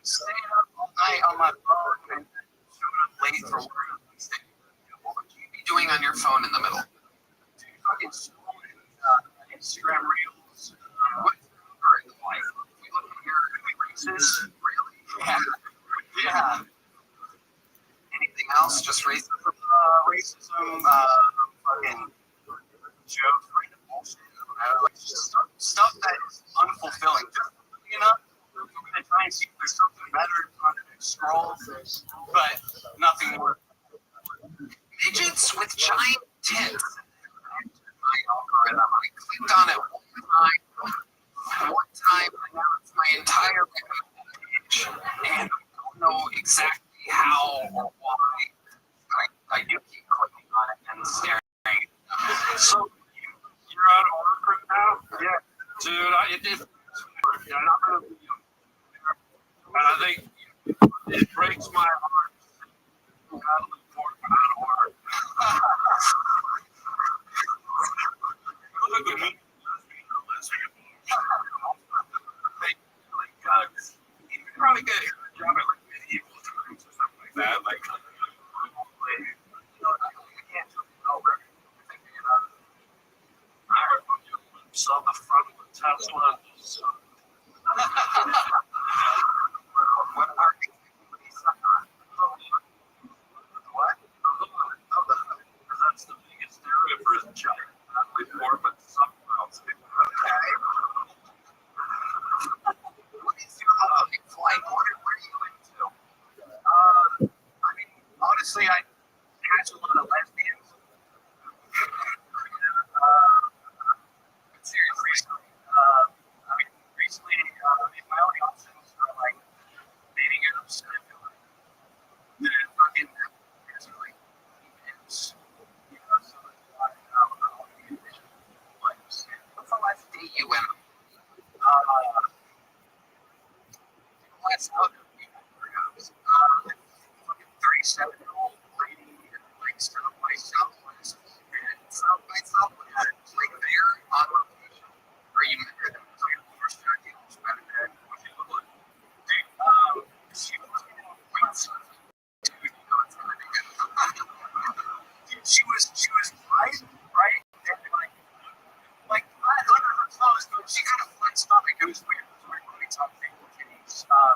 staying up all night on my phone and showing up late for work. What would you be doing on your phone in the middle? Fucking scrolling Instagram reels. Whatever in life. We look at your races. Really? Yeah. Anything else? Just racism? Racism. Fucking jokes, random bullshit. Like just stuff that is unfulfilling. Just looking up. I'm gonna try and see if there's something better on the next scroll, but nothing more. Midgets with giant tits. My algorithm. I clicked on it one time, and now it's my entire page, and I don't know exactly how or why. I do keep clicking on it and staring. So you're out of work right now? Yeah, dude. It did. Yeah, not really. And I think it breaks my heart. I look forward to out of work. Look at me. You probably get a job at like medieval times or something like that. Like, hopefully, I can't jump over. I saw the front of the Tesla. So. What are you what? Because that's the biggest area for his giant. Not with more, but something else. Okay. What is your flight order? Where are you into? I mean, honestly, I catch a lot of lesbians. Seriously, recently, my only options are like dating apps. I feel like the fucking there's like events, so I don't know. What's the last date you went on? Last other people, perhaps. Fucking 37-year-old lady, like South by Southwest, and South by Southwest, like there on location, where you met her. That was like a overstretch. She was better than what she looked like. Dude, she was white son. Dude, you know it's gonna be good. Dude, she was right, and like under her clothes, but she kind of flexed stomach. It was weird. It was weird when we talked to people.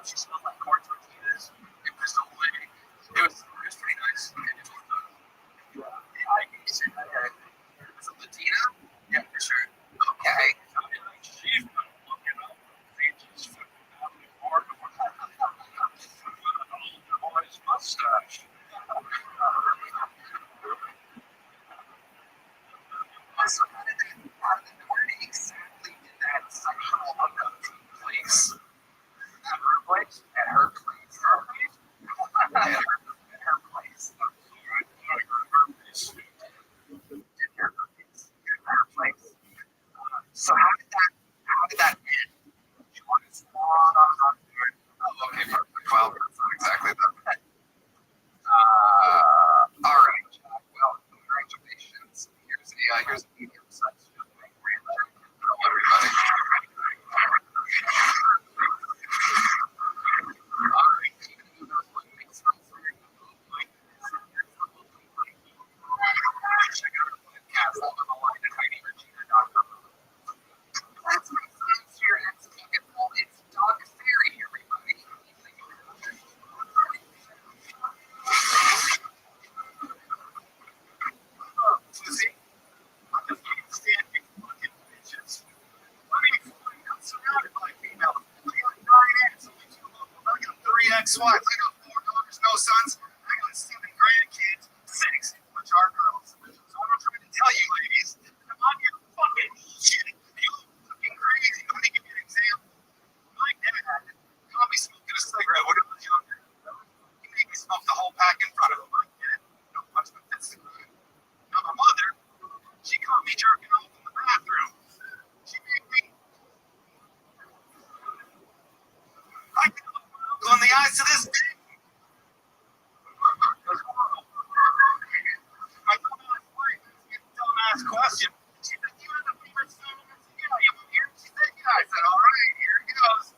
She smelled like corn tortillas and crystal lady. It was pretty nice. And it was is it Latina? Yeah, for sure. Okay. She's been looking up pages for boy's mustache. So where exactly did that sexual hookup take place? At her place? At her place. At her place. Her place. So how did that end? She was oh, okay, perfect. Well, that's not exactly that. All right, Jack. Well, congratulations. Here's a medium-sized grand from everybody. All right, even though those one makes sense for your like check out the podcast on the line at HeidiRegina.com. That's my friends here at Speakable. It's Dog Fairy, everybody. Susie, I just can't stand these fucking bitches. I mean, I'm surrounded by females. I got 9 X, only 2 local. I got 3 ex-wives. I got 4 daughters, no sons. I got 7 grandkids, 6 which are girls. So what I'm trying to tell you, ladies, I'm on your fucking bullshit. You fucking crazy. I'm gonna give you an example. My dad caught me smoking a cigarette when I was younger. He made me smoke the whole pack in front of him. I get it. Don't watch my fist. Now my mother, she caught me jerking off in the bathroom. She made me. I can look my uncle in the eyes to this day. My dumbass wife asked me a dumbass question. She said, "You have a favorite song?" I said, "Yeah, you want to hear it?" She said, "Yeah." I said, "All right, here it goes."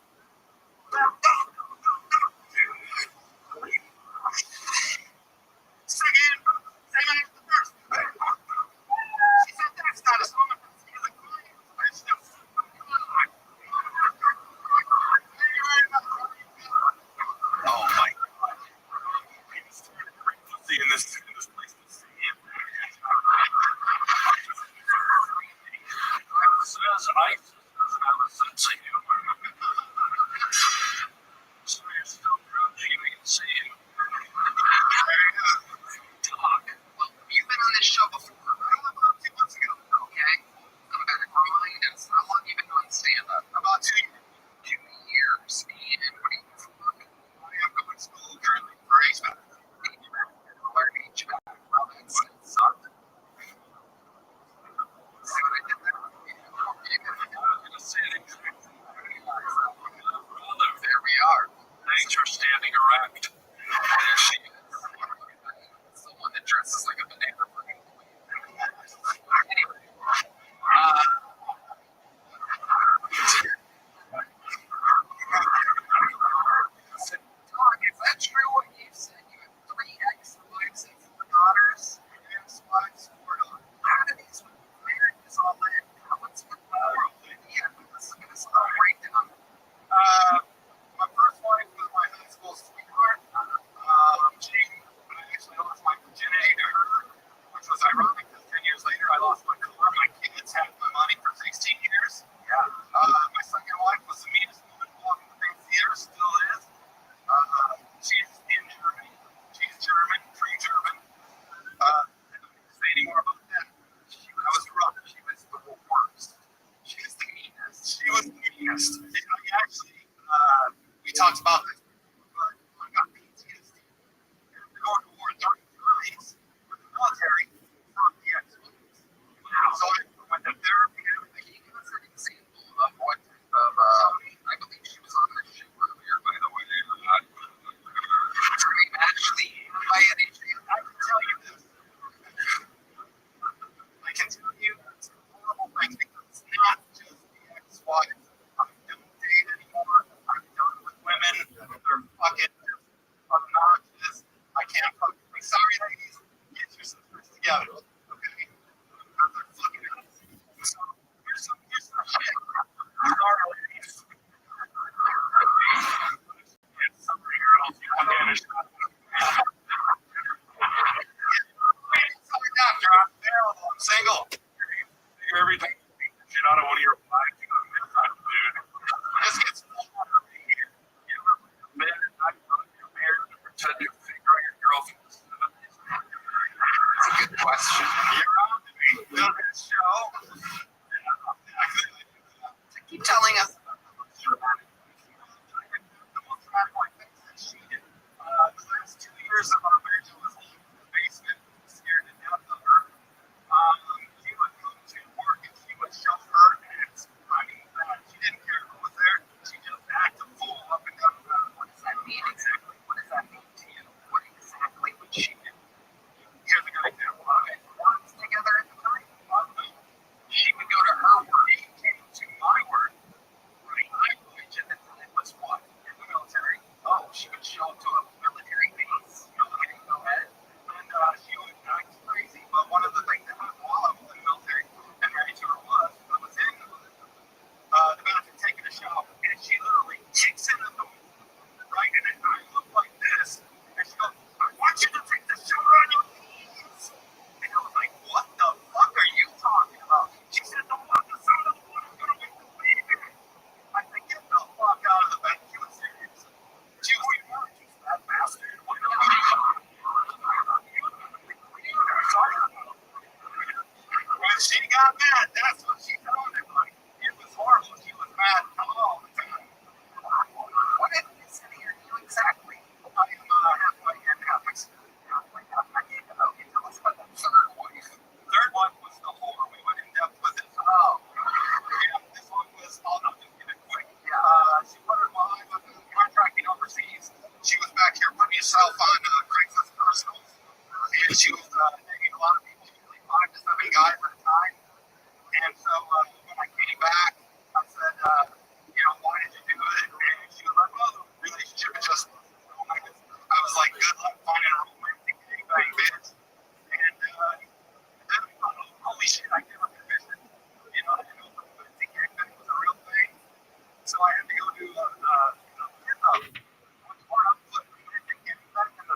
the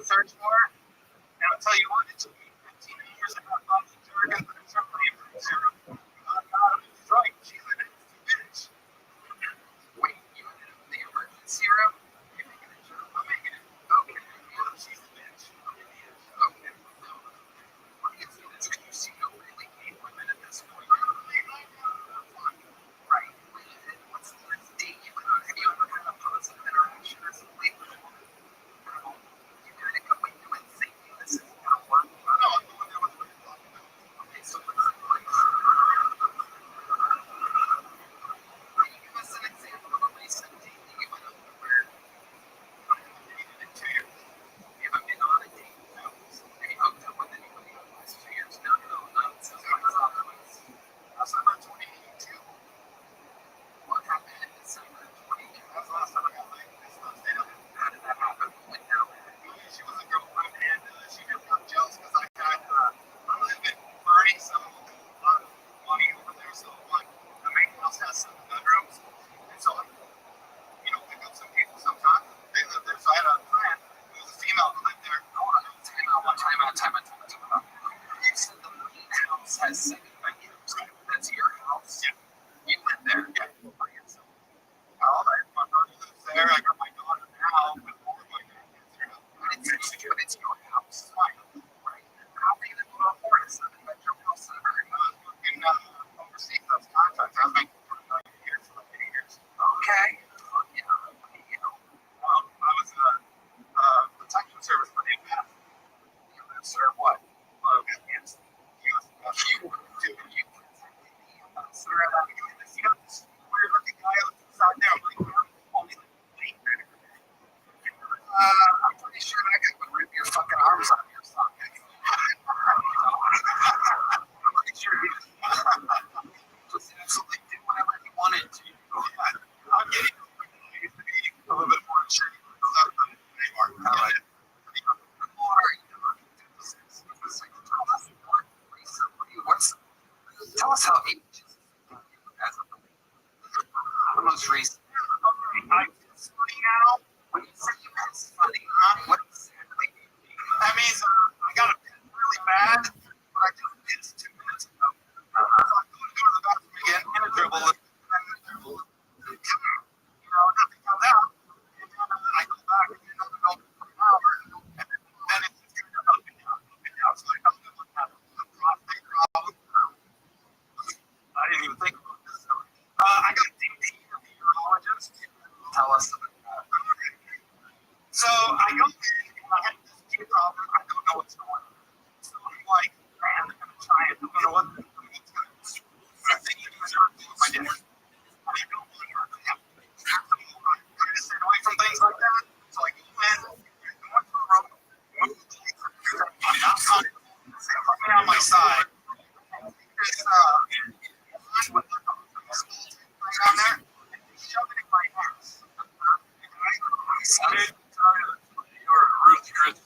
search for it. And I'll tell you what, it took me 15 years to have lots of jargon, but it's certainly improved zero. She's right. She's an bitch. Wait, you ended up in the emergency room? You're making a joke? I'm making it. Okay. Yeah, she's a bitch. Okay. No. It's because you seem to really hate women at this point. Right. What's the next date you went on? Have you ever had a positive interaction as a late woman? No. You kind of go into it thinking this is going to work. No, I'm the one that was really talking about. Okay, so what's it like? Can you give us an example of a recent date that you went on where you haven't dated in 2 years? You haven't been on a date now. Have you hooked up with anybody in the last 2 years? No, not since I saw them. Last time I was 22. What happened in December 22? That's the last time I got laid. How did that happen? What went down? She was a girlfriend, and she just got jealous because I live in Murray, so a lot of money over there. So the main house has 7 bedrooms, and so pick up some people sometimes. They live there, so I had a friend who was a female who lived there. Hold on, time out. You said the main house has 7 bedrooms. That's your house. Yeah. You live there. Yeah. By yourself. Well, my brother lives there. I got my daughter now, but all of my grandkids are out. But it's your house. Right. How can you afford a 7 bedroom house in America? I was working overseas those contracts. I was making $4 million a year for like 8 years. Okay. I was a protection service for the U.S. Serve what? Afghans. You sir, this weird looking guy outside there. I'm like, only like, wait. I'm pretty sure that guy would rip your fucking arms out of your socket. I'm pretty sure he just absolutely did whatever he wanted to. I'm getting used to be a little bit more sure anymore. Tell us how ages as a the most recent. It's funny now. When you say you miss funny, what exactly? That means I got a pit really bad, but I just did 2 minutes ago. So I'm going to go to the bathroom again in a dribble. Nothing comes out. And then I go back and then I go for an hour. And then it's just going to go up and down. So I don't know what's happening. I didn't even think about this. I got a DP from the urologist. Tell us about that. So I go in and I have this key problem. I don't know what's going on. So I'm like, man, I'm going to try it. I don't know what's going to happen. I think you guys are doing my dinner. I don't want to hurt them. I'm trying to stay away from things like that. So I go in, go into the room, move the lights, I'm not on it. I'm on my side. There's with the on there, and they shove it in my ass. You're a Ruth Chris.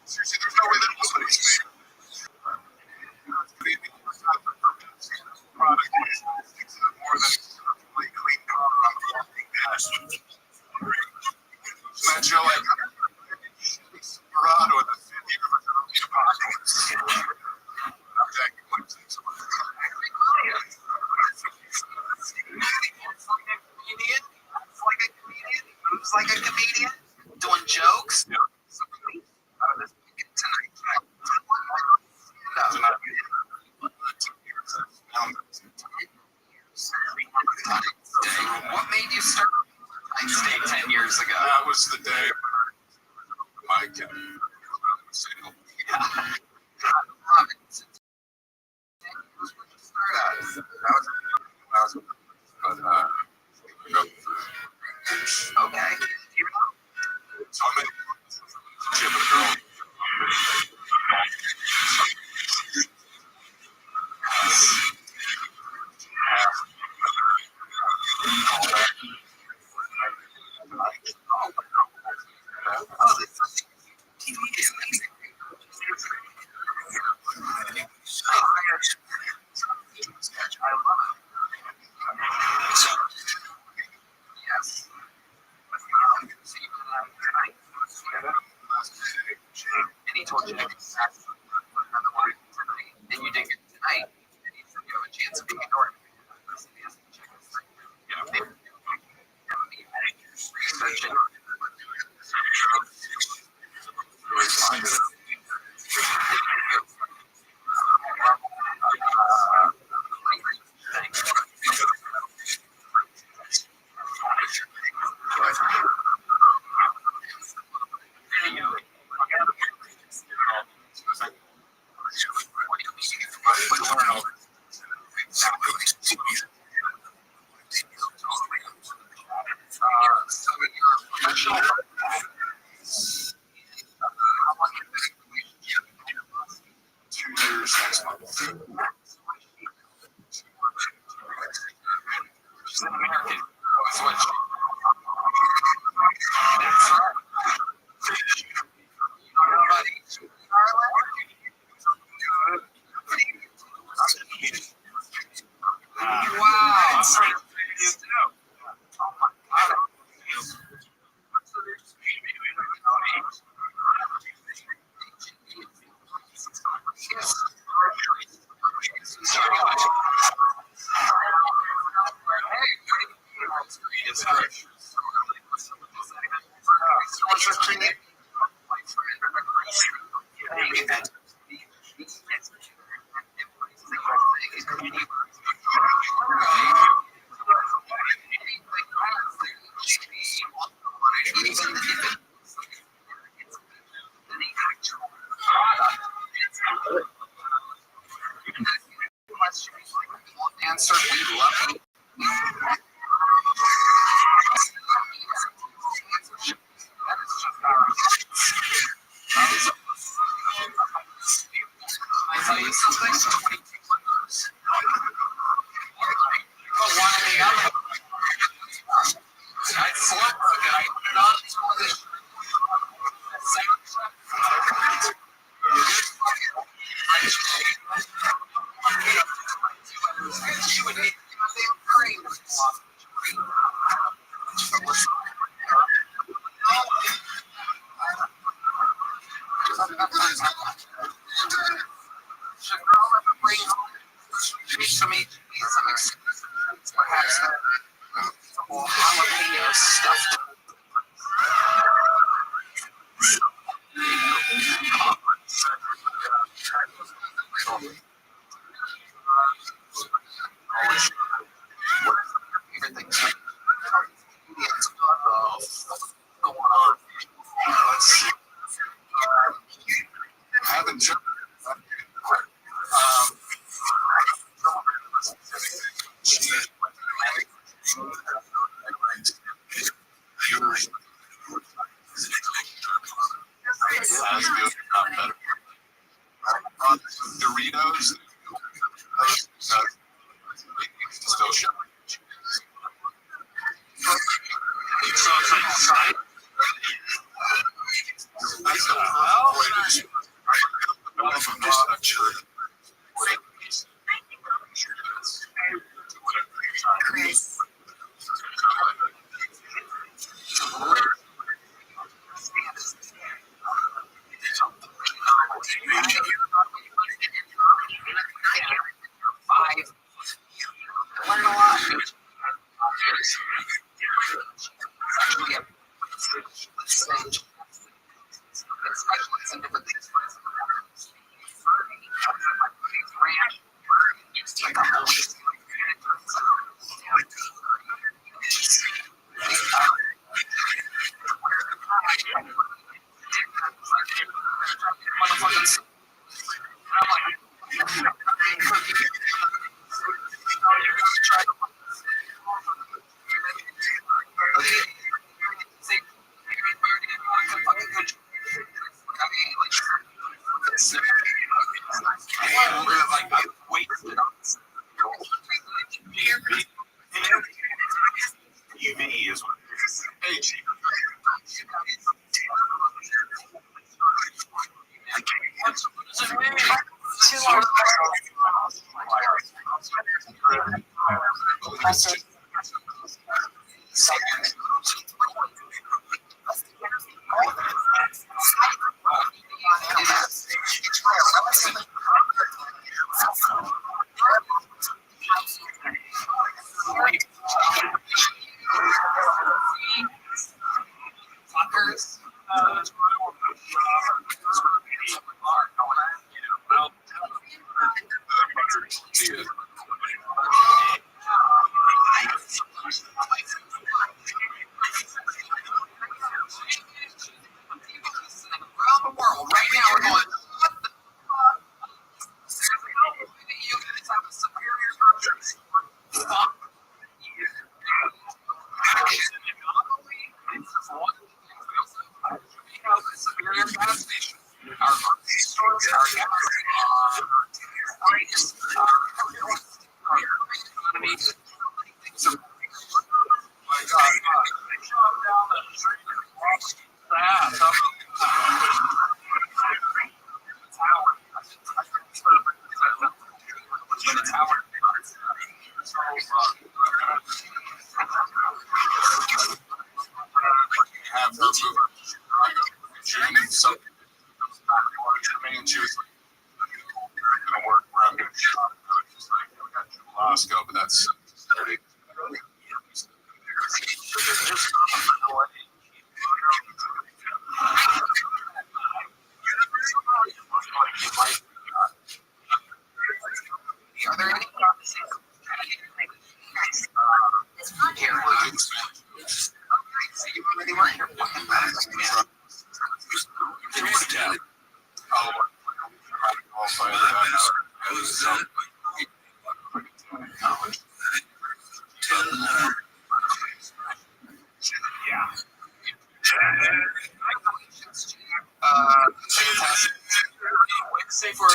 Seriously, there's no way that was what he's made. Product is more than like clean car on the walking dash. Not Joe like Silverado or the 50 or moves like a comedian, doing jokes. Yeah. What made you start stay 10 years ago? That was the day I was single. Yeah. Okay. So I'm in a girl. And he told you to ask for another one tonight, and you didn't get it tonight, and you have a chance of being ignored. Answer, we love you. I tell you something. I flip it. I not perhaps jalapeno stuffed. Going on. Let's see. I haven't tried. Too long. Right now we're going. You guys have a superior version. Superior gas station. Our grocery stores, our gas so gonna work where I'm gonna shop. Moscow, but that's starting. Are there any see you anywhere? You're fucking back. Say for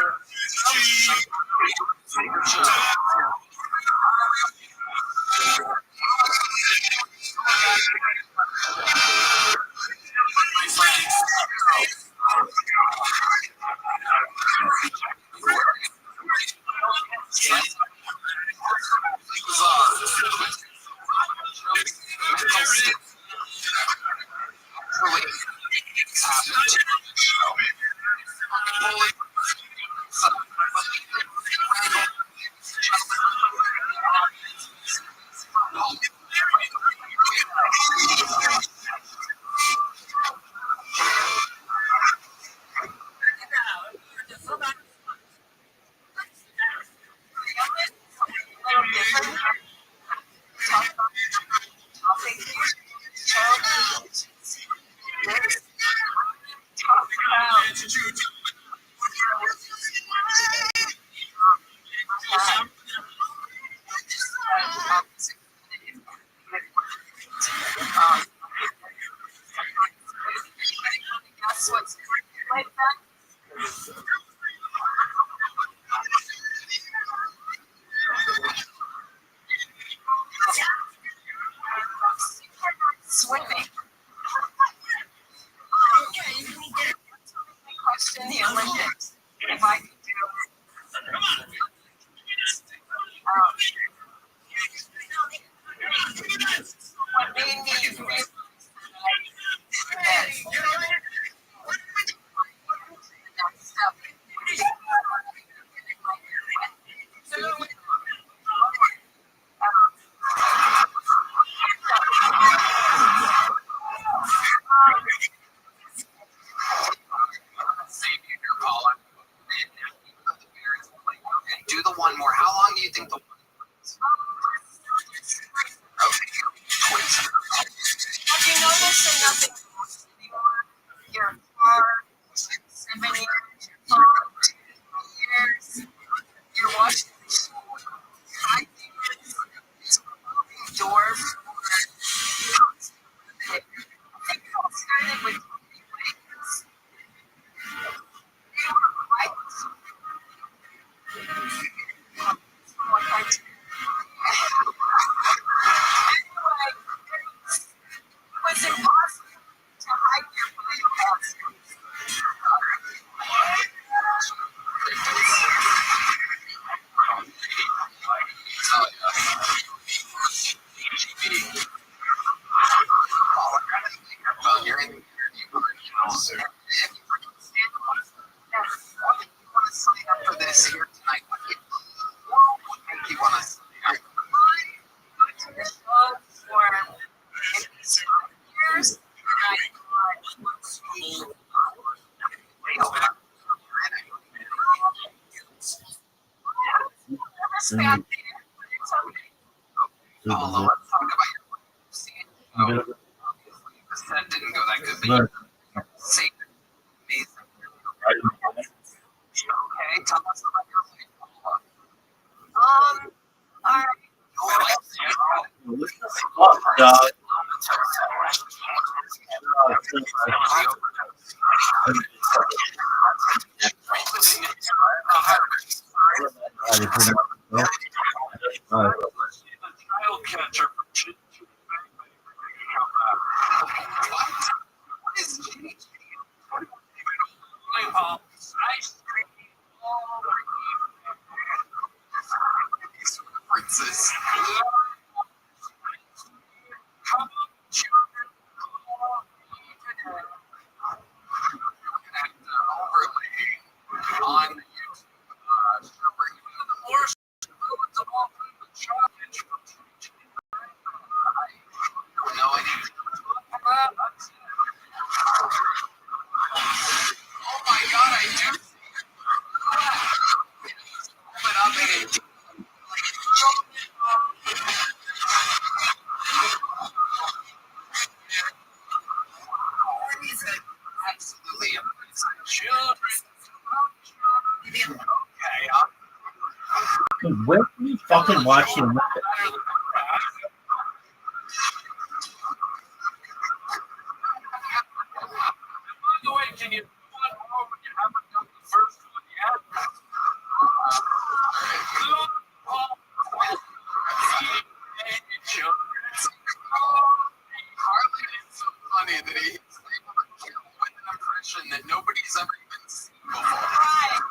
swimming. Question the Olympics. If I could do what made me realize do the one more. How long do you think the one have you noticed that nothing anymore? Your car, 7 years, 5 years, you're watching doors. I think it all started with was it it's bad there, but it's okay. Although let's talk about your scene. Obviously, the set didn't go that good, but you saved it. Amazing. Okay, tell us about your life. All right. Child catcher. What is ice cream all princess. Come children, and overlay on the YouTube. We're even the more foods of all food with challenge for 2025. No, I need to talk about that. Oh my god, I do see it. But I'm in it. Absolutely amazing. Children. Okay, Dude, where are you fucking watching? by the way, can you do one more when you haven't done the first one yet? Harley is so funny that he's able to kill with an impression that nobody's ever even seen before.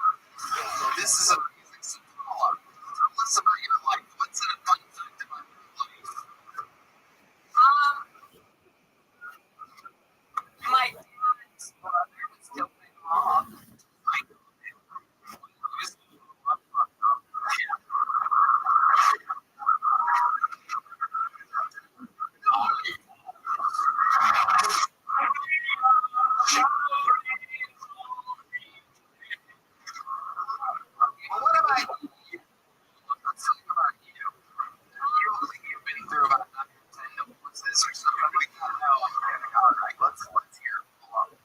This is amazing. So tell us about your life. What's a fun fact about your life? My dad's brother was killed by the mob. What about you? Let's talk about you. You've been through about 9 or 10 divorces or something like that. No, I'm kidding. All right, let's hear it.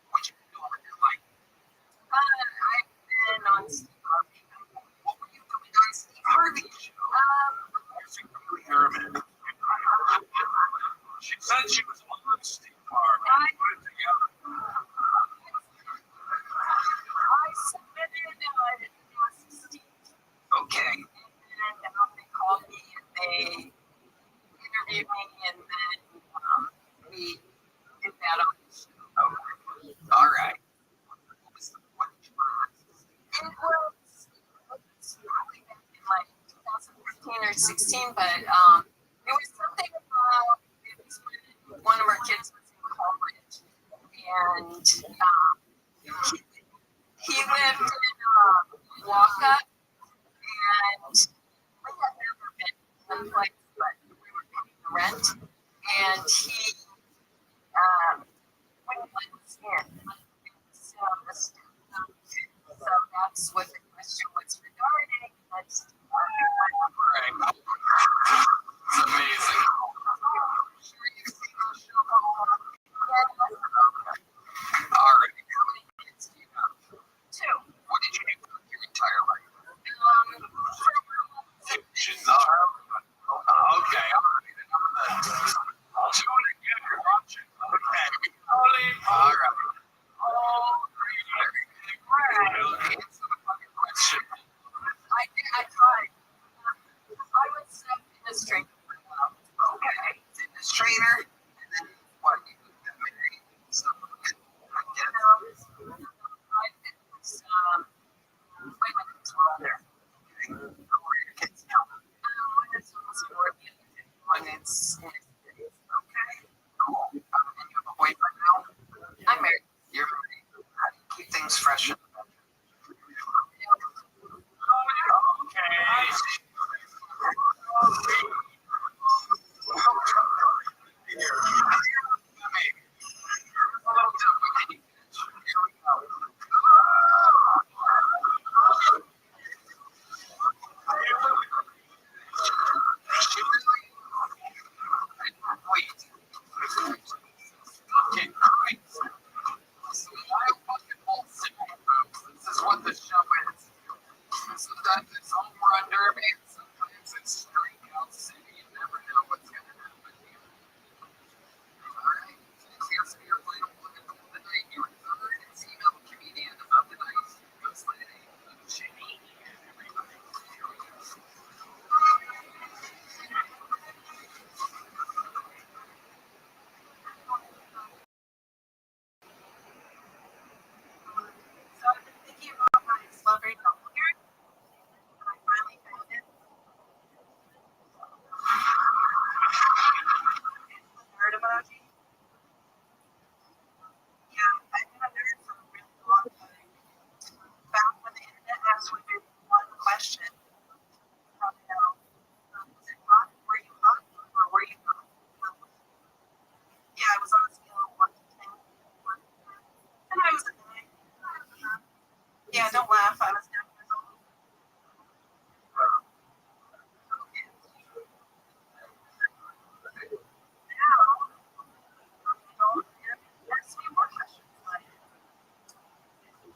What you been doing with your life? I've been on Steve Harvey. What were you doing on Steve Harvey show? Pyramid. She said she was on Steve Harvey. Put it together. I submitted Steve. Okay. And they called me and they interviewed me and then we did that on the show. Okay. All right. What was the point? It was probably back in like 2015 or 16, but it was something about it was when one of our kids was in college and he lived in Waka and we had never been to the place, but we were paying the rent and he wouldn't let us in. So that's what the question was regarding. That's right. It's amazing. Sure you've seen the show. All right. How many kids do you Raji? Yeah, I've been a nerd for a really long time. Back when the internet asked me one question, was it hot? Were you hot? Or were you hot? Yeah, I was on a scale of 1 to 10. And I was a 9. Yeah, don't laugh. I was 9 years old. Ask me more questions like,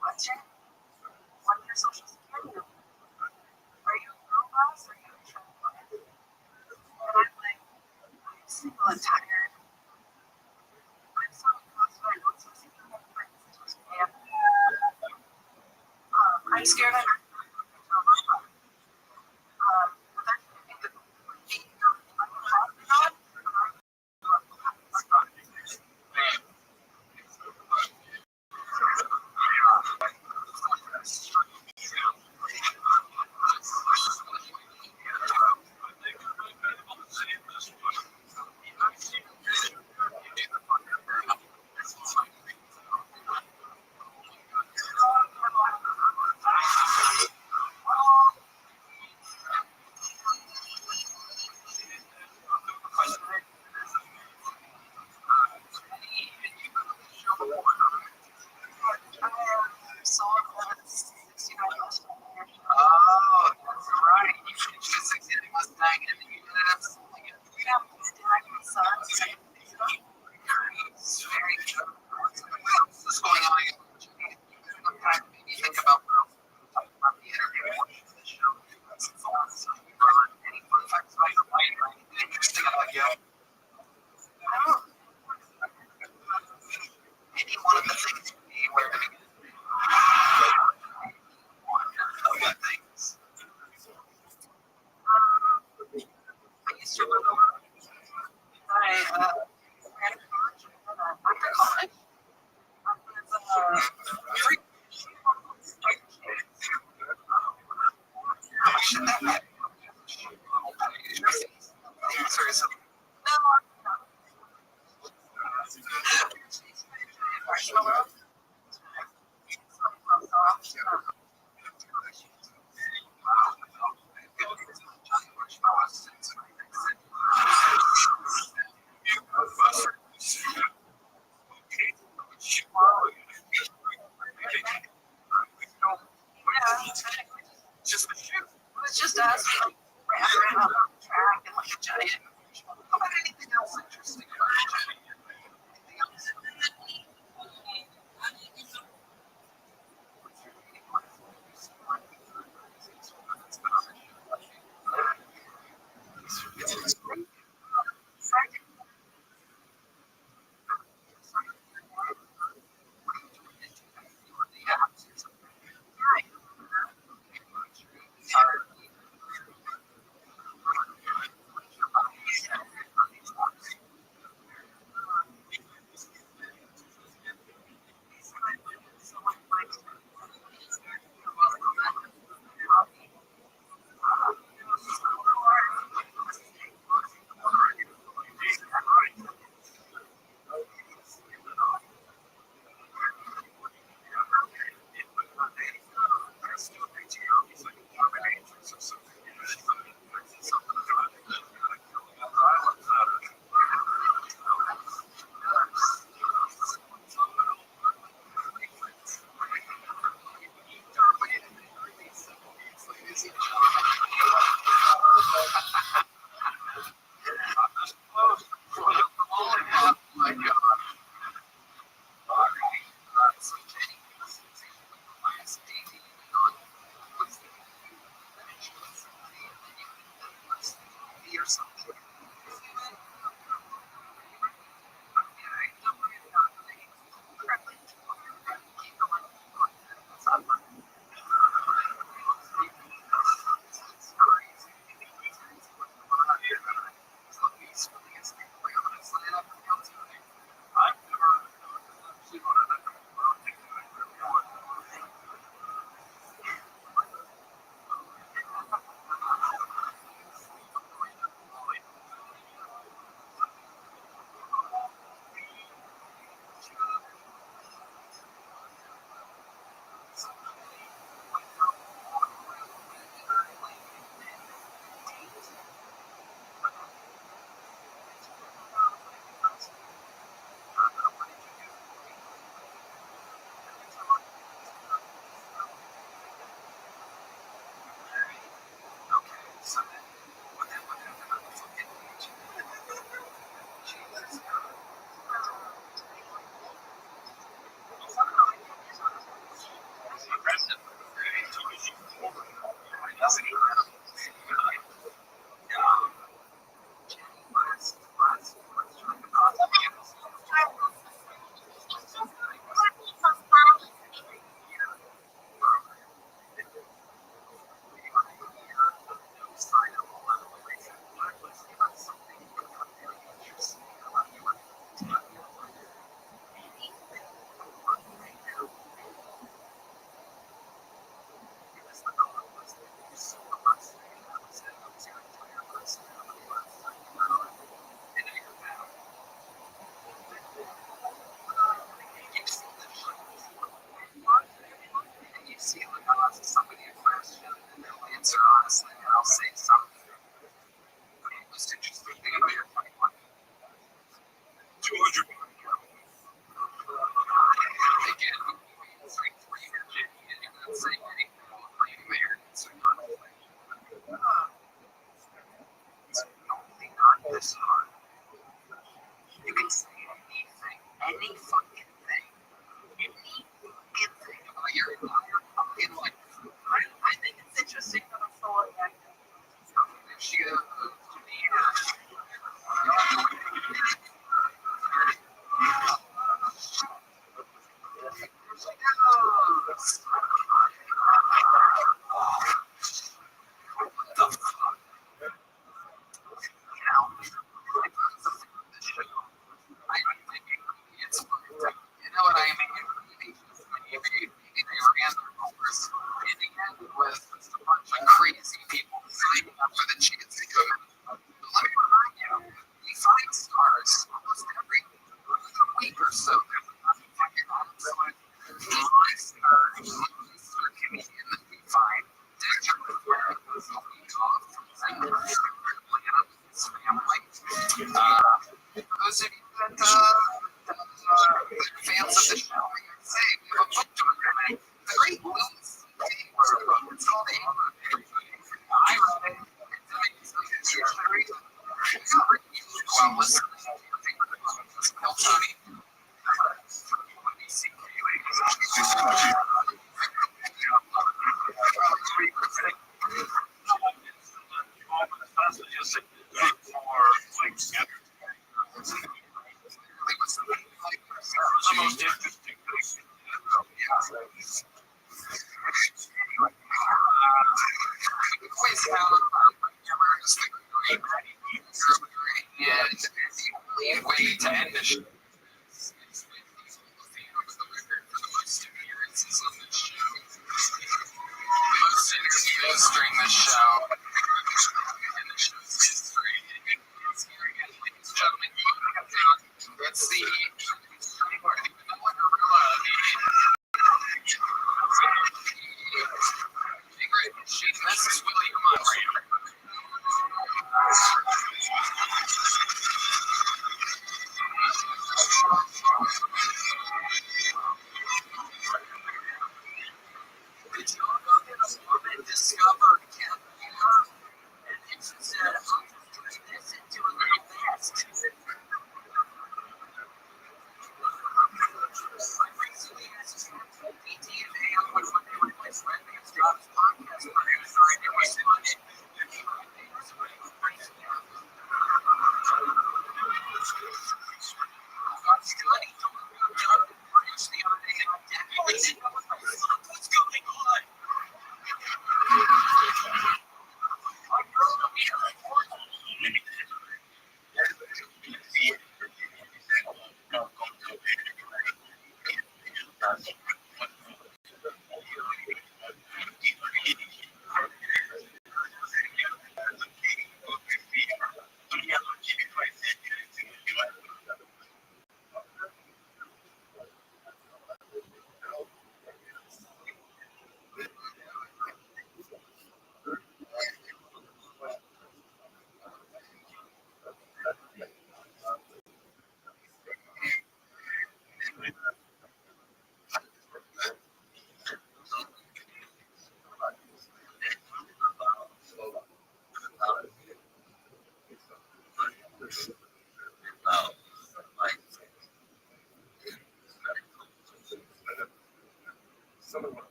what's your social security number? Are you a girl boss or are you a truck boss? And I'm like, I'm single and tired. I'm so exhausted. I don't see my friends. I'm scared I'm but that's the thing that so that's 69 last time. Oh, that's right. You finished at 69 Mustang and then you ended up selling it. Yeah, my son. Very good. What's going on? Sometimes maybe think about on the internet watching the show. Any fun facts about your life or anything interesting about you? I don't know. Maybe one of the things would be where other things. I used to live alone. I ran a college and after college, I was very should that be? Seriously. No, no. Marshmallow. any fucking thing about your fucking life. I think it's interesting that I'm still like that. She you know what I mean? Maybe they ran the rumors in the end with a bunch of crazy people signing up for the chance to come in. But let me remind you, we find stars almost every week or so. Monster comedian that we find. Dexter Rivera was a week off from Atlanta with his family. Those of you that fans of the show, I can say we have a book to recommend. The Great Louis C.K. wrote a book. It's called Anger. I read it. It's very well listened to your favorite book. Tell Tony. And the only way to end the show is with these old fans the record for the most appearances on this show. Most interviews during the show. And the show's history. It's here again, ladies and gentlemen. It's the this is William Montgomery. Did you know that a woman discovered caviar? And then she said, I'll just turn this into a little nest. I recently asked ChatGPT if AI would one day replace Redman's job as podcast producer, and it responded, what's going on?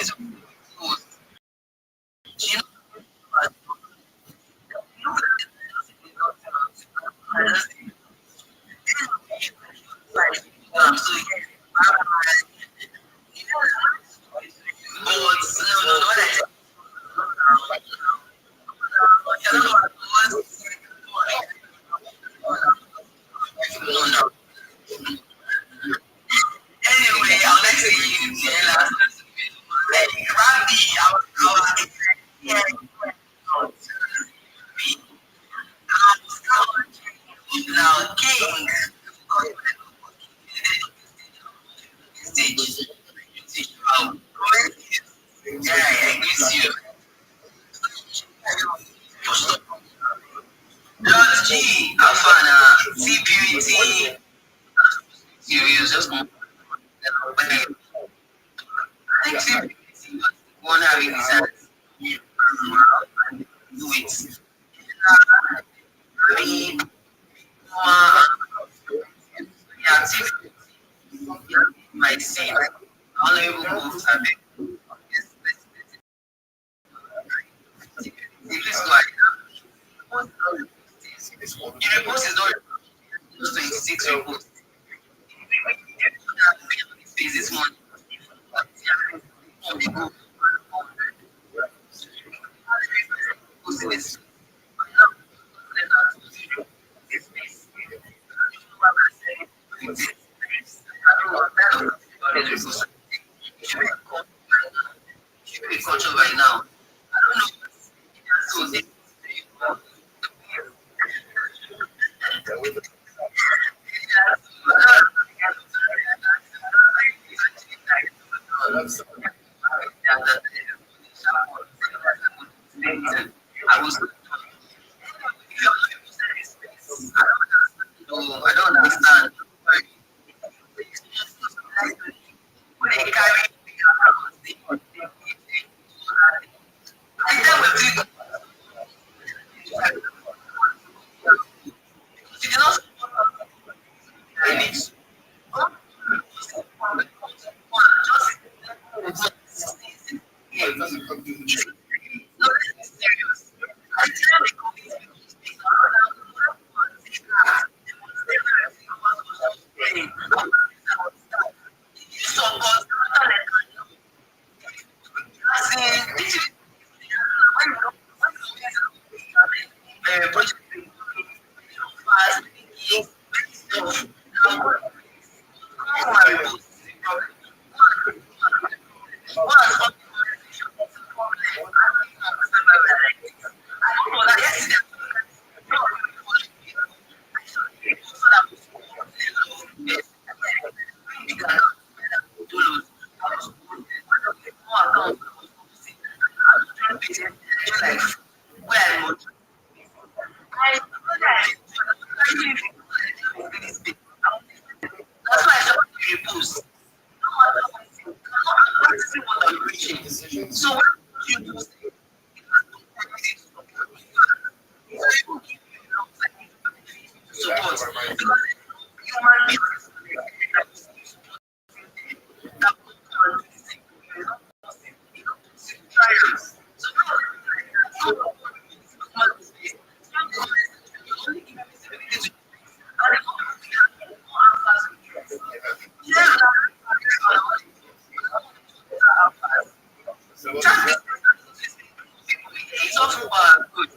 is good. You know, so anyway, I'll let you Rabbi, now King stage. Yeah, I miss you. George G, Afana, CPUT, you just I think CPUT won't have it do it. Rabbi, yeah, my say, honorable move, I beg. Please go ahead. Your report is not just 26 reports. This month. Culture right now. I don't know. So they I was I don't understand. When they carry she did not finish. That's why I don't repose. So what you do support because human beings it's also good.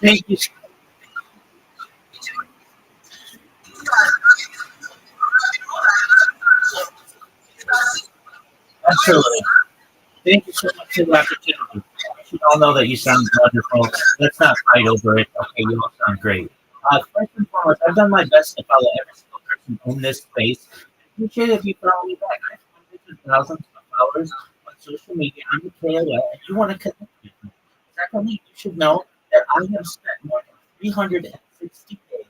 Thank you. Absolutely. Thank you so much for the opportunity. You should all know that you sound wonderful. Let's not fight over it. Okay, you all sound great. First and foremost, I've done my best to follow every single person in this space. I appreciate it if you follow me back. I have hundreds of thousands of followers on social media. I'm a KOL, and you want to connect with me. Secondly, you should know that I have spent more than 360 days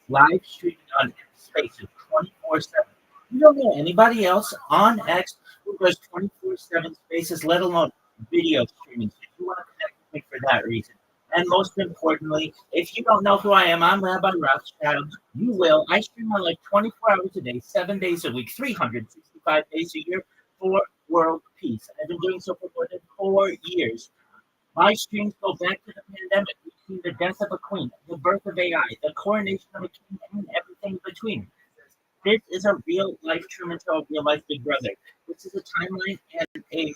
live streaming on Spaces 24/7. You don't know anybody else on X who does 24/7 Spaces, let alone video streaming. So you want to connect with me for that reason. And most importantly, if you don't know who I am, I'm Rabbi Rothschild. You will. I stream on like 24 hours a day, 7 days a week, 365 days a year for world peace. I've been doing so for more than 4 years. My streams go back to the pandemic. We've seen the death of a queen, the birth of AI, the coronation of a king, and everything between. This is a real life Truman Show, real life Big Brother. This is a timeline and a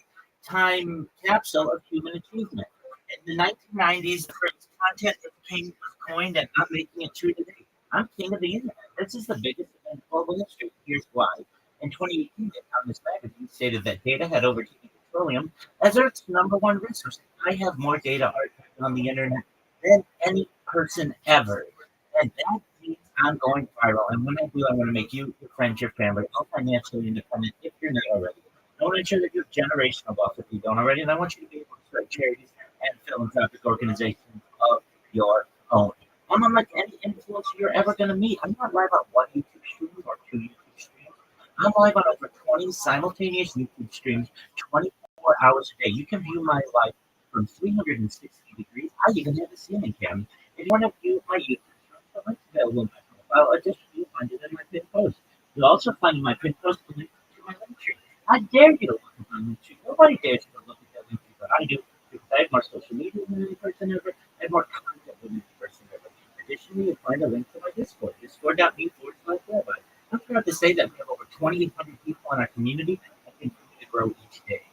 time capsule of human achievement. In the 1990s, the phrase content is king was coined, and I'm making it true today. I'm king of the internet. This is the biggest event in global history. Here's why. In 2018, The Economist magazine stated that data had overtaken petroleum as Earth's number one resource. I have more data archived on the internet than any person ever. And that means I'm going viral. And when I do, I want to make you, your friends, your family, all financially independent if you're not already. I want to ensure that you have generational wealth if you don't already. And I want you to be able to start charities and philanthropic organizations of your own. I'm unlike any influencer you're ever going to meet. I'm not live on one YouTube stream or two YouTube streams. I'm live on over 20 simultaneous YouTube streams, 24 hours a day. You can view my life from 360 degrees. I even have a ceiling cam. If you want to view my YouTube, the link's available in my profile. Additionally, you'll find it in my pinned post. You'll also find in my pinned post the link to my link tree. I dare you to look at my link tree. Nobody dares you to look at that link tree, but I do because I have more social media than any person ever. I have more content than any person ever. Additionally, you'll find a link to my Discord, discord.me/rabbi. I'm proud to say that we have over 2,800 people in our community and continue to grow each day.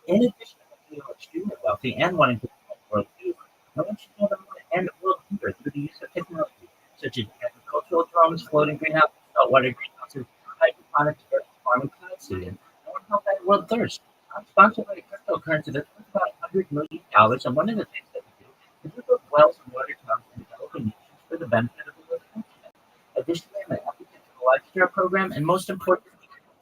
In addition to being extremely wealthy and wanting to promote world peace, I want you to know that I want to end world hunger through the use of technology, such as agricultural drones, floating greenhouses, saltwater greenhouses, hydroponics, vertical farming, cloud seeding. I want to help end world thirst. I'm sponsored by a cryptocurrency that's worth about $100 million, and one of the things that we do is we build wells and water towers in developing nations for the benefit of the world continent. Additionally, I'm an applicant to the Lifestyle program, and most importantly,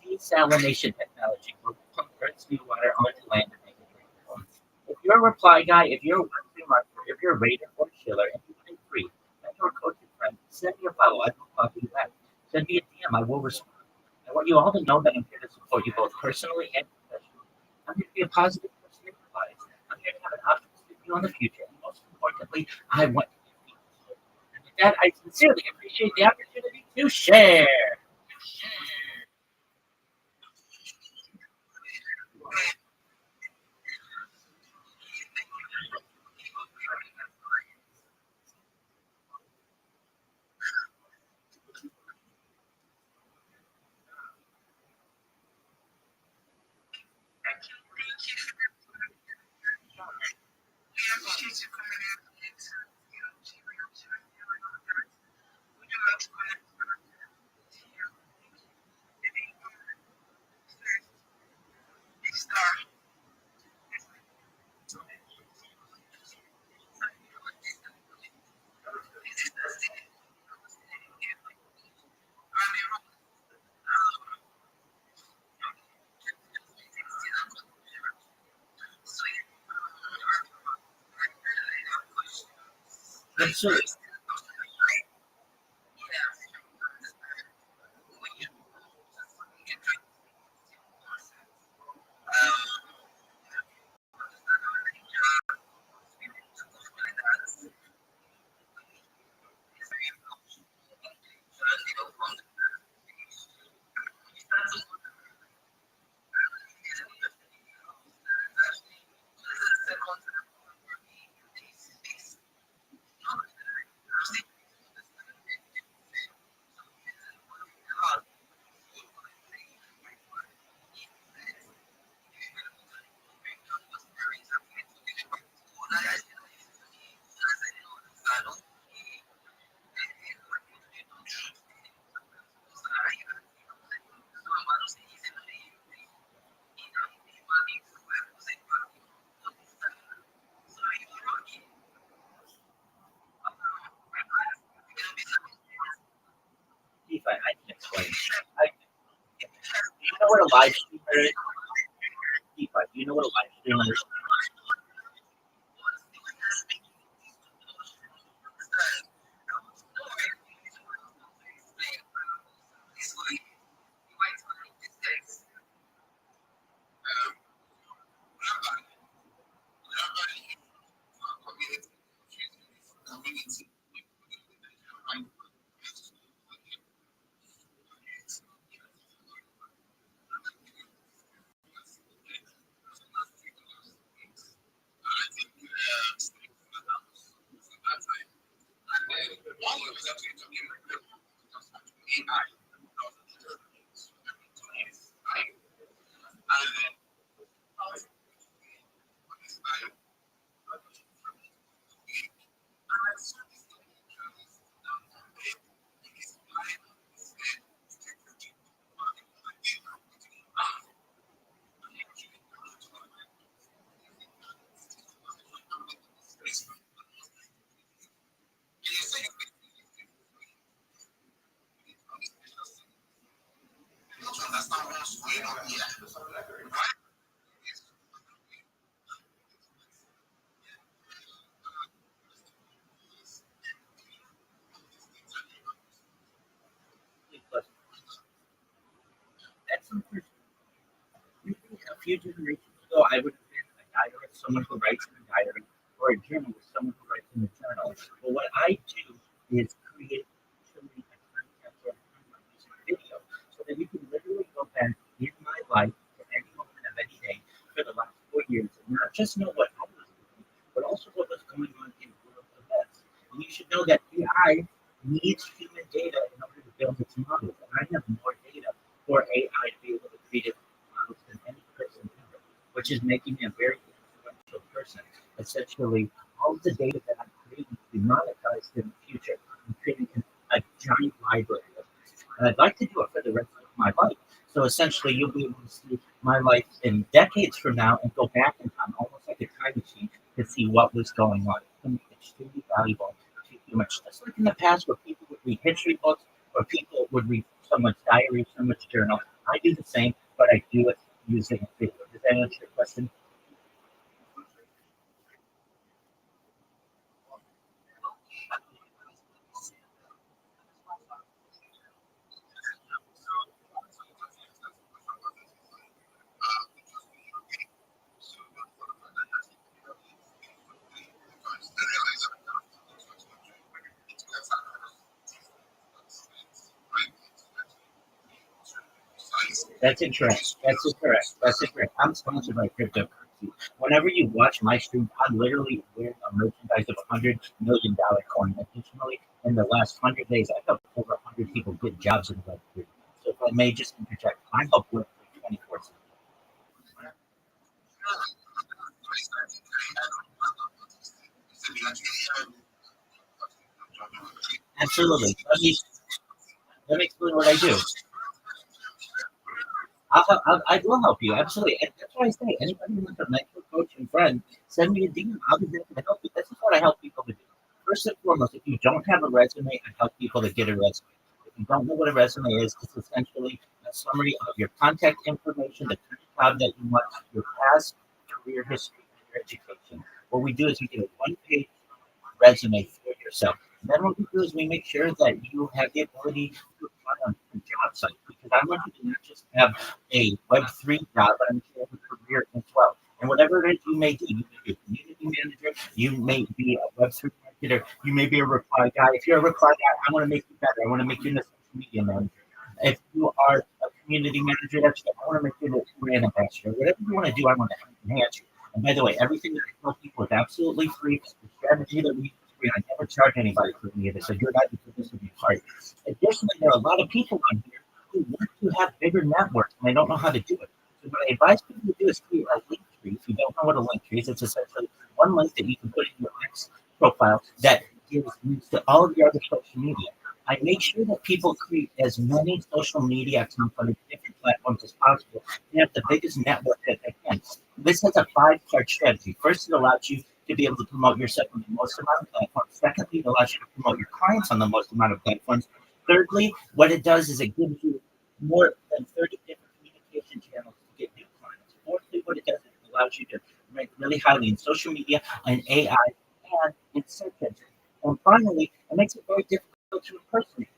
desalination technology, where we pump Earth's seawater onto land and make it drinkable. If you're a reply guy, if you're a one-free marketer, if you're a Raider or Schiller, and you want free, mentor, coach, and friend, send me a follow. I will follow you back. Send me a DM. I will respond. I want you all to know that I'm here to support you both personally and professionally. I'm here to be a positive person in your lives. I'm here to have an optimistic view on the future. And most importantly, I want to give people hope. And with that, I sincerely appreciate the opportunity to share. Absolutely. explain. Do you know what a live streamer is? Do you know what a live streamer is? That's a few generations ago, I would have been a diarist, someone who writes in a diary, or a journalist, someone who writes in a journal. But what I do is create literally a content or music video so that you can literally go back in my life at any moment of any day for the last 4 years and not just know what I was doing, but also what was going on in world events. And you should know that AI needs human data in order to build its models. And I have more data for AI to be able to create it than any person ever, which is making me a very influential person. Essentially, all of the data that I'm creating will be monetized in the future. I'm creating a giant library of this. And I'd like to do it for the rest of my life. So essentially, you'll be able to see my life in decades from now and go back in time, almost like a time machine, to see what was going on. It's extremely valuable to humans. Just like in the past, where people would read history books, or people would read someone's diary, someone's journal. I do the same, but I do it using video. Does that answer your question? That's incorrect. That's incorrect. That's incorrect. I'm sponsored by cryptocurrency. Whenever you watch my stream, I'm literally wearing a merchandise of $100 million coin. Additionally, in the last 100 days, I've helped over 100 people get jobs in Web3. So if I may just interject, I help Web3 24/7. Absolutely. Let me explain what I do. I will help you, absolutely. And that's why I say anybody who wants a mentor, coach, and friend, send me a DM. I'll be there to help you. This is what I help people to do. First and foremost, if you don't have a resume, I help people to get a resume. If you don't know what a resume is, it's essentially a summary of your contact information, the kind of job that you want, your past career history, and your education. What we do is we get a one-page resume for yourself. And then what we do is we make sure that you have the ability to apply on job sites because I want you to not just have a Web3 job, but I want you to have a career as well. And whatever it is you may do, you may be a community manager, you may be a Web3 marketer, you may be a reply guy. If you're a reply guy, I want to make you better. I want to make you a social media manager. If you are a community manager, that's good. I want to make you a brand ambassador. Whatever you want to do, I want to enhance you. And by the way, everything that I tell people is absolutely free. The strategy that we use is free. I never charge anybody for any of this. A good idea for this would be hard. Additionally, there are a lot of people on here who want to have bigger networks and they don't know how to do it. So what I advise people to do is create a link tree. If you don't know what a link tree is, it's essentially one link that you can put in your X profile that gives links to all of your other social media. I make sure that people create as many social media accounts on different platforms as possible and have the biggest network that they can. This has a five-part strategy. First, it allows you to be able to promote yourself on the most amount of platforms. Secondly, it allows you to promote your clients on the most amount of platforms. Thirdly, what it does is it gives you more than 30 different communication channels to get new clients. Fourthly, what it does is it allows you to rank really highly in social media, in AI, and in search engine. And finally, it makes it very difficult to impersonate.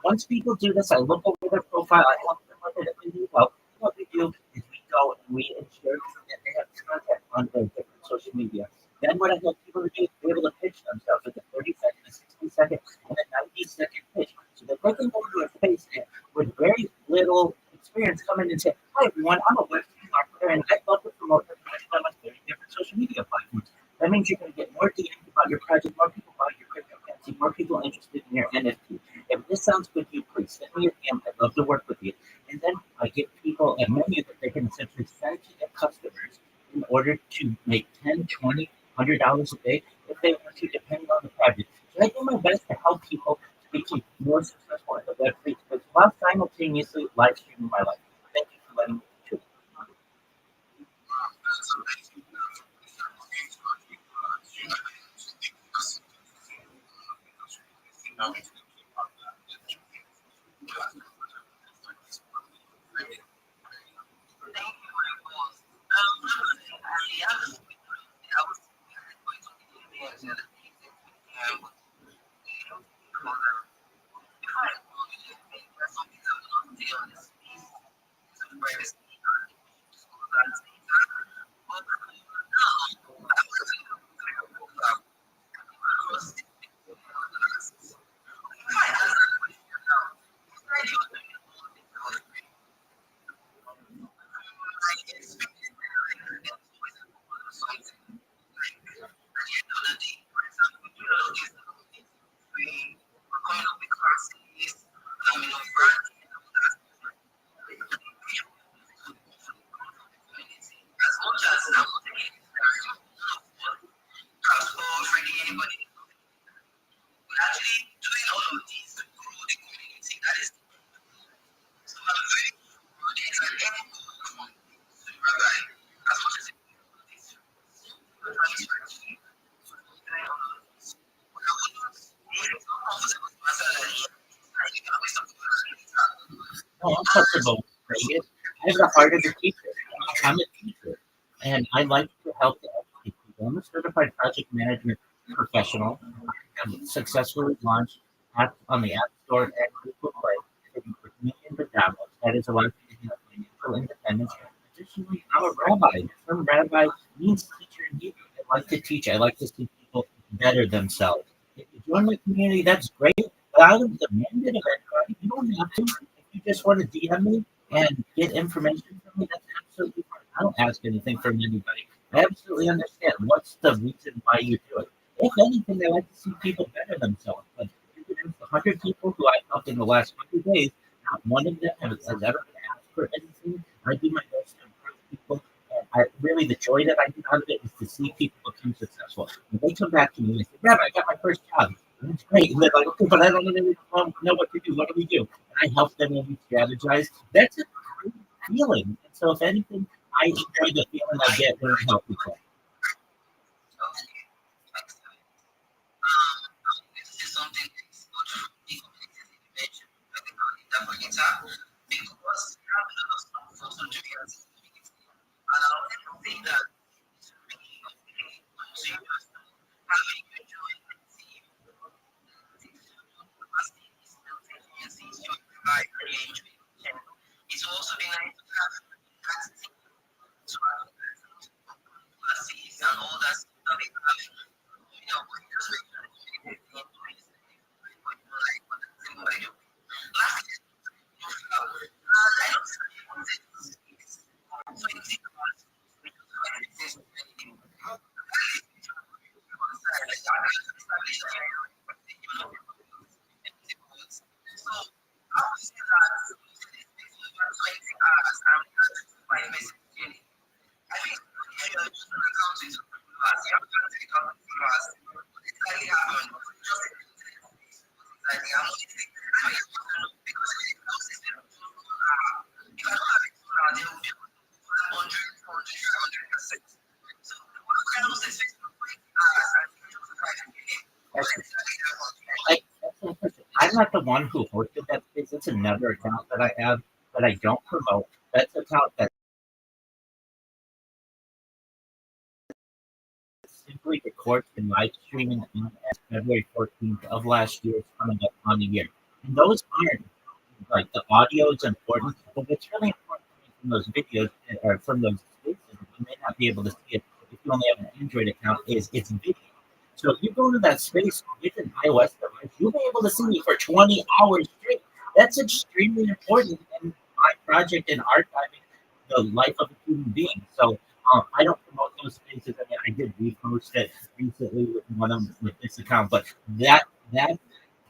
Once people do this, I look over their profile, I help them with it if they need help. What we do is we go and we ensure that they have contact on their different social media. Then what I help people to do is be able to pitch themselves with a 30-second, a 60-second, and a 90-second pitch. So that they can go to a face with very little experience come in and say, hi everyone, I'm a website marketer and I'd love to promote your project on my 30 different social media platforms. That means you're going to get more DMs about your project, more people about your cryptocurrency, more people interested in your NFT. If this sounds good to you, please send me a DM. I'd love to work with you. And then I give people a menu that they can essentially send to their customers in order to make 10, 20, $100 a day if they want to, depending on the project. So I do my best to help people to become more successful in the Web3 space while simultaneously live streaming my life. Thank you for letting me do it. That's amazing. Oh, I'm comfortable saying it. I have the heart of a teacher. I'm a teacher, and I like to help to educate people. I'm a certified project management professional. I have successfully launched apps on the App Store and Google Play with millions of downloads. That has allowed me to have financial independence. Additionally, I'm a rabbi. The term rabbi means teacher in Hebrew. I like to teach. I like to see people better themselves. If you join my community, that's great. But I don't demand it of anybody. You don't have to. If you just want to DM me and get information from me, that's absolutely fine. I don't ask anything from anybody. I absolutely understand what's the reason why you do it. If anything, I like to see people better themselves. But if it is 100 people who I've helped in the last 100 days, not one of them has ever been asked for anything. I do my best to improve people. And really, the joy that I get out of it is to see people become successful. When they come back to me and they say, Rabbi, I got my first job. That's great. And they're like, okay, but I don't even know what to do. What do we do? And I help them and we strategize. That's a great feeling. And so, if anything, I enjoy the feeling I get when I help people. I'm not the one who hosted that space. It's another account that I have that I don't promote. That's an account that simply records and live streaming on February 14th of last year. It's coming up on the year. And those aren't like the audio is important, but what's really important from those videos or from those spaces, you may not be able to see it if you only have an Android account, is it's video. So if you go to that space with an iOS device, you'll be able to see me for 20 hours straight. That's extremely important in my project in archiving the life of a human being. So I don't promote those spaces. I mean, I did repost it recently with one of with this account, but that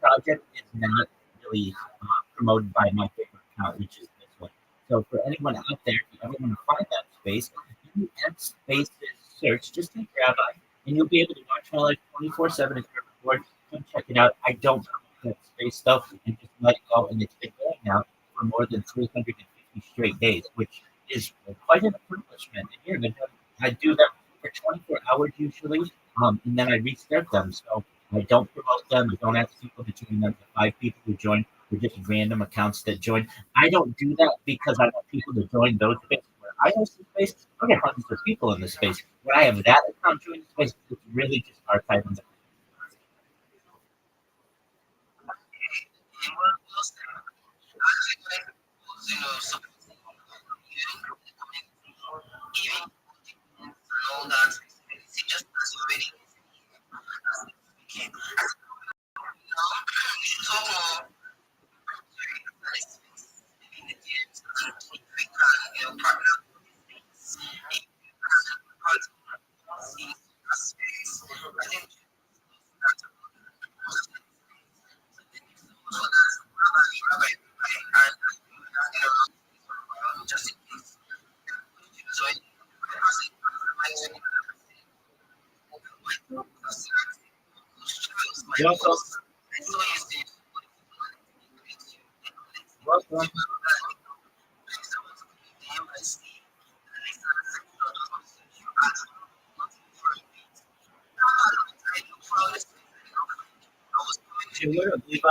project is not really promoted by my favorite account, which is this one. So for anyone out there, if you ever want to find that space, you add spaces search, just take Rabbi, and you'll be able to watch my life 24/7 if you're bored. Come check it out. I don't promote that space stuff and just let it go, and it's been going now for more than 350 straight days, which is quite an accomplishment. And here, I do them for 24 hours usually, and then I restart them. So I don't promote them. I don't ask people to join them. The 5 people who join were just random accounts that join. I don't do that because I want people to join those spaces. Where I host the space, I get hundreds of people in the space. When I have that account join the space, it's really just archiving the all that. See, just as you already came. You should talk more. In the games, we can, partner in aspects. I think that's just in case. So You also, welcome. You would have, Levi.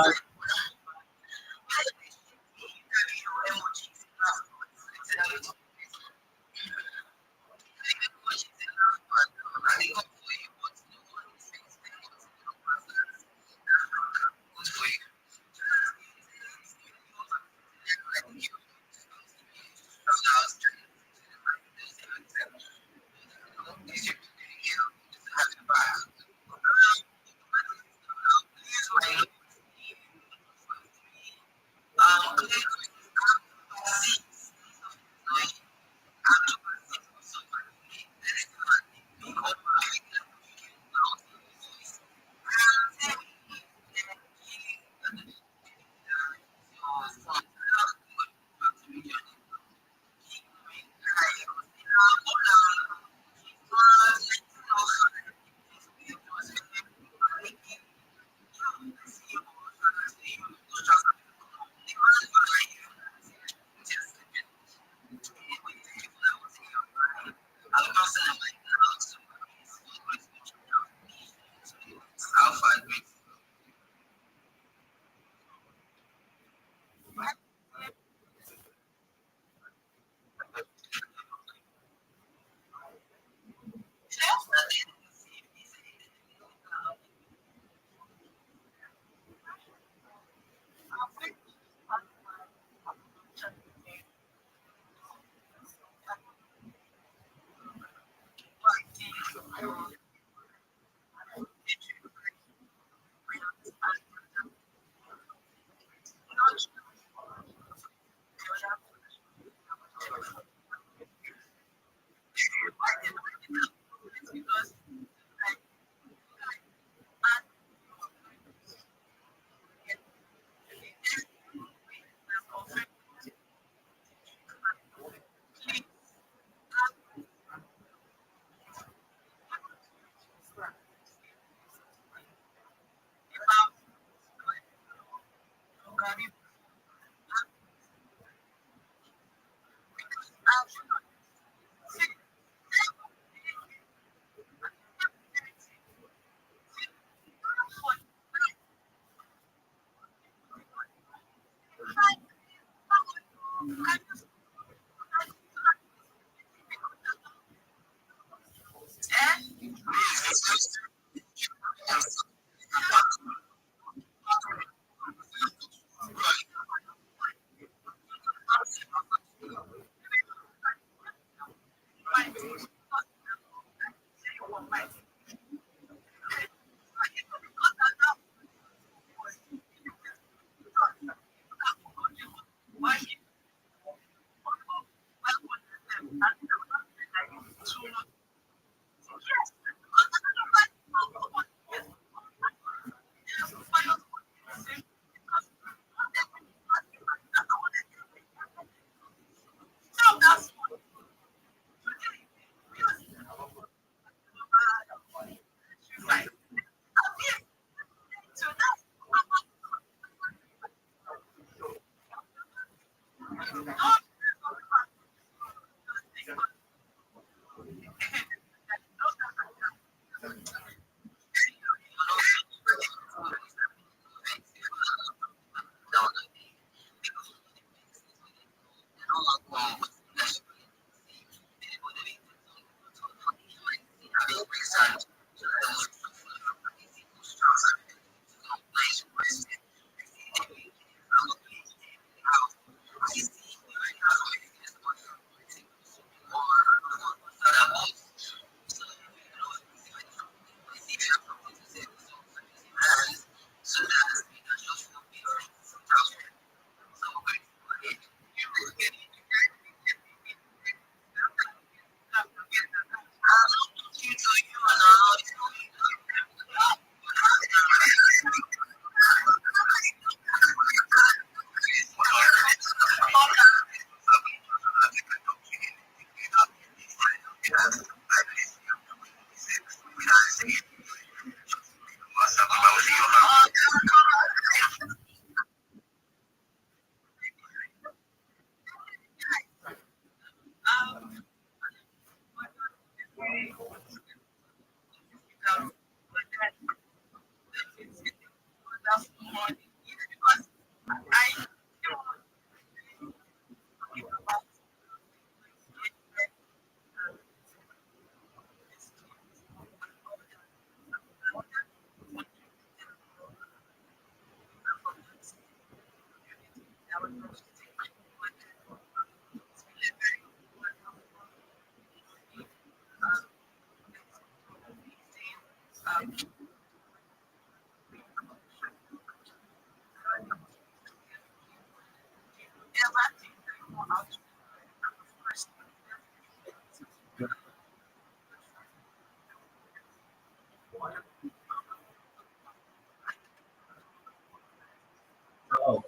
Oh,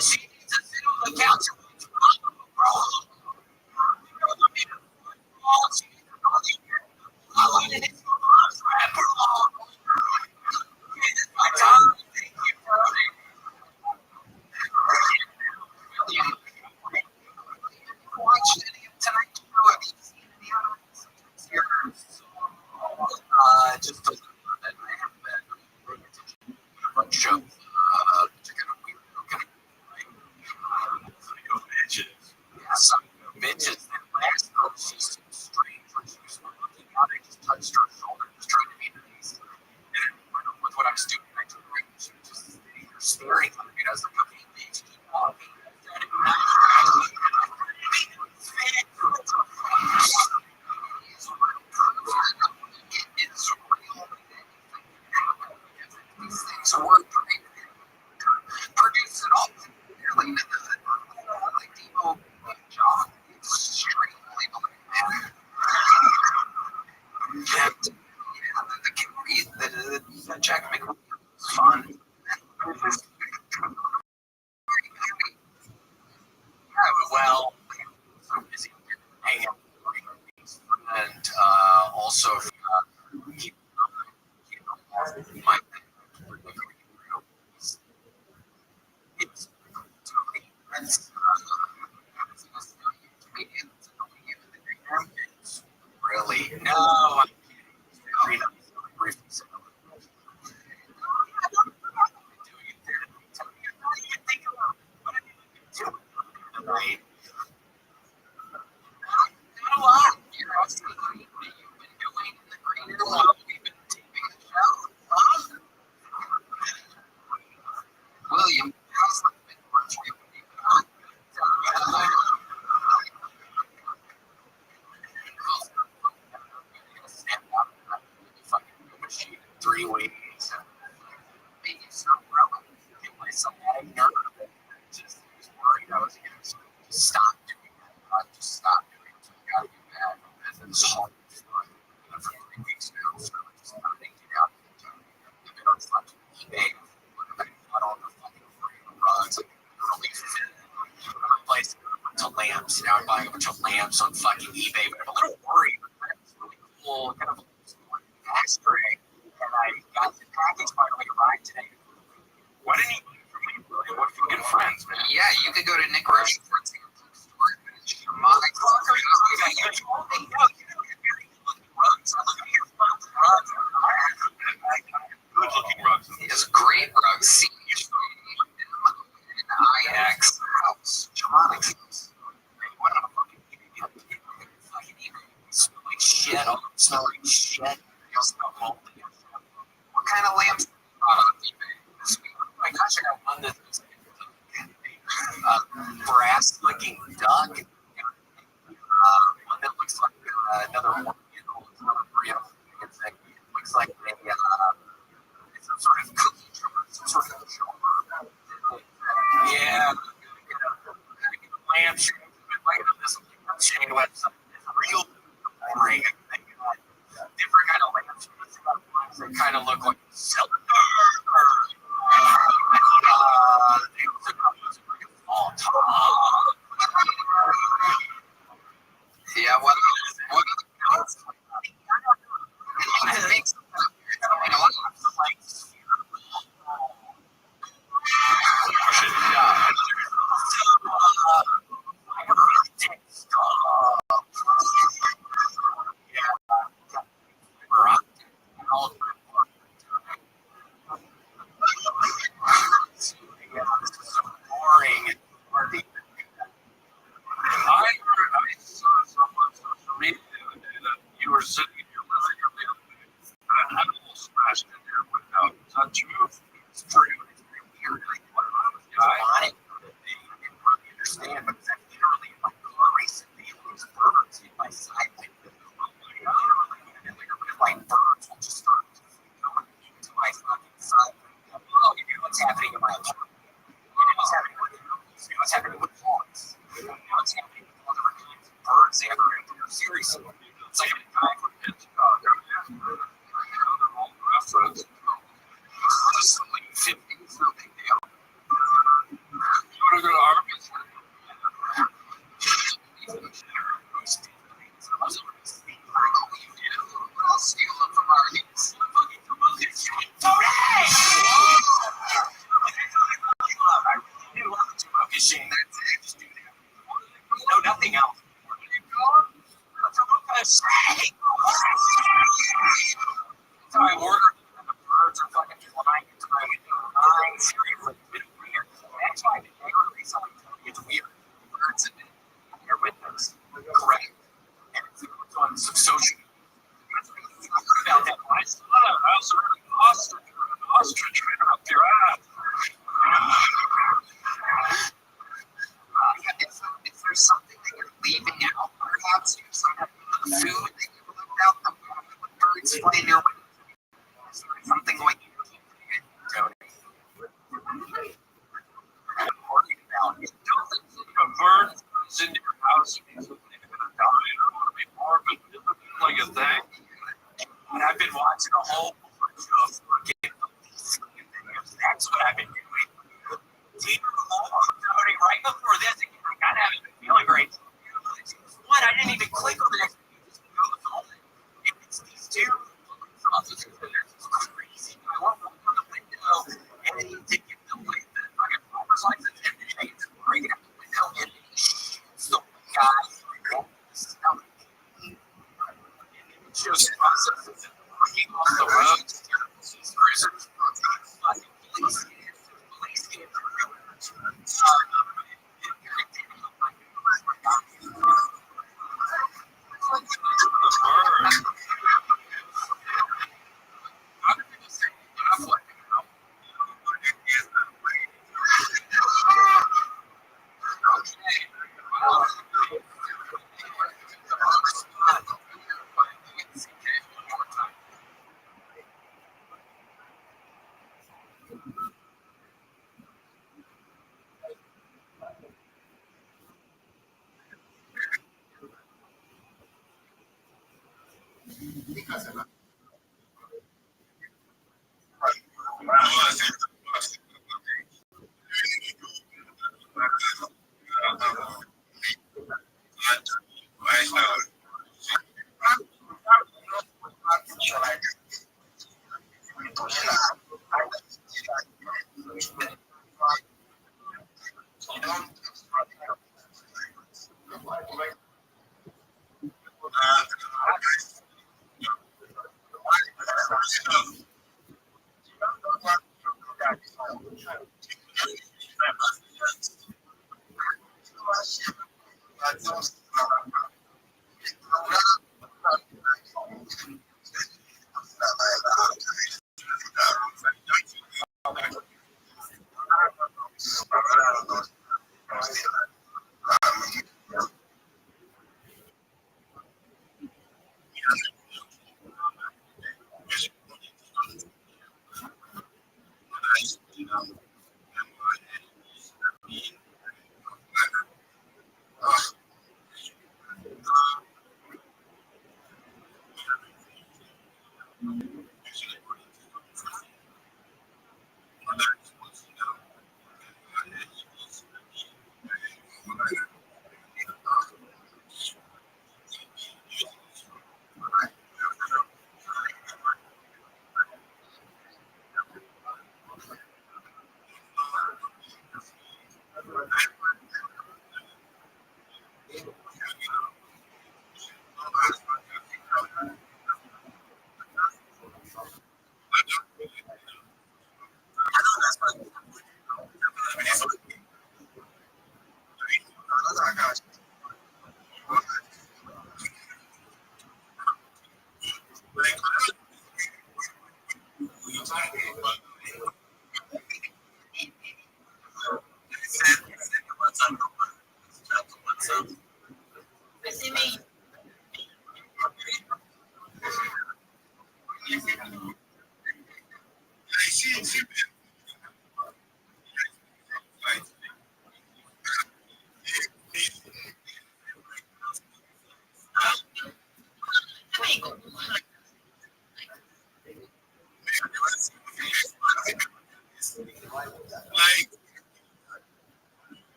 She needs to sit on the couch. Just a little bit. I haven't been paying attention to a show. Some bitches that last night she seemed strange when she was looking out. I just touched her shoulder, just trying to be nice. And with what I was doing, I took her, she was just sitting there staring at me as the cooking bitch keep walking. These things work. Produce it all. Nearly like Demo job. It's extremely man. And the Jack McLean was fun. Well, so busy hanging out and also my it's really no. Right. William three weeks. Being so relevant. Get myself out of nerve. Just was worried I was going to stop doing that. I just stopped doing it. So I got to get back. And it's hard to find for 3 weeks now. So I just kind of thinking out. I've been on fucking eBay. I've got all the fucking free rugs. Like, relief place to lamps. Now I'm buying a bunch of lamps on fucking eBay. But I'm a little worried. It's really cool. Kind of ashtray. And I got the package by the way right today. Why didn't you from me, William? What if we get friends, man? Yeah, you could go to Nick Rothschild's store. Shamanic good looking rugs. He has great rugs. See, IX house. Shamanic house. What a fucking smell like shit. Smell like shit. You also smell moldy. What kind of lamps on eBay this week? Oh my gosh, I got one that looks like brass looking duck. One that looks like another one. It's not a real. It looks like it's some sort of cookie jar, some sort of jar. Yeah. Lamp shade. Like this shade with some real ring. Different kind of lamps. They kind of look like silver. They look like all top. fishing. That's it. Just do that. No, nothing else. That's how I ordered them, and the birds are fucking flying into my window. Seriously, it's been weird. That's why the neighbor recently told me it's weird. Birds have been in your windows. Correct. And it's on some social media. I heard about that when I saw that. I was heard an ostrich right up your ass. If there's something that you're leaving out, perhaps you some food that you left out, the birds fly in your window. Something like you don't worry about. You don't think a bird is in your house and he's going to die. I don't want to be morbid, but it looks like a thing. And I've been watching a whole bunch of videos. That's what I've been doing. Right before this, I kind of haven't been feeling great. What? I didn't even click on the next video. It's these two sausages that are crazy. I want one on the window, and then you take it to like the fucking farmer's license, and then you just bring it out the window, and so guys, just processes it, working on the road. Police came through.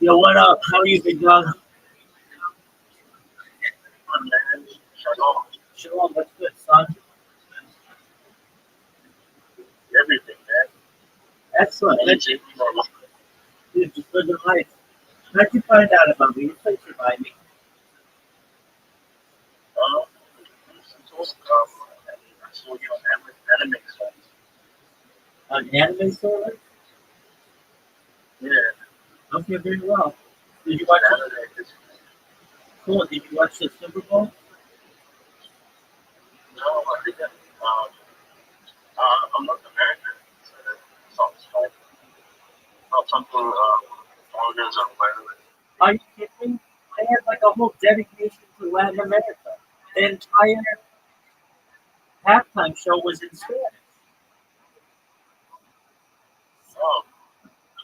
Yo, what up? How are you, big dog? Shalom. Shalom, what's good, son? Everything, man. Excellent. Anything normal. Dude, just living life. How'd you find out about me? You please remind me. I saw you on anime stuff. An anime store? Yeah. Okay, very well. Did you watch it? Saturday. Cool. Did you watch the Super Bowl? No, I didn't. I'm not American. So that sounds like not something foreigners are aware of. Are you kidding me? They had like a whole dedication to Latin America. The entire halftime show was in Spanish. Oh,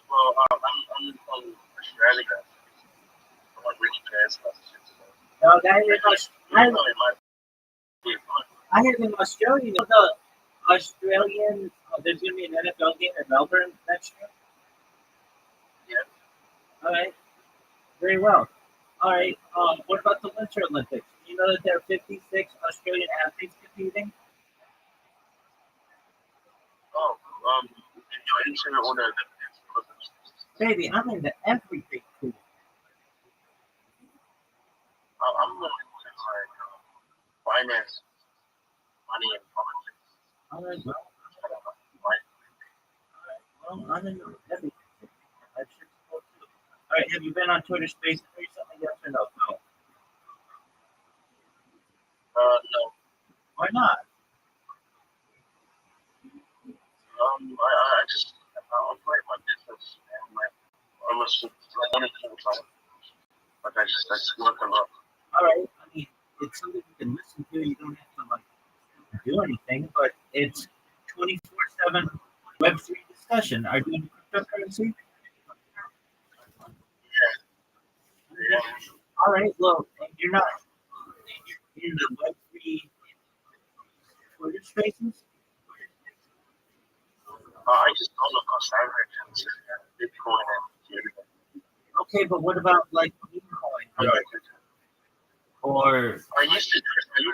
well, I'm from Australia. I'm like really past about shit. So No, that is I know it might be fun. I have an Australian. You know the Australian. There's gonna be an NFL game in Melbourne next year. Yeah. All right, very well. All right. What about the Winter Olympics? You know that there are 56 Australian athletes competing. Oh, you're into all the Baby, I'm into everything cool. I'm more into like finance, money, and politics. All right, well, Like, well, I'm into everything. That shit's cool too. All right, have you been on Twitter Spaces recently? Yes or no? No. no. Why not? I just I'm like my business and like almost like money full time. Like I just work a lot. All right. I mean, it's something you can listen to. You don't have to like do anything, but it's 24/7 Web3 discussion. Are you into cryptocurrency? Yeah. All right. Well, and you're not in the Web3 Twitter Spaces. I just don't know cost average and Bitcoin and everything. Okay, but what about like Bitcoin or I used to pay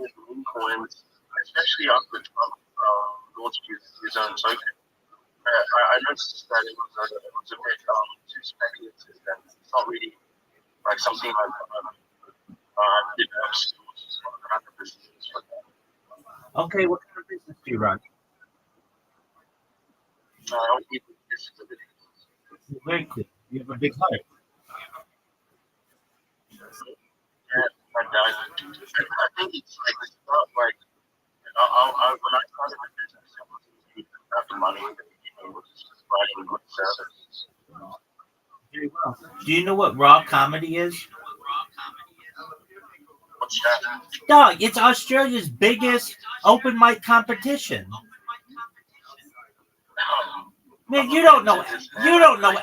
with meme coins, especially after Trump launched his own token. I noticed that it was a bit too speculative and it's not really like something I did kind of business for that. okay? What kind of business do you run? I don't need disability. Very cool. You have a big heart. Yeah, my dad. think it's like it's not like when I started the business, it wasn't even about the money. It was just providing good service. Very well. Do you know what raw comedy is? What's that? Dog, it's Australia's biggest open mic competition. Man, you don't know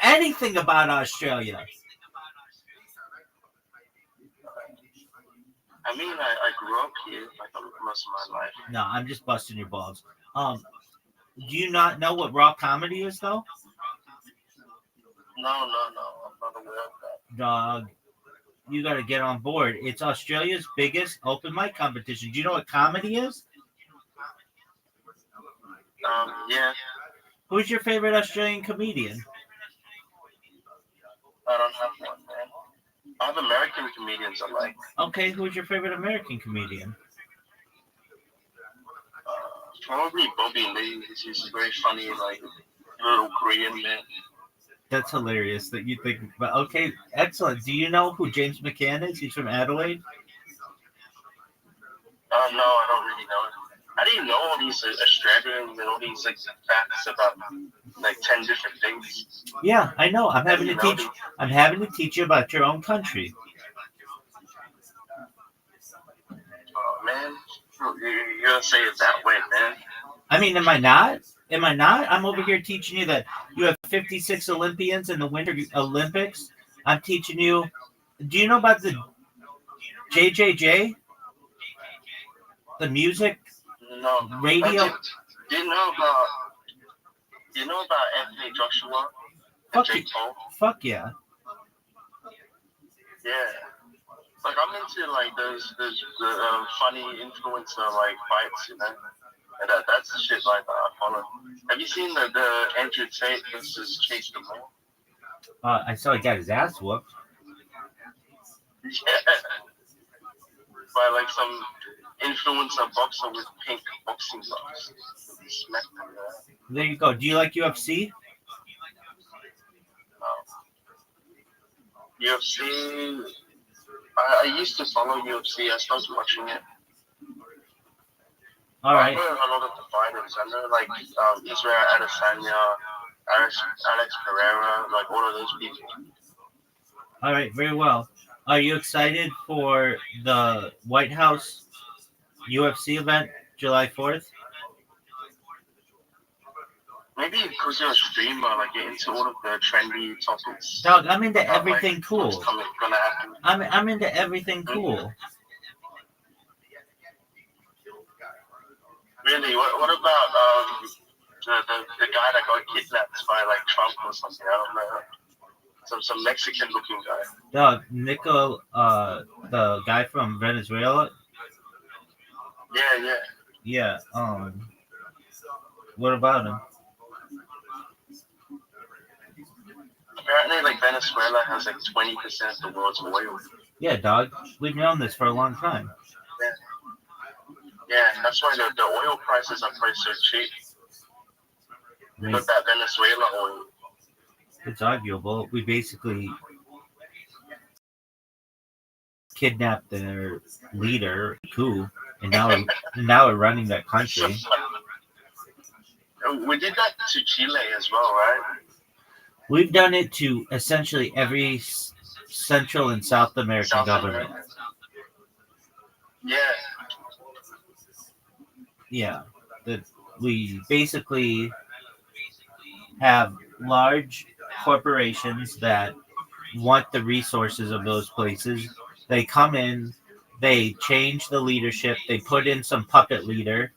anything about Australia. I mean, I grew up here like most of my life. No, I'm just busting your balls. Do you not know what raw comedy is though? No, I'm not aware of that. Dog, you got to get on board. It's Australia's biggest open mic competition. Do you know what comedy is? Yeah. Who's your favorite Australian comedian? I don't have one, man. I have American comedians I like. Okay, who's your favorite American comedian? Probably Bobby Lee. He's very funny, like little Korean man. That's hilarious that you think. But okay, excellent. Do you know who James McCann is? He's from Adelaide. No, I don't really know him. I didn't know all these Australians and all these like facts about like 10 different things. Yeah, I know. I'm having to teach you about your own country. Oh man, you're gonna say it that way, man. I mean, am I not? Am I not? I'm over here teaching you that you have 56 Olympians in the Winter Olympics. I'm teaching you. Do you know about the JJJ? The music? No. Radio? Do you know about Anthony Joshua and Jake Paul? Fuck yeah. Yeah. Like I'm into like those funny influencer like fights, you know. And that's the shit like that I follow. Have you seen the Andrew Tate versus Chase the Ball? I saw he got his ass whooped. Yeah. By like some influencer boxer with pink boxing gloves. There you go. Do you like UFC? UFC. I used to follow UFC. I stopped watching it. All right. I know a lot of the fighters. I know like Israel Adesanya, Alex Pereira, like all of those people. All right. Very well. Are you excited for the White House UFC event, July 4th? Maybe because you're a streamer, like you're into all of the trendy topics. Dog, I'm into everything like, cool. What's gonna happen. I'm into everything cool. Really? What about the guy that got kidnapped by like Trump or something? I don't know. Some Mexican looking guy. Dog, Nico, the guy from Venezuela. Yeah. Yeah. What about him? Apparently, like Venezuela has like 20% of the world's oil. Yeah, dog. We've known this for a long time. Yeah, that's why the oil prices are priced so cheap. But that Venezuela oil. It's arguable. We basically kidnapped their leader, coup, and now we're running that country. We did that to Chile as well, right? We've done it to essentially every Central and South American government. Yeah. Yeah. That we basically have large corporations that want the resources of those places. They come in, they change the leadership, they put in some puppet leader,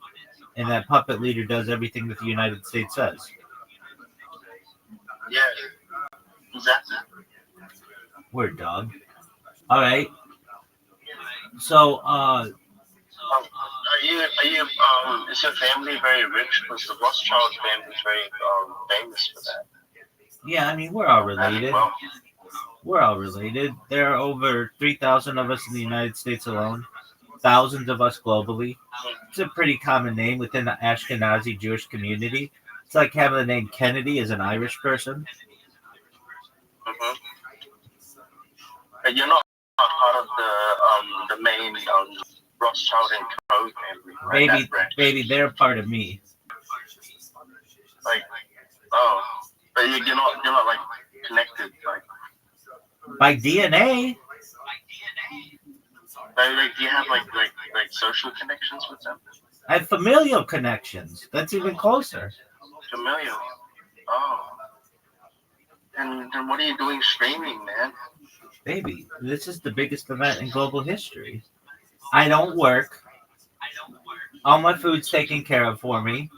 and that puppet leader does everything that the United States says. Yeah, exactly. Word, dog. All right. So, is your family very rich? Because the Rothschild family is very famous for that. Yeah, I mean, we're all related. We're all related. There are over 3,000 of us in the United States alone, thousands of us globally. It's a pretty common name within the Ashkenazi Jewish community. It's like having the name Kennedy as an Irish person. Mm-hmm. And you're not part of the main Rothschild and Co. family, right? Baby, That branch. baby, they're a part of me. Like, oh, but you're not like connected, like. By DNA, Like, do you have like social connections with them? I have familial connections. That's even closer. Familial. Oh. And what are you doing streaming, man? Baby, this is the biggest event in global history. I don't work. All my food's taken care of for me.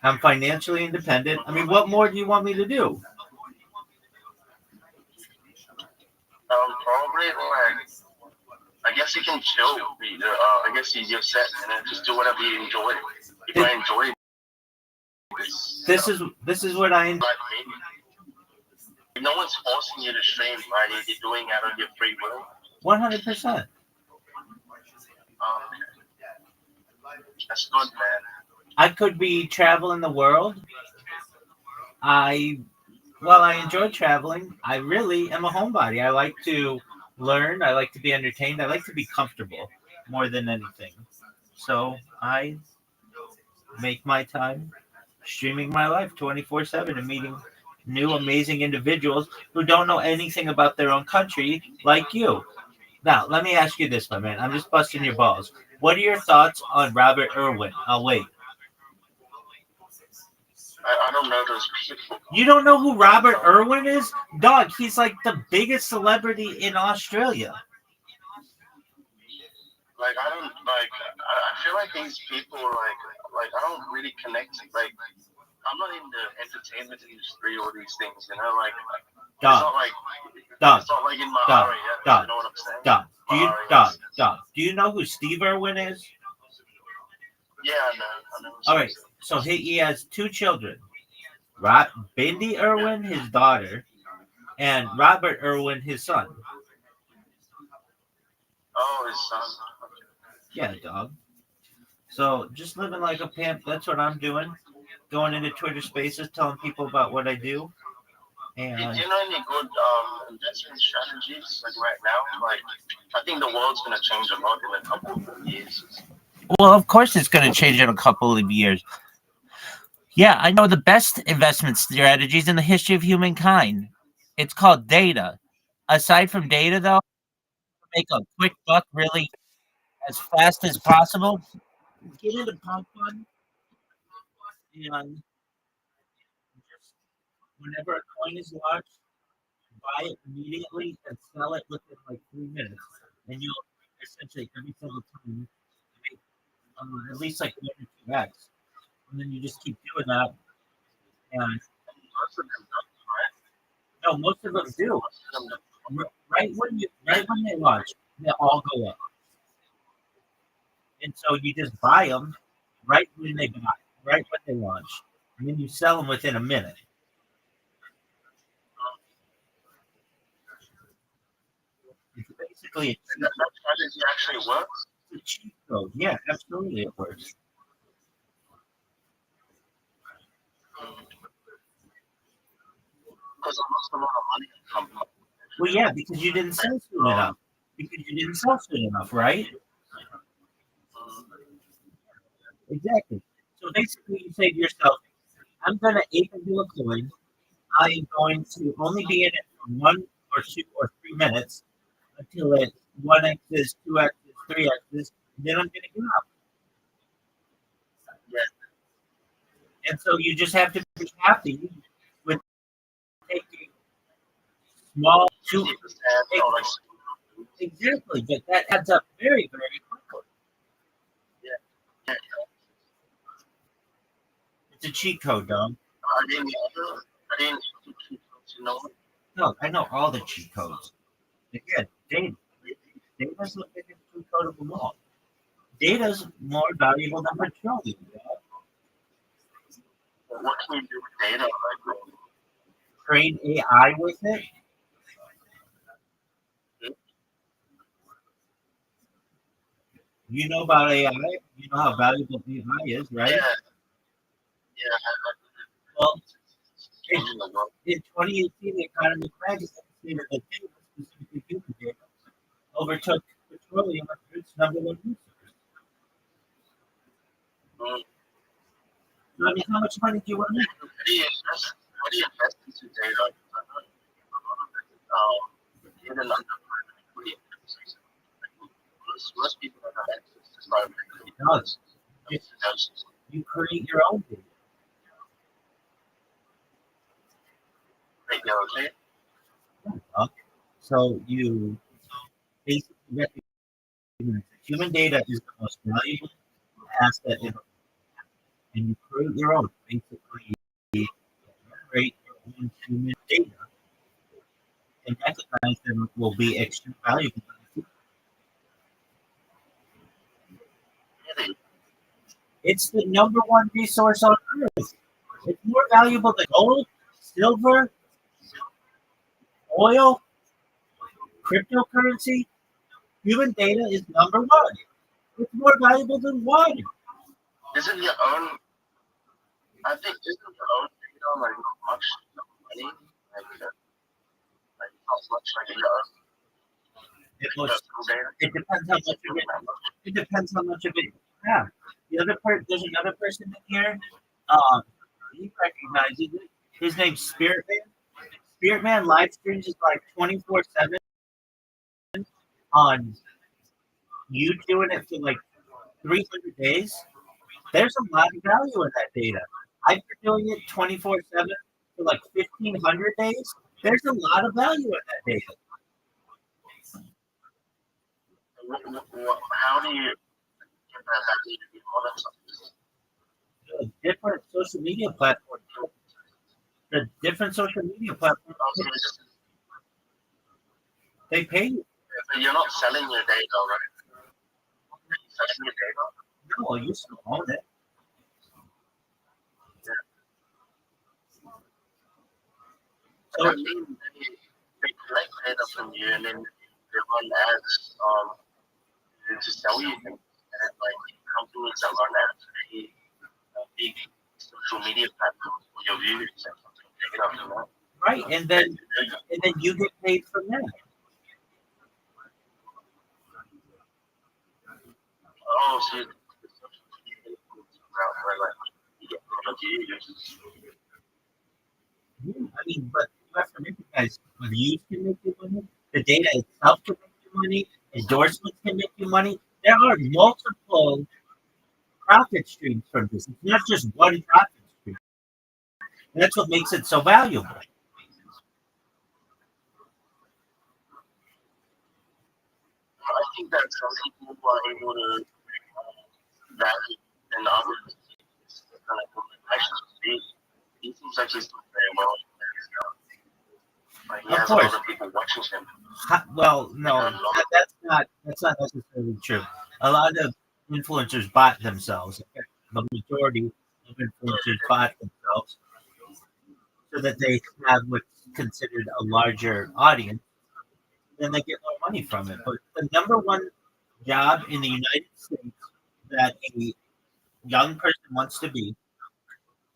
I'm financially independent. I mean, what more do you want me to do? Probably like I guess you can chill. I guess you're set and then just do whatever you enjoy. If I enjoy This is what I enjoy. like me, no one's forcing you to stream, right? You're doing it out of your free will. 100%. That's good, man. I could be traveling the world. While I enjoy traveling, I really am a homebody. I like to learn. I like to be entertained. I like to be comfortable more than anything. So I make my time streaming my life 24/7 and meeting new amazing individuals who don't know anything about their own country like you. Now, let me ask you this, my man. I'm just busting your balls. What are your thoughts on Robert Irwin? Oh, wait. I don't know those people. You don't know who Robert Irwin is? Dog, he's like the biggest celebrity in Australia. Like I don't like. I feel like these people like I don't really connect. Like I'm not in the entertainment industry or these things. You know, like it's not like it's not like in my area. You know what I'm saying? Do you know who Steve Irwin is? Yeah, I know. All right. So he has two children. Bindi Irwin, his daughter, and Robert Irwin, his son. Oh, his son. Yeah, dog. So just living like a pimp. That's what I'm doing. Going into Twitter Spaces, telling people about what I do. And do you know any good investment strategies like right now? Like, I think the world's gonna change a lot in a couple of years. Well, of course, it's going to change in a couple of years. Yeah, I know the best investment strategies in the history of humankind. It's called data. Aside from data, though, make a quick buck really as fast as possible. Get into pump fund and just whenever a coin is launched, buy it immediately and sell it within like 3 minutes, and you'll essentially every single time make at least like 1 or 2x, and then you just keep doing that. And no, most of them do. Right when they launch, they all go up, and so you just buy them right when they launch, and then you sell them within a minute. It's basically that strategy actually works. It's a cheat code. Yeah, absolutely, it works. Because I lost a lot of money. Well, yeah, because you didn't sell soon enough. Right? Exactly. So basically, you say to yourself, I'm going to ape into a coin. I am going to only be in it for 1 or 2 or 3 minutes until it's 1x's, 2x's, 3x's, and then I'm going to give up. Yeah. And so you just have to be happy with taking small exactly, but that adds up very, very quickly. Yeah. It's a cheat code, dog. I didn't know. No, I know all the cheat codes. Again, data's the biggest cheat code of them all. Data's more valuable than petroleum. What can you do with data? Train AI with it. You know about AI. You know how valuable AI is, right? Yeah. Well, in 2018, the Economist magazine stated that data, specifically human data, overtook petroleum as its number one resource. Mm. So, I mean, how much money do you want to make? How do you invest into data? I know a lot of it even under private equity investors. Most people don't have access to private equity. does. You create your own data. Regularly. So you basically recognize that human data is the most valuable asset in, and you create your own. Basically, you create your own human data and recognize that it will be extra valuable. Really? It's the number one resource on Earth. It's more valuable than gold, silver, oil, cryptocurrency. Human data is number one. It's more valuable than water. Isn't your own? I think isn't your own data like much money? Like not much like your own It, was, personal data. it depends how much of it. It depends how much of it you have. There's another person in here. He recognizes it. His name's Spirit Man. Spirit Man live streams is like 24/7 on you doing it for like 300 days. There's a lot of value in that data. I've been doing it 24/7 for like 1,500 days. There's a lot of value in that data. How do you get that value to be monetized? Different social media platforms. The different social media platforms, they pay you. But you're not selling your data, right? You're selling your data. No, you still own it. So I mean, they collect data from you, and then they run ads to sell you things. And like companies that run ads, they big social media platforms for your viewers and something. Take it up from that. Right, and then you get paid from that. Oh, so the social media platforms where like you get paid of viewers. I mean, but you have to recognize views can make you money. The data itself can make you money. Endorsements can make you money. There are multiple profit streams from this. It's not just one profit stream. And that's what makes it so valuable. I think that some people who are able to value and others kind of actually he seems like he's doing very well. Like he Of has a lot course. of people watching him. Well, no, that's not necessarily true. A lot of influencers bot themselves. The majority of influencers bot themselves so that they have what's considered a larger audience. Then they get more money from it. But the number one job in the United States that a young person wants to be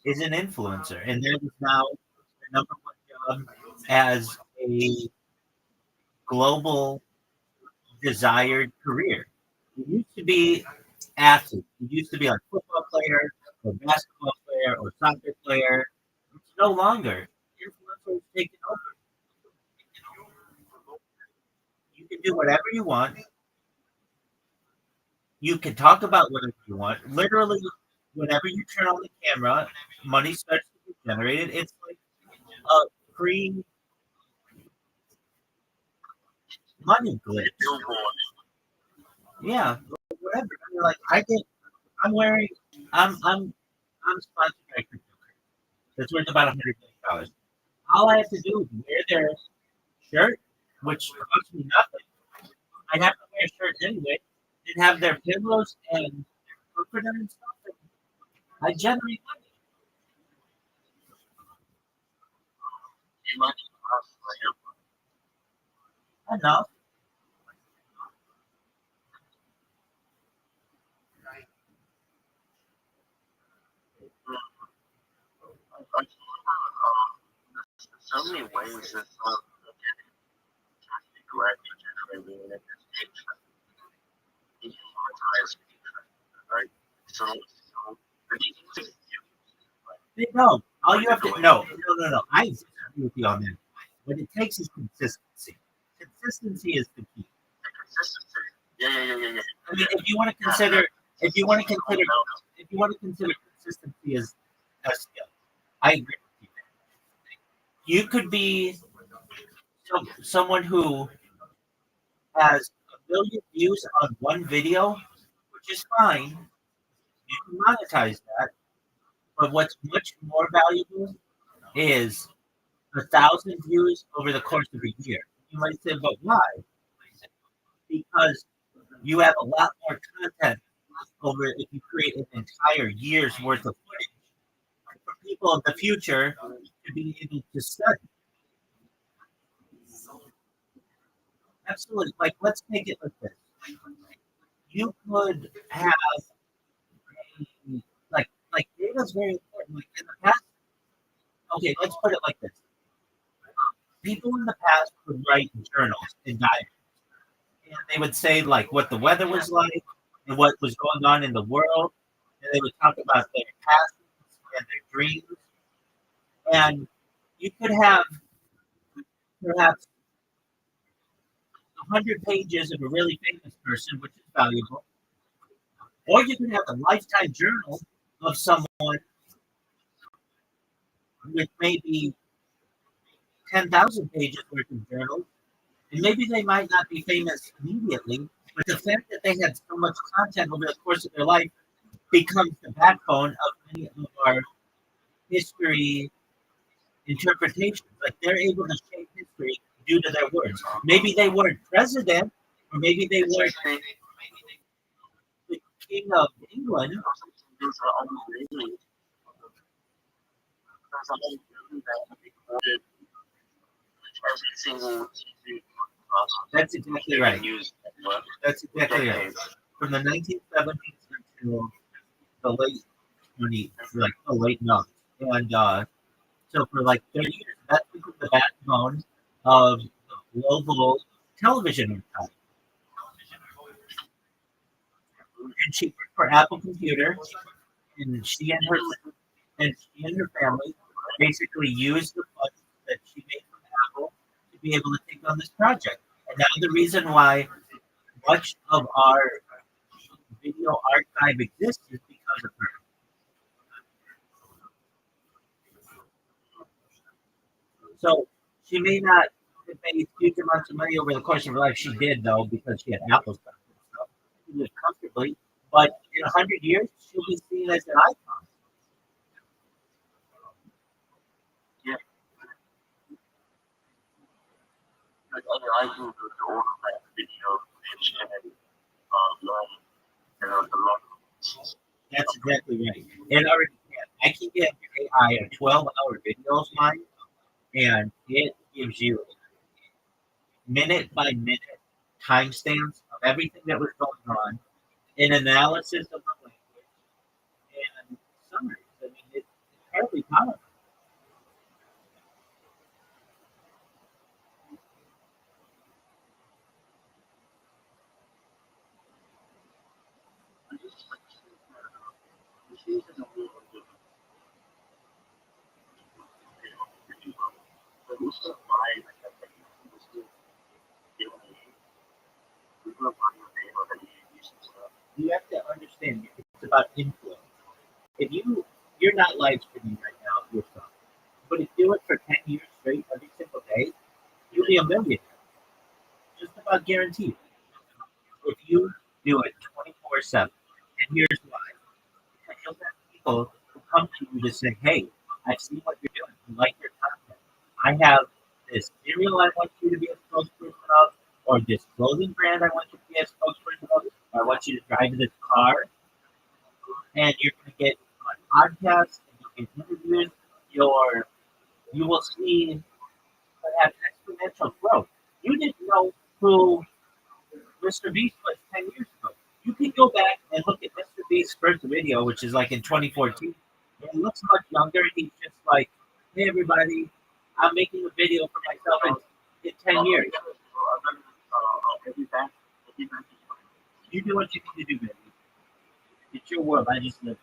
is an influencer, and that is now the number one job as a global desired career. It used to be athlete. It used to be like football player or basketball player or soccer player. It's no longer. Influencers taking over. You can do whatever you want. You can talk about whatever you want. Literally, whenever you turn on the camera, money starts to be generated. It's like a free money glitch. Yeah, whatever. I mean, like I'm wearing, I'm sponsored by cryptocurrency. That's worth about $100 million. All I have to do is wear their shirt, which costs me nothing. I have to wear a shirt anyway, and have their pillows and comforter and stuff. And I generate You might ask money enough. like there's so many ways that gradually generating it. you can monetize, right? So the need to They don't. All you have to no. I agree with you on that. What it takes is consistency. Consistency is the key. consistency. Yeah. I mean, if you want to consider consistency as a skill, I agree with you. You could be someone who has a million views on one video, which is fine. You can monetize that. But what's much more valuable is 1,000 views over the course of a year. You might say, but why? Because you have a lot more content over if you create an entire year's worth of footage for people in the future to be able to study. Absolutely. Like, let's take it like this. You could have like data is very important. Like in the past, okay, let's put it like this. People in the past would write journals and diaries, and they would say like what the weather was like and what was going on in the world, and they would talk about their passions and their dreams. And you could have perhaps 100 pages of a really famous person, which is valuable, or you could have a lifetime journal of someone with maybe 10,000 pages worth of journals, and maybe they might not be famous immediately, but the fact that they had so much content over the course of their life becomes the backbone of many of our history interpretations. Like they're able to shape history due to their words. Maybe they weren't president, or maybe they weren't the king of England. there's a whole movie there's a whole movie that recorded every single TV That's exactly right. news That's exactly right. From the 1970s until the late 20s, like the late 90s. And so for like 30 years, that's become the backbone of global television time. And she worked for Apple Computer, and she and her family basically used the funds that she made from Apple to be able to take on this project. And now the reason why much of our video archive exists is because of her. So she may not have made huge amounts of money over the course of her life. She did though because she had Apple stock and stuff. She lived comfortably. But in 100 years, she'll be seen as an icon. yeah I do the order that video footage and the long That's exactly right. And already, I can get AI a 12-hour video of mine, and it gives you minute by minute timestamps of everything that was going on, an analysis of the language, and summaries. I mean, it's incredibly powerful. I just like to say that the season of the video, but we still buy like that we still get we still buy your data that you use and stuff. You have to understand it's about influence. If you're not live streaming right now yourself, but if you do it for 10 years straight every single day, you'll be a millionaire. Just about guaranteed. If you do it 24/7, and here's why. Because you'll have people who come to you to say, hey, I've seen what you're doing. I like your content. I have this cereal I want you to be a spokesperson of, or this clothing brand I want you to be a spokesperson of, or I want you to drive this car, and you're going to get on podcasts, and you'll get interviews. You will see have exponential growth. You didn't know who Mr. Beast was 10 years ago. You can go back and look at Mr. Beast's first video, which is like in 2014. And he looks much younger. He's just like, hey, everybody, I'm making a video for myself in 10 years. You do what you need to do, baby. It's your world. I just live it.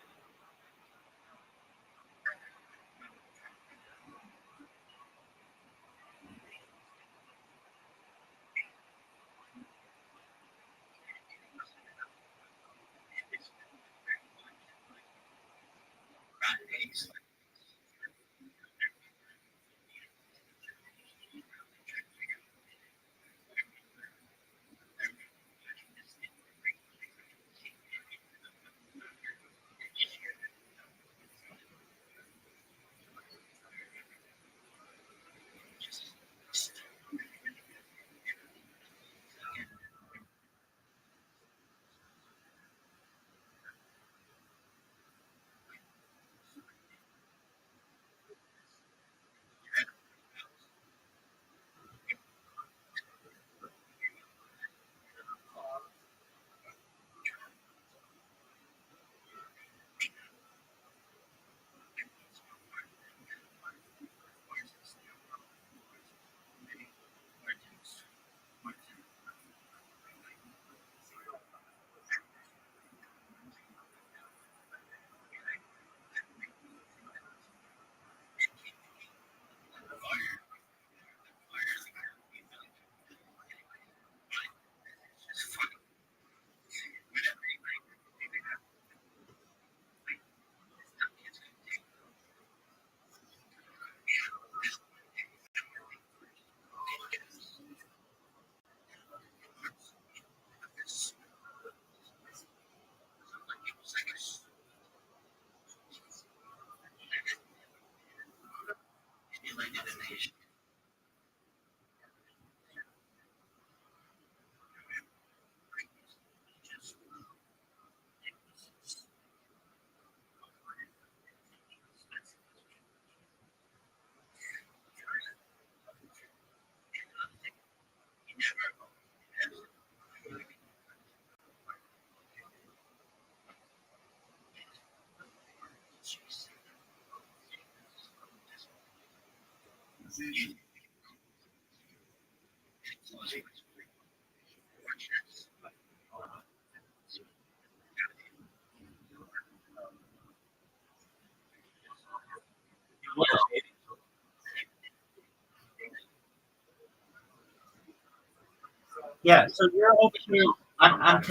Yeah, so you're over here. I'm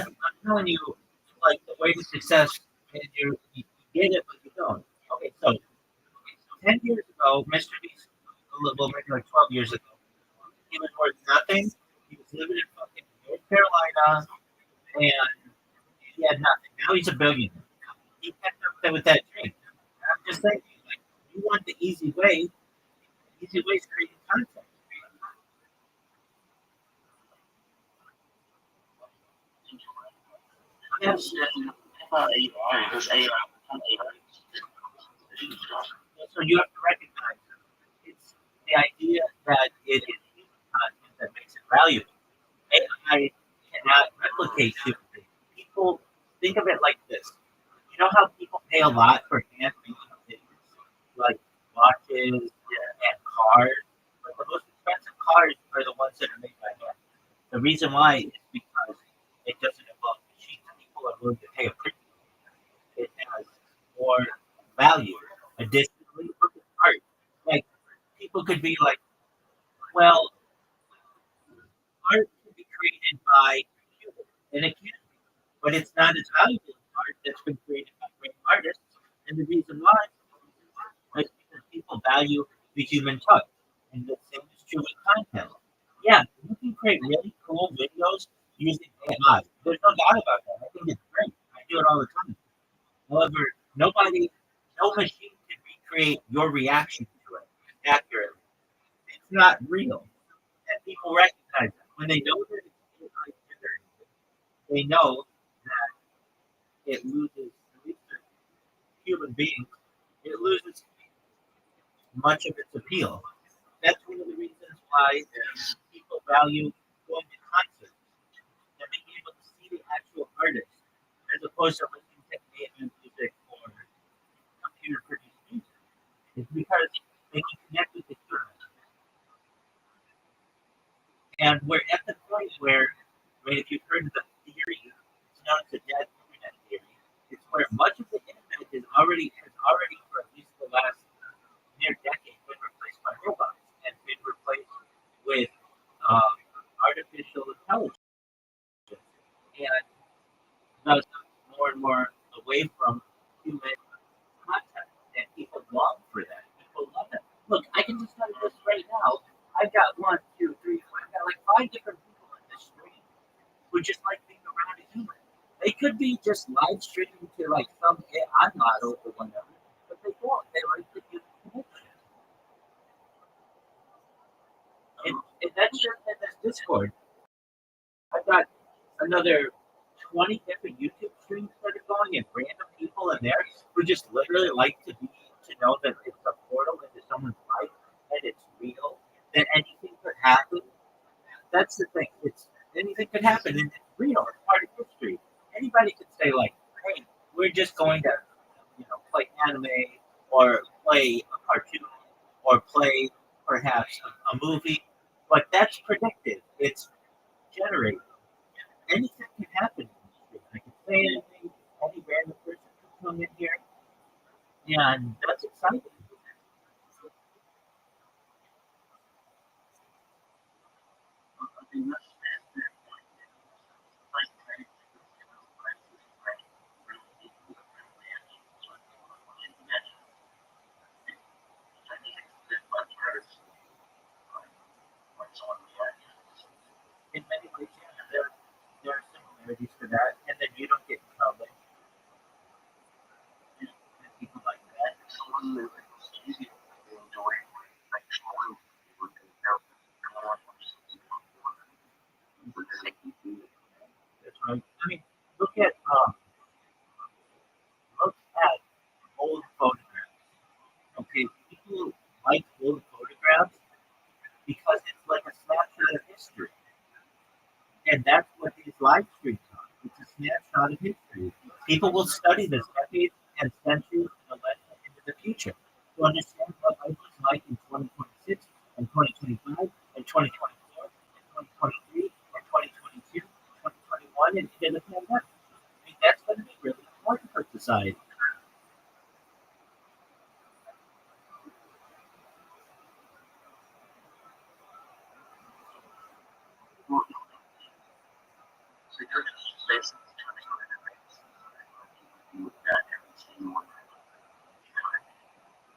telling you, like the way to success, and you get it, but you don't. Okay, so 10 years ago, Mr. Beast, well, maybe like 12 years ago, he was worth nothing. He was living in fucking North Carolina, and he had nothing. Now he's a billionaire. He kept up with that dream. I'm just saying, like, you want the easy way. Easy way is creating content. Yes, about AI, because AI, So you have to recognize it's the idea that it is human content that makes it valuable. AI cannot replicate human things. People think of it like this. You know how people pay a lot for handmade things, like watches and cars? But the most expensive cars are the ones that are made by hand. The reason why is because it doesn't involve machines. People are willing to pay a premium. It has more value. Additionally, look at art. Like people could be like, well, art can be created by humans, and it can, but it's not as valuable as art that's been created by great artists. And the reason why is because people value the human touch, and the same is true with content. Yeah, you can create really cool videos using AI. There's no doubt about that. I think it's great. I do it all the time. However, no machine can recreate your reaction to it accurately. It's not real, and people recognize that when they know that it's AI generated. They know that it loses, at least for human beings, it loses much of its appeal. That's one of the reasons why people value going to concerts and being able to see the actual artist as opposed to listening to AI music or computer produced music. It's because they can connect with the human. And we're at the point where, right, if you've heard of the theory, it's known us more and more away from human contact, and people long for that. People love that. Look, I can just tell you this right now. I've got one, two, three, four. I've got like five different people in this stream who just like being around a human. They could be just live streaming to like some AI model or whatever, but they don't. They like the human connection. And that's just in this Discord. I've got another 20 different YouTube streams that are going, and random people in there who just literally like to know that it's a portal into someone's life, that it's real, that anything could happen. That's the thing. It's anything could happen, and it's real. It's part of history. Anybody could say like, "Hey, we're just going to, play anime or play a cartoon or play perhaps a movie," but that's predictive. It's generated. Anything can happen in the street. I can say anything. Any random person can come in here, and that's exciting. In many ways, yeah, there are similarities to that, and then you don't get in trouble. And people like that. Someone that it's easy to enjoy, like showing people can help everyone That's right. I mean, look at old photographs. Okay, people like old photographs because it's like a snapshot of history. And that's what these live streams are. It's a snapshot of history. People will study this decades and centuries and millennia into the future to understand what life was like in 2026 and 2025 and 2024 and 2023 and 2022 and 2021 and even the pandemic. I mean, that's going to be really important for society. So you're just basically trying to do that every single one.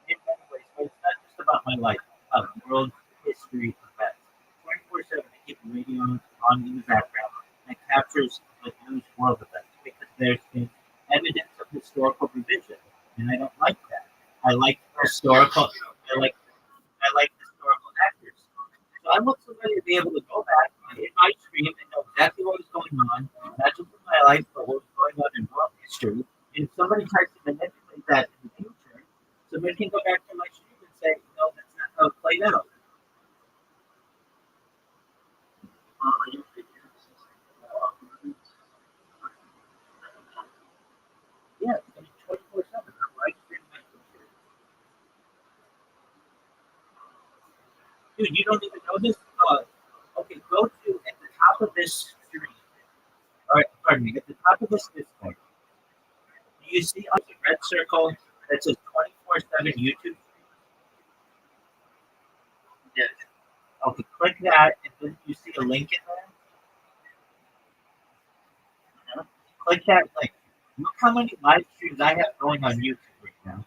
In many ways, but it's not just about my life, it's about world history events. 24/7, I keep the radio on in the background that captures the news world events because there's been evidence of historical revision, and I don't like that. I like historical. I like historical accuracy. So I want somebody to be able to go back in my stream and know exactly what was going on, not just in my life, but what was going on in world history. And if somebody tries to manipulate that in the future, somebody can go back to my stream and say, no, that's not how it played out. Yeah, I mean, 24/7. I'm right here in my computer. Dude, you don't even know this? Okay, go to at the top of this screen. All right, pardon me. At the top of this Discord, do you see on the red circle that says 24/7 YouTube? Yes. Okay, click that, and then you see a link in there. Click that link. Look how many live streams I have going on YouTube right now.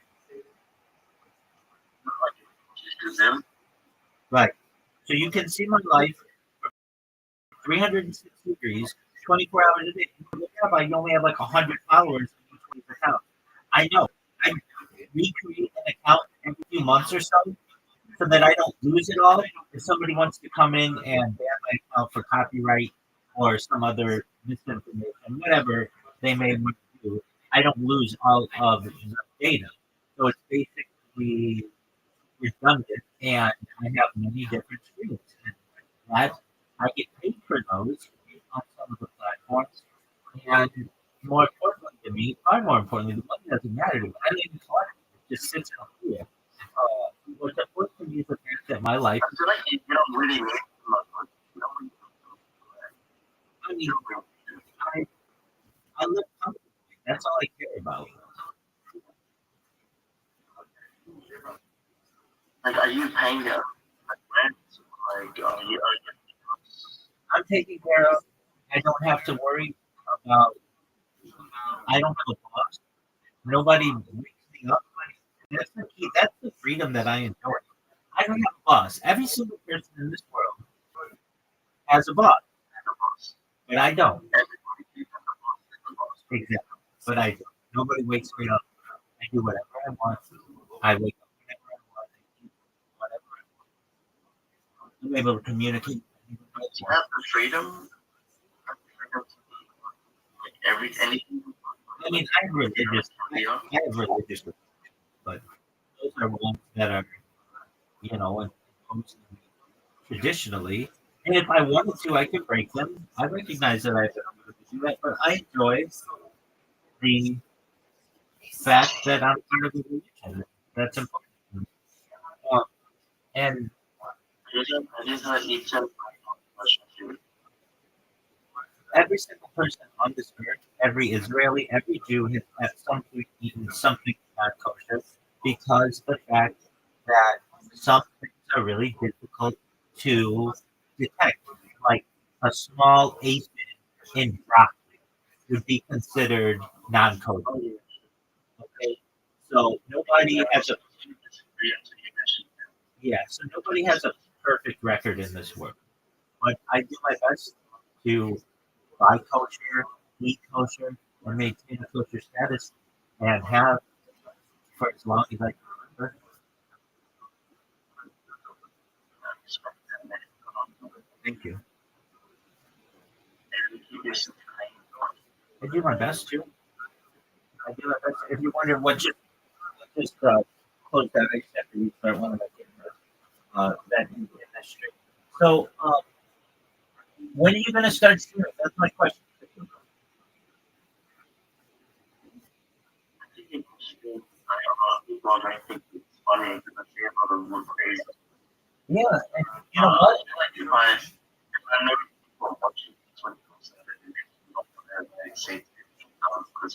Just do them. Right. So you can see my life from 360 degrees, 24 hours a day. I only have like 100 followers on each account. I know. I recreate an account every few months or so that I don't lose it all. If somebody wants to come in and ban my account for copyright or some other misinformation, whatever they may want to do, I don't lose all of the data. So it's basically redundant, and I have many different streams. And that I get paid for those on some of the platforms. And more importantly to me, far more importantly, the money doesn't matter to me. I don't even collect it. It just sits out here. What's important to me is the fact that my life. I feel like you don't really need much. I mean, I live comfortably. That's all I care about. Like, are you paying like rent? Like, I'm taken care of. I don't have to worry about I don't have a boss. Nobody wakes me up. That's the key. That's the freedom that I enjoy. I don't have a boss. Every single person in this world has a boss, but I don't. Exactly. But I don't. Nobody wakes me up. I do whatever I want. I wake up whenever I want. I do whatever I want. I'm able to communicate. You have the freedom. Like anything. I mean, I'm religious. I have religious, but those are ones that are, imposed on me traditionally. And if I wanted to, I could break them. I recognize that I have the freedom to do that, but I enjoy the fact that I'm part of the religion. That's important. Um, and I just had each of my every single person on this earth, every Israeli, every Jew has at some point eaten something not kosher because the fact that some things are really difficult to detect. Like a small aphid in broccoli would be considered non-kosher. Okay, so nobody has a so nobody has a perfect record in this world, but I do my best to buy kosher, eat kosher, and maintain a kosher status, and have for as long as I can remember. Thank you. I do my best too. I do my best. If you wonder what just close that ice after you start one of my cameras, that industry. So, when are you going to start streaming? That's my question. I think it's funny because I see a lot of more crazy. Yeah, and you know what? If I know people watching 24/7, they say because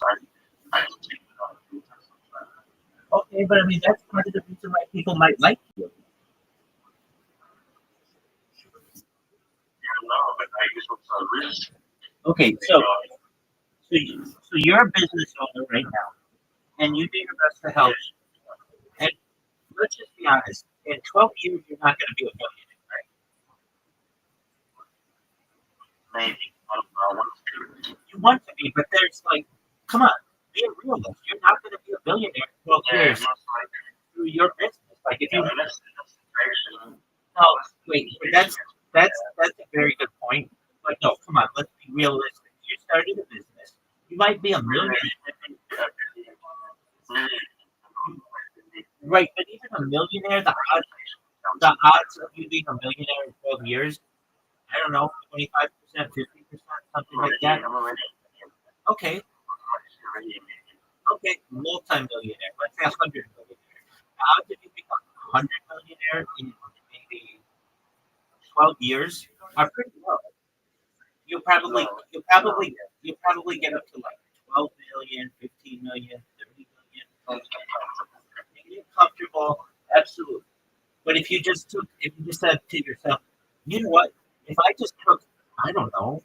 I don't take it on. Okay, but I mean that's part of the reason why people might like you. No, but I guess what's a risk. Okay, so you're a business owner right now, and you do your best to help. And let's just be honest. In 12 years, you're not going to be a millionaire, right? Maybe. I don't know. You want to be, but there's like, come on, be a realist. You're not going to be a billionaire in 12 years through your business. Like if you no, wait, that's a very good point. But no, come on, let's be realistic. You started a business. You might be a millionaire, right? But even a millionaire, the odds of you being a millionaire in 12 years, I don't know, 25%, 50%, something like that. Okay, okay, multi-millionaire. Let's say 100 millionaire. The odds of you become 100 millionaire in maybe 12 years are pretty low. You'll probably get up to like 12 million, 15 million, 30 million. You're comfortable, absolutely. But if you just said to yourself, you know what? If I just took, I don't know,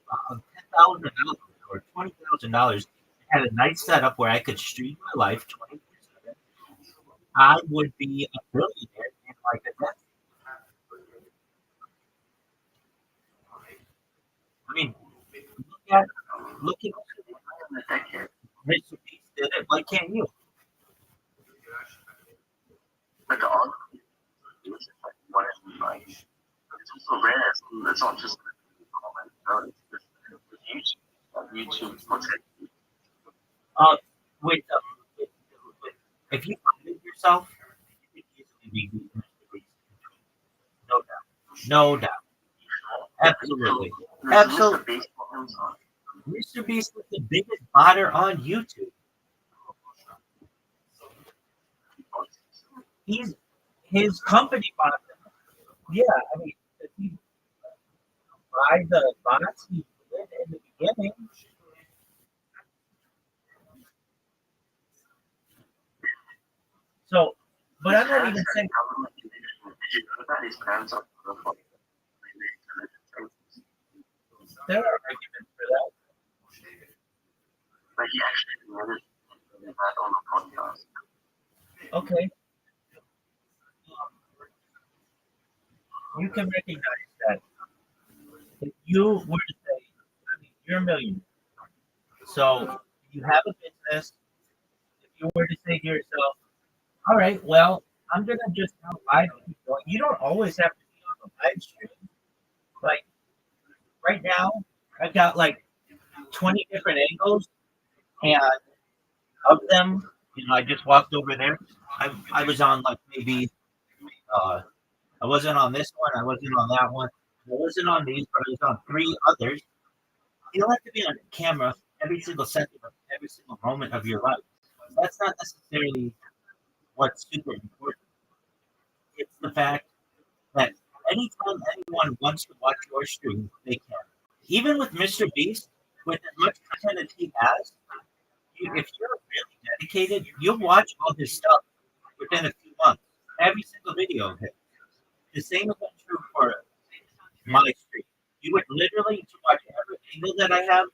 $10,000 or $20,000, had a nice setup where I could stream my life 24/7, I would be a billionaire in like a decade. I mean, look at Mr. Beast did it. Why can't you? But the art is like what is like. It's also rare. It's not just YouTube protect you. Uh, with, if you find yourself, you could easily be Mr. Beast. No doubt. No doubt. Absolutely. Absolutely. Mr. Beast is the biggest botter on YouTube. He's his company bought them. Yeah, I mean, if he buy the bots he did in the beginning. So, but I'm not even saying there are arguments for that. But he actually admitted that on the podcast. Okay. You can recognize that if you were to say, I mean, you're a millionaire, so you have a business. If you were to say to yourself, all right, well, I'm gonna just have live people. You don't always have to be on the live stream. Like right now, I've got like 20 different angles, and of them, I just walked over there. I was on like maybe I wasn't on this one, I wasn't on that one, I wasn't on these, but I was on three others. You don't have to be on camera every single second of every single moment of your life. That's not necessarily what's super important. It's the fact that anytime anyone wants to watch your stream, they can. Even with Mr. Beast, with as much content as he has, if you're really dedicated, you'll watch all his stuff within a few months. Every single video of his. The same is true for my stream. You would literally, to watch every angle that I have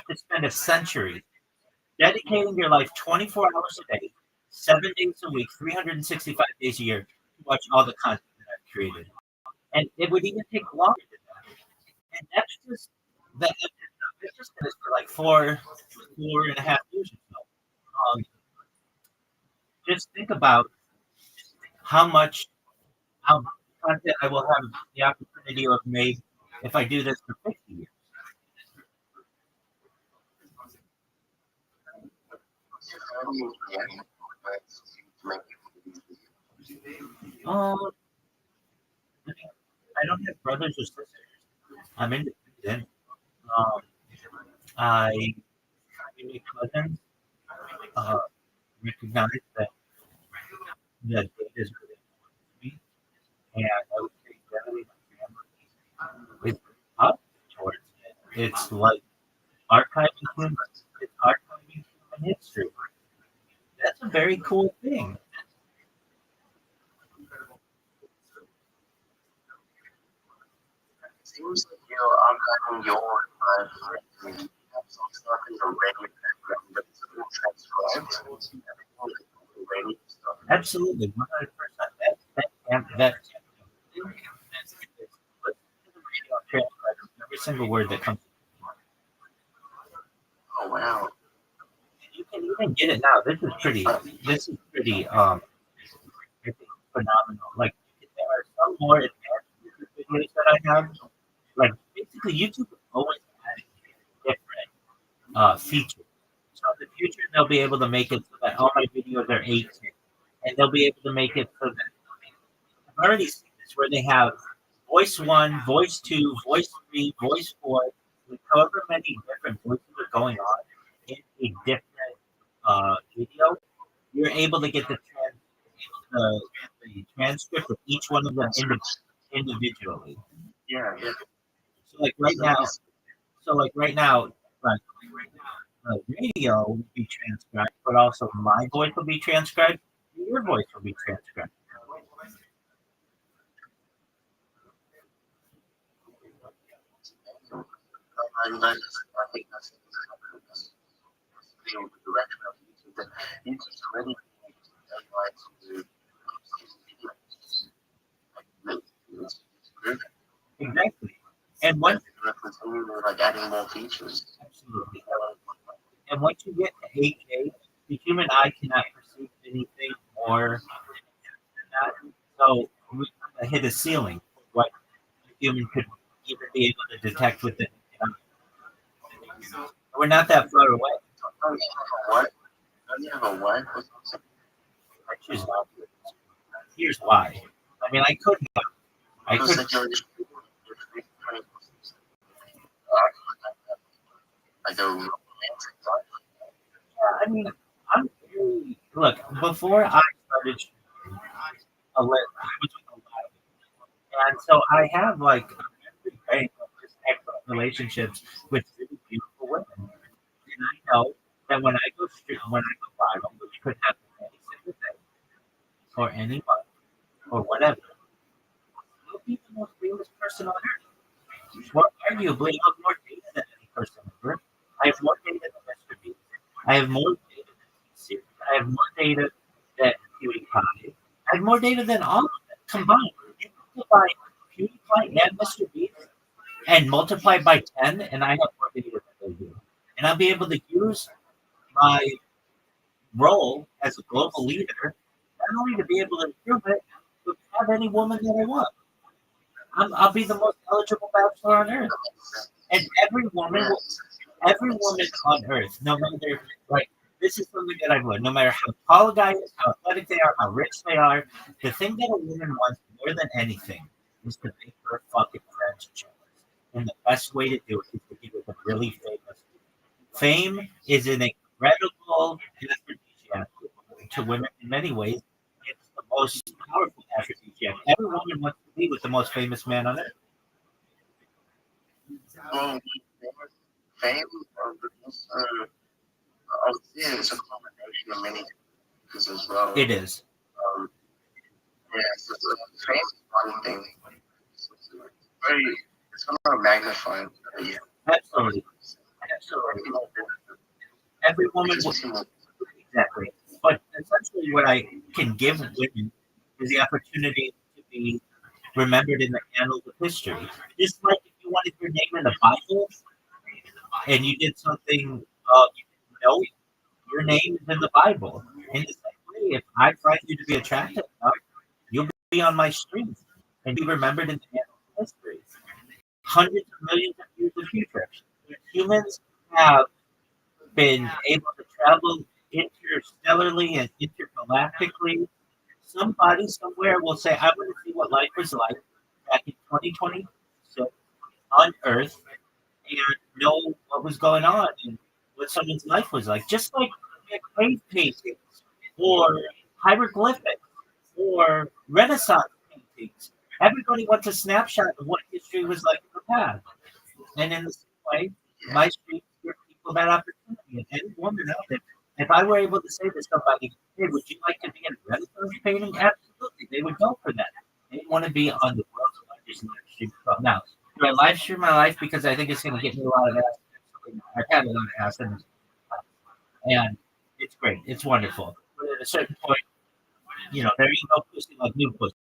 to spend a century dedicating your life 24 hours a day, 7 days a week, 365 days a year to watch all the content that I've created. And it would even take longer than that. And that's just this for like 4.5 years or so. Just think about how much content I will have the opportunity to have made if I do this for 50 years. How do you react to make Um, I don't have brothers or sisters. I'm independent. Um, I my cousins recognize that it is really important to me, and I would say generally my family is up towards it. It's like archiving human, it's archiving human history. That's a very cool thing. It seems like you're archiving your life and you have some stuff in your radio background that is all transcribed. Radio stuff. Absolutely, 100%. That's every single word that comes. Oh wow. You can even get it now. This is pretty. I think phenomenal. Like there are some more advanced YouTube videos that I have. Like basically, YouTube is always adding different features. So in the future, they'll be able to make it so that all my videos are 18, and they'll be able to make it so that I've already seen this where they have voice one, voice two, voice three, voice four, with however many different voices are going on in a different video. You're able to get the transcript of each one of them individually. Yeah, yeah. So like right now, like the radio will be transcribed, but also my voice will be transcribed. And your voice will be transcribed. I think that's the direction of YouTube. That YouTube's already to Exactly. And once like adding more features. absolutely. And once you get to 8K, the human eye cannot perceive anything more than that. So we kind of hit a ceiling for what a human could even be able to detect with it. We're not that far away. What? Don't you have a wife or something? I choose not to. Here's why. I mean, I could not. I could. I go romantic life. I mean, I'm really look. Before I started, I was with a lot, and so I have like very just excellent relationships with really beautiful women, and I know that when I go viral, which could happen any single day, or any month, or whatever, I'll be the most famous person on earth. Well, arguably, I have more data than any person on earth. I have more data than Mr. Beast. I have more data than Series. I have more data than PewDiePie. I have more data than all of them combined. You multiply PewDiePie and Mr. Beast and multiply by 10, and I have more data than they do. And I'll be able to use my role as a global leader not only to be able to improve it, but have any woman that I want. I'll be the most eligible bachelor on earth. And every woman on earth, no matter, like, this is something that I've learned, no matter how tall a guy is, how athletic they are, how rich they are, the thing that a woman wants more than anything is to make her fucking friends jealous. And the best way to do it is to be with a really famous dude. Fame is an incredible aphrodisiac to women in many ways. It's the most powerful aphrodisiac. Every woman wants to be with the most famous man on earth. Well, fame, I would say it's a combination of many things as well. It is. Um, yeah, so fame is one thing. It's kind of magnifying. Yeah. Absolutely. Every woman will, exactly. But essentially, what I can give women is the opportunity to be remembered in the annals of history. Just like if you wanted your name in the Bible and you did something, your name is in the Bible. In the same way, if I find you to be attractive enough, you'll be on my stream and be remembered in the annals of history. Hundreds of millions of years of future. Humans have been able to travel interstellarly and intergalactically. Somebody somewhere will say, I want to see what life was like back in 2026 on Earth and know what was going on and what someone's life was like. Just like cave paintings or hieroglyphics or Renaissance paintings. Everybody wants a snapshot of what history was like in the past. And in the same way, my streets give people that opportunity. And any woman out there, if I were able to say to somebody, hey, would you like to be in a Renaissance painting? Absolutely. They would go for that. They want to be on the world's largest live stream. Now, do I live stream my life because I think it's going to get me a lot of ass? I've had a lot of ass, and it's great. It's wonderful. But at a certain point, there ain't no pussy like new pussy.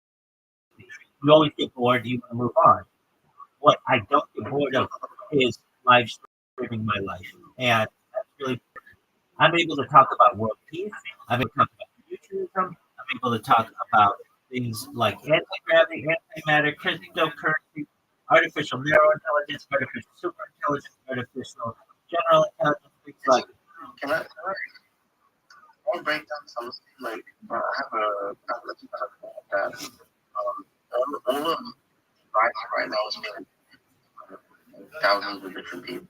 You always get bored. You want to move on. What I don't get bored of is live streaming my life. And that's really, I'm able to talk about world peace. I'm able to talk about futurism. I'm able to talk about things like anti-gravity, antimatter, cryptocurrency, artificial narrow intelligence, artificial superintelligence, artificial general intelligence, things like Can I break down something like I have a that all of right now is being thousands of different people.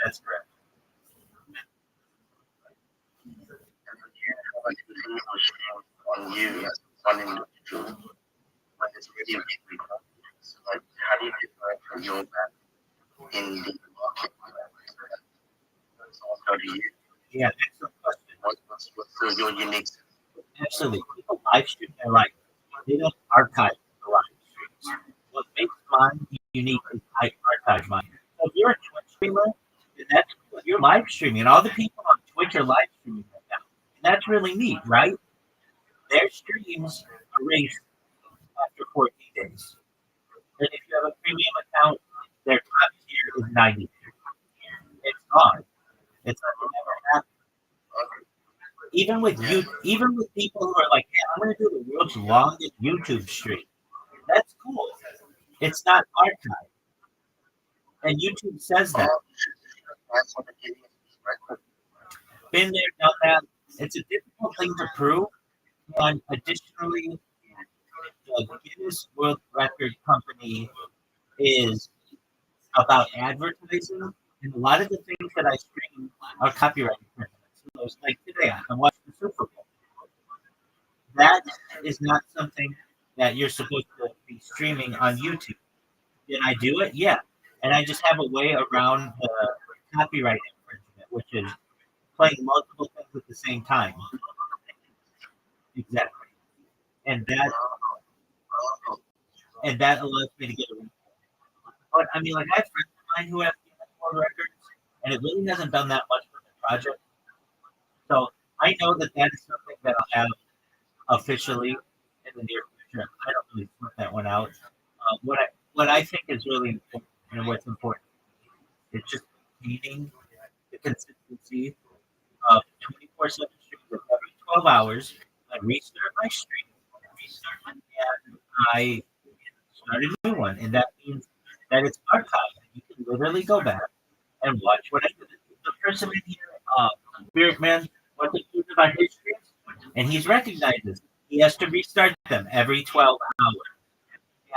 that's correct. And you have like the stream on you as one individual when it's really a big requirement. So like how do you differ from your back in the market? So how do you Yeah, excellent question. what's your unique Absolutely. People live stream their life. They don't archive the live streams. What makes mine unique is I archive mine. So if you're a Twitch streamer, then that's cool. You're live streaming, and all the people on Twitch are live streaming right now. And that's really neat, right? Their streams erase after 14 days. And if you have a premium account, their top tier is 90. It's gone. It's like it never happened. Even with people who are like, hey, I'm going to do the world's longest YouTube stream. That's cool. It's not archived. And YouTube says that. Been there, done that. It's a difficult thing to prove. And additionally, the Guinness World Record Company is about advertising. And a lot of the things that I stream are copyright infringements. Like today, I watched the Super Bowl. That is not something that you're supposed to be streaming on YouTube. Did I do it? Yeah. And I just have a way around the copyright infringement, which is playing multiple things at the same time. Exactly. And that allows me to get a. But I mean, like I have friends of mine who have Guinness World Records, and it really hasn't done that much for them project. So I know that that is something that I'll have officially in the near future. I don't really put that one out. What I think is really important and what's important is just maintaining the consistency of 24/7 streams of every 12 hours. I restart my stream, and I start a new one, and that means that it's archived. You can literally go back and watch what I did. The person in here, Spirit Man, what the truth about his streams, and he's recognized this. He has to restart them every 12 hours.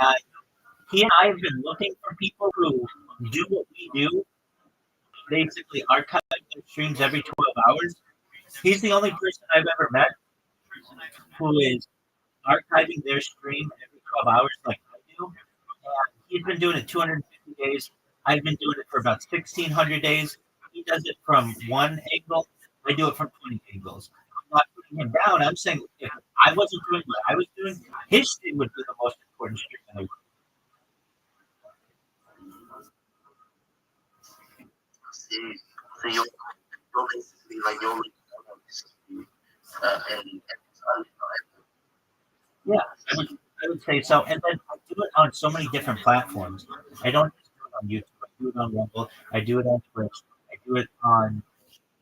And he and I have been looking for people who do what we do, basically archive their streams every 12 hours. He's the only person I've ever met who is archiving their stream every 12 hours like I do. And he's been doing it 250 days. I've been doing it for about 1,600 days. He does it from one angle. I do it from 20 angles. I'm not putting him down. I'm saying if I wasn't doing what I was doing, his stream would be the most important stream in the world. See, so you're basically like you're and Yeah, I would say so. And then I do it on so many different platforms. I don't just do it on YouTube. I do it on Rumble. I do it on Twitch. I do it on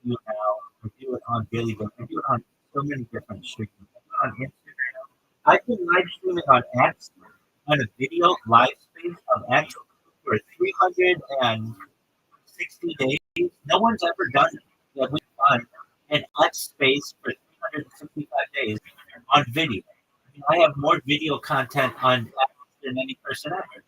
YouNow. I do it on Billy Book. I do it on so many different streams. I do it on Instagram. I've been live streaming on X on a video live space of X for 360 days. No one's ever done it that we've done an X space for 365 days on video. I have more video content on X than any person ever.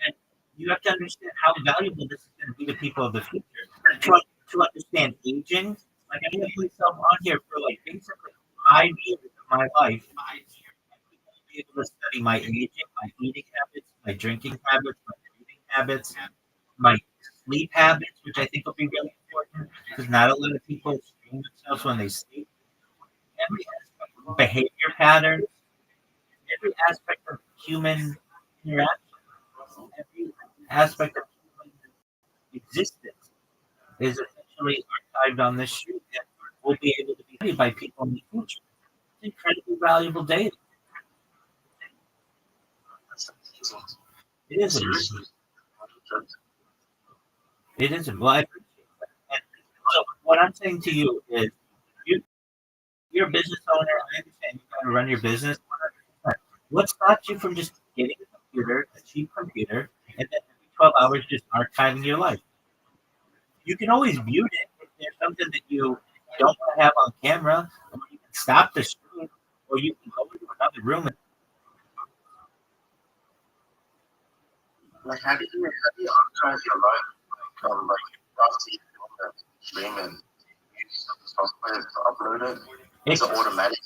And you have to understand how valuable this is going to be to people of the future. To understand aging, like I have myself on here for like basically 5 years of my life. Be able to study my aging, my eating habits, my drinking habits, my breathing habits, my sleep habits, which I think will be really important because not a lot of people stream themselves when they sleep. Every aspect of behavior patterns, every aspect of human interaction, every aspect of human existence is essentially archived on this street and will be able to be studied by people in the future. It's incredibly valuable data. It is amazing. It is. Well, I appreciate that. And so what I'm saying to you is, you, you're a business owner. I understand you got to run your business. 100%. What stops you from just getting a computer, a cheap computer, and then every 12 hours just archiving your life? You can always mute it if there's something that you don't want to have on camera, or you can stop the stream, or you can go into another room. like how do you archive your life like after you film that stream and use some software to upload it? Is it automatic?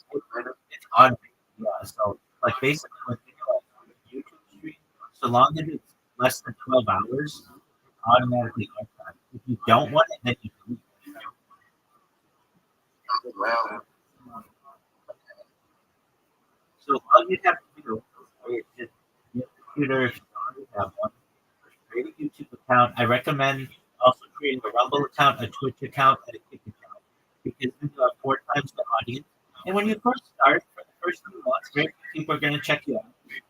It's on. Yeah. So like basically with YouTube stream, so long as it's less than 12 hours, automatically archived. If you don't want it, then you delete it. Well, So all you have to do is just get a computer if you already have one. Create a YouTube account. I recommend also creating a Rumble account, a Twitch account, and a Kick account because then you have 4 times the audience. And when you first start, for the first few months, very few people are going to check you out.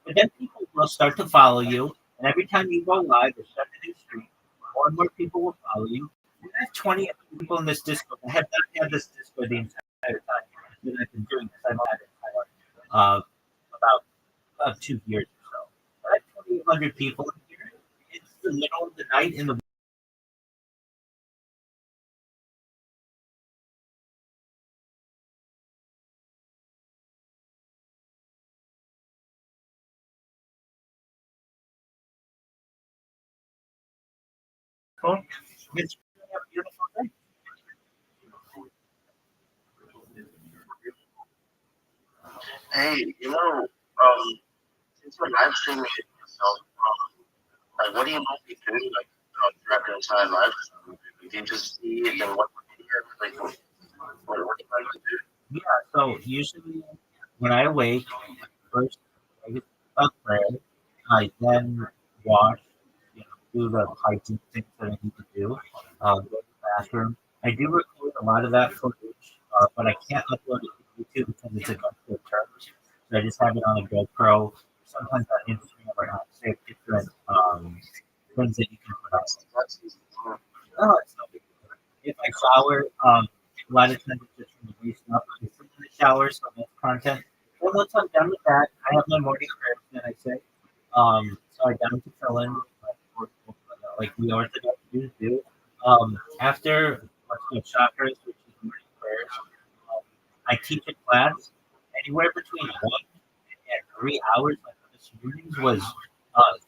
But then people will start to follow you, and every time you go live or start a new stream, more and more people will follow you. And I have 20 people in this Discord. I have not had this Discord the entire time that I've been doing this. I've had it about 2 years or so. I have 2,800 people in here. It's the middle of the night in the phone. It's really a beautiful thing. hey, since you're live streaming it yourself, like what do you normally do like throughout your entire life? Do you just see it and what do you hear? Like what do you like to do? Yeah, so usually when I awake, first I get a prayer. I then wash, do the hygiene things that I need to do, go to the bathroom. I do record a lot of that footage, but I can't upload it to YouTube because it's against their terms. So I just have it on a GoPro. Sometimes on Instagram or on say different things that you can put up. That's easy. Oh, it's no big deal. If I shower, a lot of times it's just from the waist up. I sit in the shower, so that's content. Then once I'm done with that, I have my morning prayers that I say. So I down to fill in like we Orthodox Jews do. After what's called chakras, which is morning prayers, I teach a class anywhere between 1 and 3 hours. Like this morning's was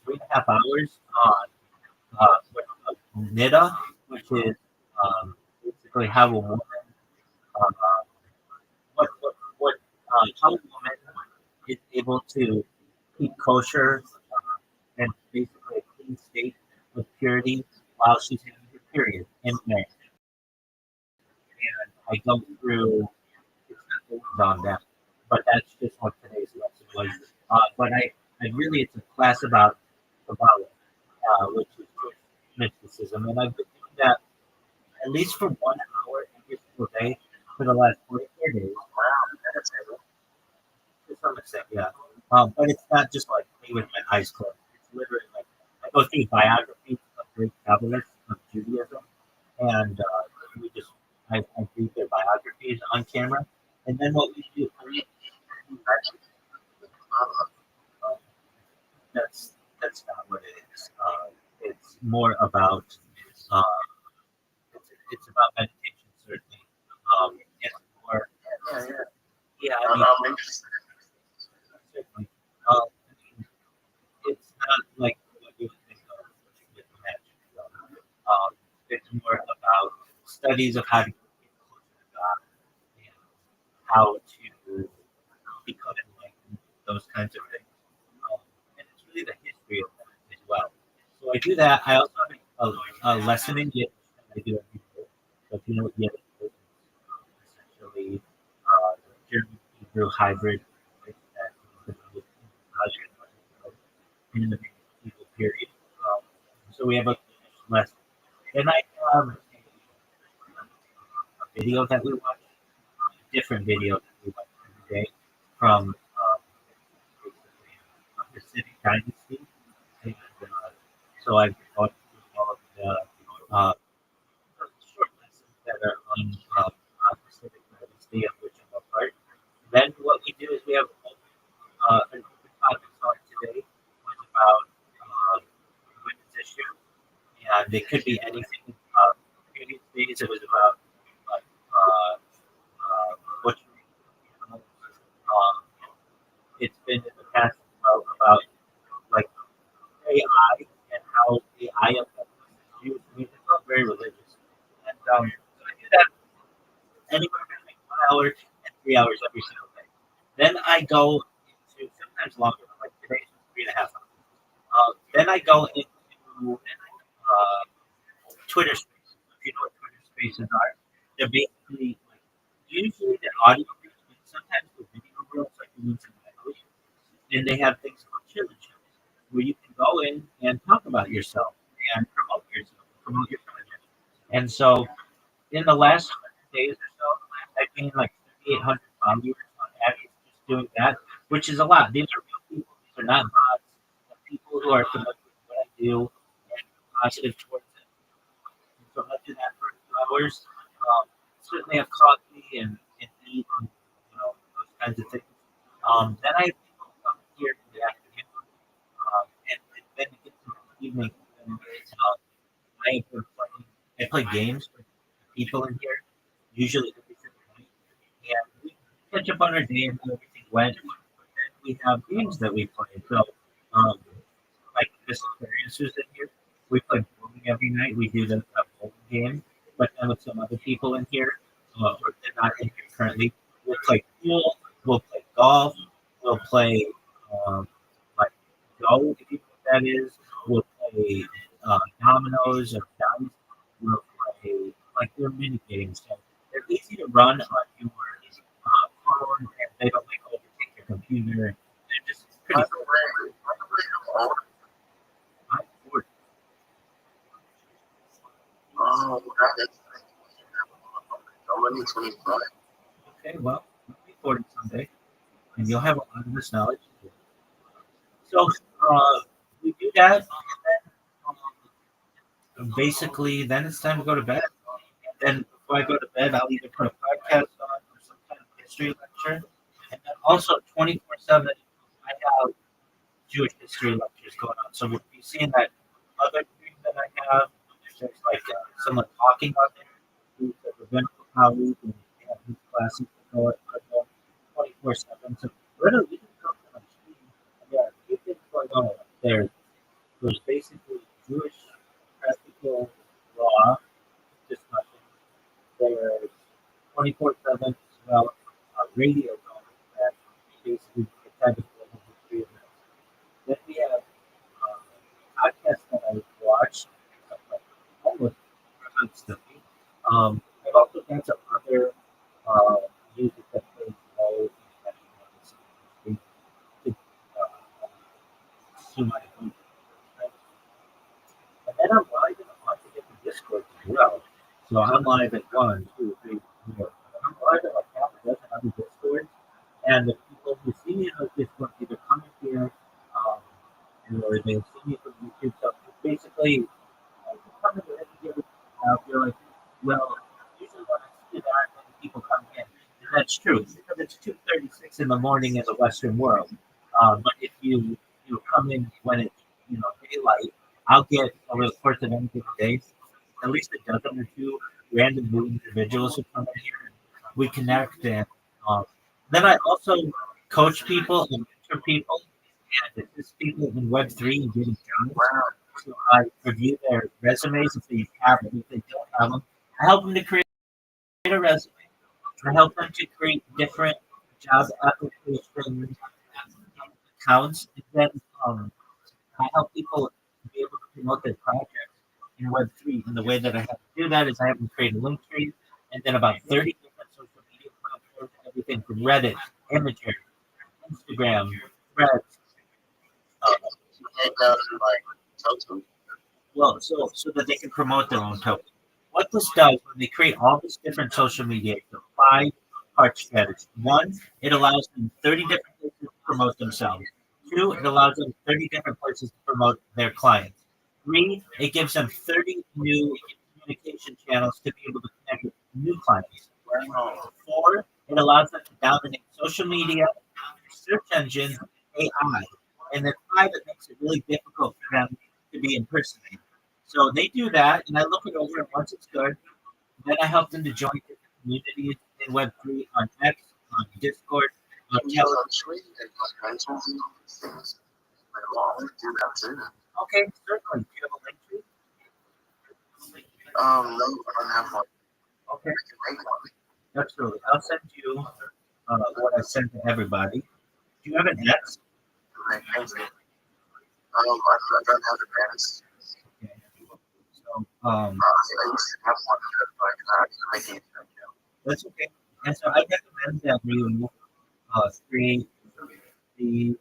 3.5 hours on what's called nida, which is basically how a woman, uh, how a woman is able to keep kosher and basically a clean state of purity while she's having her period in May. And I go through it's not on that, but that's just what today's lesson was. But I really it's a class about Kabbalah, which is Jewish mysticism, and I've been doing that at least for 1 hour every single day for the last 44 days. Wow, that's it. To some extent, yeah. But it's not just like me with my eyes closed. It's literally like I go through biographies of great Kabbalists of Judaism, and we just I read their biographies on camera, and then what we do. Uh, that's not what it is. It's more about uh, it's about meditation certainly. It's more Yeah, yeah. yeah. I'm interested. Certainly. I mean, it's not like what you think of with magic. It's more about studies of how to get closer to God and how to become enlightened, those kinds of things. And it's really the history of that as well. So I do that. I also have a lesson in Yiddish that I do every day. So if you know what Yiddish is, it's essentially German Hebrew hybrid. Like that in the medieval period. So we have a lesson. Then I have a video that we watch, a different video that we watch every day from the Pacific Dynasty. And, so I've gone through all of the short lessons that are on Pacific Dynasty, of which I'm a part. Then what we do is we have an open topic on today was about women's issues, and it could be anything. Previous days it was about like butchering animals. It's been in the past about like AI and how AI affects us as Jews. I mean, it's not very religious, and so I do that anywhere between 1 hour and 3 hours every single day. Then I go into sometimes longer, like today's 3.5 hours. Then I go into Twitter Spaces. If you know what Twitter Spaces are, they're basically like usually they're audio reels, but sometimes the video reels, like the ones in my house, and they have things called chill shows where you can go in and talk about yourself and promote your content. And so in the last 100 days or so, I've gained like 3,800 followers on average just doing that, which is a lot. These are real people. These are not bots. They're people who are familiar with what I do and positive towards it. And so I do that for 2 hours. Certainly have coffee and eat and those kinds of things. Then I come here in the afternoon, and then it gets to the evening. And, I have been playing. I play games with people in here, usually every single night, and we catch up on our day and how everything went. But then we have games that we play. So, um, like this experience who's in here, we play bowling every night. We do the bowling game, but then with some other people in here, or they're not in here currently, we'll play pool, we'll play golf, we'll play like Go, if you know what that is. We'll play dominoes or dice. We'll play like they're mini games. So they're easy to run on your phone, and they don't like overtake your computer. And they're just pretty. By the way, all 2025. Okay, well, you'll be 40 someday, and you'll have a lot of this knowledge. So we do that, and then basically, then it's time to go to bed. Then before I go to bed, I'll either put a podcast on or some kind of history lecture. And then also 24/7, I have Jewish history lectures going on. So we'll be seeing that other thing that I have. There's like someone talking on there who's a rabbinical colleague and they have these classes that go 24/7. So literally, you can come on stream. And there are a few things going on up there. There's basically Jewish practical law discussion. There's 24/7 as well, radio going that basically the type of global history of this. Then we have podcasts that I watch, like almost constantly. I've also got some other music that plays low in to my home. And then I'm live in a bunch of different Discords as well. So I'm live at 1, 2, 3, 4. I'm live at like half a dozen other Discords. And the people who see me in those Discords either come in here or they see me from YouTube. So basically, you come in and you're like, well, usually when I see that, then people come in. And that's true because it's 2:36 in the morning in the Western world. But if you come in when it's daylight, I'll get over the course of any given day at least a dozen or two random new individuals who come in here and we connect and then I also coach people and mentor people and assist people in Web3 and getting jobs. So I review their resumes if they have them. If they don't have them, I help them to create a resume. I help them to create different job application accounts. And then I help people be able to promote their projects in Web3. And the way that I have to do that is I have them create a link tree and then about 30 different social media platforms, everything from Reddit, Imager, Instagram, Threads. Well, so that they can promote their own token. What this does when they create all these different social media, it's a five-part strategy. One, it allows them 30 different places to promote themselves. Two, it allows them 30 different places to promote their clients. Three, it gives them 30 new communication channels to be able to connect with new clients. Four, it allows them to dominate social media, search engines, AI. And then five, it makes it really difficult for them to be impersonated. So they do that, and I look it over, and once it's good, then I help them to join different communities in Web3 on X, on Discord, on Telegram. Okay, certainly. Do you have a link tree? No, I don't have one. Okay. Absolutely. I'll send you what I send to everybody. Do you have an X? I don't have a bands. Okay. So, I used to have one, but I can't. that's okay. And so I recommend that you create the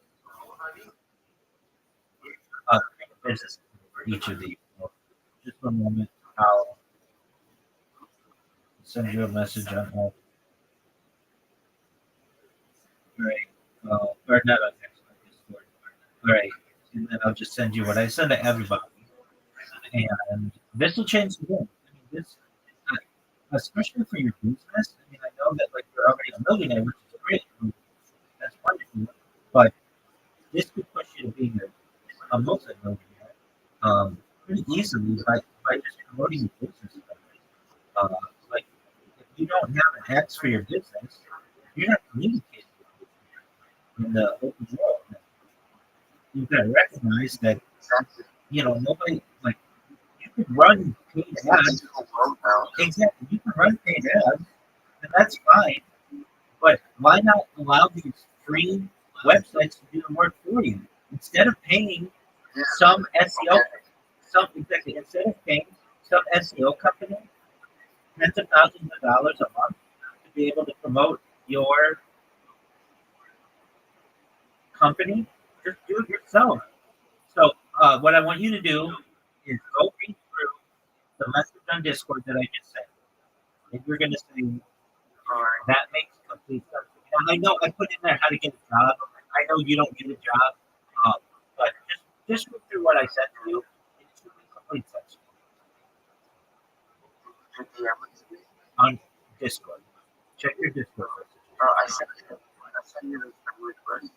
business for each of these. So just one moment. I'll send you a message on that. All right. Or not on text, on Discord. All right. And then I'll just send you what I send to everybody. And this will change the game. I mean, this, especially for your business. I mean, I know that like you're already a millionaire, which is great. That's wonderful. But this could push you to being a multi-millionaire pretty easily by just promoting your business. Like, if you don't have an X for your business, you're not communicating in the open world. You've got to recognize that, nobody, like, you can run paid ads. Exactly. You can run paid ads, and that's fine. But why not allow these free websites to do the work for you? Instead of paying some SEO, instead of paying some SEO company tens of thousands of dollars a month to be able to promote your company, just do it yourself. So what I want you to do is go read through the message on Discord that I just sent. And you're going to say, please. And I know I put in there how to get a job. I know you don't get a job, but just read through what I said to you. It should be complete sense on Discord. Check your Discord messages. I sent you the request.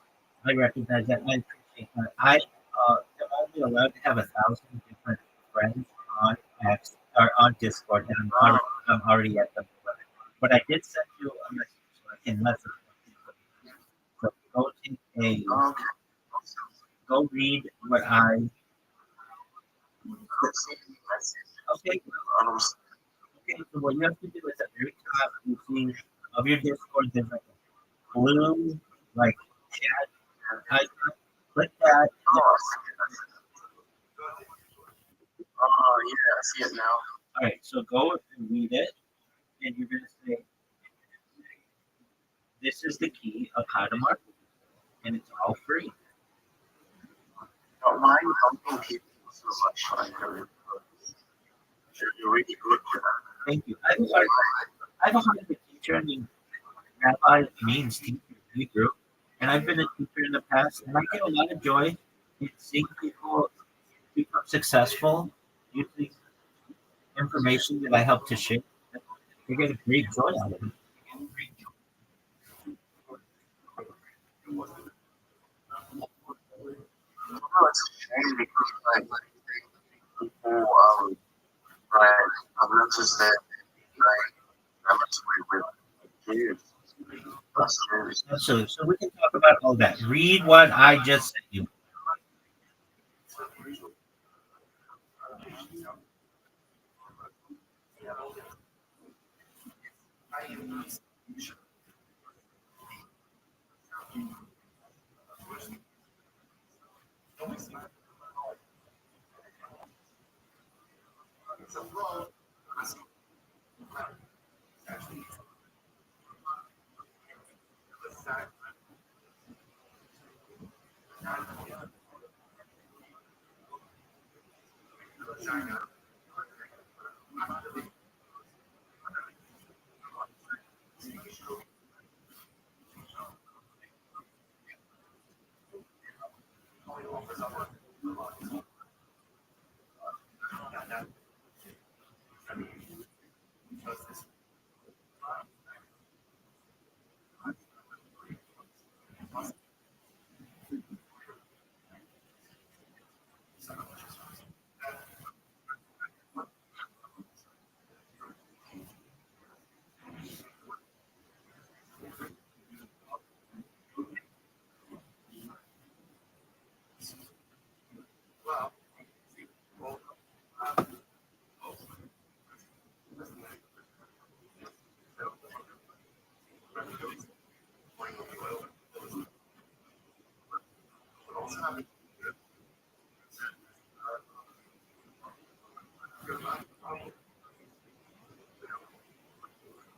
I recognize that. I appreciate that. I am only allowed to have 1,000 different friends on X or on Discord, and I'm already at the limit. But I did send you a message so I can message you. So go take a Okay. go read what I okay. Um, Okay, so what you have to do is at the very top you see of your Discord there's like a blue like chat icon. Click that. oh yeah, I see it now. All right, so go and read it, and you're gonna say, "This is the key of how to market, and it's all free." Don't mind helping people so much. You're really good for that. Thank you. I've hired a teacher named Rabbi means teacher in the group, and I've been a teacher in the past, and I get a lot of joy in seeing people become successful using information that I help to share. They get a great joy out of it. No, it's a shame because people, like, I've noticed that, like, I'm with kids. That's serious. So we can talk about all that. Read what I just sent you.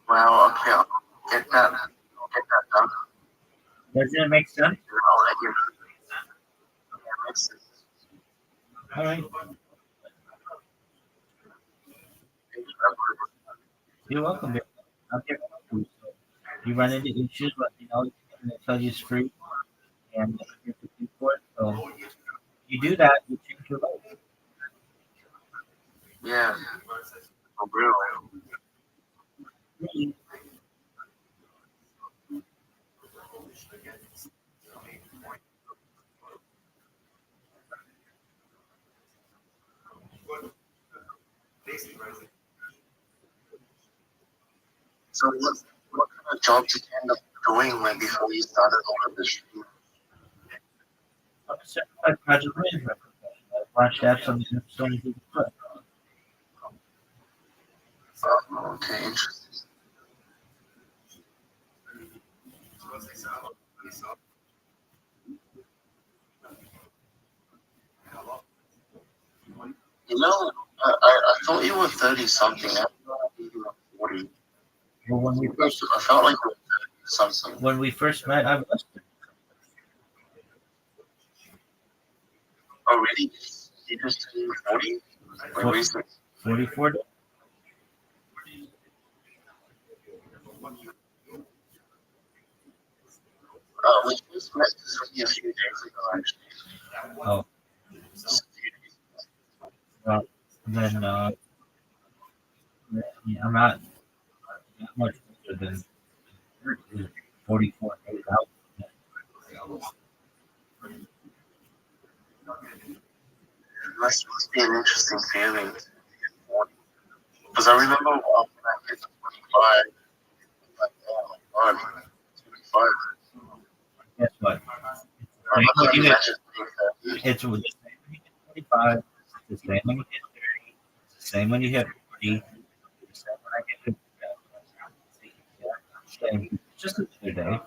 Well, okay, I'll get that done. Doesn't it make sense? I'll let you. Yeah, makes sense. All right. You're welcome. Babe. I'm here for you. So you run into issues, let me know. And I tell you it's free, and I'm here to pay for it. So you do that, you change your life. Yeah, for real. Really. So what kind of jobs did you end up doing when before you started all of this? I'm a certified project management professional. I've launched apps on the App Store and Google Play. Okay, interesting. You know, I thought you were 30 something. I thought you were 40. Well, I felt like you were 30 something. when we first met, I was Oh, really? You just turned 40? Like recently? 44. We just met this a few days ago, actually. Oh, Just a few days ago. well, then I'm not that much older than 44 days out. Must be an interesting feeling. Because I remember when I hit 25, like, oh my god, 25. Guess what? I couldn't It's imagine being 30. the same when you hit 25, it's the same when you hit 30, it's the same when you hit 40, it's the same when I get 50. Same, just another day.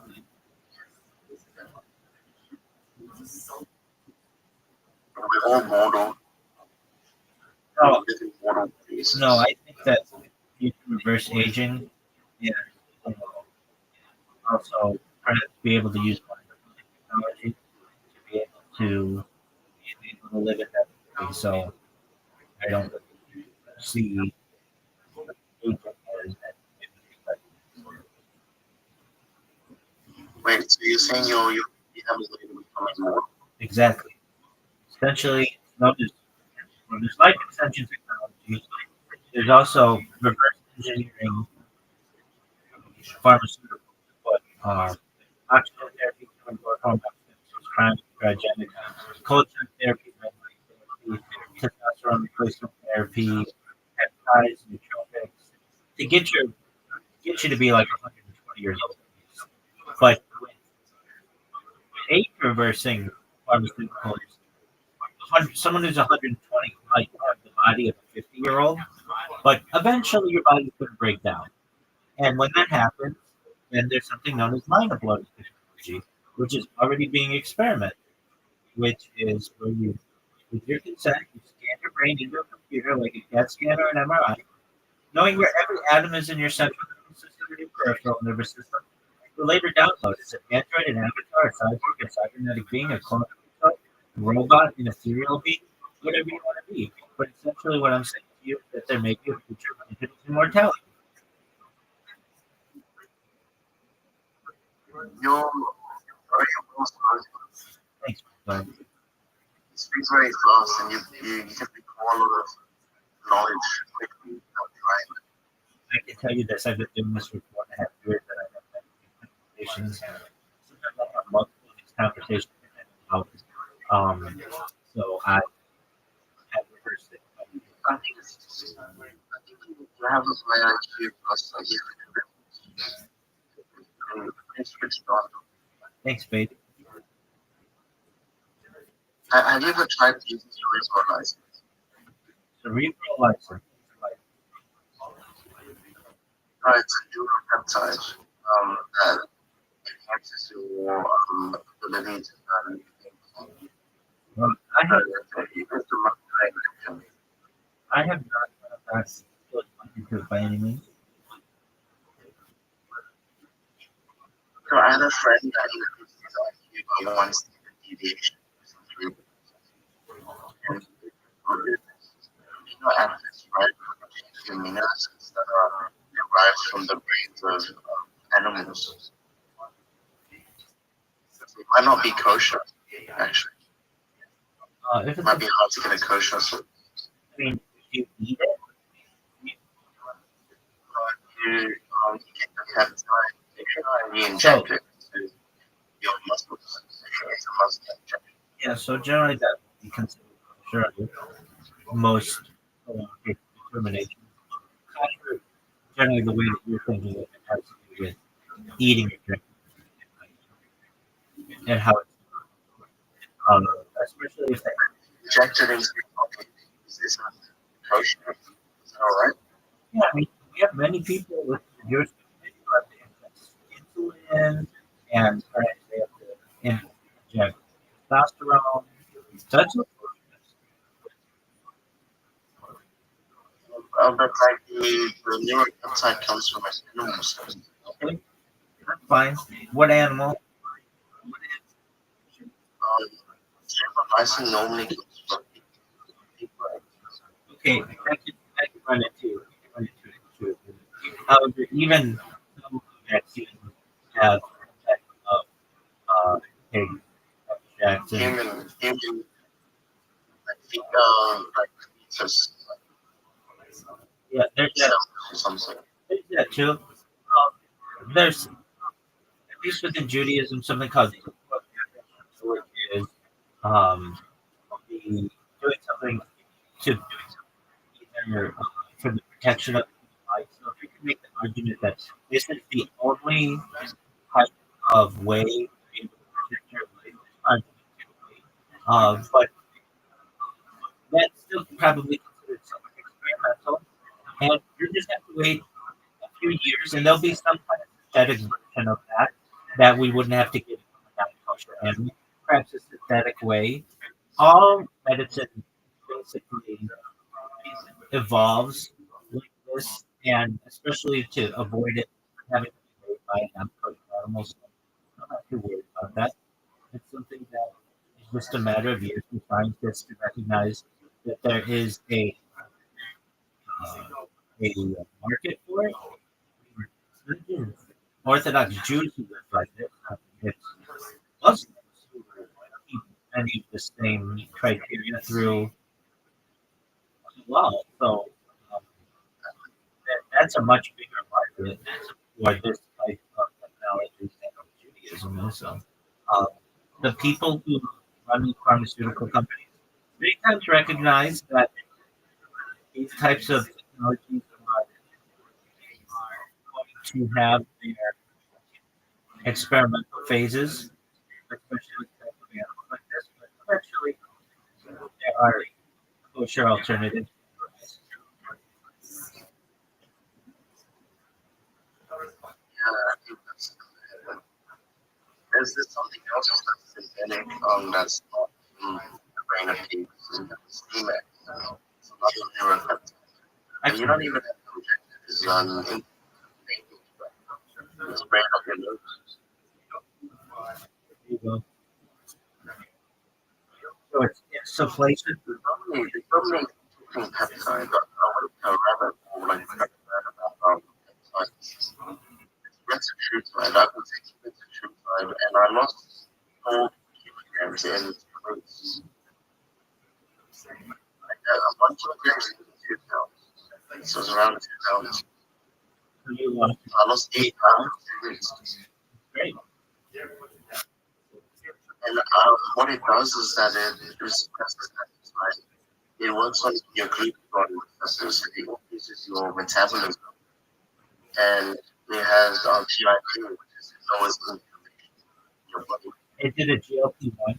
We're all mortal. No, We live in mortal places. no, I think that you can reverse aging. Yeah. Also, try to be able to use technology to be able to live it that way. So I don't see aging as Wait, so you're saying you have a way to become immortal? exactly. Essentially, there's life extension technology. There's also reverse engineering pharmaceuticals, but oxygen therapy, cryogenic, cold chain therapy, testosterone replacement therapy, peptides, nootropics, to get you to be like 120 years old. But with age reversing pharmaceuticals, someone who's 120 might have the body of a 50-year-old, but eventually your body's going to break down. And when that happens, then there's something known as mind uploading technology, which is already being experimented, which is where you, with your consent, you scan your brain into a computer like a CAT scan or an MRI, knowing where every atom is in your central nervous system and your peripheral nervous system. The later download is an android, an avatar, a cyborg, a cybernetic being, a clone of yourself, a robot, an ethereal being, whatever you want to be. But essentially, what I'm saying to you is that there may be a future of infinite immortality. You're very emotional. Thanks, man. You speak very fast and you can recall a lot of knowledge quickly without trying. I can tell you this: I've been doing this for 4.5 years, and I've had many conversations. Sometimes I have multiple of these conversations within hours. So I have reversed it. I think you have a high IQ plus like it's switched on. Thanks, babe. Have you ever tried using cerebral license? Cerebral license. It's a neuropeptide that enhances your ability to learn new things. Well, I have not put into it by any means. So I had a friend that increased his IQ by 1 standard deviation. And amino acids, right? Amino acids that are derived from the brains of animals. It might not be kosher, actually. If It it's, might be hard to get a kosher. So I mean, if you eat it, you get the peptide and you inject it to your muscles. It's a muscle injection. yeah. So generally, that would be considered sure most determination. Generally, the way that you're thinking it has to do with eating or drinking, and how it's especially if they Injected into your body is not kosher. Is that all right? yeah, I mean, we have many people with Jewish community who have to inject insulin and perhaps they have to inject testosterone. That's what But like the neuropeptide comes from animals. okay, that's fine. What animal? Cerebrolysin normally comes from people. Okay, I can run it too. I can run it too. However, even some vaccines have a type of pig extract. And, human, I think, like, just yeah, there's that. something. There's that too. There's at least within Judaism something called which is the doing something to either for the protection of life. So if you can make the argument that this is the only type of way to be able to protect your life, but that's still probably considered somewhat experimental. And you just have to wait a few years, and there'll be some kind of synthetic version of that we wouldn't have to get from a non-kosher animal, perhaps a synthetic way. All medicine basically evolves like this, and especially to avoid it having to be made by non-kosher animals. I'm not too worried about that. It's something that is just a matter of years for scientists to recognize that there is uh, a market for it. Orthodox Jews who live like this. It's Muslims who keep many of the same criteria through as well. So um, that's a much bigger market for this type of technology than Judaism is. So, um, the people who run these pharmaceutical companies many times recognize that these types of technologies are going to have their experimental phases, especially with animals like this, but eventually there are kosher alternatives. Yeah, I think that's. There's something else that's synthetic, that's not the brain of pigs, and that's CMAX. It's another neuropeptide. And you don't even have to inject it. It's it's brain of your nose. You know, so it's inflation. The different peptides. I went to a rabbit hole like about peptides. Retatrutide. I've been taking retatrutide, and I lost 4 kilograms in 2 weeks. Like 1 kilogram is 2 pounds. So it's around 2 pounds. You I lost 8 pounds in 2 weeks. great. And what it does is that it suppresses appetite. It works on your glucagon receptors. It increases your metabolism. And it has GIP, which is lowers inflammation in your body. It did a GLP-1.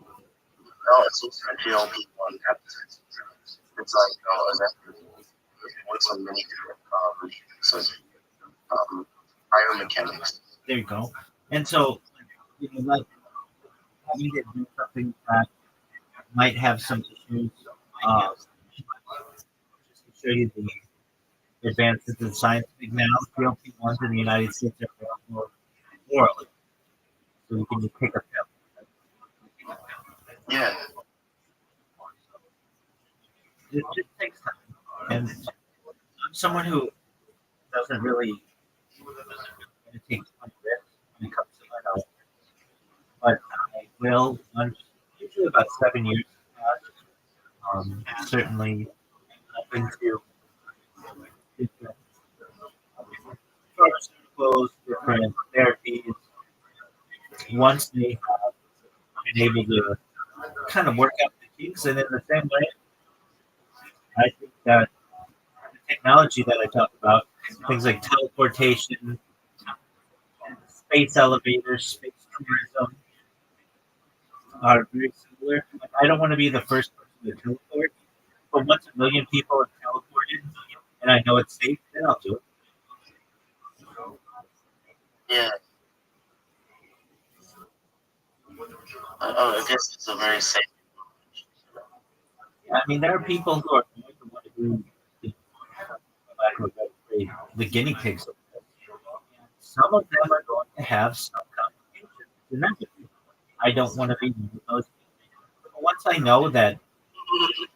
No, it's also a GLP-1 appetite. It's like it works on many different so, biomechanics. There you go. And so, like having to do something that might have some issues. Just to show you the advances in science now, GLP-1s in the United States are available orally, so you can just take a pill. Yeah. It just takes time. And I'm someone who doesn't really take much risk when it comes to my health, but I will. Usually about 7 years. Certainly open to different pharmaceuticals, different therapies. Once they have been able to kind of work out the kinks, and in the same way, I think that the technology that I talk about, things like teleportation, space elevators, space tourism, are very similar. Like, I don't want to be the first person to teleport, but once a million people have teleported, and I know it's safe, then I'll do it. Yeah. I guess it's a very safe. Yeah, I mean, there are people who are going to want to do the guinea pigs. Some of them are going to have some complications. Inevitably. I don't want to be one of those people. But once I know that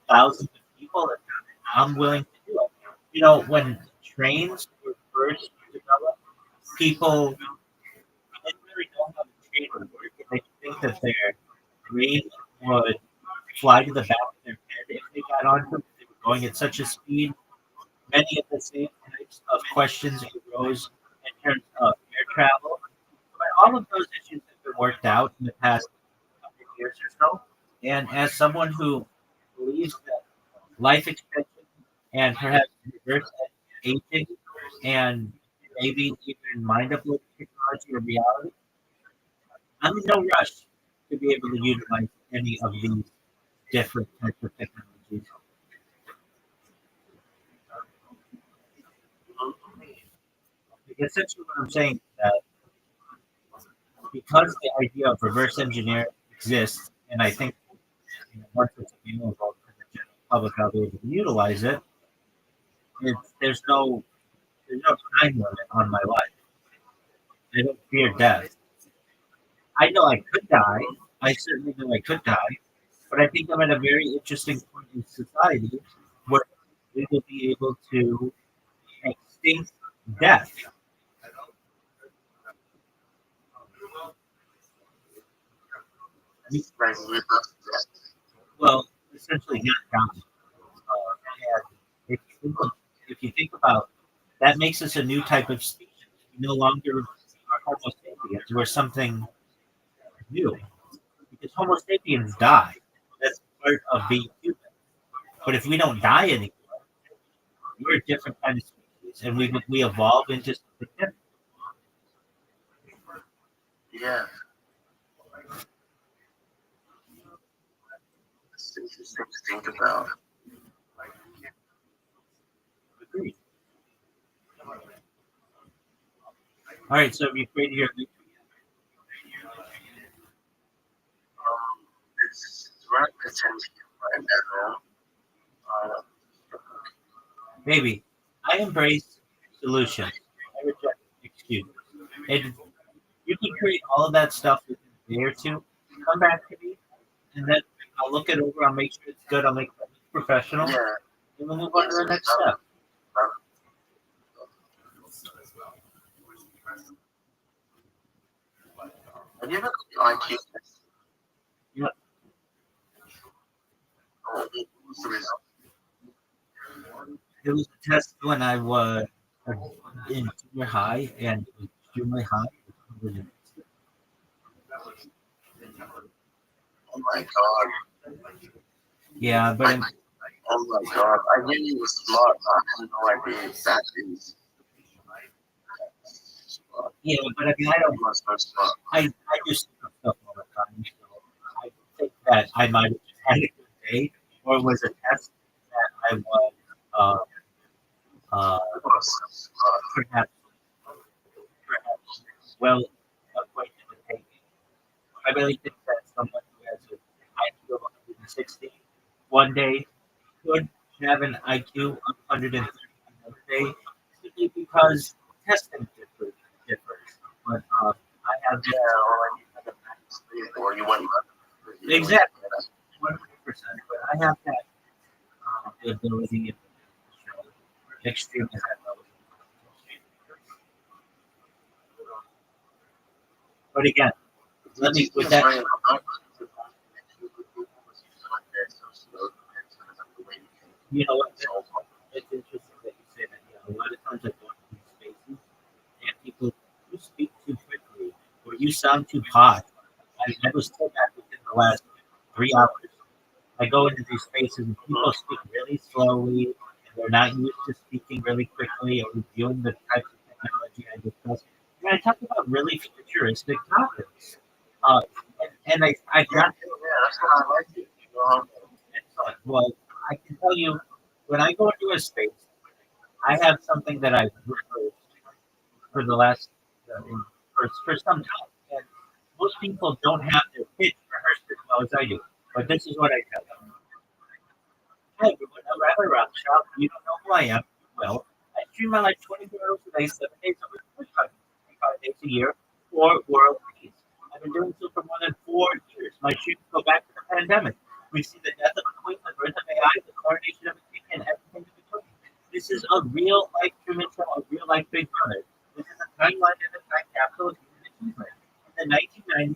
thousands of people, I'm willing to do it. When trains were first developed, people didn't really know how to brain would work, and they think that their brain would fly to the back of their head if they got onto it. They were going at such a speed. Many of the same types of questions arose in terms of air travel. But all of those issues have been worked out in the past 100 years or so. And as someone who believes that life extension and perhaps reverse aging and maybe even mind uploading technology or reality, I'm in no rush to be able to utilize any of these different types of technologies. Essentially, what I'm saying is that because the idea of reverse engineering exists, and I think once it's available to the general public, I'll be able to utilize it. There's no time limit on my life. I don't fear death. I know I could die. I certainly know I could die, but I think I'm at a very interesting point in society where we will be able to extinct death. Like with us, Well, essentially not dying. And if you think about that, makes us a new type of species. We no longer are Homo sapiens. We're something new because Homo sapiens die. That's part of being human. But if we don't die anymore, we're a different kind of species, and we evolve into something different. yeah, it's interesting to think about. Agreed. All right, so have you created your It's right attention right now. maybe? I embrace solutions. I reject excuses. And you can create all of that stuff within a day or two. Come back to me, and then I'll look it over. I'll make sure it's good. I'll make it professional, Yeah, and we'll move on to the next step. have you ever got IQ test? Yeah. What was the result? It was a test when I was in junior high, and it was extremely high. Oh my god. Yeah, but Oh my god. I knew you were smart, but I had no idea exactly. yeah, but I mean, I don't. You must be smart. I do stupid stuff all the time. So I think that I might have just had a good day, or it was a test that I was You must be perhaps well acquainted with taking. I really think that someone who has an IQ of 160 one day could have an IQ of 130 another day, simply because testing differs. But I have yeah, or you had a bad sleep, or you went exactly 100%. But I have that the ability to show extremely high levels. But again, let me with that. You know what? It's interesting that you say that. A lot of times I go into these spaces and people, you speak too quickly or you sound too hot. I was told that within the last 3 hours. I go into these spaces and people speak really slowly and they're not used to speaking really quickly or reviewing the types of technology I discuss. And I talk about really futuristic topics. Uh, I got That's how I like it. excellent. Well, I can tell you when I go into a space, I have something that I've rehearsed for the last for some time. And most people don't have their pitch rehearsed as well as I do. But this is what I tell them. Hey, everyone, I'm Rabbi Rothschild. You don't know who I am. Well, I stream my life 24 hours a day, 7 days a week, 25 days a year for world peace. I've been doing so for more than 4 years. My shoots go back to the pandemic. We see the death of a queen, the birth of AI, the coronation of a king, and everything in between. This is a real life Truman Show, a real life Big Brother. This is a timeline and a time capsule of human achievement. In the 1990s,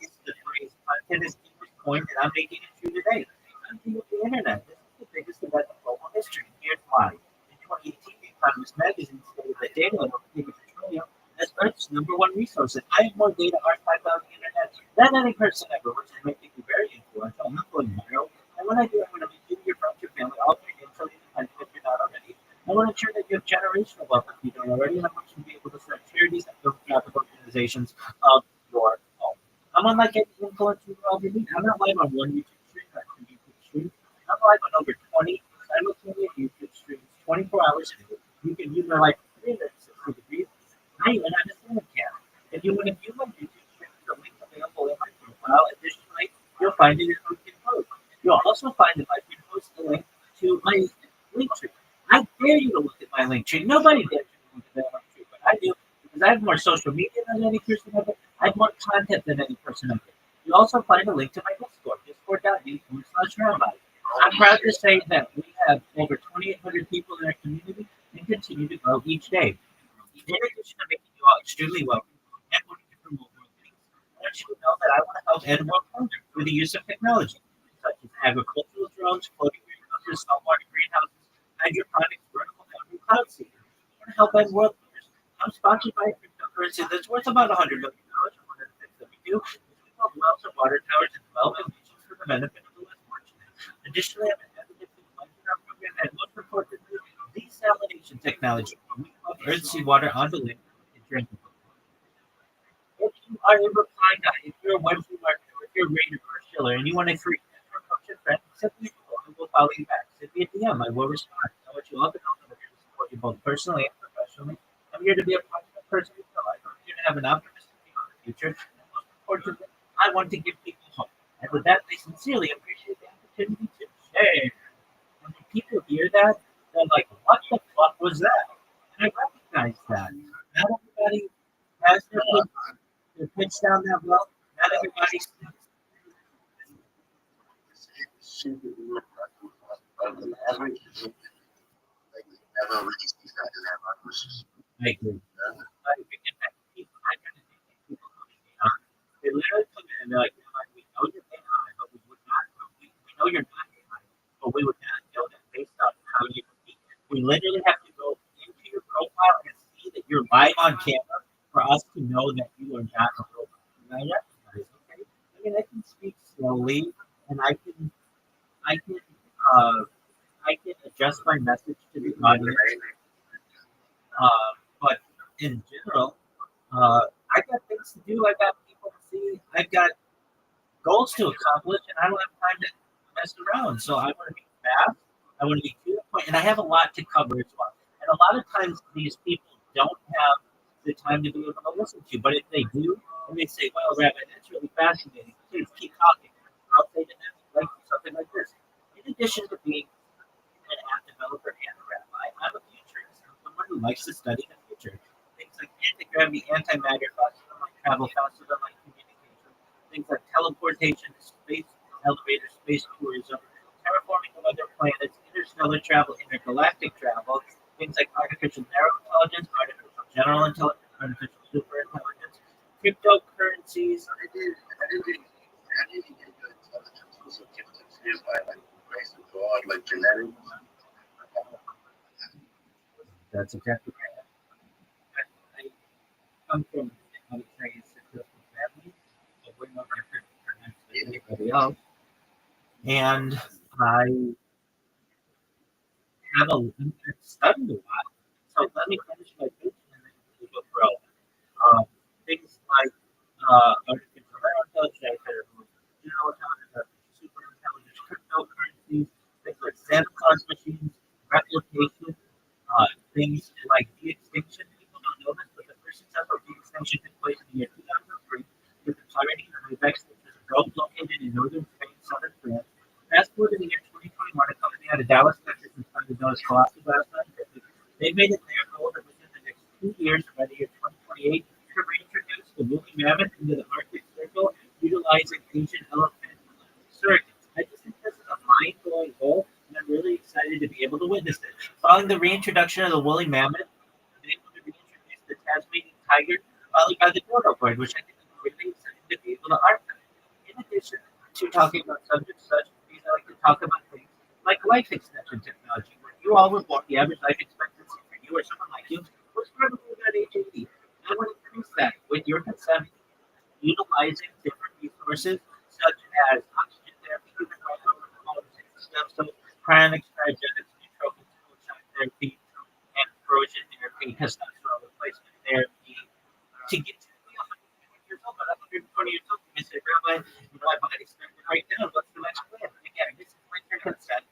today. Something with the internet. This is the biggest event in global history. Here's why. In 2018, the Economist magazine stated that data of over petroleum as Earth's number one resource. And I have more data archived on the internet than any person ever, which is making me very influential. I'm not going viral. And when I do, I'm going to be giving your friends, your family, all your info independent if you're not already. I want to ensure that you have generational wealth if you don't already, and I want you to be able to start charities and philanthropic organizations of your own. I'm unlike any influencer you all need. I'm not live on one YouTube stream, that's a YouTube stream. I'm live on over 20 simultaneous YouTube streams, 24 hours a day. You can view my life 360 degrees. I even have a cinema cam. If you want to view my YouTube stream, the link available in my profile. Additionally, you'll find it in my pinned post. You'll also find in my pinned post the link to my link tree. I dare you to look at my link tree. Nobody dares you to look at that link tree, but I do because I have more social media than any person ever. I have more content than any person ever. You'll also find a link to my Discord, discord.me/rabbi. I'm proud to say that we have over 2,800 people in our community and continue to grow each day. In addition to making you all extremely wealthy and wanting to promote more things, I want you to know that I want to help end world hunger through the use of technology, such as agricultural drones, floating greenhouses, saltwater greenhouses, hydroponics, vertical farming, cloud seeding. I want to help end world hunger. I'm sponsored by a cryptocurrency that's worth about $100 million. And one of the things that we do is we build wells and water towers in developing regions for the benefit of the less fortunate. Additionally, I'm an advocate for the Life program and most importantly, desalination technology, where we pump earth-sea water onto land and drink it. If you are a reply guy, if you're a Webster marketer, if you're a Raider or a Schiller, and you want a free approach your friend, simply I will follow you back. Send me a DM, I will respond. I want you all to know that I'm here to support you both personally and professionally. I'm here to be a positive person in your life. I'm here to have an optimistic view on the future. And most importantly, I want to give people hope. And with that, I sincerely appreciate the opportunity to share. And when people hear that, they're like, what the fuck was that? And I recognize that. Not everybody has their pitch down that well. Not everybody Average like never really sees that in that much. I agree. I agree. In fact, people, I kind of think people coming in, they literally come in and they're like, we know you're AI, but we would not, we know you're not AI, but we would not know that based on how you speak. We literally have to go into your profile and see that you're live on camera for us to know that you are not a robot. And I recognize, okay? I mean, I can speak slowly and I can, uh, I can adjust my message to the audience. But in general, I got things to do. I got people to see. I've got goals to accomplish, and I don't have time to mess around. So I want to be fast. I want to be to the point, and I have a lot to cover as well. And a lot of times, these people don't have the time to be able to listen to. But if they do, and they say, "Well, Rabbi, that's really fascinating. Please keep talking," I'll say to them, like something like this. In addition to being an app developer and a rabbi, I'm a futurist. I'm someone who likes to study the future. Things like anti-gravity, antimatter, faster than light travel, faster than light communication, things like teleportation, space elevator, space tourism, terraforming of other planets, interstellar travel, intergalactic travel, things like artificial narrow intelligence, artificial general intelligence, artificial super intelligence, cryptocurrencies. I didn't get good intelligence was a gift to you by like grace of God, like genetics. That's exactly right. I come from a very successful family, so we're no different than anybody else. And I I've studied a lot. So let me finish my pitch and then we go grow. Things like artificial intelligence, general intelligence, super intelligence, cryptocurrencies, things like Santa Claus machines, replication, things like de-extinction. People don't know this, but the first successful de-extinction took place in the year 2003 with the pirating of Ibex, which was a grove located in northern Spain, southern France. Fast forward to the year 2021, a company out of Dallas, Texas, is founded known as Colossus Glass Scientific. They made it their goal that within the next 2 years, by the year 2028, to reintroduce the woolly mammoth into the Arctic Circle, utilizing ancient elephant surrogates. I just think this is a mind-blowing goal, and I'm really excited to be able to witness it. Following the reintroduction of the woolly mammoth, they able to reintroduce the Tasmanian tiger, followed by the dodo bird, which I think is really exciting to be able to archive. In addition to talking about subjects such as these talk about things like life extension technology. When you all were born, the average life expectancy for you or someone like you was probably about age 80. I want to increase that with your consent, utilizing different resources such as oxygen therapy, human stem cells, cryonic cryogenics, neutrophin shock therapy, and corrosion therapy, testosterone replacement therapy, to get to be 120 years old. But 120 years old, you may say, Rabbi, my body's starting to break down. What's the next plan? Again, this is with your consent.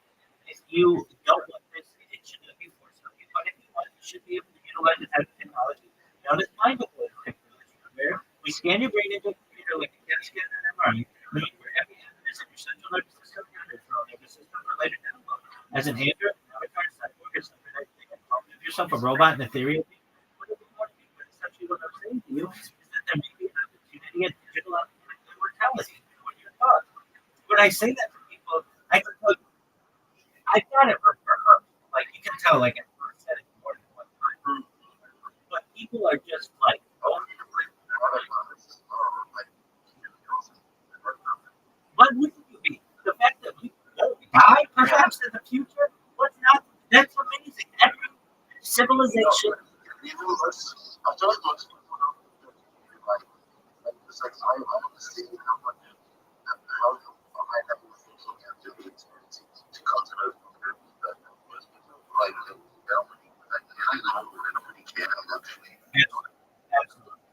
If you don't want this, it shouldn't be forced on you. But if you want, you should be able to utilize the type of technology known as mind-blowing technology, where we scan your brain into a computer like a CAT scan and MRI, knowing where every evidence of your central nervous system and peripheral nervous system related download. As an android, avatar, cyborg, or cybernetic, give yourself a robot in a theory of whatever you want to be. But essentially, what I'm saying to you is that there may be an opportunity at digital immortality. What are your thoughts? When I say that to people, I can tell you, I got it for her. Like, you can tell, like, at first said it more than one time. But people are just like, oh, what would you be? The fact that we won't die, perhaps, in the future? What's not? That's amazing. Every civilization. Even most, I feel like most people don't like it's like I understand how much how I have been thinking after the experience to come to those conclusions that most people like I know nobody can actually. Absolutely.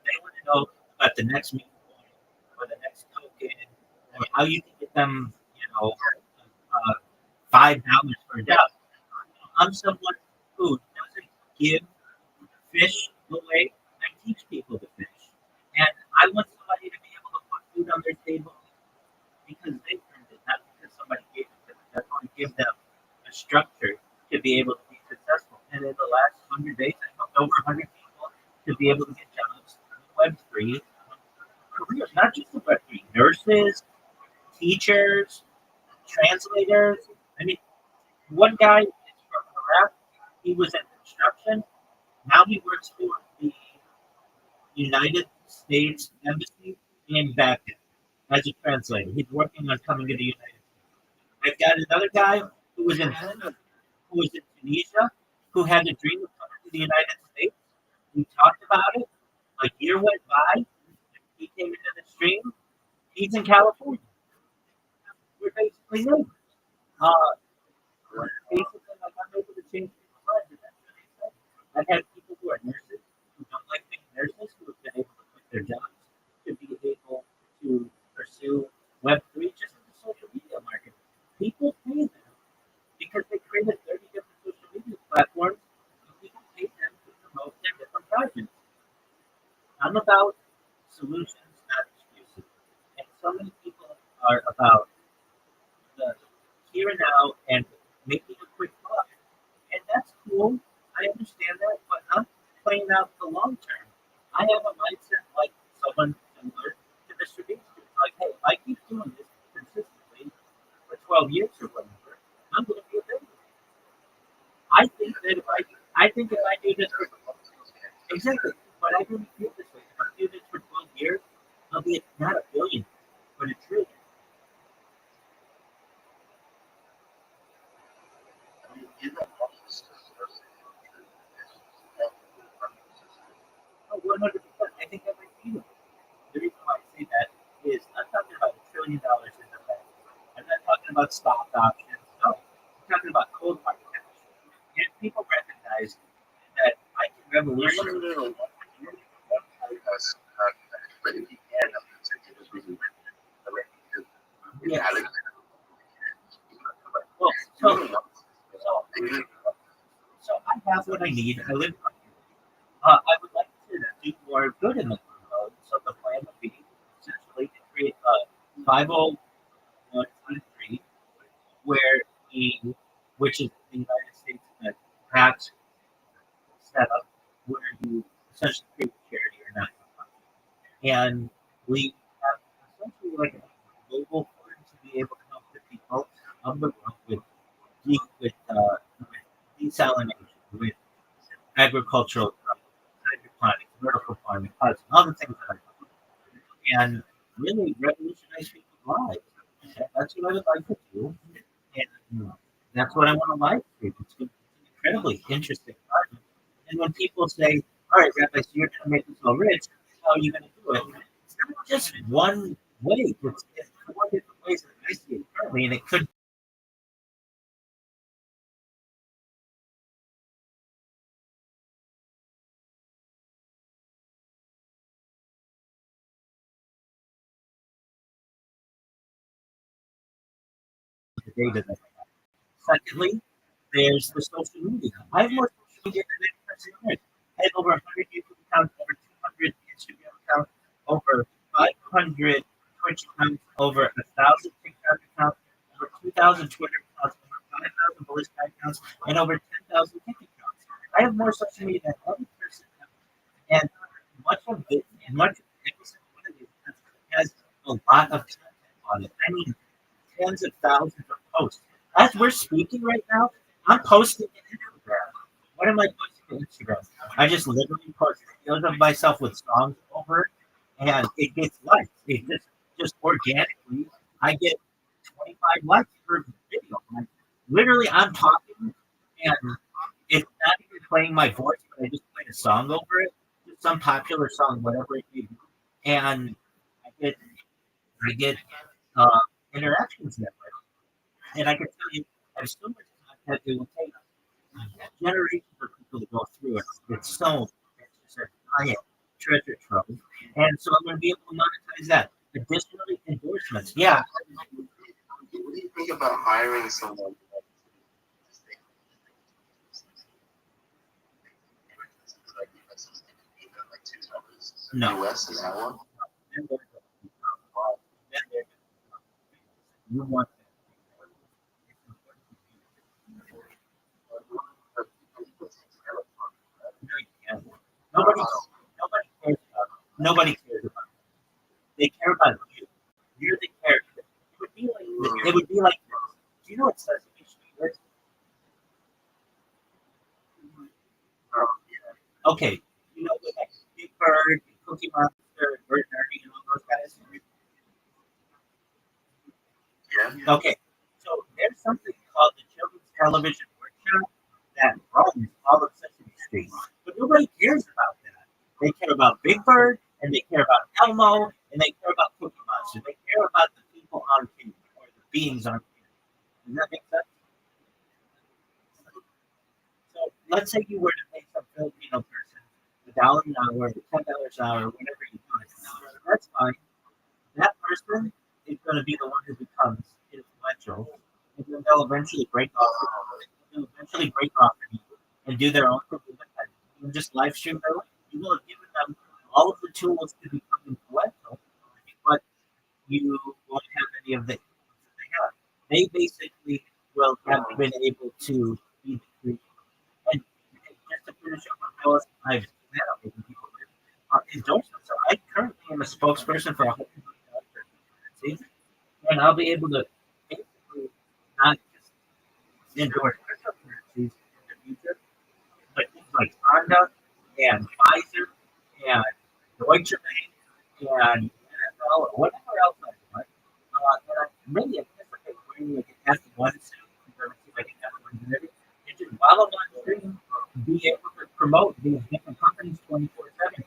They want to know about the next meeting point or the next token, or how you can get them, $5 for a job. I'm someone who doesn't give fish away. I teach people to fish. And I want somebody to be able to put food on their table because they earned it, not because somebody gave it to them. I want to give them a structure to be able to be successful. And in the last 100 days, I helped over 100 people to be able to get jobs in Web3 careers, not just in Web3, nurses, teachers, translators. I mean, one guy is from Iraq. He was in construction. Now he works for the United States Embassy in Baghdad as a translator. He's working on coming to the United States. I've got another guy who was in Tunisia, who had a dream of coming to the United States. We talked about it. A year went by. He came into the stream. He's in California. We're basically neighbors. Basically, like, I'm able to change people's lives. And that's what I said. I've had people who are nurses who don't like being nurses who have been able to quit their jobs to be able to pursue Web3 just in the social media market. People pay them because they created 30 different social media platforms, and people pay them to promote their different projects. I'm about solutions, not excuses. And so many people are about the here and now and making a quick buck. And that's cool. I understand that, but I'm playing out the long term. I have a mindset like someone similar to Mr. Beast. Like, hey, if I keep doing this consistently for 12 years or whatever, I'm going to be a billionaire. I think that if I do this for exactly, but I really feel this way. If I do this for 12 years, I'll be not a billion, but a trillion. Oh, 100%. I think that might be it. The reason why I say that is I'm talking about $1 trillion in the bank. I'm not talking about stock options. No, I'm talking about cold hard cash. And people recognize that I can revolutionize. Yeah. Well, so I have what I need. I live. I would like to do more good in the world. So the plan would be essentially to create a 501c3 where which is the United States that perhaps set up where you essentially create a charity or not. And we have essentially like a global fund to be able to help the people of the world with desalination, with agricultural hydroponics, vertical farming, all the things that I do, and really revolutionize people's lives. That's what I would like to do. That's what I want to live stream. It's an incredibly interesting project. And when people say, "All right, Rabbi, so you're going to make us all rich, how are you going to do it?" It's not just one way. It's four different ways that I see it currently, and it could be the data that I have. Secondly, there's the social media. I have more social media than any person on earth. I have over 100 YouTube accounts, over 200 Instagram accounts, over 500 Twitch accounts, over 1,000 TikTok accounts, over 2,000 Twitter accounts, over 5,000 Ballistic accounts, and over 10,000 TikTok accounts. I have more social media than every person ever. And much of every single one of these accounts has a lot of content on it. I mean, tens of thousands of posts. As we're speaking right now, I'm posting to Instagram. What am I posting to Instagram? I just literally post videos of myself with songs over it, and it gets likes. It just organically, I get 25 likes per video. Like, literally, I'm talking, and it's not even playing my voice, but I just play a song over it, just some popular song, whatever it may be, and I get I get uh, interactions that way. And I can tell you, there's so much content it will take generations for people to go through it. It's just a giant treasure trove. And so I'm going to be able to monetize that. Additionally, endorsements. Yeah, What do you think about hiring someone? Like no. US an hour? You want that. Nobody, nobody cares about it. They care about you. You're the character. It would be like this. Do you know what Sesame Street is? Okay. You know what, like Big Bird, Cookie Monster, Bird Nerdy, and all those guys? Yeah. Okay. So there's something called the Children's Television Workshop that runs all of Sesame Street. But nobody cares about that. They care about Big Bird, and they care about Elmo, and they care about Cookie Monster. They care about the people on TV, or the beings on TV. Does that make sense? So let's say you were to pay some Filipino person $1 an hour, $10 an hour, whatever you want. That's fine. That person is going to be the one who becomes influential, and then they'll eventually break off. They'll eventually break off and do their own thing independently and just live stream their life. You will have given them all of the tools to become influential, but you won't have any of the tools that they have. They basically will have been able to be the creator. And just to finish up on Phyllis, I've met up with people with endorsements. So I currently am a spokesperson for $100 million, and I'll be able to basically not just endorse cryptocurrencies in the future, but things like Honda and Pfizer and Deutsche Bank and NFL or whatever else I want. And I really anticipate wearing like an F1 suit, like an F1 unity, and just while I'm on screen, be able to promote these different companies 24/7,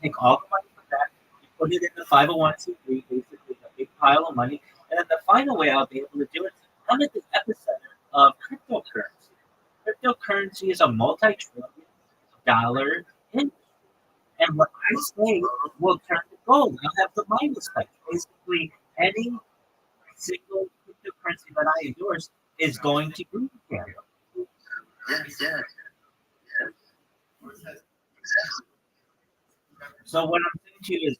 take all the money from that, and put it in the 501c3, basically a big pile of money. And then the final way I'll be able to do it, I'm at the epicenter of cryptocurrency. Cryptocurrency is a multi-trillion dollar industry. And what I say will turn to gold. I'll have the minus spec. Basically, any single cryptocurrency that I endorse is going to be there. Yeah. So what I'm saying to you is,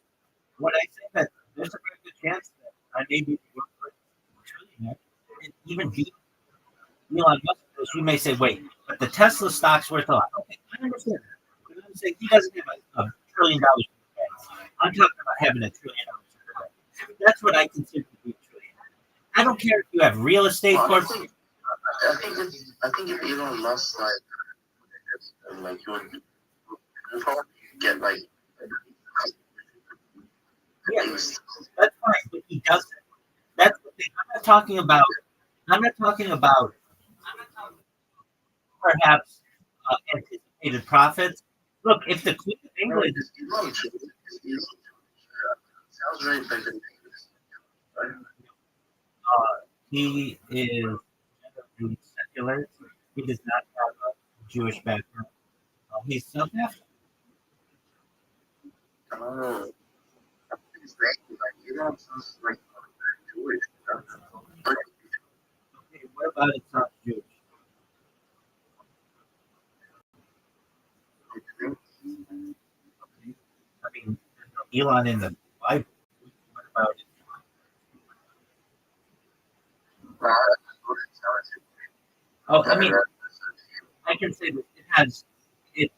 when I say that there's a very good chance that I may be worth a trillionaire, and even be Elon Musk, because you may say, wait, but the Tesla stock's worth a lot. Okay, I understand that. But I'm saying he doesn't have a $1 trillion. I'm talking about having $1 trillion. That's what I consider to be a trillion. I don't care if you have real estate corporations. I think if Elon Musk like you would probably get like Yeah, that's fine, but he doesn't. That's the thing. I'm not talking about perhaps anticipated profits. Look, if the Queen of England, Sounds very big. he is generally secular. He does not have a Jewish background. He's South African. Oh, exactly. Like, you know, sounds like Jewish. Okay, what about it's not Jewish? I mean, Elon in the Bible. What about it? Oh, I mean, I can say that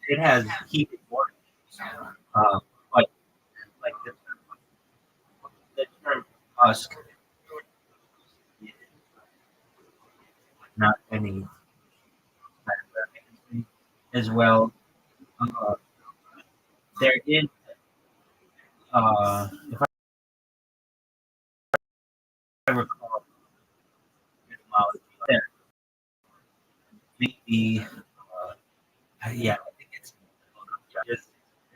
it has heated water. Uh, but like the term husk, not any as well. Uh, there is, if I recall, there maybe, yeah, I think it's just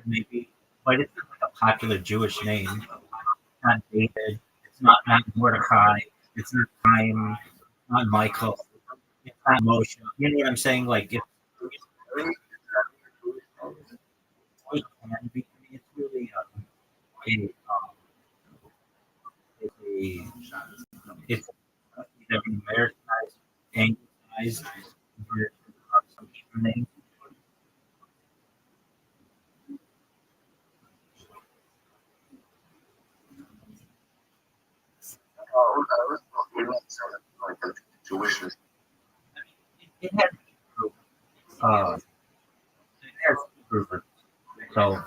maybe, but it's not like a popular Jewish name. It's not David. It's not Mordecai. It's not Chaim. Not Michael. It's not Moshe. You know what I'm saying? Like it can be. I mean, it's really it's either Americanized, Anglicized, or some Hebrew name. Jewish. It has it has Hebrew roots. So,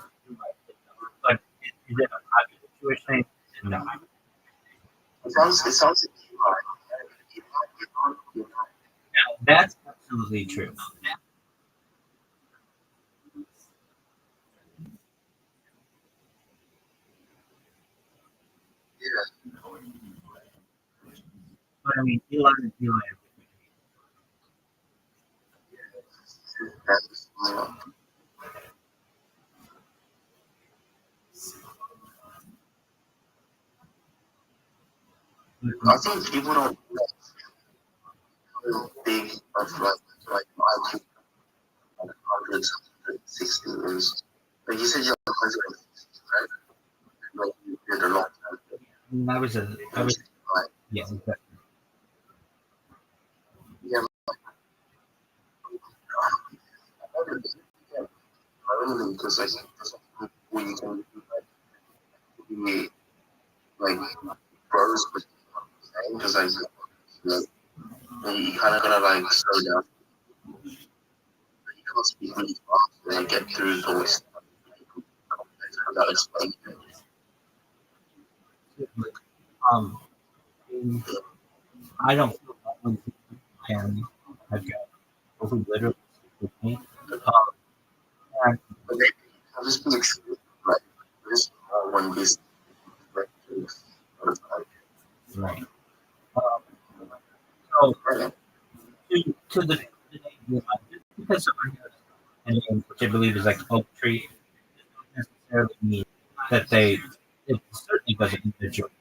but is it a popular Jewish name? No. It sounds like Now, that's absolutely true. But I mean, Elon is Elon. I think people don't know big of like IQ hundreds, 160 years. Like you said, you're 160, right? Like you did a long time. I was, Like, yeah, exactly. yeah, I don't know because like when you can be like bros with because like you know, you kind of gotta like slow down. You can't speak really fast and get through the voice. Without explaining. Um, I don't feel that when people can. I've got who literally with me. And, But they have just been extremely like this one business right. Um, so to the name, just because someone has a name which I believe is like oak tree, doesn't necessarily mean that they. It certainly doesn't mean they're Jewish.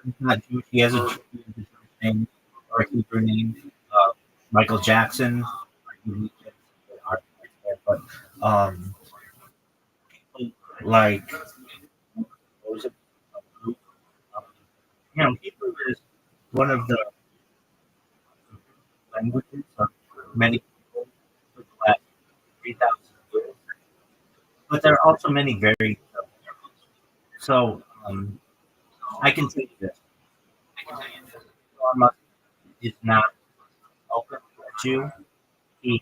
He's not Jewish. He has a Jewish name or a Hebrew name. Michael Jackson. But like Hebrew is one of the languages of many people for the last 3,000 years, but there are also many variants of it. So I can tell you this: Elon Musk is not open to a Jew. He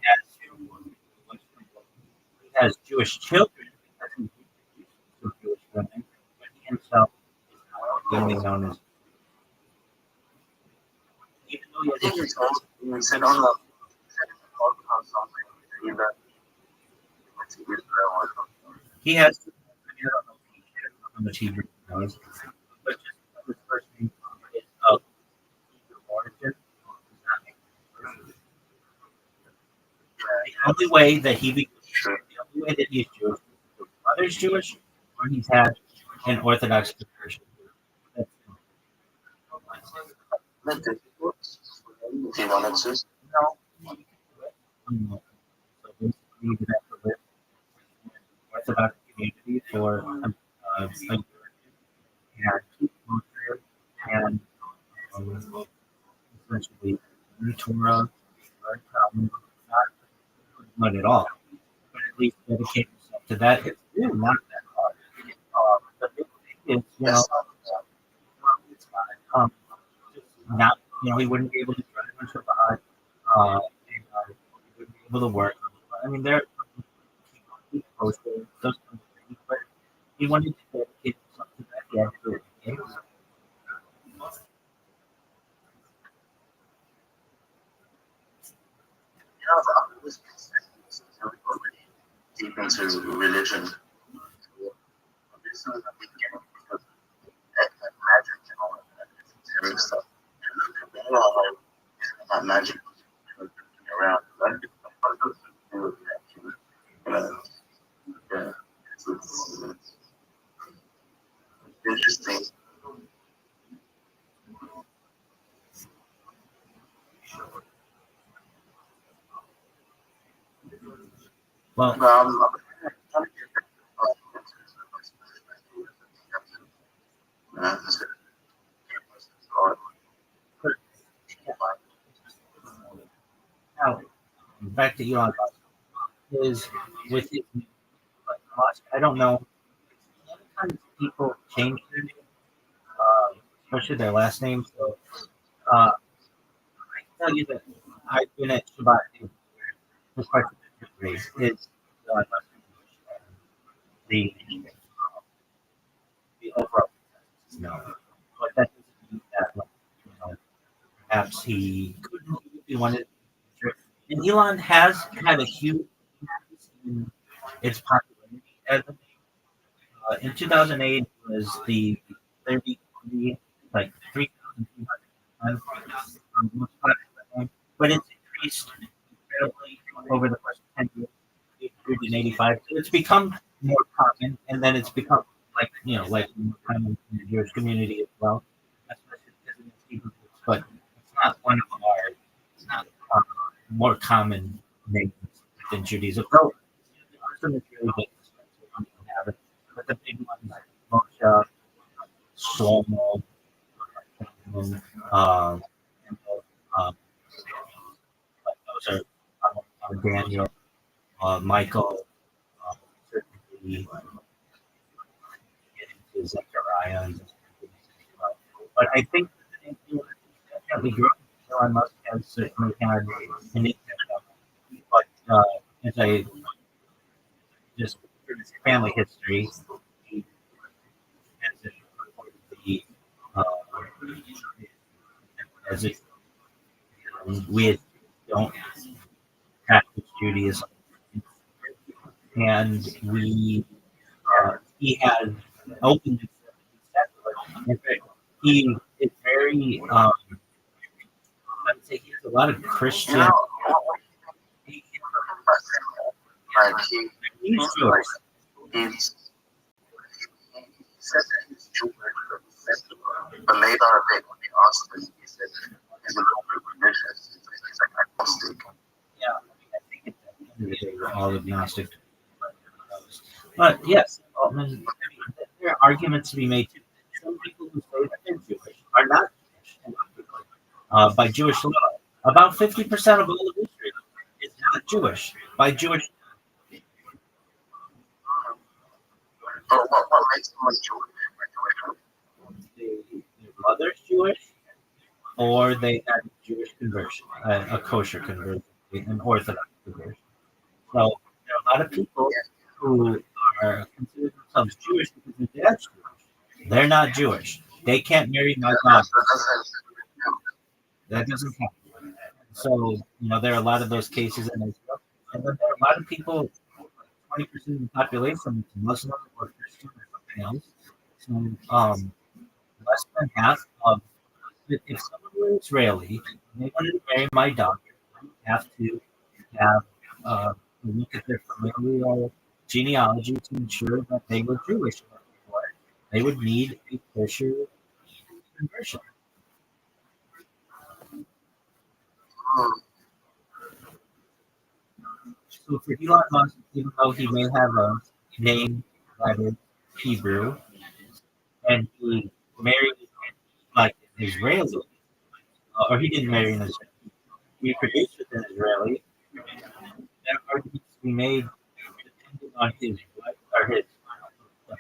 has Jewish children because he introduced to Jewish women, but he himself is not openly known as. Even though I think it's also you said on the podcast something that it's Israel or something. he has. I mean, I don't know if he cares how much Hebrew he knows, but just his first name is of Hebrew origin. Does not make only way that Sure. the only way that he's Jewish, his mother's Jewish, or he's had an Orthodox conversion. That's, Not difficult for him if he wanted to. no, so basically, you have to live in an Orthodox community for a year and keep kosher and essentially learn Torah, learn Talmud, not at all, but at least dedicate yourself to that. It's really not that hard. The big thing is, Yes. it's not, just not, he wouldn't be able to drive on Shabbat, and he wouldn't be able to work. I mean, there are keep kosher, those kinds of things, but he wanted to dedicate himself to that. He actually became Yeah, I've always been since already deep into religion. This is a beginning because that magic and all of that esoteric stuff. And they are like, not magic around. Like, it's supposed to do with that. Yeah, it's interesting. well. I'm trying to get Now, back to Elon Musk is with his Musk. I don't know. Sometimes people change their name, especially their last name. So I can tell you that I've been at Shabbat for quite a bit. Is the the overall no, but that doesn't mean that perhaps he couldn't if he wanted. And Elon has had a huge increase in its popularity as a in 2008 it was the 33, like 3,200 most popular name, but it's increased incredibly over the course of 10 years, 885. So it's become more common, and then it's become like more common in the Jewish community as well, especially because it is Hebrew roots, but it's not one of our uh, more common names than Judaism. So there are some really big have it, but the big ones like Moshe, Shlomo, um, um, those are Daniel, Michael, certainly getting to Zechariah. But I think definitely growing. Elon Musk has certainly had an impact on it. But as I just through his family history, he has the uh, as if we don't practice Judaism, and he has opened himself to secular. In fact, he is very I would say he has a lot of Christian. He, like he's Jewish. he's he said that he's Jewish, but later when they asked him, he said he's a little bit religious. He's like agnostic. Yeah, I think at the end of the day, we're all agnostic. But yes, there are arguments to be made too. Some people who say that they're Jewish are not Jewish by Jewish law. About 50% of all of Israel is not Jewish by Jewish. But what makes someone Jewish? Their mother's Jewish, or they had a Jewish conversion, a kosher conversion, an Orthodox conversion. So there are a lot of people who are considered themselves Jewish because their dad's Jewish. They're not Jewish. They can't marry my mom. That doesn't count. So there are a lot of those cases in Israel, and then there are a lot of people. 20% of the population is Muslim or Christian or something else. So less than half of if someone were Israeli and they wanted to marry my daughter, they would have to have look at their familial genealogy to ensure that they were Jewish. They would need a kosher conversion. Hmm. So for Elon Musk, even though he may have a name that is Hebrew, and he married like an Israeli, or he didn't marry an Israeli, he produced with an Israeli, that argument to be made depending on his wife or his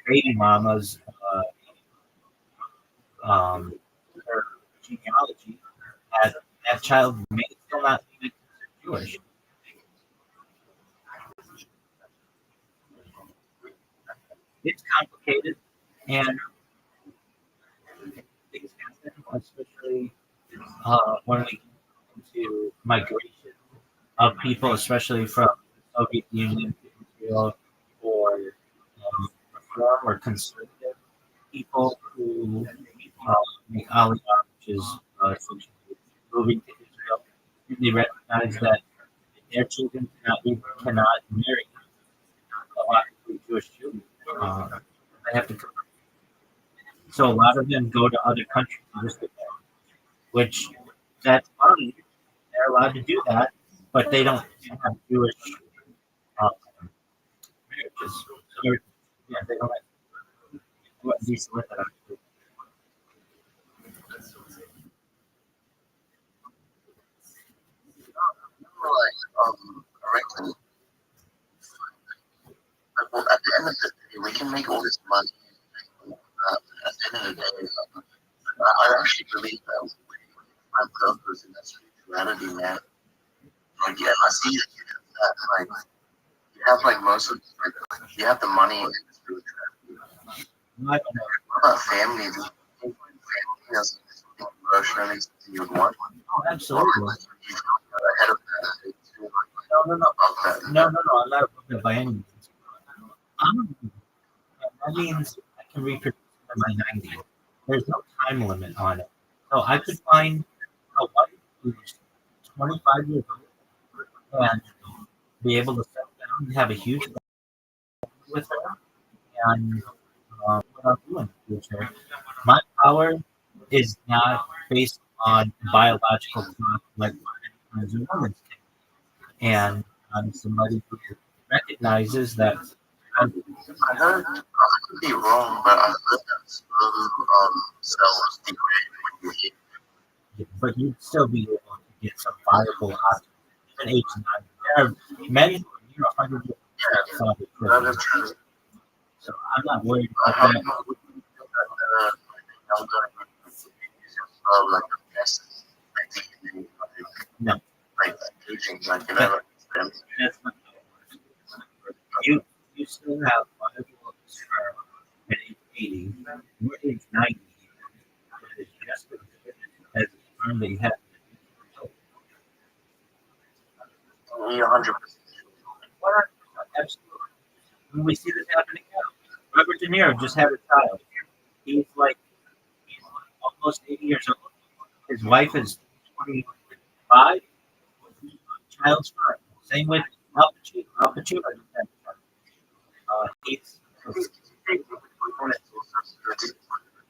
baby mama's her genealogy, that child may still not be Jewish. It's complicated, and things happen, especially when we get into migration of people, especially from the Soviet Union to Israel, or reform or conservative people who make Aliyah, which is essentially moving to Israel, and they recognize that their children cannot marry a lot of Jewish children. They have to, so a lot of them go to other countries and just get married, which that's fine. They're allowed to do that, but they don't have Jewish uh, marriages. Or, yeah, they don't have what these with that. Like, correctly, well, at the end of the day, we can make all this money. At the end of the day, I actually believe that my purpose in that spirituality, man. Like, yeah, I see that, like, you have, like, most of, like, you have the money and the spirituality. I don't know. What about family? Do you think family is emotionally something you'd want? Oh, absolutely. You ahead of that. No, no, no. Of that. No. I'm not above it by any means. That means I can reproduce in my 90s. There's no time limit on it. So I could find a wife who's 25 years old and be able to settle down and have a huge family with her and what I'm doing with her. My power is not based on biological clock like as a woman's. And I'm somebody who recognizes that. I heard, I could be wrong, but I heard that some cells degrade when you eat. But you'd still be able to get some viable options. Even age 9. There are many who are 100 years Yeah, old. that is true. So I'm not worried How about do that. you know I'm going to use like a test, like DNA, No, like aging, like, you know, like, that's not how it works. You still have viable sperm at age 80. You're age 90. That is just as good as the sperm that you have. you're 100%. Absolutely. When we see this happening now, Robert De Niro just had a child. He's like almost 80 years old. His wife is 25. Child's fine. Same with Al Pacino. Al Pacino just had a child. He's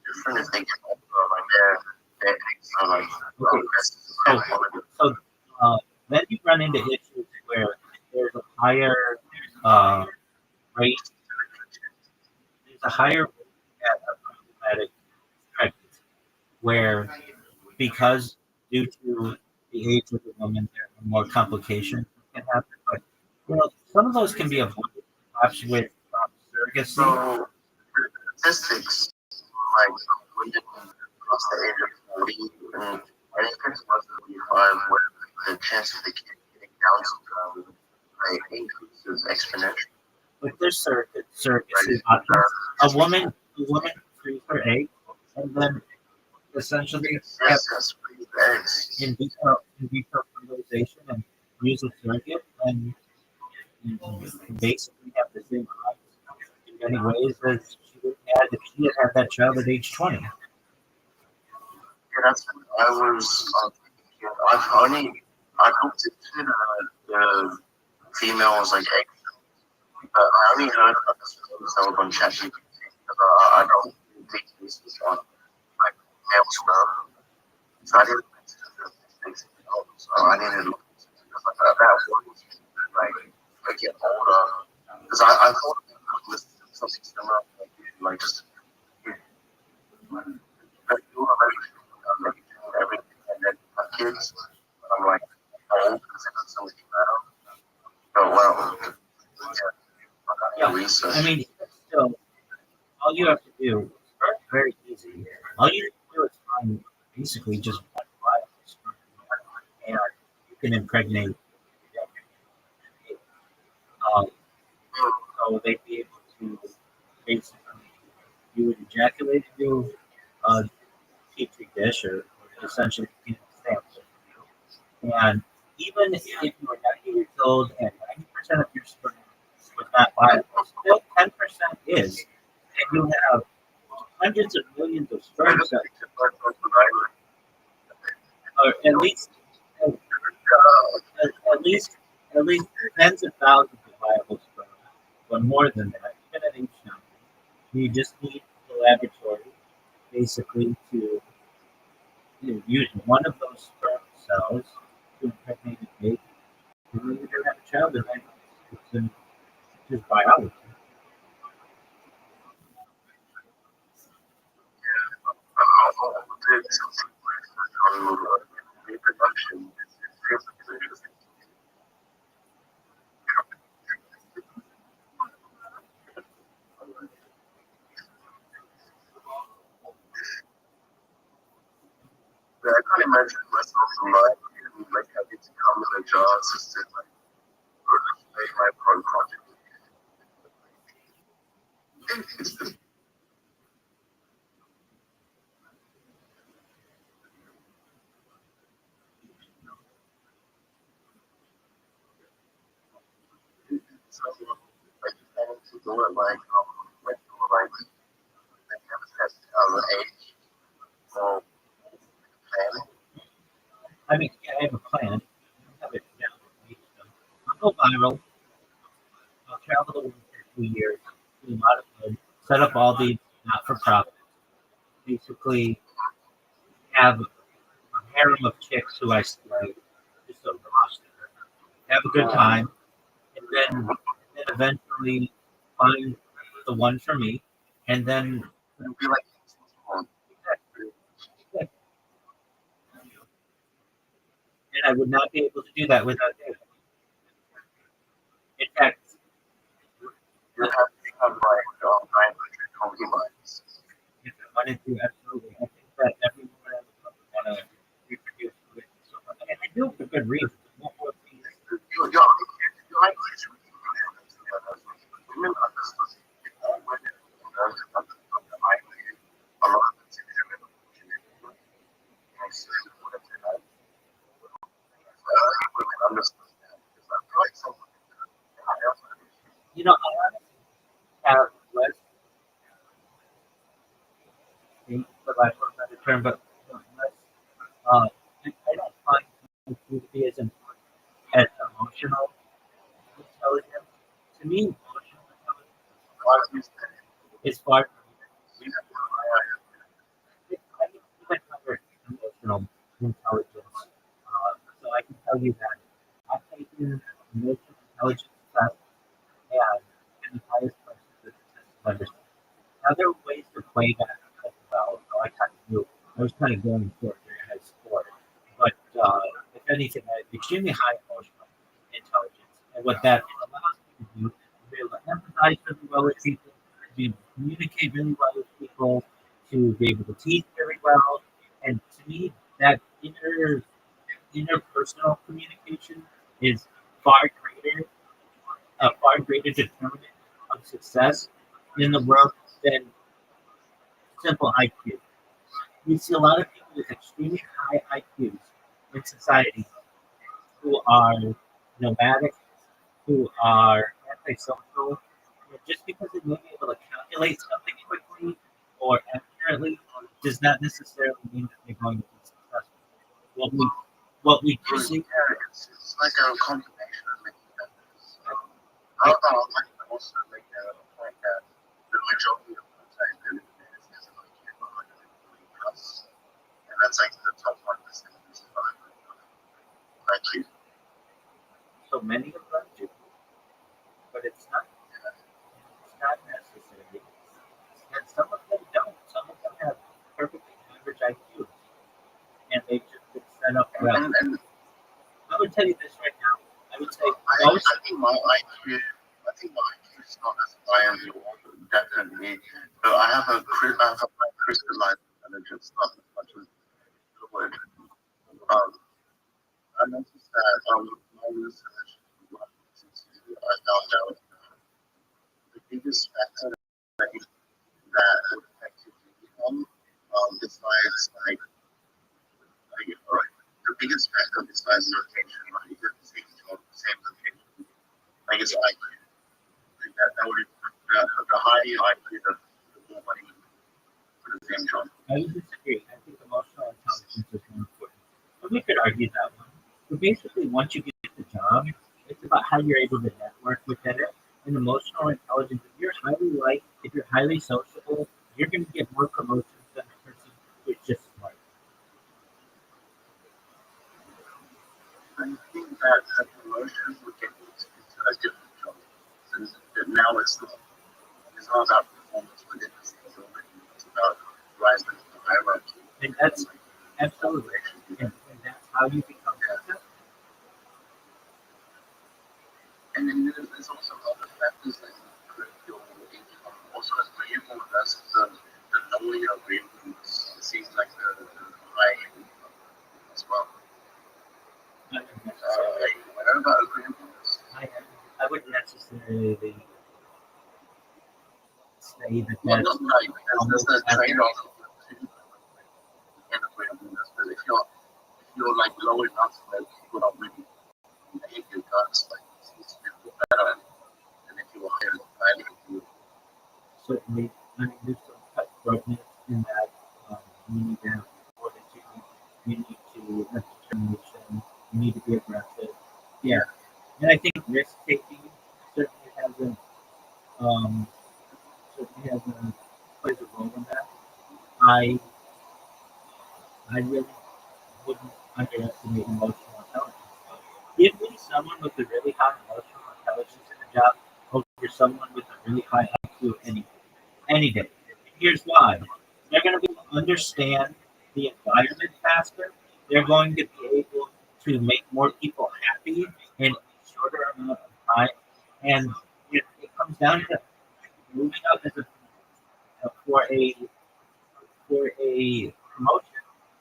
Different if they get like their eggs are like so then you run into issues where there's a higher rate. There's a higher rate of problematic pregnancy where because due to the age of the woman, there are more complications that can happen. But some of those can be avoided, perhaps with surrogacy. so statistics like women across the age of 40 and anything above 45 where the chance of the kid getting Down syndrome like increases exponentially. But there's surrogacy options. A woman frees her egg and then essentially have Yes, pretty eggs. in vitro fertilization and use a surrogate and basically have the same odds in many ways as she would have had if she had that child at age 20. Yeah, that's what I was thinking. I've looked into the female was like, hey, I only heard about this episode on ChatGPT. I don't think this is on like male sperm. So I didn't so I needed to look because like that was like get older. Because I thought it was something similar, like just everything and then my kids. I'm like old because it doesn't really matter. Oh well. Yeah, Research. I mean, so all you have to do is very easy. All you have to do is find basically just one virus, and you can impregnate. Um, so they'd be able to basically you would ejaculate into a petri dish or essentially sample. And even if you were 90 years old and 90% of your sperm was not viable, still 10% is, and you have hundreds of millions of sperm cells, or at least tens of thousands of viable sperm, but more than that, even at age 90. You just need the laboratory basically to use one of those sperm cells to impregnate a baby. And then you're going to have a child, and it's just biology. Reproduction is interesting. I can't imagine myself in life like having to come with a job assistant like or make my pro project. So like having to do it like have a test age or planning. I mean, yeah, I have a plan. I have it down. I'll go viral. I'll travel the world for 2 years, do a lot of good, set up all these not for profit, basically have a harem of chicks who I slay, just a roster, have a good time, and then eventually find the one for me, and then It would be like and I would not be able to do that without you. In fact, you have like 900 concubines. if I wanted to, absolutely. I think that every woman would want to reproduce with someone. And I do it for good reasons. One more thing is You like women understood women a lot of the women understood that. I feel like some you know, I have less hate, for lack of a better term, but less, I don't find food to be as important as emotional intelligence. To me, emotional intelligence is far from I can even cover emotional intelligence. So I can tell you that I've taken emotional intelligence test and the highest person to understand. Now there are ways to play that as well. So I was kind of going for it during high school. But if anything, I have extremely high emotional intelligence. And what that allows me to do is be able to empathize really well with people, to be able to communicate really well with people, to be able to teach very well. And to me, that interpersonal communication is far greater, a far greater determinant of success in the world than simple IQ. We see a lot of people with extremely high IQs in society who are nomadic, who are antisocial, just because they may be able to calculate something quickly or accurately does not necessarily mean that they're going to be successful. What we do see it's like a combination of many factors. I'd like to also make a point that the majority of content is like 140 plus, and that's like the top 1% is IQ. So many of them do, but it's not necessary. And some of them don't. Some of them have perfectly average IQs, and they just get set up well. And I would tell you this right now. I would say I think my IQ, is not as high as yours, definitely. So I have a crystallized intelligence, not as much as the word. I noticed that my research, I found out the biggest factor that would affect your income, besides the biggest factor besides location, like the same job, same location, like it's IQ. That would the higher your IQ, the more money for the same job. I would disagree. I think emotional intelligence is more important. But we could argue that one. But basically, once you get the job, it's about how you're able to network within it. And emotional intelligence, if you're highly sociable, you're going to get more promotions than a person who's just smart. I think that the promotions would get into a different job. Since now it's not about performance within the same job, it's about rising the hierarchy. And that's absolutely. And that's how you become better. And then there's also other factors like your income. Also, as you invest, the lower your ratings, it seems like the high income as well. What about agreements? I wouldn't necessarily say that Well, that's not like there's a trade-off in agreements, but if you're like low enough that people don't really hate your guts, like it seems to be better than if you were higher than you. certainly. I mean, there's some cutthroatness in that. You need to have fortitude. You need to have determination. You need to be aggressive. Yeah, and I think risk taking certainly hasn't um, plays a role in that. I I really wouldn't underestimate emotional intelligence. Give me someone with a really high emotional intelligence in a job over someone with a really high IQ any day. Here's why. They're going to be able to understand the environment faster. They're going to be able to make more people happy in a shorter amount of time. And it comes down to moving up for a promotion.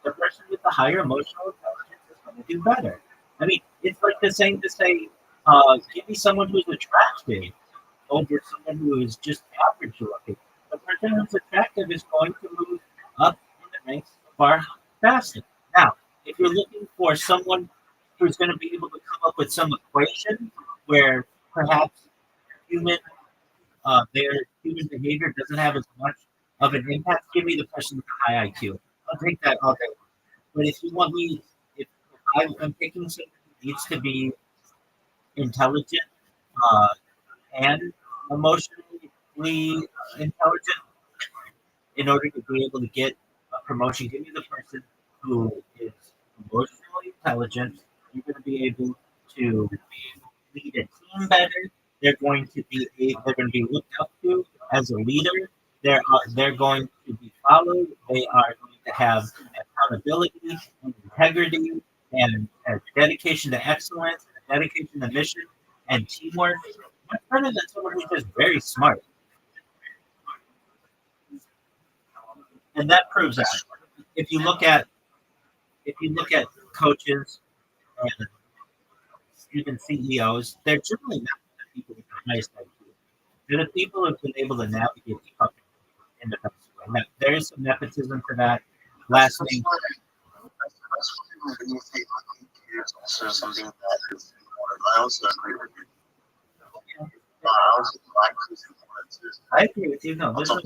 The person with the higher emotional intelligence is going to do better. I mean, it's like the same to say, give me someone who's attractive over someone who is just average looking. The person who's attractive is going to move up in the ranks far faster. Now, if you're looking for someone who's going to be able to come up with some equation where perhaps human their human behavior doesn't have as much of an impact, give me the person with the high IQ. I'll take that all day. But if you want me, if I'm picking someone who needs to be intelligent uh, and emotionally intelligent in order to be able to get a promotion, give me the person who is emotionally intelligent. You're going to be able to lead a team better. They're going to be looked up to as a leader. They're going to be followed. They are going to have accountability and integrity and dedication to excellence, and dedication to mission and teamwork. Much better than someone who's just very smart. And that proves that. If you look at coaches and even CEOs, they're generally not the people with the highest IQ. They're the people who've been able to navigate the company in the best way. Now, there is some nepotism to that. Last name. When you say IQ is also something that is important. I also agree with you. I also IQ is important too. I agree with you. No, there's no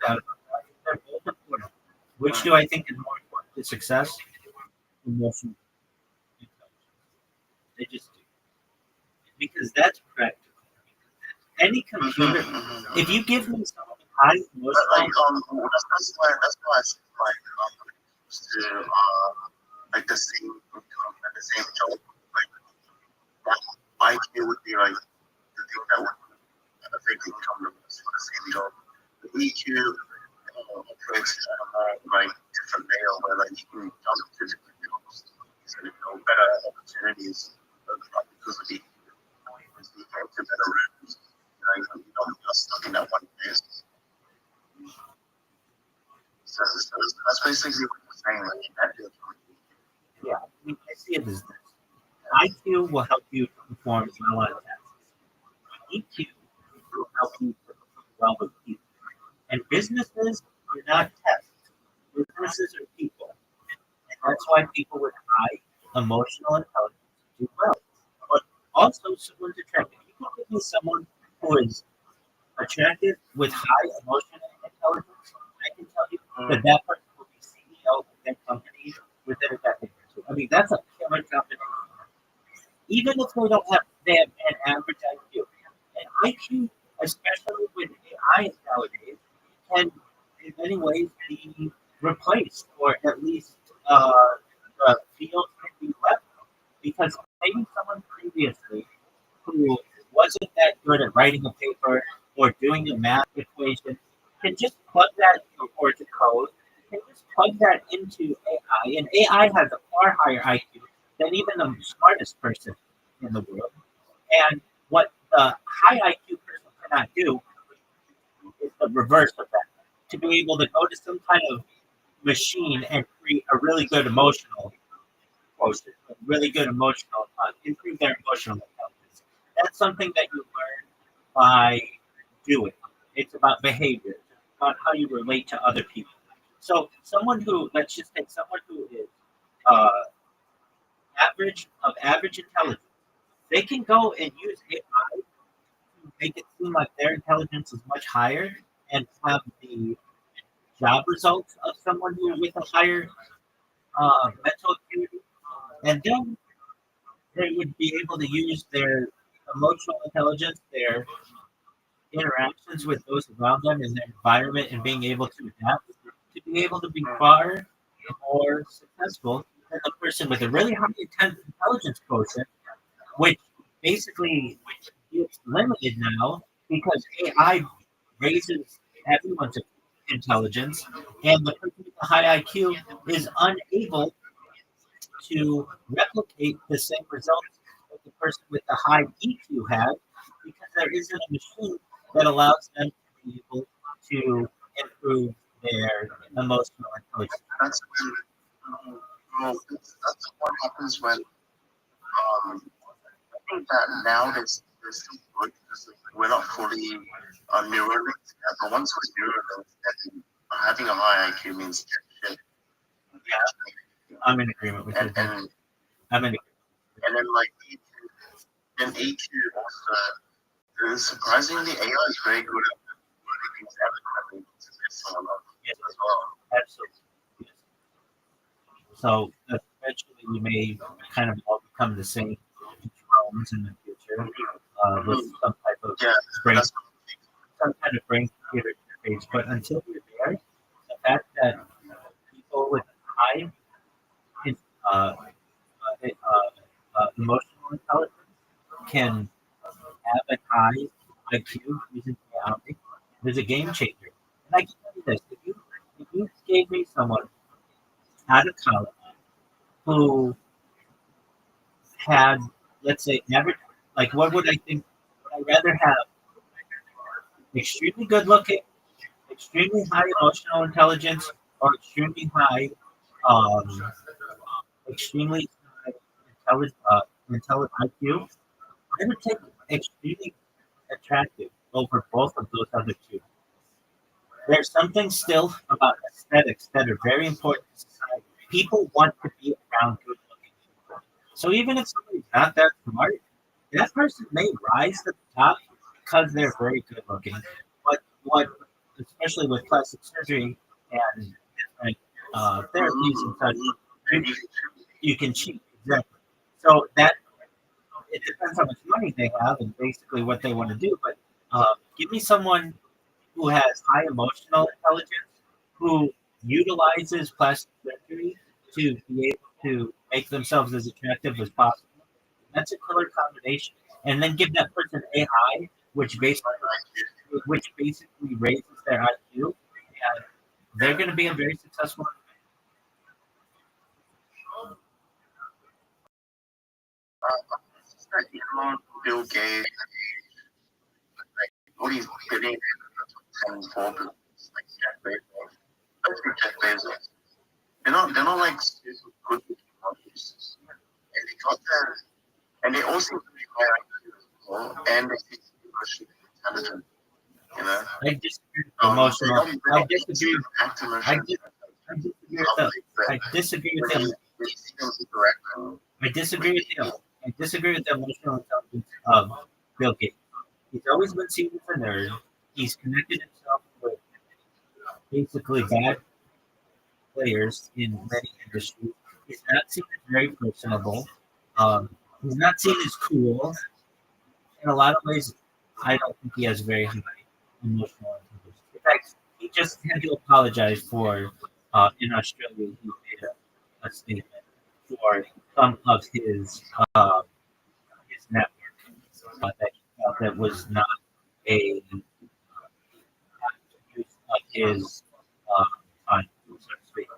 doubt about that. They're both important. Which do I think is more important to success? Emotional intelligence. They just do. Because that's practical. any computer, if you give me someone with high But like emotional, that's why I said to like the same income and the same job, like that IQ would be like the thing that would affect the income levels for the same job. The EQ operates at a more like different layer where like you can jump to different jobs, so better opportunities because of the because you get to better rooms. You're not stuck in that one place. So that's basically what you're saying. Like, yeah, I mean, I see it as this. IQ will help you perform well on tests. EQ will help you perform well with people. And businesses are not tests. Businesses are people. And that's why people with high emotional intelligence do well. But also someone's attractive. You can give me someone who is attractive with high emotional intelligence. I can tell you that that person will be CEO of their company within a decade or two. I mean, that's a killer combination. Even if they have an average IQ. And IQ, especially with AI nowadays, can in many ways be replaced, or at least the field can be left because maybe someone previously who wasn't that good at writing a paper or doing a math equation can just plug that or to code, can just plug that into AI, and AI has a far higher IQ than even the smartest person in the world. And what the high IQ person cannot do is the reverse of that. To be able to go to some kind of machine and create a really good emotional quotient, a really good emotional, improve their emotional intelligence. That's something that you learn by doing. It's about behavior, it's about how you relate to other people. So someone who, let's just take someone who is uh, average intelligence, they can go and use AI to make it seem like their intelligence is much higher and have the job results of someone who with a higher mental acuity, and then they would be able to use their emotional intelligence, their interactions with those around them in their environment, and being able to adapt to be able to be far more successful than the person with a really high intelligence quotient, which basically is limited now because AI raises everyone's intelligence, and the person with the high IQ is unable to replicate the same results that the person with the high EQ had because there isn't a machine that allows them to be able to improve their emotional intelligence. that's when that's what happens when I think that now there's still good because we're not fully mirror linked. But once we're mirror linked, then having a high IQ means shit. I'm in agreement with you. I'm in agreement. And then like EQ also surprisingly AI is very good at wording things eloquently to piss someone off Yes, as well. absolutely. Yes. So eventually we may kind of all become the same drones in the future with some type of Yeah, brain, that's some kind of brain computer interface. But until we're there, the fact that people with high uh, emotional intelligence can have a high IQ using AI is a game changer. And I can tell you this: if you gave me someone out of college who had, let's say, average, like what would I think? Would I rather have extremely good looking, extremely high emotional intelligence, or um, extremely high intelligent IQ? I would take extremely attractive over both of those other two. There's something still about aesthetics that are very important to society. People want to be around good looking people. So even if somebody's not that smart, that person may rise to the top because they're very good looking. But what, especially with plastic surgery and different therapies and such, you can cheat. Exactly. So that it depends how much money they have and basically what they want to do. But Give me someone who has high emotional intelligence, who utilizes plastic surgery to be able to make themselves as attractive as possible. That's a killer combination. And then give that person AI, which basically raises their IQ, and they're going to be a very successful. Elon, Bill Gates, like all these billionaires and forbes, like Jeff Bezos. Especially Jeff Bezos. They're not like super good with technologies. And they got their and they also really high IQ as well, and they seem to be emotionally intelligent. You know? I disagree with the emotional. I disagree. Act I, emotionally dis- I disagree with them. I disagree with them. they see them interacting. I disagree with you. I disagree with the emotional intelligence of Bill Gates. He's always been seen as a nerd. He's connected himself with basically bad players in many industries. He's not seen as very personable. He's not seen as cool. In a lot of ways, I don't think he has very high emotional intelligence. In fact, he just had to apologize for in Australia. He made a statement for some of his network that he felt that was not a use of his time, so to speak.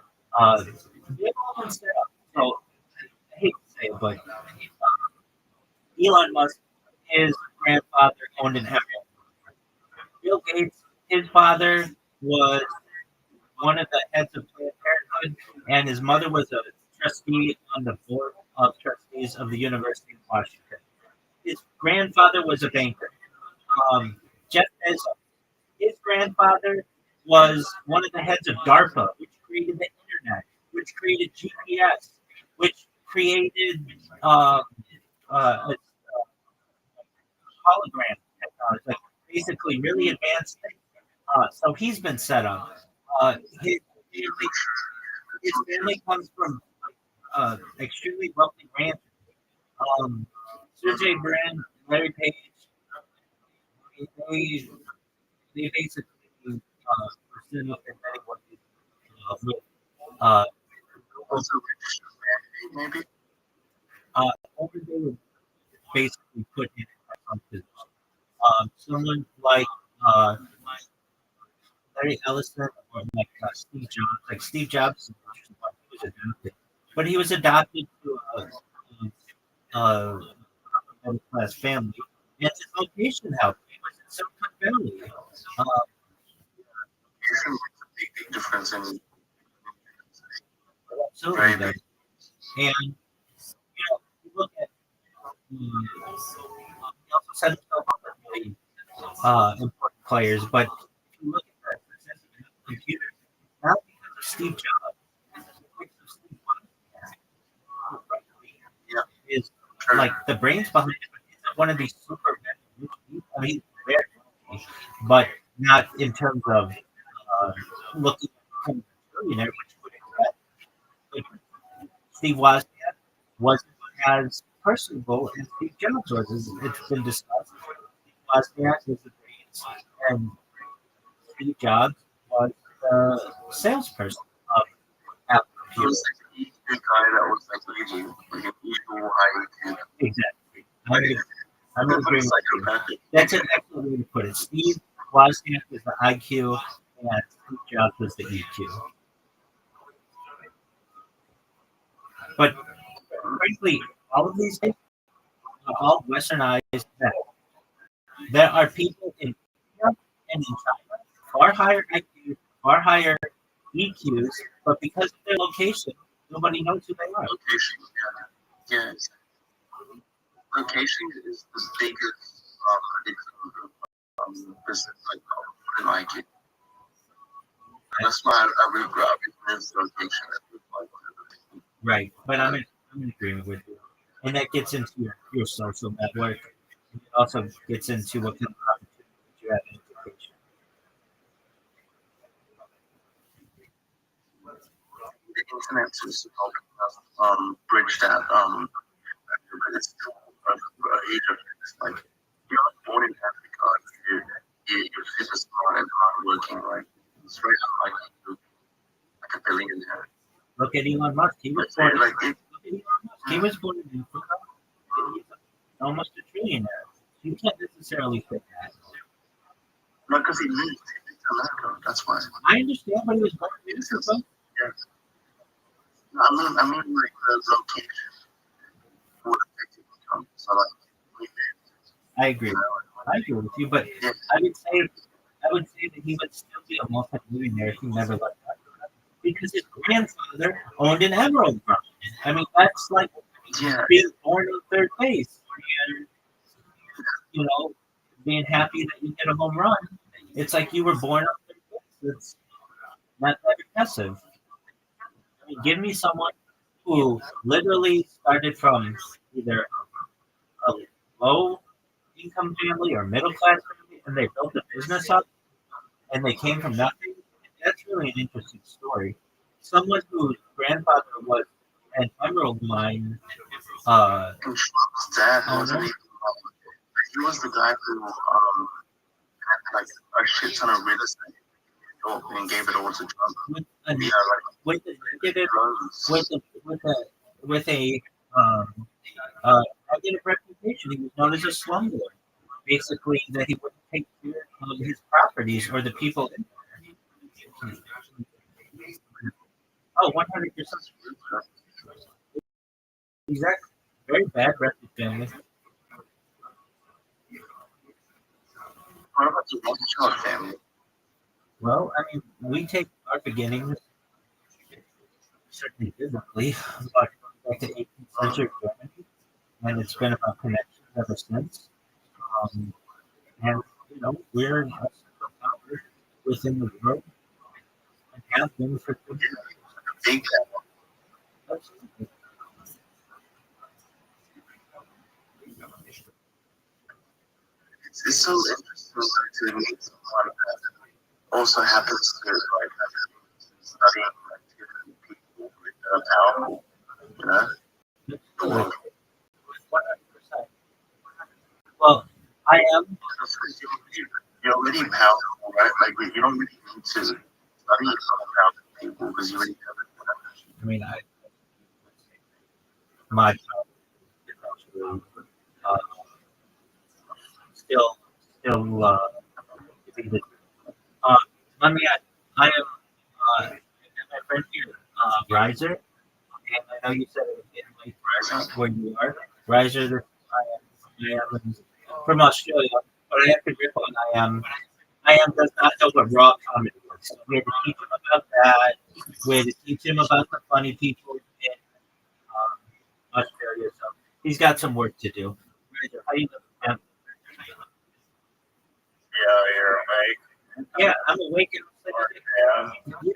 They've all been set up. So I hate to say it, but Elon Musk, his grandfather owned an Emirates. Bill Gates, his father was one of the heads of Planned Parenthood, and his mother was a trustee on the board of trustees of the University of Washington. His grandfather was a banker. Jeff Bezos, his grandfather was one of the heads of DARPA, which created the internet, which created GPS, which created a hologram technology, like basically really advanced things. So he's been set up. His family comes from extremely wealthy ranchers. Sergey Brin, Larry Page, they, they basically were set up in many ways with uh, Also, maybe. over they were basically put in some position. Someone like uh, Larry Ellison or like Steve Jobs. Like Steve Jobs, he was adopted, but he was adopted to a middle class family, and his location helped. He was in Silicon Valley. Usually makes a big difference in Absolutely, very does. big. And you look at he also set himself up with really important players. But if you look at the success of computers, not because of Steve Jobs, because of Steve Wozniak, who frankly Yeah, is true. like the brains behind it. But isn't one of these super rich people. I mean, very wealthy, but not in terms of looking at becoming a billionaire, which would expect. Like, Steve Wozniak wasn't as personable as Steve Jobs was. It's been discussed. Steve Wozniak was the brains, and Steve Jobs was the salesperson of Apple He Computer. was like the guy that was like evil, like an evil high IQ. Exactly. Like, I'm agreeing with you. psychopathic. That's an excellent way to put it. Steve Wozniak was the IQ, and Steve Jobs was the EQ. But frankly, all of these things are all westernized now. There are people in India and in China far higher IQ, far higher EQs, but because of their location, nobody knows who they are. Location, yeah. Yes. Location is the biggest predictor of business, like an IQ. And that's why I really gravitate to location. Right, but I'm in agreement with you, and that gets into your social network. It also gets into what kind of opportunities you have in education. The internet seems to help bridge that but it's still age of it's like you're not born in Africa, Look at Elon Musk. He was born. Look at Elon Musk. He was born in Africa. He's almost a trillionaire. You can't necessarily fit that. Not because he moved to America. That's why. I understand, but he was born in Africa. Yes. I mean, like the location would affect his income. So, like, I agree. I agree with you, but I would say that he would still be a multi-millionaire if he never left Africa because his grandfather owned an emerald mine. I mean, that's like being born in third base and being happy that you hit a home run. It's like you were born on third base. It's not that impressive. I mean, give me someone who literally started from either a low income family or middle class family and they built a business up and they came from nothing. That's really an interesting story. Someone whose grandfather was an emerald mine Trump's dad wasn't even. He was the guy who had like a shit ton of real estate and gave it all to Trump. with a negative with a negative reputation. He was known as a slumlord. Basically, that he wouldn't take care of his properties or the people in there. Oh, 100%. Exactly. Very bad reputation. What about the Rothschild family? Well, I mean, we take our beginnings certainly biblically, but back to 18th century Germany, and it's been about connections ever since. And we're a superpower within the world and have been for 50 years. Big Absolutely. It's so interesting to meet someone that also happens to like studying like different people with powerful, the world. 100%. Well, I am. You're already powerful, right? Like you don't really need to study other powerful people because you already have it. I mean, my child uh, still defeated. Let me add, I am my friend here, Riser, and I know you said it was getting late for where you are. Riser, I am from Australia, but I have to rip on I am does not know what raw comedy is. So we had to teach him about that. We had to teach him about the funny people in Australia. So he's got some work to do. Riser, how you doing? Yeah, you're awake. Yeah, I'm awake and Yeah. yeah.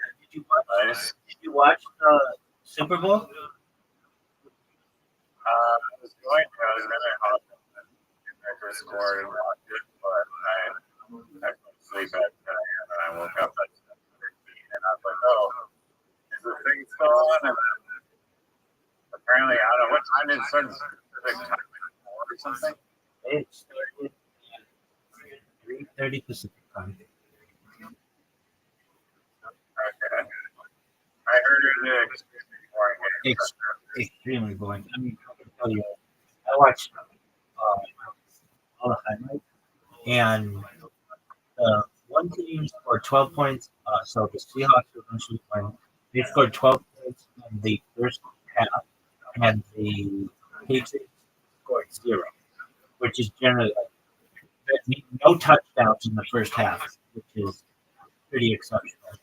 Nice. Did you watch the Super Bowl? I was going to. I was gonna hop in my Discord and watch it, but I fell asleep at 10 a.m. and I woke up at 10:30 and I was like, oh, is the thing still on? And then apparently, I don't know what time did it start. Specific time, like 4 or something. It started at 3:30 Pacific time. Okay. I heard it was extremely boring. Extremely boring. I mean, I can tell you, I watched all the highlights, and one team scored 12 points. So the Seahawks eventually won. They scored 12 points in the first half, and the Patriots scored 0, which is generally no touchdowns in the first half, which is pretty exceptional.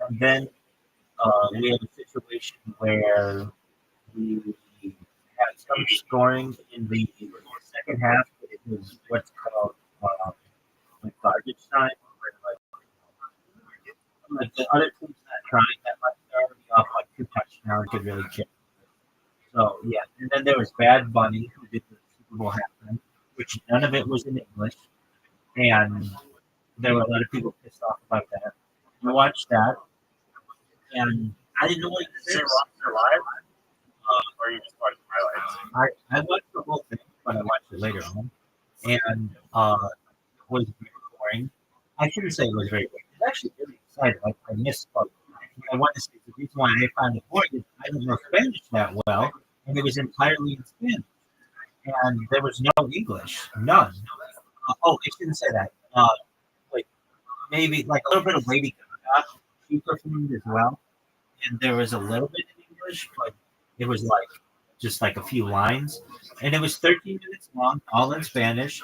And then we had a situation where we had some scoring in the second half. It was what's called like garbage time. Like the other team's not trying that much. They're already off like 2 touchdowns. Could really kill. So yeah, and then there was Bad Bunny who did the Super Bowl halftime, which none of it was in English, and there were a lot of people pissed off about that. I watched that, and I didn't know what it Did you was. watch it live? Or you just watched highlights? I watched the whole thing, but I watched it later on, and it was very boring. I shouldn't say it was very boring. It was actually really exciting. Like I missed like what I want to say is the reason why I found it boring is I don't know Spanish that well, and it was entirely in Spanish, and there was no English, none. I shouldn't say that. Like maybe like a little bit of Lady Gaga, she performed as well, and there was a little bit in English, but it was like just like a few lines, and it was 13 minutes long, all in Spanish.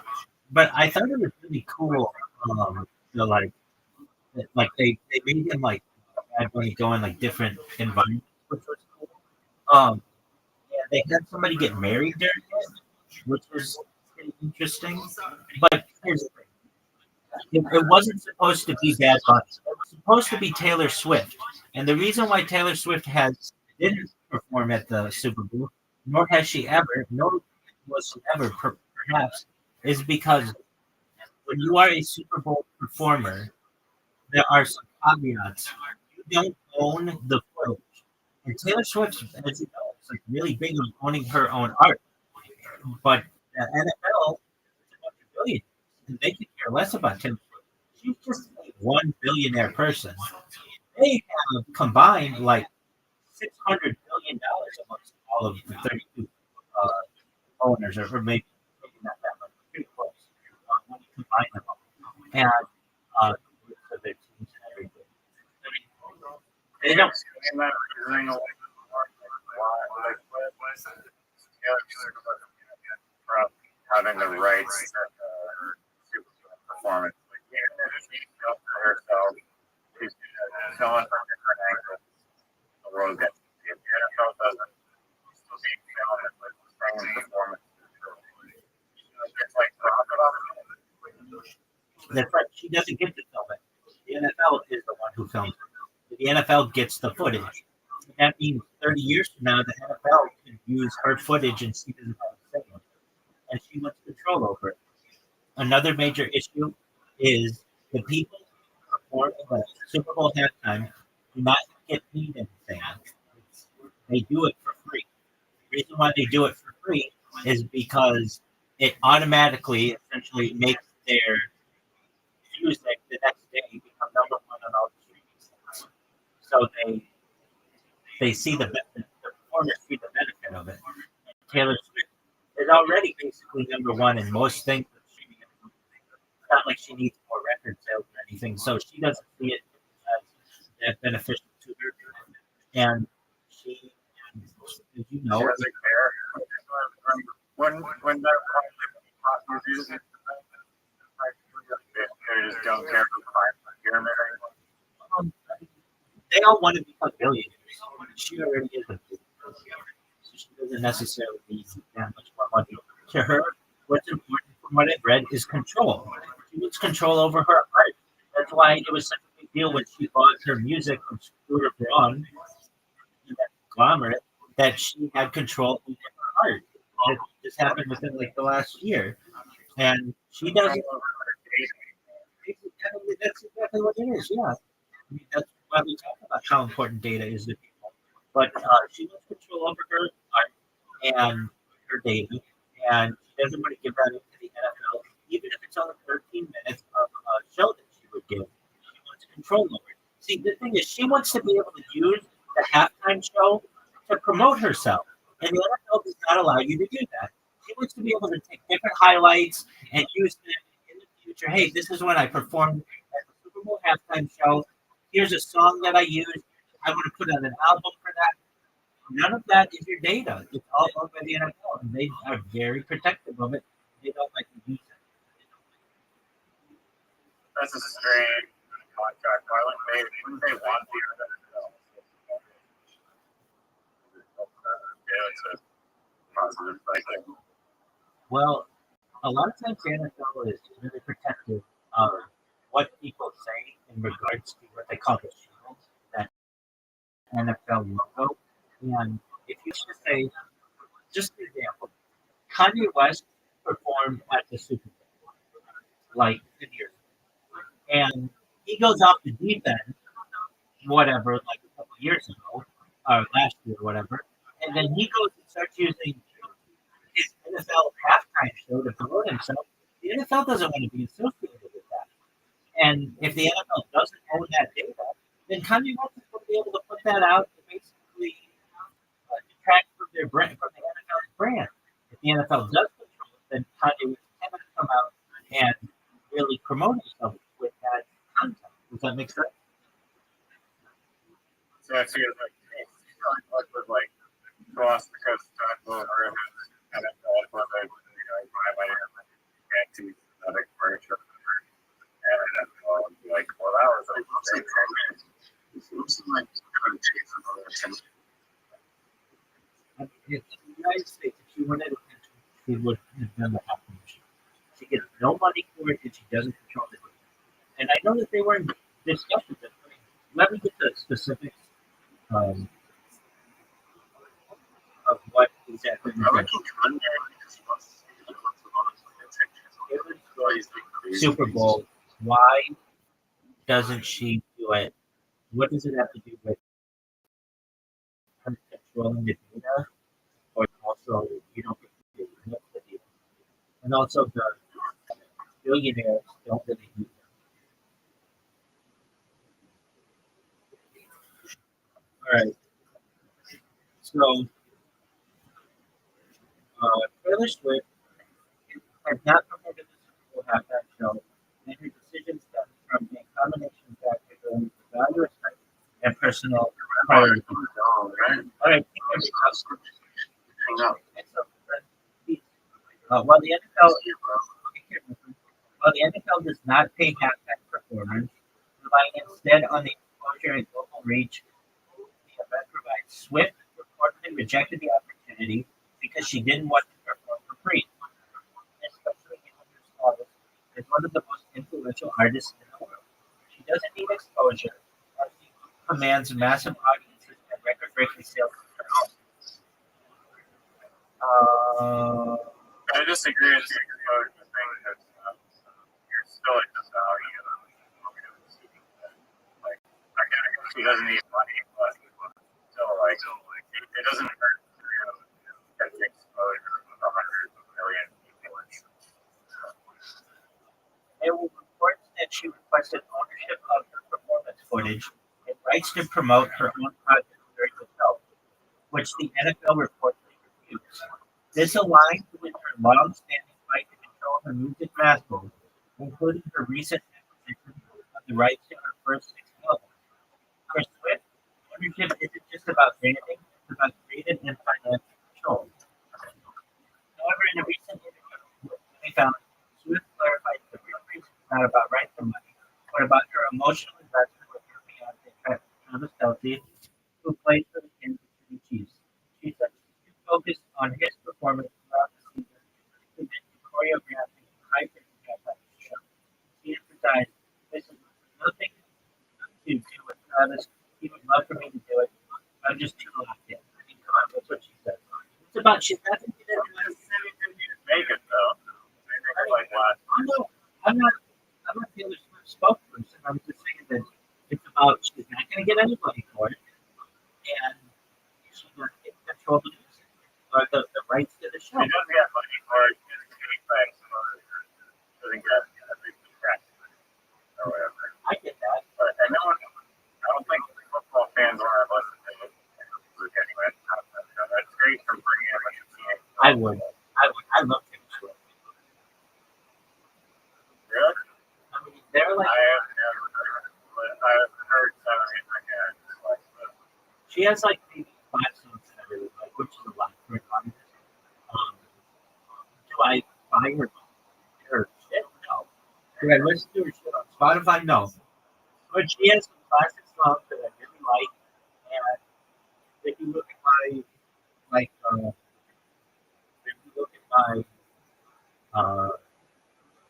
But I thought it was really cool. To they made him like Bad Bunny go in like different environments, which was cool. Yeah, they had somebody get married during it, which was pretty interesting. But here's the thing: it wasn't supposed to be Bad Bunny. It was supposed to be Taylor Swift, and the reason why Taylor Swift has didn't perform at the Super Bowl, nor has she ever, nor was she ever, perhaps, is because when you are a Super Bowl performer, there are some caveats. You don't own the footage. And Taylor Swift, as you know, is like really big on owning her own art. But the NFL is a bunch of billionaires, and they could care less about Taylor Swift. She's just like one billionaire person. They have combined like $600 billion amongst all of the 32 owners, or maybe not that much, pretty close when you combine them all. And so their teams and everything. They don't. From having the rights to performance. Like, even if she's built for herself, she's showing from different angles. The world gets to see it. The NFL doesn't. She's still being shown as like the same performance. It's like That's right. She doesn't get to film it. The NFL is the one who films it. The NFL gets the footage. That means 30 years from now, the NFL can use her footage and she doesn't have a say in it. And she wants control over it. Another major issue is the people performing the Super Bowl halftime do not get paid anything. They do it for free. The reason why they do it for free is because it automatically essentially makes their music the next day become number one on all the streaming sites. So they see the performers see the benefit of it. And Taylor Swift is already basically number one in most things. It's not like she needs more record sales or anything, so she doesn't see it as beneficial to her. And she, as you know, she doesn't care. When that reviews it, they just don't care for the pyramid anymore. They all want to become billionaires. She already is a billionaire, so she doesn't necessarily need that much more money. To her, what's important, from what I've read, is control. She wants control over her art. That's why it was such a big deal when she bought her music from Scooter Braun, that conglomerate, that she had control over her art. It just happened within like the last year, and she doesn't. That's exactly what it is. Yeah, I mean, that's why we talk about how important data is to people. But she wants control over her art and her data, and she doesn't want to give that up to the NFL, even if it's only 13 minutes of a show that she would give. She wants control over it. See, the thing is, she wants to be able to use the halftime show to promote herself, and the NFL does not allow you to do that. She wants to be able to take different highlights and use them in the future. Hey, this is when I performed at the Super Bowl halftime show. Here's a song that I used. I want to put out an album for that. None of that is your data. It's all owned by the NFL, and they are very protective of it. They don't like to use it. That's a strange contract. Why wouldn't they want the NFL? It's a positive cycle. Well, a lot of times the NFL is really protective of what people say in regards to what they call the shield, that NFL logo. And if you just say, just an example, Kanye West performed at the Super Bowl like 10 years ago, and he goes off the deep end, whatever, like a couple of years ago, or last year, whatever, and then he goes and starts using his NFL halftime show to promote himself. The NFL doesn't want to be associated with that. And if the NFL doesn't own that data, then Kanye West is going to be able to put that out to basically detract from their brand, from the NFL's brand. If the NFL does control it, then Kanye West cannot come out and really promote himself with that content. Does that make sense? So I feel like with like across the coast or and it's all for the my antique aesthetic furniture and like 4 hours. It looks like it looks like it's going to take another attention. In the United States, if she wanted attention, she would have done the Apple machine. She gets no money for it, and she doesn't control it. And I know that they were in discussions. Let me get the specifics of what exactly. I like Kanye because he wants to attention. Super Bowl. Why doesn't she do it? What does it have to do with her controlling the data, or also you don't get to do the data? And also the billionaires don't really do that. All right. So Taylor Swift has not promoted the Super Bowl halftime show, and her decision stems from a combination of factors related to value, respect, and personal priorities. All right. Hang up. While the NFL does not pay halftime performers, relying instead on the exposure and global reach the event provides, Swift reportedly rejected the opportunity because she didn't want to perform for free, especially given her status as one of the most influential artists in the world. She doesn't need exposure, as she commands massive audiences and record-breaking sales. I disagree with the exposure thing because you're still at the value of like I guess he doesn't need money, but still like it doesn't hurt get the exposure of hundreds of millions of people. There were reports that she requested ownership of her performance footage and rights to promote her own project during the show, which the NFL reportedly refused. This aligned with her long-standing fight to control her music mascot, including her recent acquisition of the rights to her first 6 albums. For Swift, ownership isn't just about branding, it's about creative and financial control. However, in a recent interview, we found Swift clarified the real reason is not about rights or money, but about her emotional investment with her fiance, Travis Kelce, who plays for the Kansas City Chiefs. She said she focused on his performance throughout the season, including choreographing high-pitched halftime show. She emphasized, "This is nothing to do with Travis. He would love for me to do it. I'm just too locked in." I mean, come on, that's what she said. It's about she's not going to do that. Make it though. Like last. I'm not Taylor Swift's spokesperson. I'm just saying that it's about she's not going to get any money for it, and she's not going to control the music or the rights to the show. She doesn't get money for it. She doesn't get a big contract or whatever. I get that. But I don't think football fans are less than anyway. That's great for bringing in like a team. I would. I love Taylor Swift. Really? I mean, they're like I have never heard, but I've heard something like that. she has like maybe 5 songs that I really like, which is a lot for an artist. Do I buy her shit? No. Do I listen to her shit on Spotify? No. But she has some classic songs that I really like, and if you look at my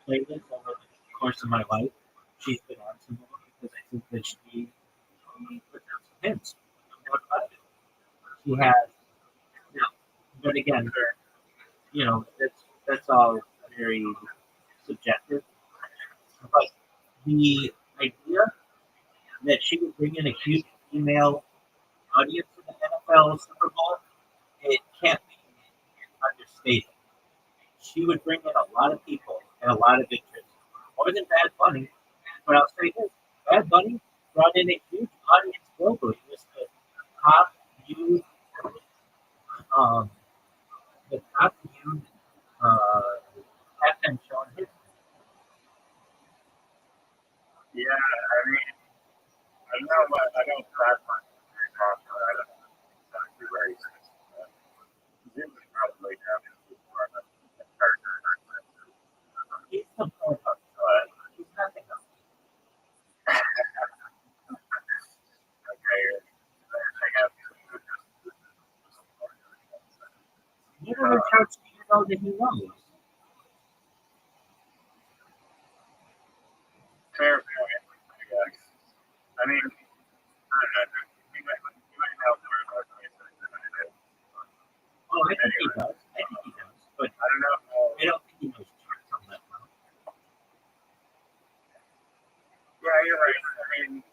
playlist over the course of my life, she's been on some of them because I think that she puts out some hits. No doubt about it. She has, but again, that's all very subjective. But the idea that she would bring in a huge female audience in the NFL Super Bowl, it can't be understated. She would bring in a lot of people and a lot of interest. More than Bad Bunny, but I'll say this: Bad Bunny brought in a huge audience globally top youth, um, the top youth, halftime show in history. Yeah, I mean, I don't know what I don't track much. I don't know exactly where he's at. Jim was probably having more of a partner. He's the point of he's nothing else. Okay, I have You never touched all that he knows. fair point, I guess. I mean, I don't know. You might know more about places than I do. Oh, I think he does. I think he does. But I don't know. I don't think he knows tricks on that one. Yeah, you're right. I mean,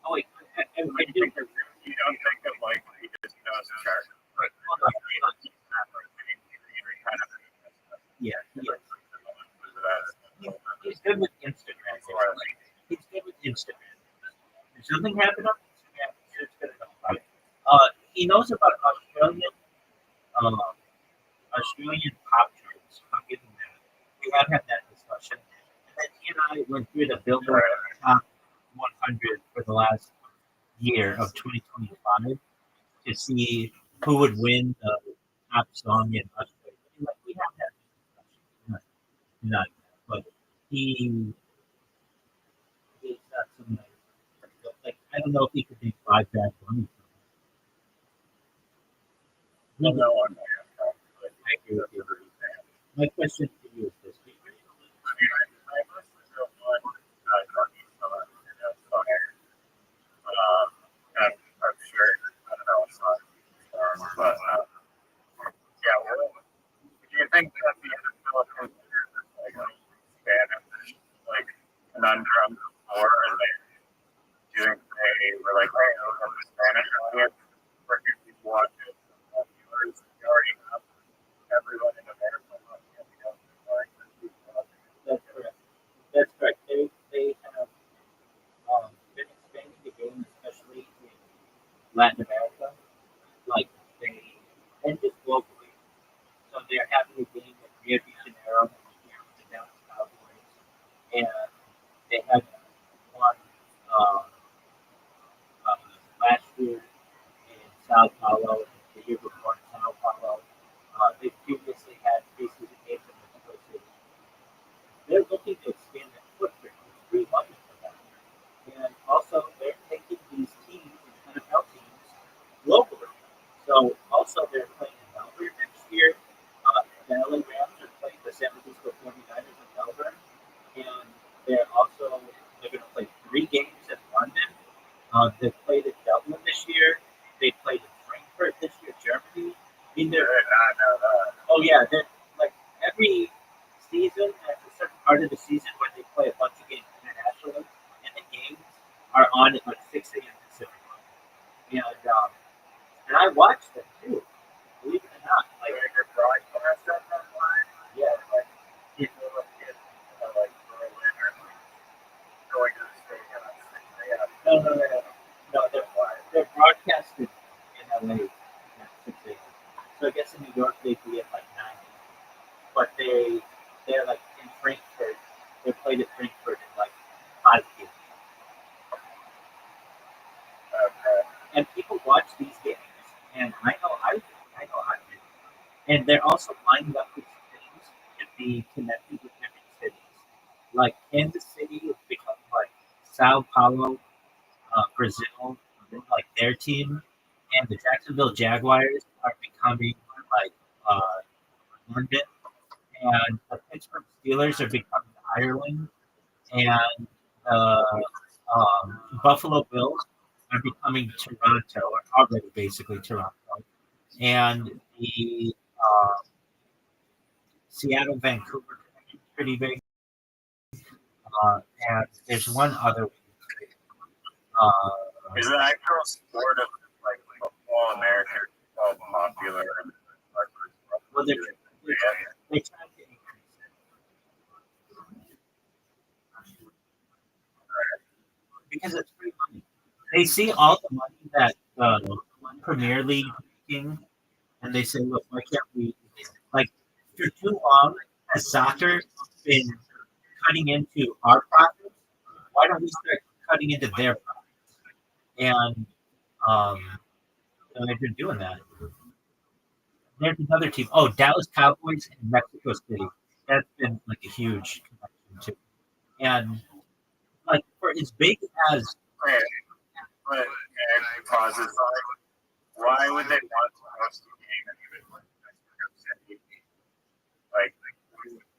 Oh, wait. I when you do. think of you don't think of like he just knows chart. Right. Hold on. Kind of. Yeah, he is. That's He's good with Instagram. He's good with Instagram. If something happened on Instagram, he's good enough. He knows about um, Australian pop charts. I'll give him that. We have had that discussion. And then he and I went through the Billboard Top 100 for the last year of 2025 to see who would win the top song in Australia. Like, we have that discussion. Not, but he is not some like I don't know if he could make 5 bad bunny. no one. I agree with you. My question to you is this: I'm sure. I don't know what's on but yeah, well, do you think that the NFL considers this like a Spanish, like conundrum, or are they doing? They were like, hey, I have the Spanish audience, where do people watch it? Viewers, you already have everyone in America watching it. that's correct. That's correct. They have been expanding the game, especially in Latin America. Like they and just globally. So they're having a game in Rio de Janeiro, the Dallas Cowboys, and they had one uh, uh, last year in Sao Paulo, the year before in Sao Paulo. They previously had preseason games in Mexico City. They're looking to expand their footprint. It's free money for them. And also, they're taking these teams, these NFL teams, locally. So, also, they're playing in Melbourne next year. The LA Rams are playing the San Francisco 49ers in Melbourne. And they're going to play 3 games in London. They played in Dublin this year. They played in Frankfurt this year, Germany. I mean, oh yeah, they're like every season has a certain part of the season where they play a bunch of games internationally, and the games are on at like 6 a.m. Pacific. And I watch them too. Believe it or not, like your broadcast online, yeah, like people get like Berlin or going to the stadium at 6 a.m. no, they're broadcasted in LA at 6 a.m. So I guess in New York they do it like 9, but they're like in Frankfurt. They played at Frankfurt at like 5 p.m. And people watch these games, and I know I do. And they're also lining up these things to be connected with different cities. Like Kansas City has become like Sao Paulo, Brazil, like their team, and the Jacksonville Jaguars are becoming like London, and the Pittsburgh Steelers are becoming Ireland, and the Buffalo Bills are becoming Toronto, or already basically Toronto, and the Seattle Vancouver connection is pretty big. And there's one other. Uh, Is the actual sport of like football American so popular? well, they're trying to increase it because it's free money. They see all the money that Premier League king, and they say, look, why can't we, like, for too long has soccer been cutting into our profits? Why don't we start cutting into their profits? And they've been doing that. There's another team. Oh, Dallas Cowboys in Mexico City. That's been like a huge connection too. And like for as big as Right. But pauses. Why would they want to host a game in Mexico City? Like,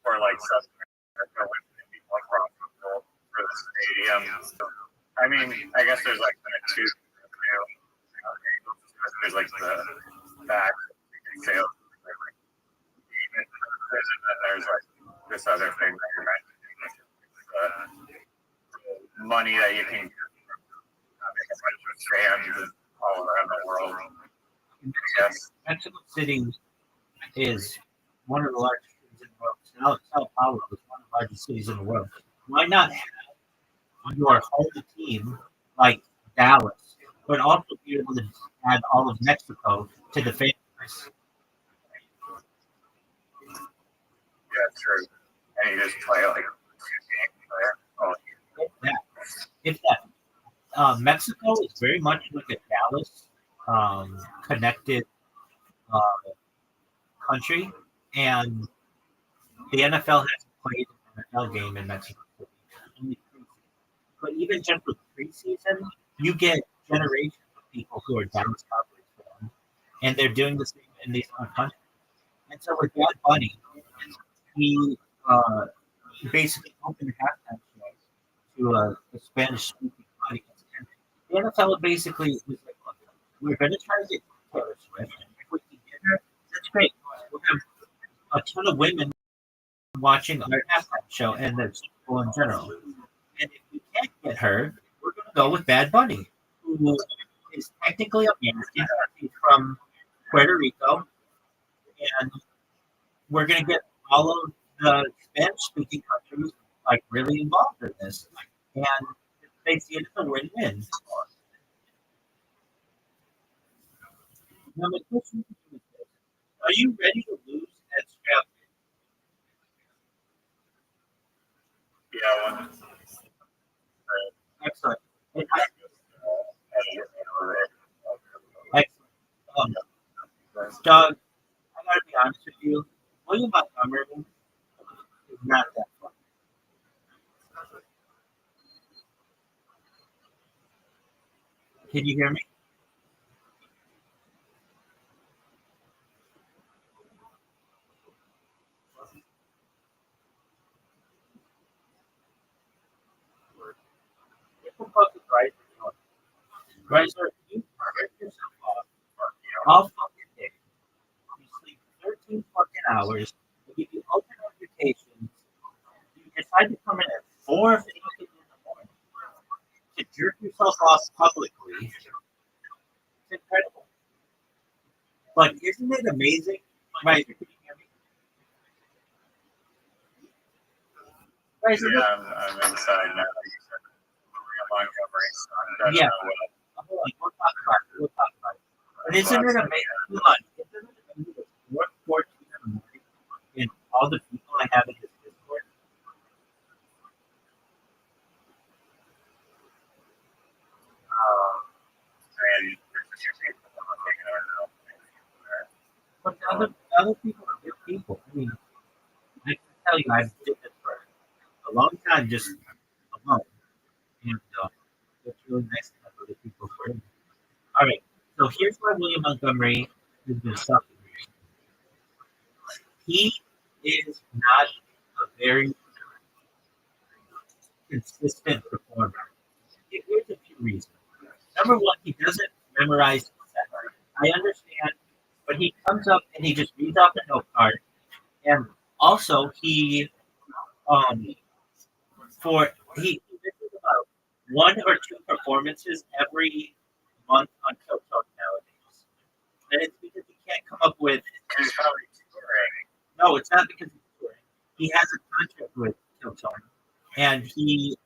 or like South America wouldn't be more profitable for the stadium. So, I mean, I guess there's like kind of two. There's like the back sales. And then there's like this other thing that you're mentioning, the money that you can get from having a bunch of fans all around the world. Yes. Mexico City is one of the largest cities in the world. Sao Paulo is one of the largest cities in the world. Why not have your home team like Dallas, but also be able to add all of Mexico to the fan base? Yeah, true. And you just play like 2 games there. Oh, If that. Mexico is very much like a Dallas connected country, and the NFL hasn't played an NFL game in Mexico City. Only preseason. But even just with preseason, you get generations of people who are Dallas Cowboys fans, and they're doing the same in these other countries. And so with Bad Bunny, he basically opened a halftime show to a Spanish-speaking audience. And the NFL basically was like, look, we're going to try to get Taylor Swift. If we can get her, that's great. We'll have a ton of women watching our halftime show and the Super Bowl in general. And if we can't get her, we're going to go with Bad Bunny, who is technically American. He's from Puerto Rico. And we're going to get all of the Spanish-speaking countries like really involved in this, and they see it as a win-win. Now, my question to you is this: are you ready to lose at Strap? yeah, one. Excellent. Excellent. Doug, I gotta be honest with you. William Montgomery is not that fun. Can you hear me? Riser, you hurt yourself off all fucking day. You sleep 13 fucking hours. They give you open invitations. You decide to come in at 4 fucking in the morning to jerk yourself off publicly. It's incredible. But isn't it amazing? Riser, can you hear me? Riser, Yeah, I'm inside now. Montgomery. yeah. Hold on, we'll talk about it. We'll talk about it. But isn't it amazing? Hold on. Isn't it amazing? What 14 in the morning and all the people I have in this Discord? But the other people are good people. I mean, I can tell you, I've did this for a long time, just alone. And it's really nice to have other people for it. All right. So here's why William Montgomery has been suffering. He is not a very consistent performer. Here's a few reasons. Number one, he doesn't memorize the set. I understand, but he comes up and he just reads off the note card. And also, he misses about 1 or 2 performances every month on Tilt nowadays. And it's because he can't come up with. He's probably touring. No, it's not because he's touring. He has a contract with Tilt, and he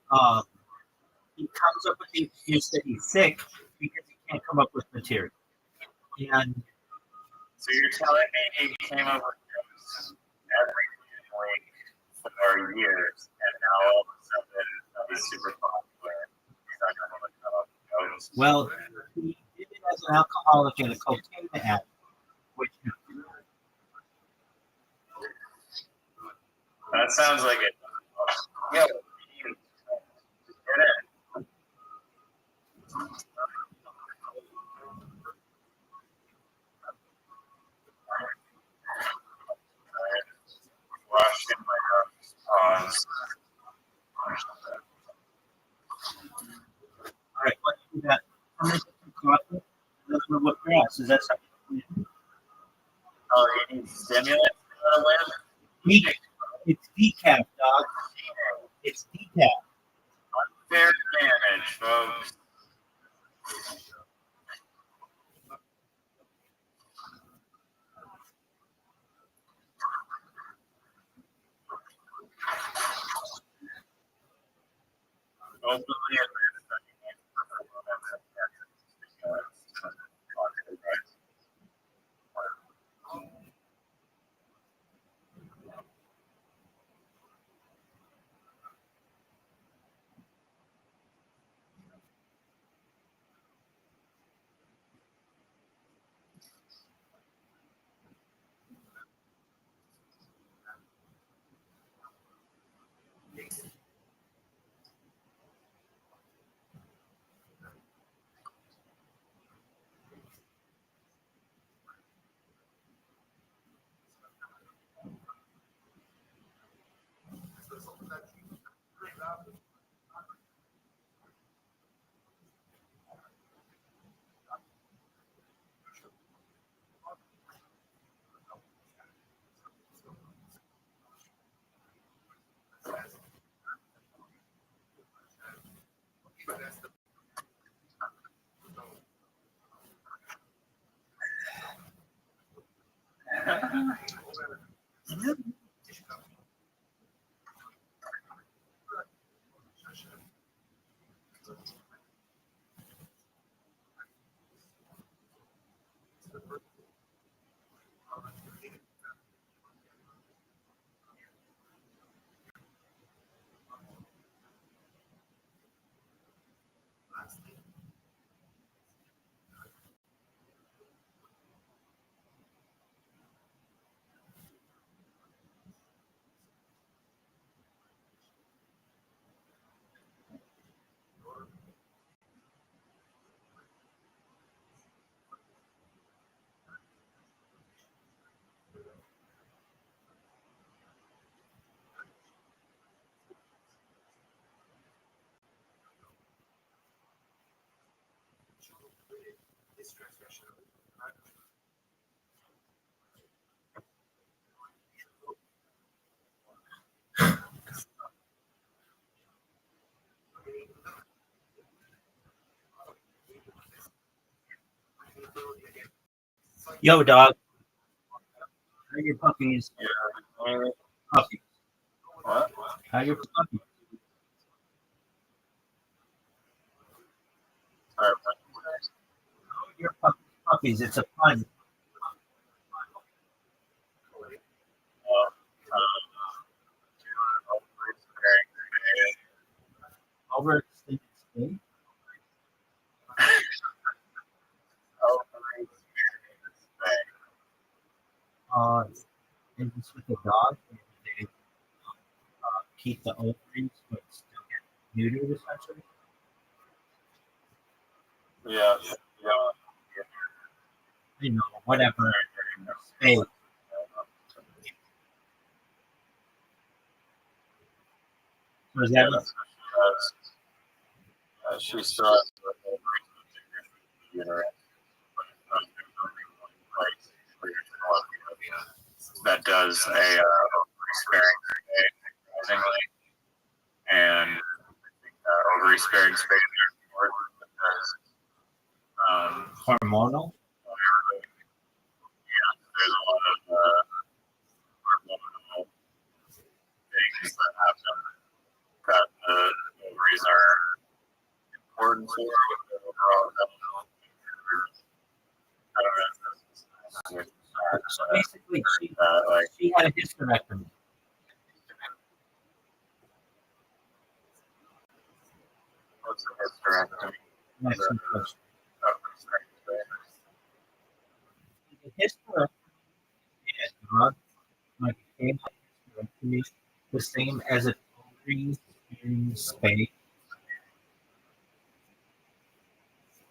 comes up with the excuse that he's sick because he can't come up with material. And So you're telling me he came up with jokes every week for years, and now all of a sudden he's super popular. He's not going to come up with jokes. well, he did it as an alcoholic and a cocaine addict, which That sounds like it. Yeah. Get in. Washing my hands. all right, let's do that. I'm gonna get some coffee. Let's know what grass. Is that something you do? Oh, you need stimulants to live? It's decaf, dog. It's decaf. Unfair advantage, folks. Openly admits that he needs performance enhancing. Yo, dog. How are your puppies? Puppies. What? How are your puppies? Your puppies. It's a pun. Overextended stay. Is this with the dog? And they keep the ovaries, but still get neutered, essentially. Yeah. You know, whatever. Space. So is that She still has uterus. That does a ovary sparing spay, surprisingly, and ovary sparing spay is important because hormonal? yeah, there's a lot of hormonal things that happen that the ovaries are important for with the overall health. I don't know. So basically, like she had a hysterectomy. what's the hysterectomy? Next question. Oh, A hysterectomy is not like a hysterectomy, the same as a ovary in Spain.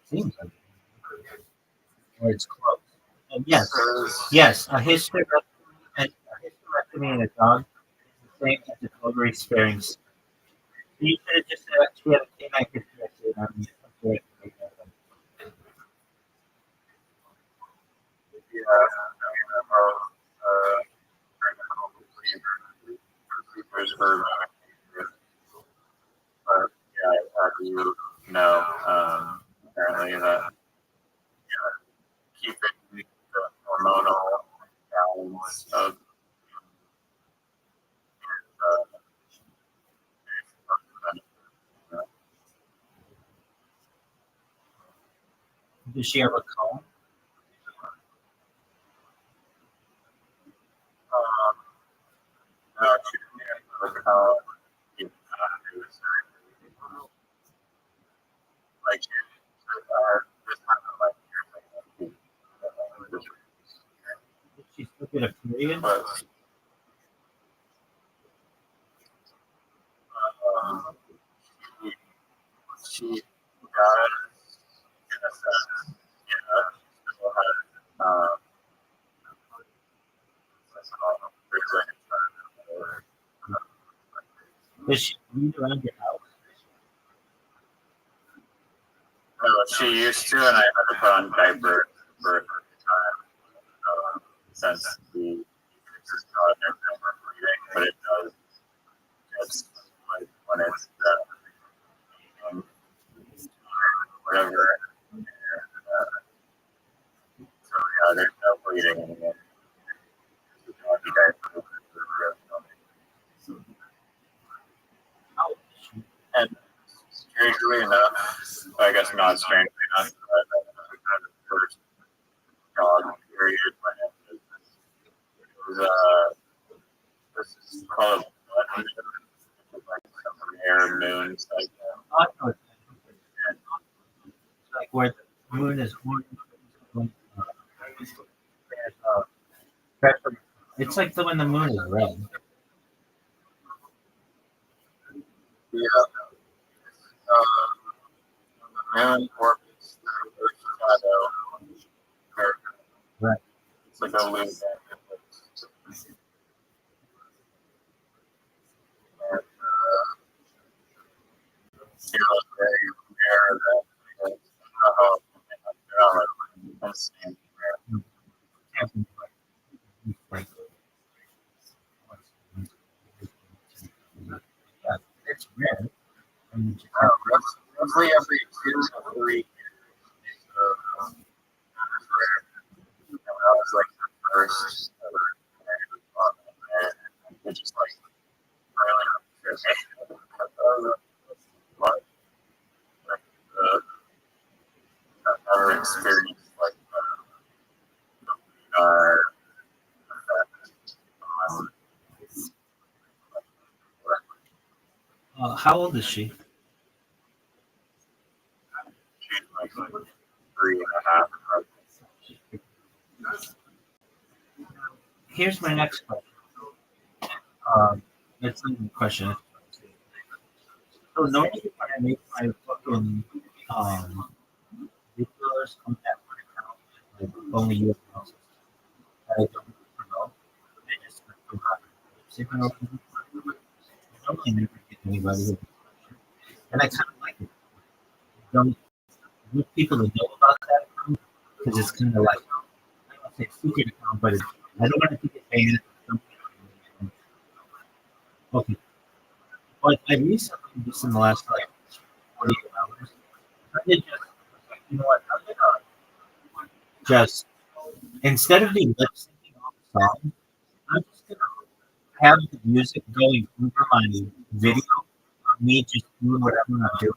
Seems like it. Or it's close. And yes, a hysterectomy in a dog is the same as an ovary sparing. You should have just said she had a canine hysterectomy. procedures for but yeah, as you know, apparently that keeping the hormonal balance of Does she have a cone? she didn't have a cone. Like this time of like Did she still get a period? but she got it in a sense, still had Does she read around your house? she used to, and I had to put on diapers for a time since the it's not never breathing, but it does. It's like when it's whatever. So yeah, there's no bleeding anymore. How old is she? And strangely enough, I guess not strangely enough, the first dog period when it was this is called blood moon, like some rare moons like I know it's like where the moon is orange. It's like the when the moon is red. yeah, moon orbits the Earth's shadow. Right. It's like a loop. And it's very rare that that's Yeah, it's red. And roughly every 2 to 3 years. When I was like the first it just like really I've never experienced like our how old is she? she's like 3.5. Here's my next question. That's not a question. So normally when I make my fucking videos on that one account, like only you have that I don't promote, I just signal. I normally never get anybody with a question, and I kind of like it. Don't want people to know about that account because it's kind of like I don't want to say secret account, but I don't want it to get banned. Okay, but I recently, just in the last like 48 hours, I did just you know what? I'm gonna just instead of me lip syncing all the songs, I'm just gonna have the music going over my video of me just doing whatever I'm doing.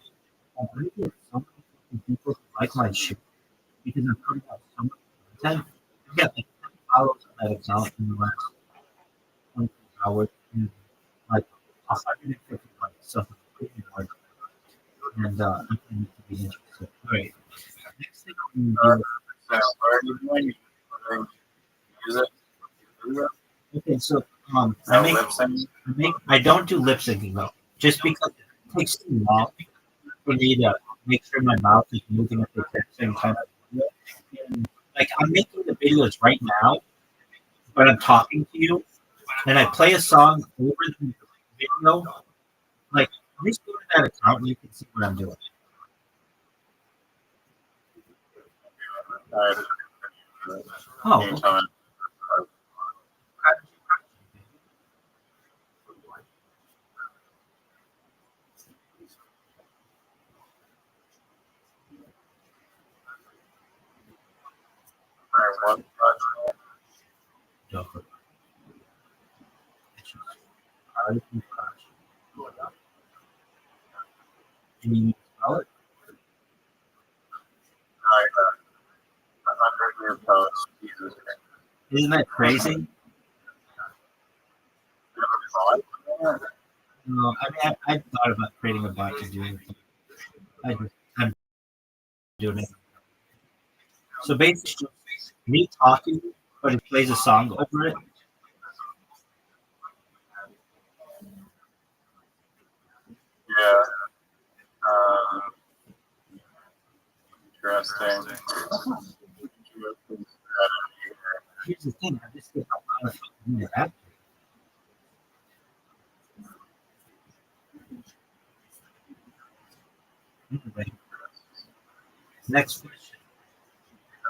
I'm gonna get so many fucking people who like my shit because I'm putting out so much content. I've got like follows on that account in the last 24 hours. And, like 150 likes, something completely hard. And I think it to be interesting. All right. Next thing I'm going to So, are you doing? Use it? do. Okay, so No lip sync? I don't do lip syncing though, just because it takes too long for me to make sure my mouth is moving at the exact same time. And, like I'm making the videos right now, but I'm talking to you, and I play a song over the video. Like, at least go to that account and you can see what I'm doing. Oh, Anytime. One. Can you spell it? Your post. Jesus. Isn't that crazy? No, I mean, I thought about creating a bot to do it. I'm doing it. So basically, me talking, but it plays a song over it. Yeah. Interesting. Here's the thing, I just get a lot of interaction. Anyway, next question.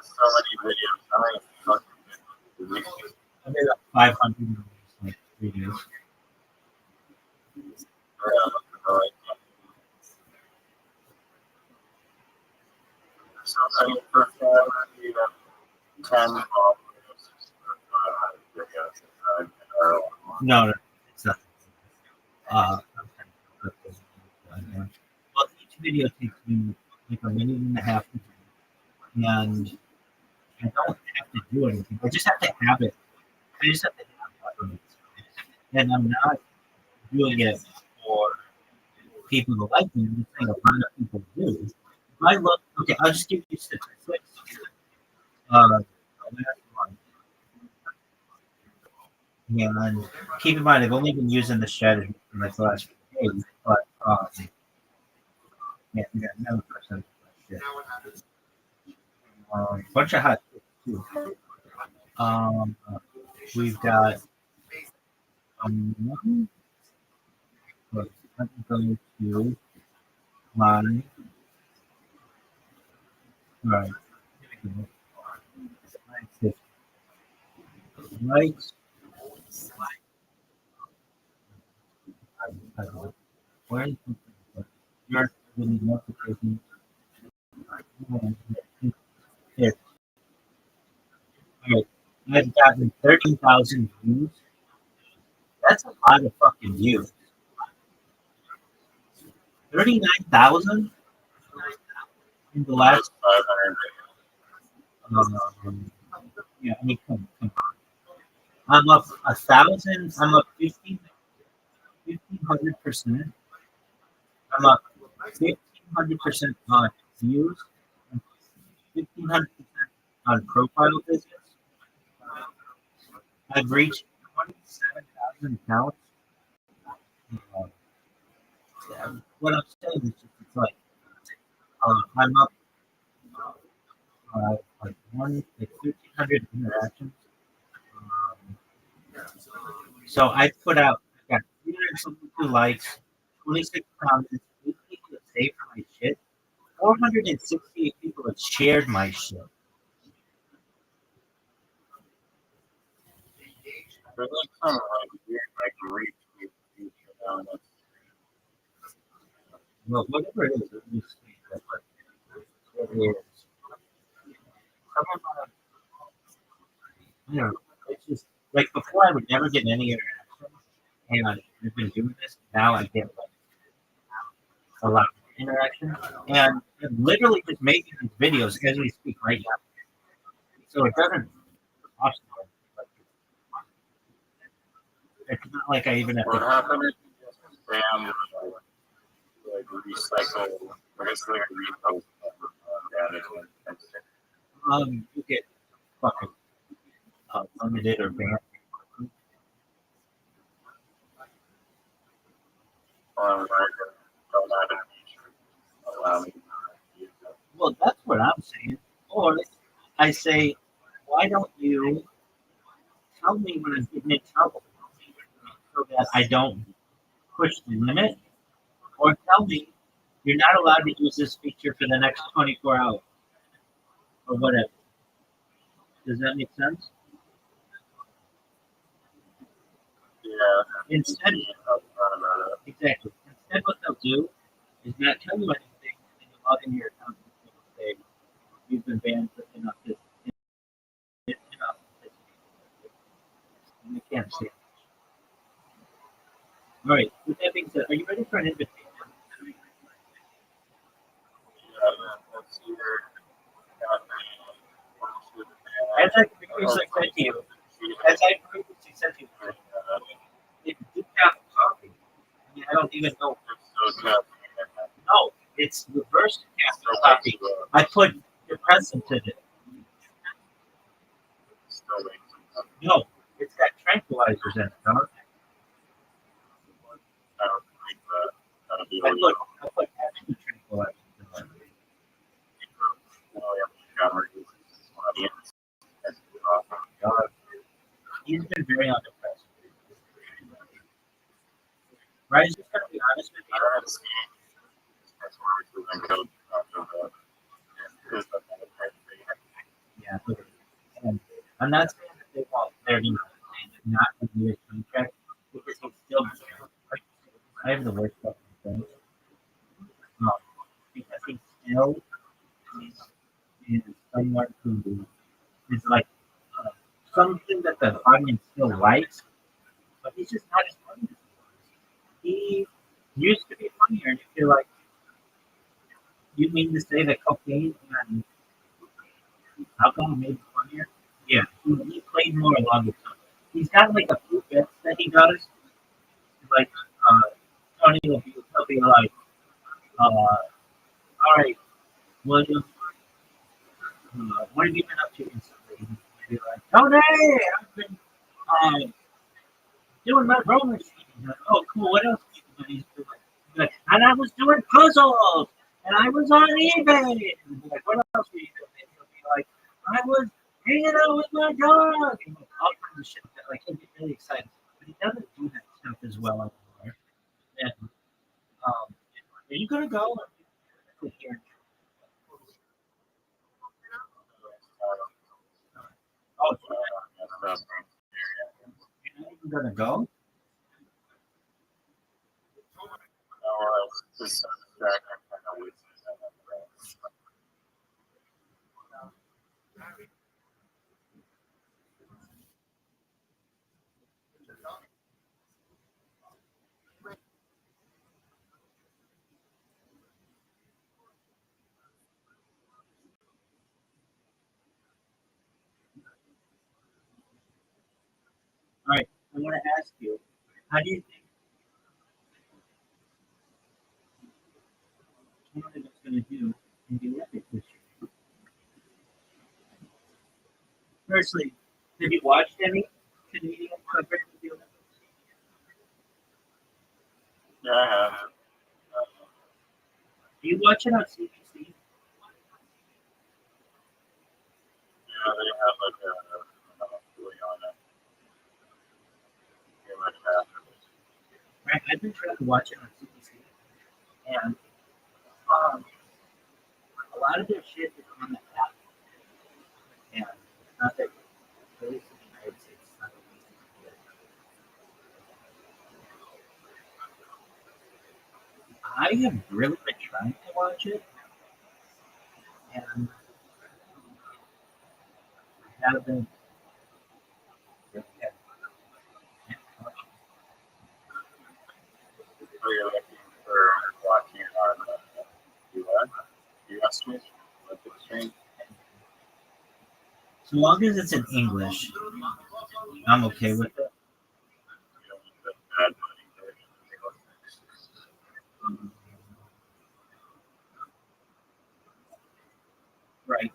So many videos. How many fucking videos? I made up 500 in like 3 years. So I for 10 No, it's not. Well, each video takes me like a minute and a half to do, and I don't have to do anything. I just have to have it. I just have to have it. And I'm not doing it for people to like me. I'm just saying a lot of people do. If I look, okay, I'll just give you statistics. Last month. And keep in mind, I've only been using this strategy for like the last few days, but yeah, another person. Bunch of hot chicks too. We've got let me go to my right. Right. Where is your notification? Here. All right. I've gotten 13,000 views. That's a lot of fucking views. 39,000 in the last. 500. Yeah, I mean, come on. I'm up 1,000. I'm up 1,500%. I'm up 1,500% on views, 1,500% on profile visits. I've reached 27,000 accounts. What I'm saying is just it's like I'm up like 1,500 interactions. So I put out, I got 372 likes, 26 comments, 8 people that saved my shit, 468 people that shared my shit. There's like some like weird like retweet. Well, whatever it is, at least that's what it is. Some of my, I don't know, it's just like before I would never get any interaction, and I've been doing this, now I get like a lot of interaction, and I'm literally just making these videos as we speak right now. So it doesn't cost It's not like I even have What to. happened if you just spam like recycle, I guess like repost management and stuff. You get fucking limited or banned. On like don't have a feature allow me to use it. Well, that's what I'm saying. Or I say, why don't you tell me when I'm getting in trouble so that I don't push the limit? Or tell me you're not allowed to use this feature for the next 24 hours or whatever. Does that make sense? Yeah. Instead, About it. exactly. Instead, what they'll do is not tell you anything, and you log into your account and say you've been banned for enough this, enough this. And they can't see it. All right. With that being said, are you ready for an invitation? Let's see here. As I previously said to you, if you have coffee, I mean, I don't even know. No, it's reverse caffeine coffee. I put depressant in it. No, it's got tranquilizers in it. Huh? I put extra tranquilizers in it. God, he's been very undepressed. Right? Just gonna be honest with you. Yeah, look at it. And I'm not saying that they won't. They're not going to do a contract because he's still. I have the worst fucking thing. Because he still is someone who is like uh, something that the audience still likes, but he's just not as funny. He used to be funnier, and you feel like you mean to say that cocaine and alcohol made him funnier? Yeah, he played more along the time. He's got like a few bits that he does. Like Tony he'll be like, all right, William, what have you been up to recently? He'll be like, Tony, I've been doing my roller skating. Like, oh, cool. What else have you been doing? He's like, and I was doing puzzles, and I was on eBay. And like, what else were you doing? And he'll be like, I was hanging out with my dog, and like, all kinds of shit. That, like, he'll get really excited, but he doesn't do that stuff as well anymore. And are you gonna go? Here. Oh, you're not even gonna go? All right. I want to ask you, how do you think Canada's going to do in the Olympics this year? Firstly, have you watched any Canadian coverage of the Olympics? Yeah, I have. Do you watch it on CBC? Yeah, they have like a really on it. Right, I've been trying to watch it on CBC, and a lot of their shit is on the app, and it's not that really in the United States. It's not that easy to get. I have really been trying to watch it, and I haven't. Really had So you're looking for watching it on the US stream, Olympic stream. so long as it's in English, I'm okay with it. Right.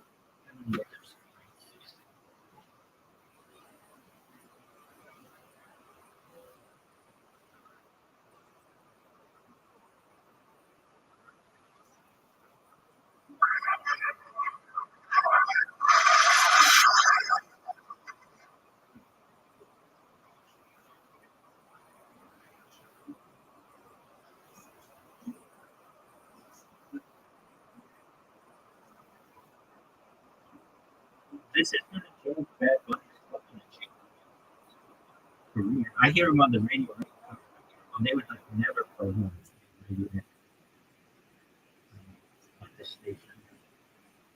This is going to change Bad Bunny's fucking career. I hear him on the radio right now, and they would like never play him on this station.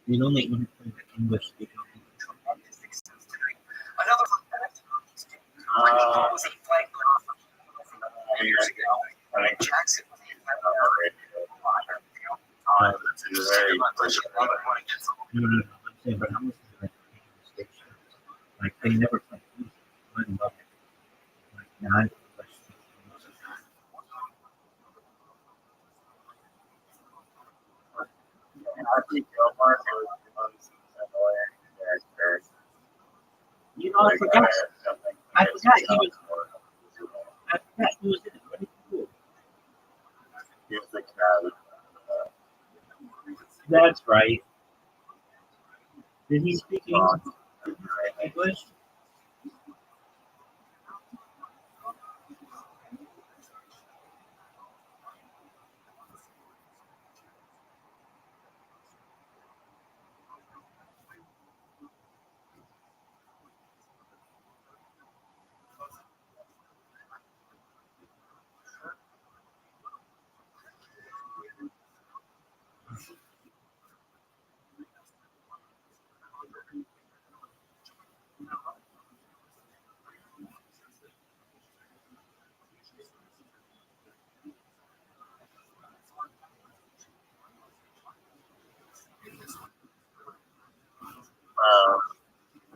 They'd only play the English speaking. Another fun fact, was a flag years ago. Jackson was very But I'm listening to that station. Like they never play music. I love it. Like not I think Omar was you know, I forgot. I forgot he was. I forgot he was in it. What did he do? He was the crowd. That's right. Did he speak English? Did he speak English?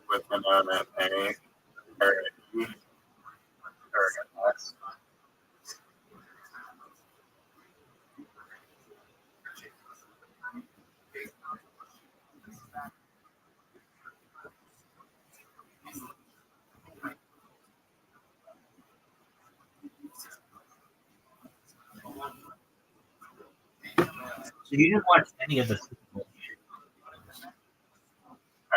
With an MMA or So you didn't watch any of the Super Bowl?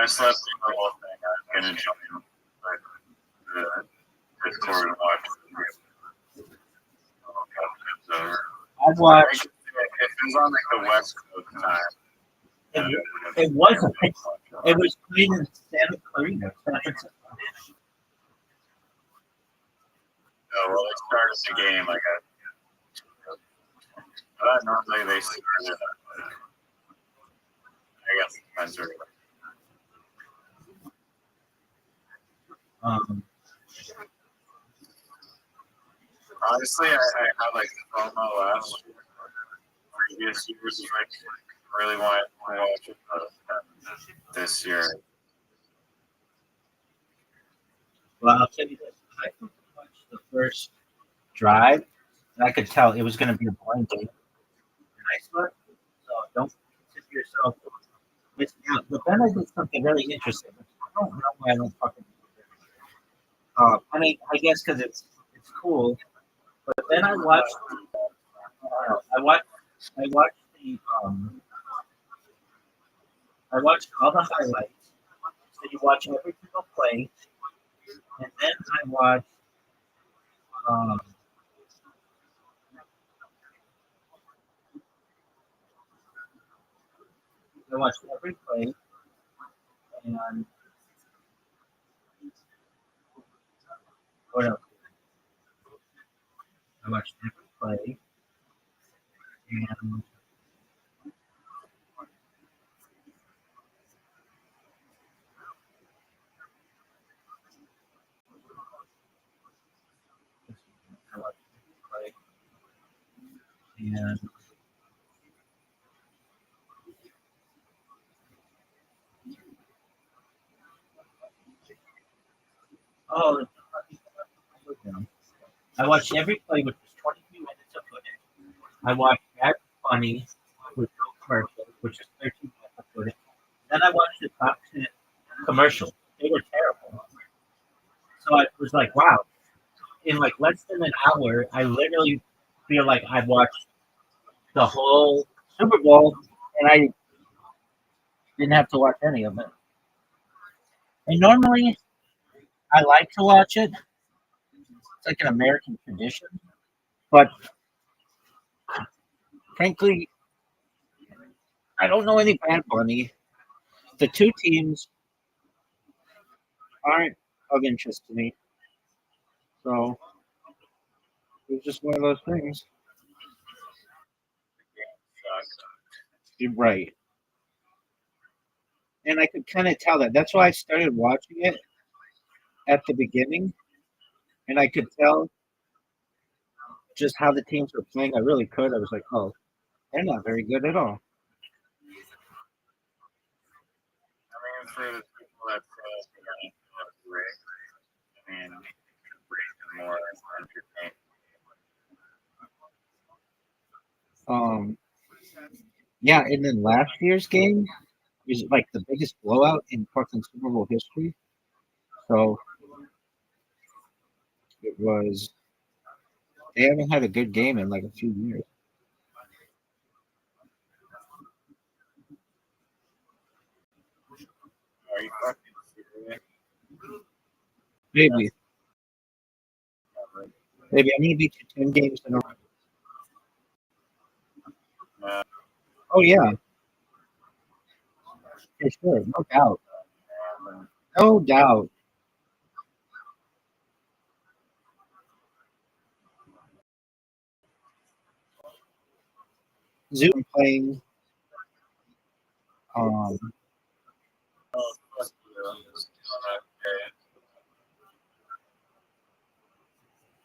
I slept through the whole thing. I was gonna jump in the Discord and watch it. I watched. If it was on like the West Coast time, It wasn't. It was played in Santa Clarita, San Francisco. well, they started the game like normally they started. I guess it depends early. Honestly, I had like FOMO last year. Previous years, I really wanted to watch it, but this year. Well, I'll tell you this. I watched the first drive, and I could tell it was going to be a blind game. And I slept, so don't consider yourself missing out. But then I did something really interesting. I don't know why I don't fucking do it. I mean, I guess because it's cool. But then I watched. I watched all the highlights. So you watch every single play, and then I watched. Um, I watched every play, and what else? I watched every play, and I watched every play, and oh, I watched every play, which was 23 minutes of footage. I watched That Funny with no commercial, which is 13 episodes. Then I watched the top 10 commercials. They were terrible. So I was like, wow. In like less than an hour, I literally feel like I watched the whole Super Bowl and I didn't have to watch any of it. And normally I like to watch it. It's like an American tradition. But frankly, I don't know any Bad Bunny. The two teams aren't of interest to me. So it's just one of those things. You're right. And I could kind of tell that. That's why I started watching it at the beginning. And I could tell just how the teams were playing. I really could. I was like, oh, they're not very good at all. I mean, for the people that great. I mean, more entertaining. Yeah, and then last year's game is like the biggest blowout in Portland Super Bowl history. So it was. They haven't had a good game in like a few years. Are you fucking serious? Maybe. Maybe I'm gonna beat you 10 games in a row. Oh yeah, for sure, no doubt. No doubt. Zoom playing. Um, Oh, fuck you. Okay.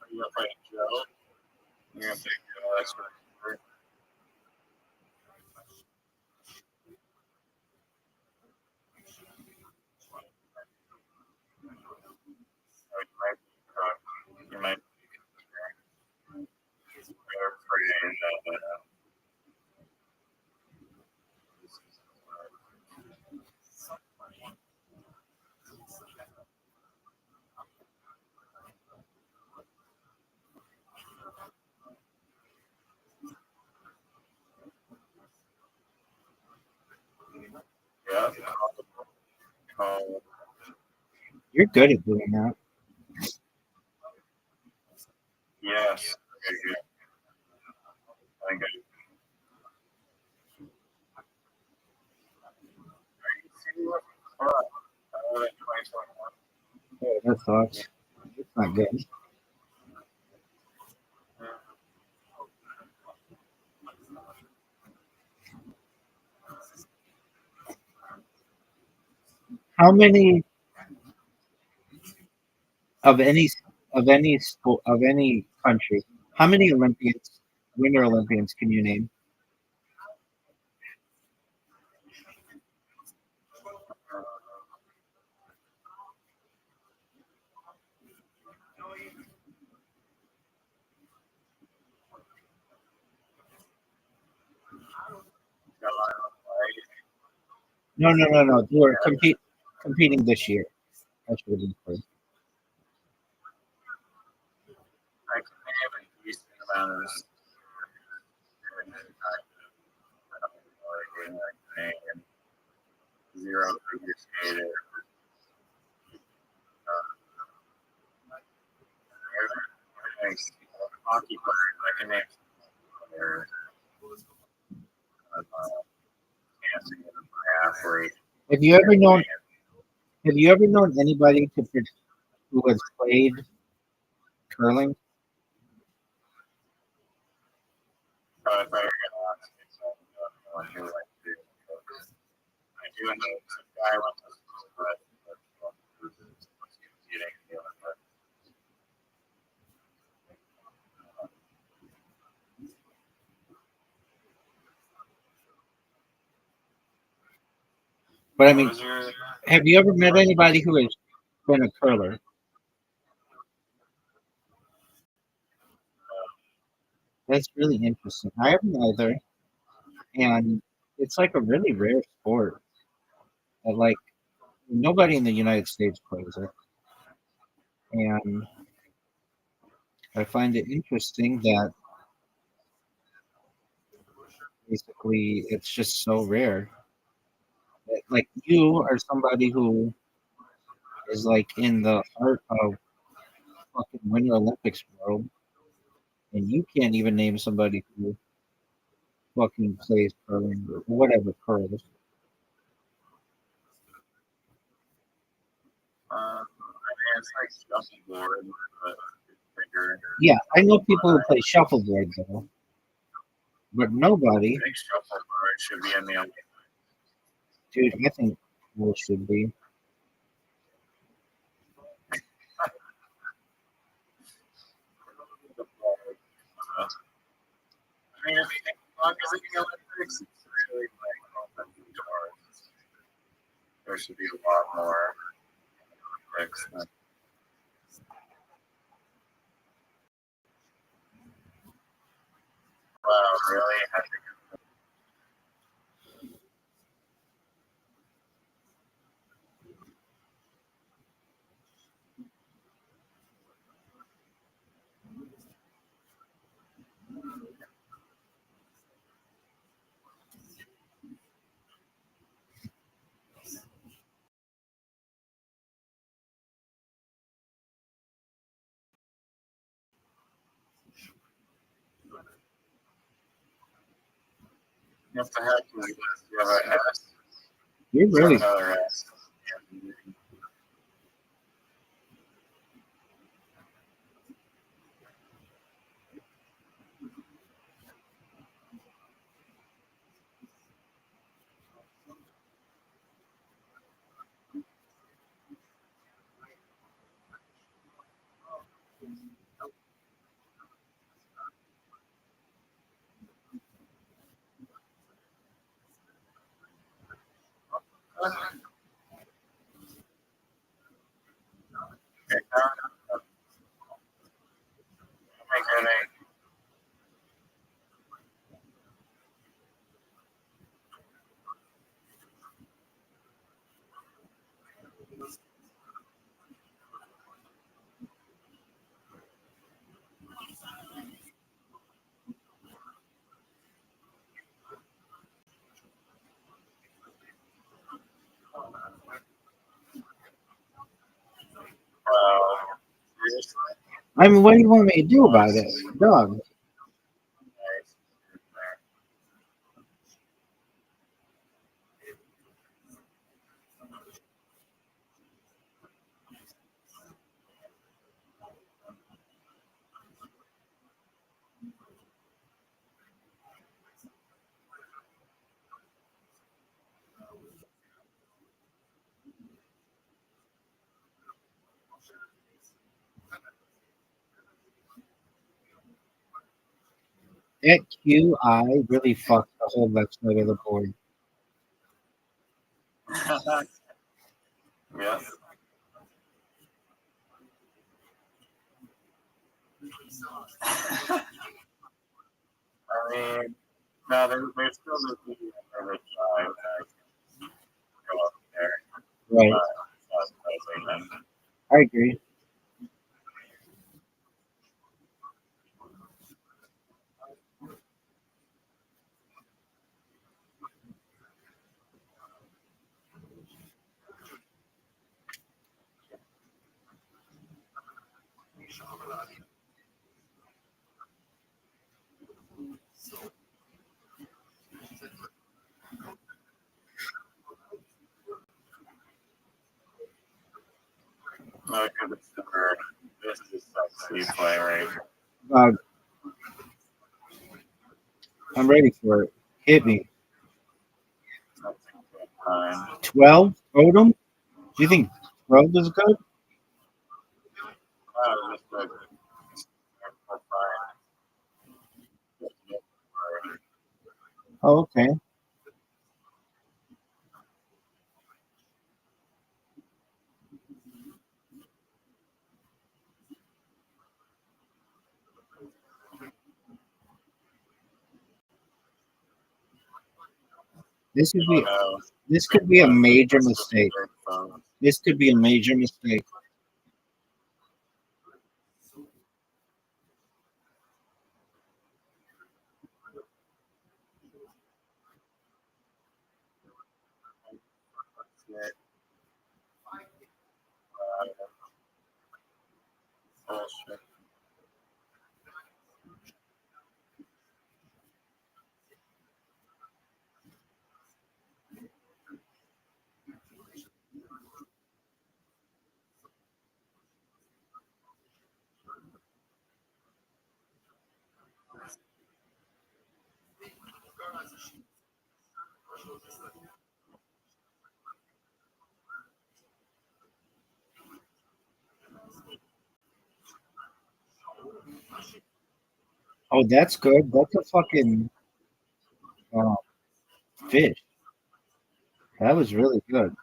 Are you gonna play Joe? You're gonna play Joe. That's what I heard. You might paraphrase yeah. you're good at doing that. Yes. Okay, good. I got it. Yeah, that sucks. It's not good. How many of any sport of any country? How many Olympians, Winter Olympians, can you name? No, no, no, no. You are competing this year. That's what it is. I can name a decent amount of this. Zero figure skater. Hockey players. I can name players. Dancing in my athlete. Have you ever known? Have you ever known anybody who has played curling? If I were going to ask someone who like to, I do know some guy went to school, but But I mean, have you ever met anybody who has been a curler? That's really interesting. I haven't either, and it's like a really rare sport that like nobody in the United States plays it, and I find it interesting that basically it's just so rare. Like you are somebody who is like in the art of fucking Winter Olympics world, and you can't even name somebody who fucking plays curling or whatever curls. I mean, it's like shuffleboard, but it's bigger. Yeah, I know people who play shuffleboard though, but nobody, I think shuffleboard should be in the Olympics. dude. I think we should be. I mean, if you think long as it's the Olympics, it's really like open doors. There should be a lot more Olympics. Wow, really? I think you have to have you have an S, You're you have really another S. Okay, now, make it a seriously. I mean, what do you want me to do about it, dog? That QI really fucked the whole left side of the board. Yeah. I mean, no, there's still the video of the side that go up there. Right. Not I agree. no, because it's never. This is sexy play, right? Uh, I'm ready for it. Hit me. That's a good time. 12 totem? Do you think 12 is good? Just a fine. Oh, okay. This could Oh be no. this could be a major mistake. This could be a major mistake. Oh shit. Oh, that's good. That's a fucking uh, fish. That was really good.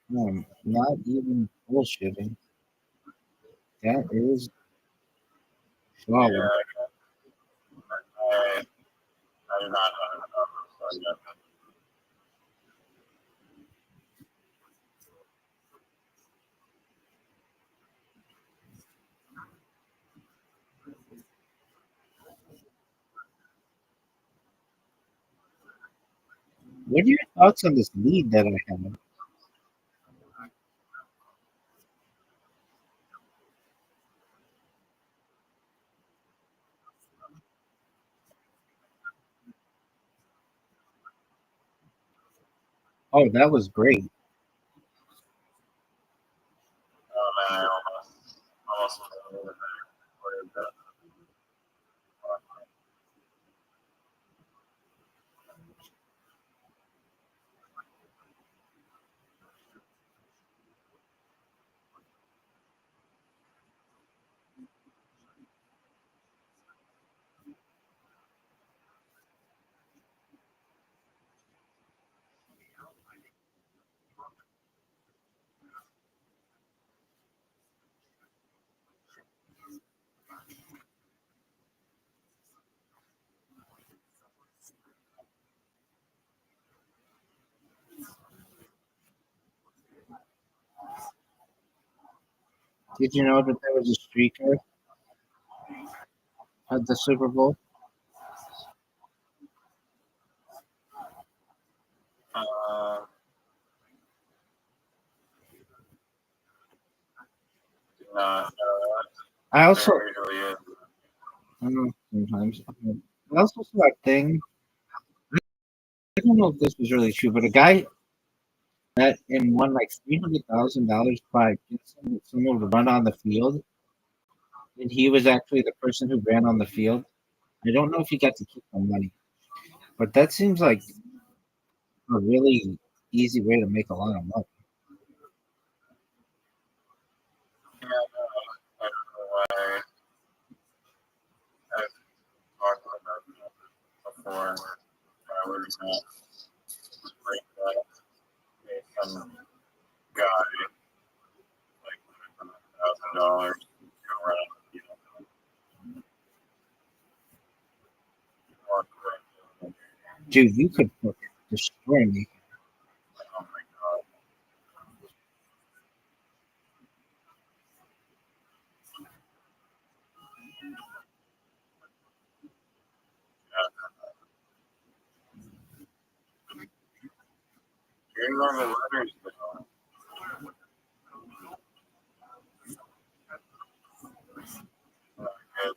Not even bullshitting. That is Yeah, solid. I did not know. What are your thoughts on this lead that I have? Oh, that was great. Oh man, I almost recorded that. Did you know that there was a streaker at the Super Bowl? Uh, did not know I also, there usually is. I don't know, sometimes. I also saw a thing. I don't know if this was really true, but a guy that and won like $300,000 by getting someone to run on the field, and he was actually the person who ran on the field. I don't know if he got to keep the money, but that seems like a really easy way to make a lot of money. Yeah, no, I don't know why I've talked about that before. I would not break that. Pay some guy like $1,000 to go around, you know, walk around. Dude, you could fucking destroy me. Oh my god. You're on the letters though. Good.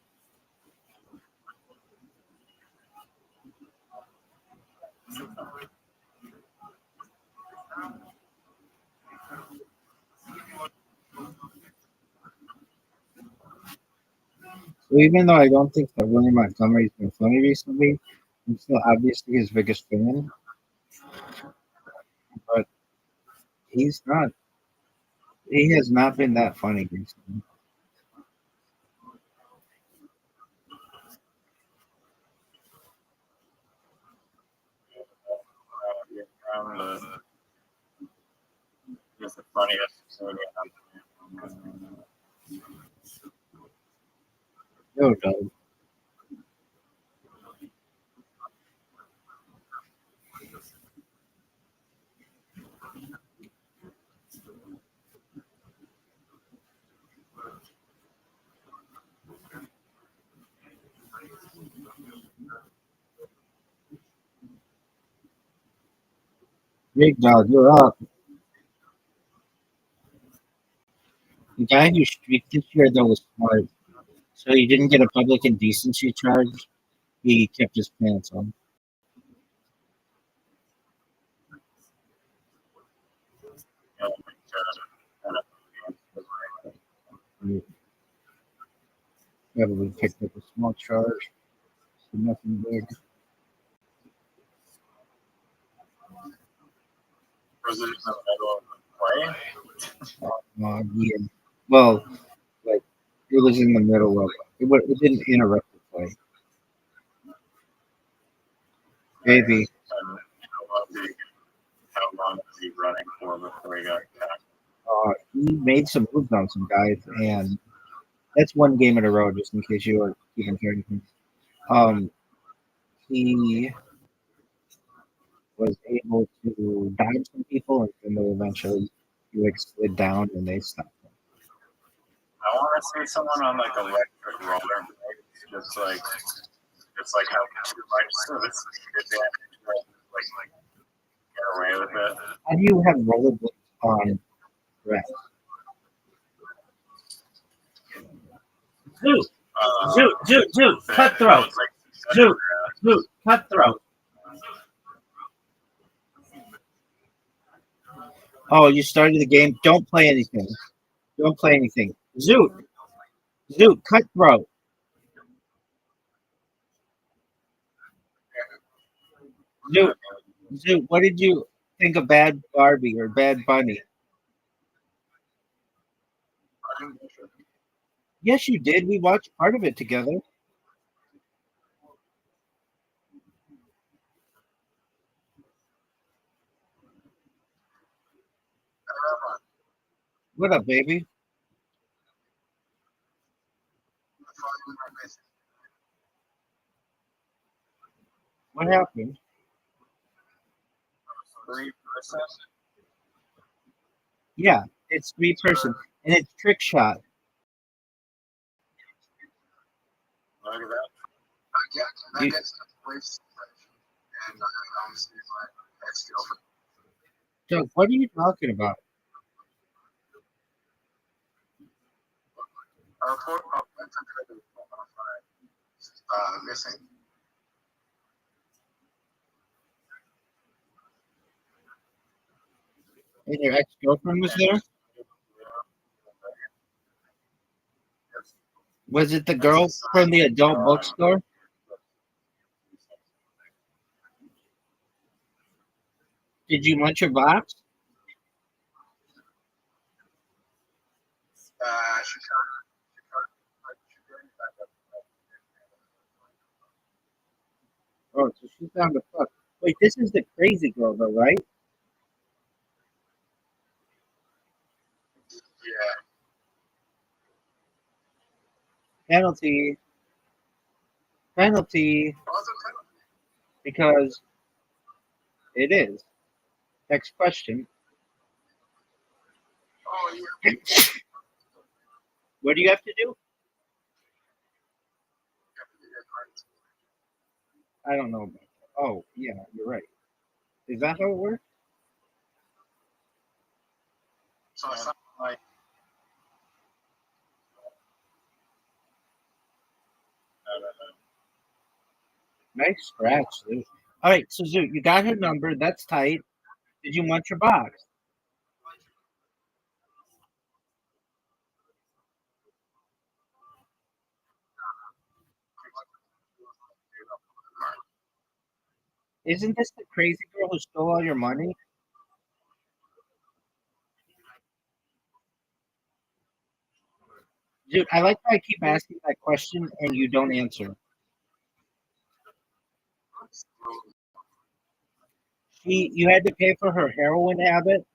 So even though I don't think that William Montgomery's been funny recently, I'm still obviously his biggest fan. But he's not. He has not been that funny recently. You're from just the funniest Sony. No, no. Big dog, you're up. The guy who streaked this year though was smart. So he didn't get a public indecency charge. He kept his pants on. You know, kind He probably picked up a small charge. So nothing big. was it in the middle of the play? Yeah. Well, like it was in the middle of it didn't interrupt the play. Maybe. And how long was he running for before he got attacked? He made some moves on some guys, and that's one game in a row. Just in case you were keeping track of him, he was able to dodge some people, and then they eventually he like slid down and they stopped him. I want to see someone on like electric rollerblades, just like how too much so this advantage, like get away with it. How do you have rollerblades on grass? Zoot, zoot, cutthroat. Zoot, cutthroat. Oh, you started the game. Don't play anything. Don't play anything. Zoot, cutthroat. Zoot, what did you think of Bad Barbie or Bad Bunny? Yes, you did. We watched part of it together. What up, baby? What happened? 3%. Yeah, it's 3-person, and it's trick shot. Look at that. Yeah, that You- gets place and honestly, my ex-girlfriend. Doug, what are you talking about? Missing. And your ex-girlfriend was there? Was it the girl from the adult bookstore? Did you munch your box? She Oh, so she's down the fuck. Wait, this is the crazy girl, though, right? yeah. Penalty. Penalty. Because it is. Next question. Oh, yeah. What do you have to do? I don't know. Oh, yeah, you're right. Is that how it works? So it's not like Nice scratch, Zoo. All right, so Zoo, you got her number. That's tight. Did you munch your box? Isn't this the crazy girl who stole all your money? Dude, I like how I keep asking that question and you don't answer. You had to pay for her heroin habit.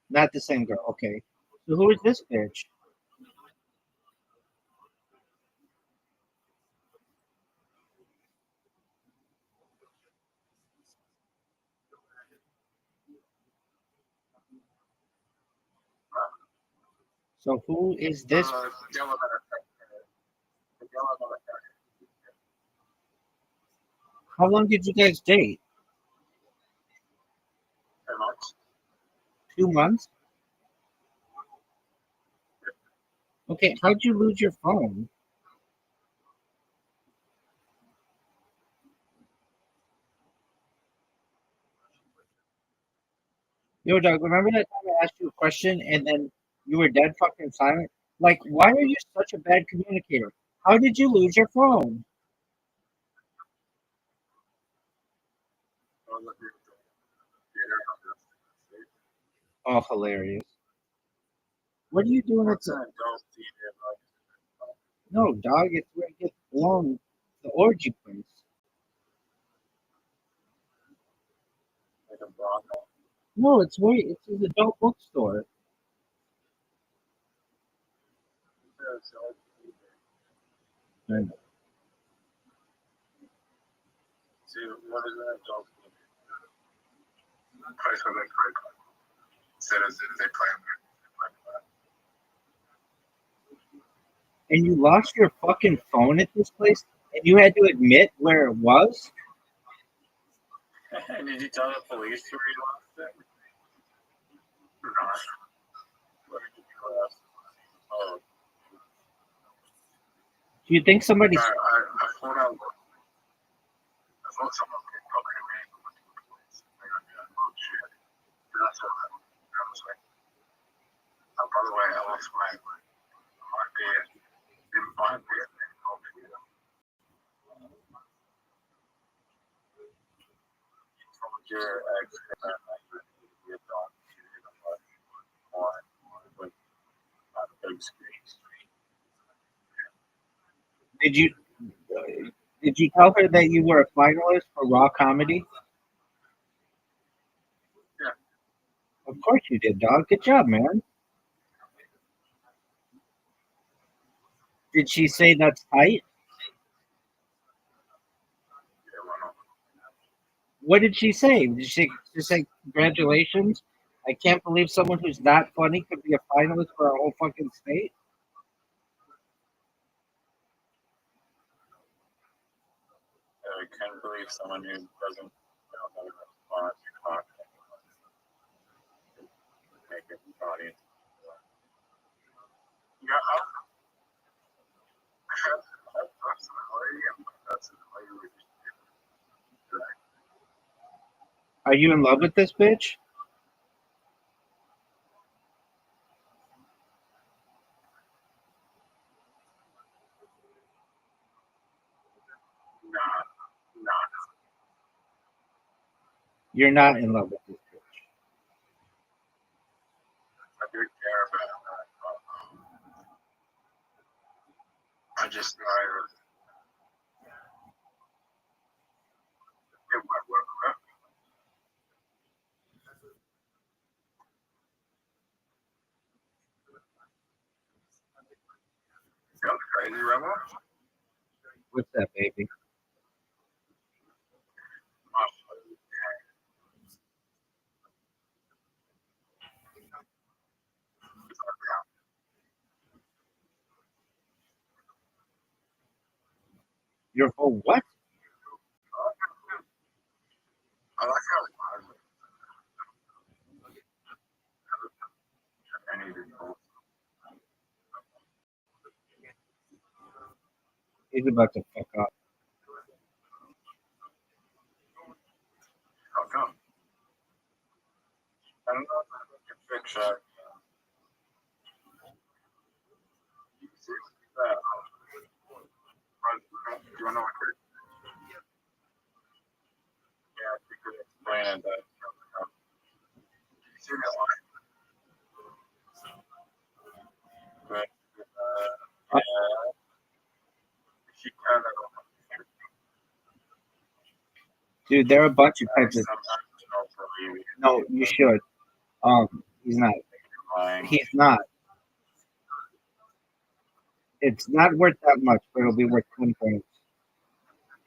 Not the same girl. Okay. So who is this bitch? So who is this? the yellow that affected it. The yellow that affected How long did you guys date? 10 months. 2 months? Okay, how'd you lose your phone? Yo, Doug, remember that time I asked you a question and then you were dead fucking silent? Like, why are you such a bad communicator? How did you lose your phone? I was at the theater. Oh, hilarious. What are you doing at What's an adult theater like? No, dog, it's where it gets blown. The orgy place. Like a brothel? No, it's where it's an adult bookstore. Yeah, it's like theater. And See, what is an adult theater? Place where they play. Citizens, they play. and you lost your fucking phone at this place, and you had to admit where it was. Did you tell the police where you lost it? Or not? What did you do last? Oh, Do you think somebody? I phoned out. I thought someone could probably make it to the police. I got that. Oh shit. That's what I was like. Oh, by the way, I lost my bed. In my bed. Told your ex that I would be a dog. With on the big screen. Did you? Did you tell her that you were a finalist for Raw Comedy? Yeah. Of course you did, dog. Good job, man. Did she say that's tight? Yeah, well, no. What did she say? Did she just say congratulations? I can't believe someone who's not funny could be a finalist for our whole fucking state. I can't believe someone who doesn't know how to respond to content make it funny. Yeah, I personally am. That's the way we do it. Are you in love with this bitch? Not, not. You're not in love with this bitch. I do care about that. I just, what, sounds crazy, Rebel. What's that, baby? You're for what? I like how I need to know. He's about to fuck up. How come? I don't know if I can fix that. You see that? Do you want to know what it is? Yeah, if you could explain it. That. You see that line? But, yeah, she kind of Dude, there are a bunch of types of. sometimes don't believe it. No, you should. He's not. Lying. He's not. It's not worth that much, but it'll be worth 10 points.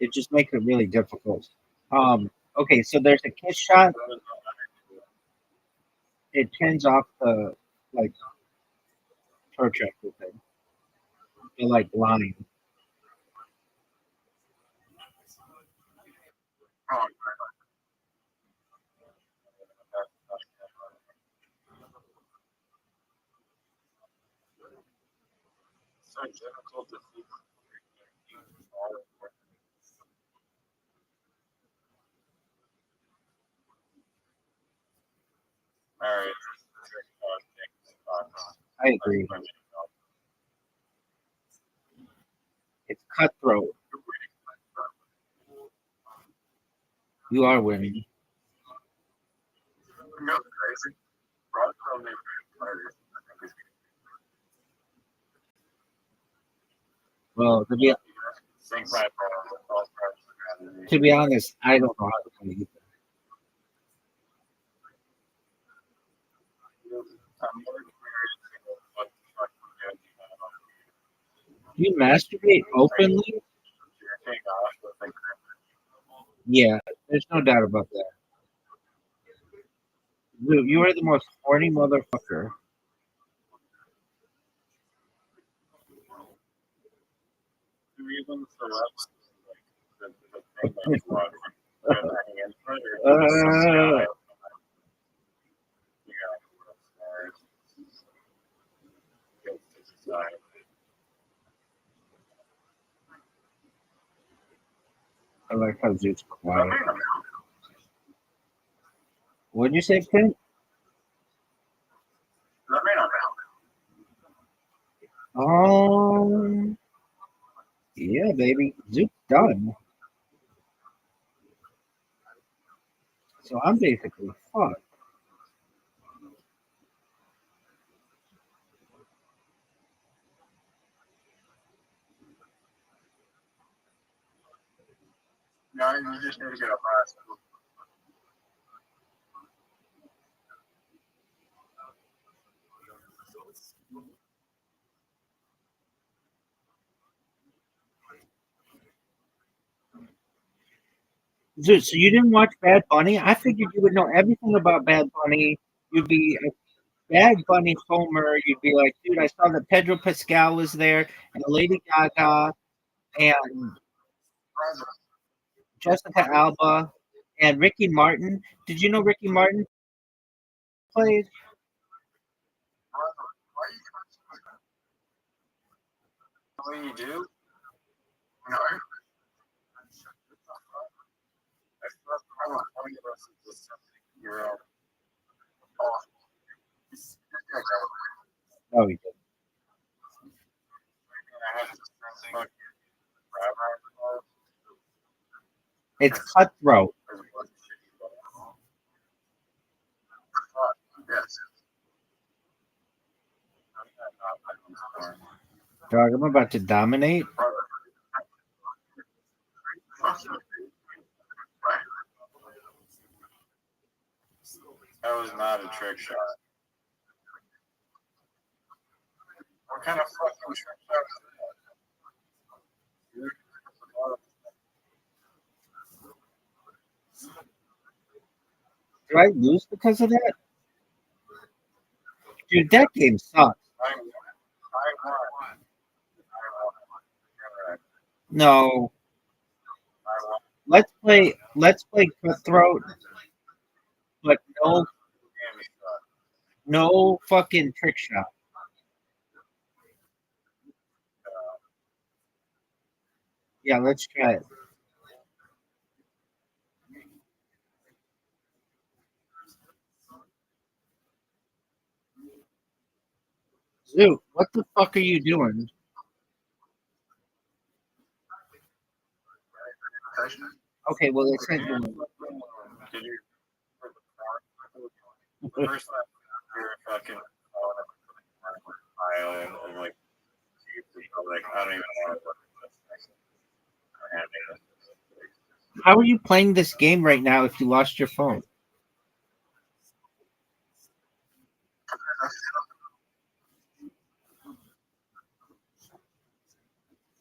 It just makes it really difficult. Okay, so there's a kiss shot. It turns off the like protractor thing. The like line. so difficult to see. All right. I agree. It's cutthroat. You are winning. No, crazy. Rothschild made harder. Well, to be honest, I don't know how to play either. You masturbate openly? Yeah, there's no doubt about that. You are the most horny motherfucker. I like how Zoot's quiet. What'd you say, Pink? Yeah, baby. Zoot's done. So I'm basically fucked. No, you just need to get a pass. Zoot, so you didn't watch Bad Bunny? I figured you would know everything about Bad Bunny. You'd be a Bad Bunny homer. You'd be like, dude, I saw that Pedro Pascal was there and Lady Gaga and Jessica Alba and Ricky Martin. Did you know Ricky Martin played? What you do? No. Oh, he did. It's cutthroat. Dog, I'm about to dominate. That was not a trick shot. What kind of fucking trick shot Did I lose because of that? Dude, that game sucks. I won. No. Let's play cutthroat, but no fucking trick shot. Yeah, let's try it. Zoot, what the fuck are you doing? Okay, well, it's not doing Did you? First time you're fucking island and like I don't even want to. How are you playing this game right now if you lost your phone?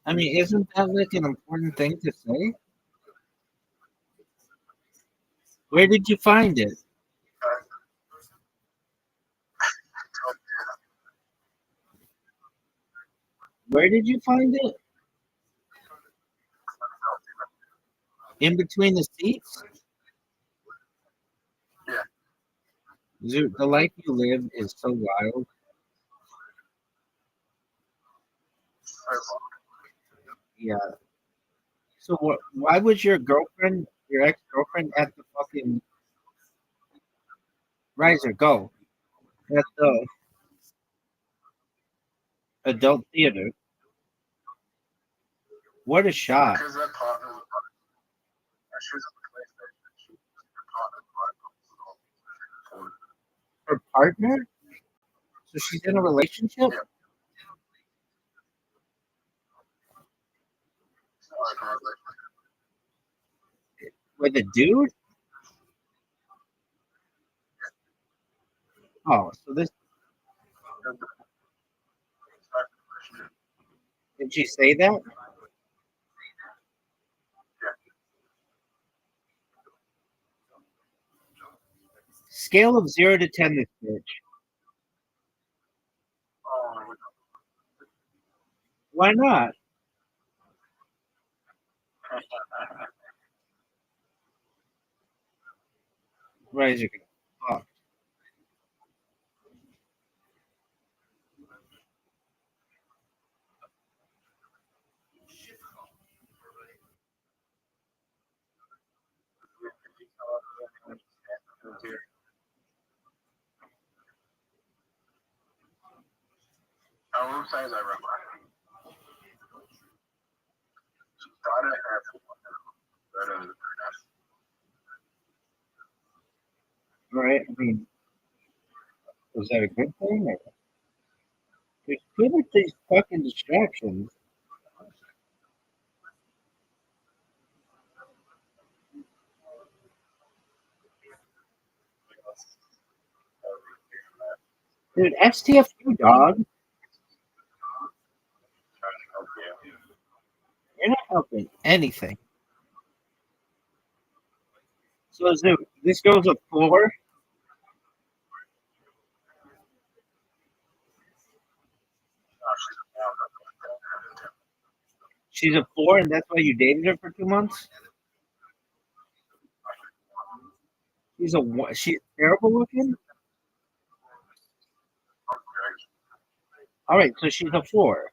I mean, isn't that like an important thing to say? Where did you find it? Where did you find it? In between the seats? Yeah. Zoot, the life you live is so wild. Yeah. So why was your girlfriend, your ex-girlfriend, at the fucking Riser? Go at the adult theater. What a shot! Because that partner was she was on the PlayStation. She was her partner. Her partner. So she's in a relationship Yeah. with a dude. Oh, so this did she say that? Scale of 0 to 10, this bitch. Why not? Riser. Oh. How old size I run? Started at Right. I mean, was that a good thing? Or there's good with these fucking distractions. Dude, STFU, dog. You're not helping anything. So this goes a 4. She's a 4, and that's why you dated her for 2 months. She's terrible looking. All right, so she's a 4.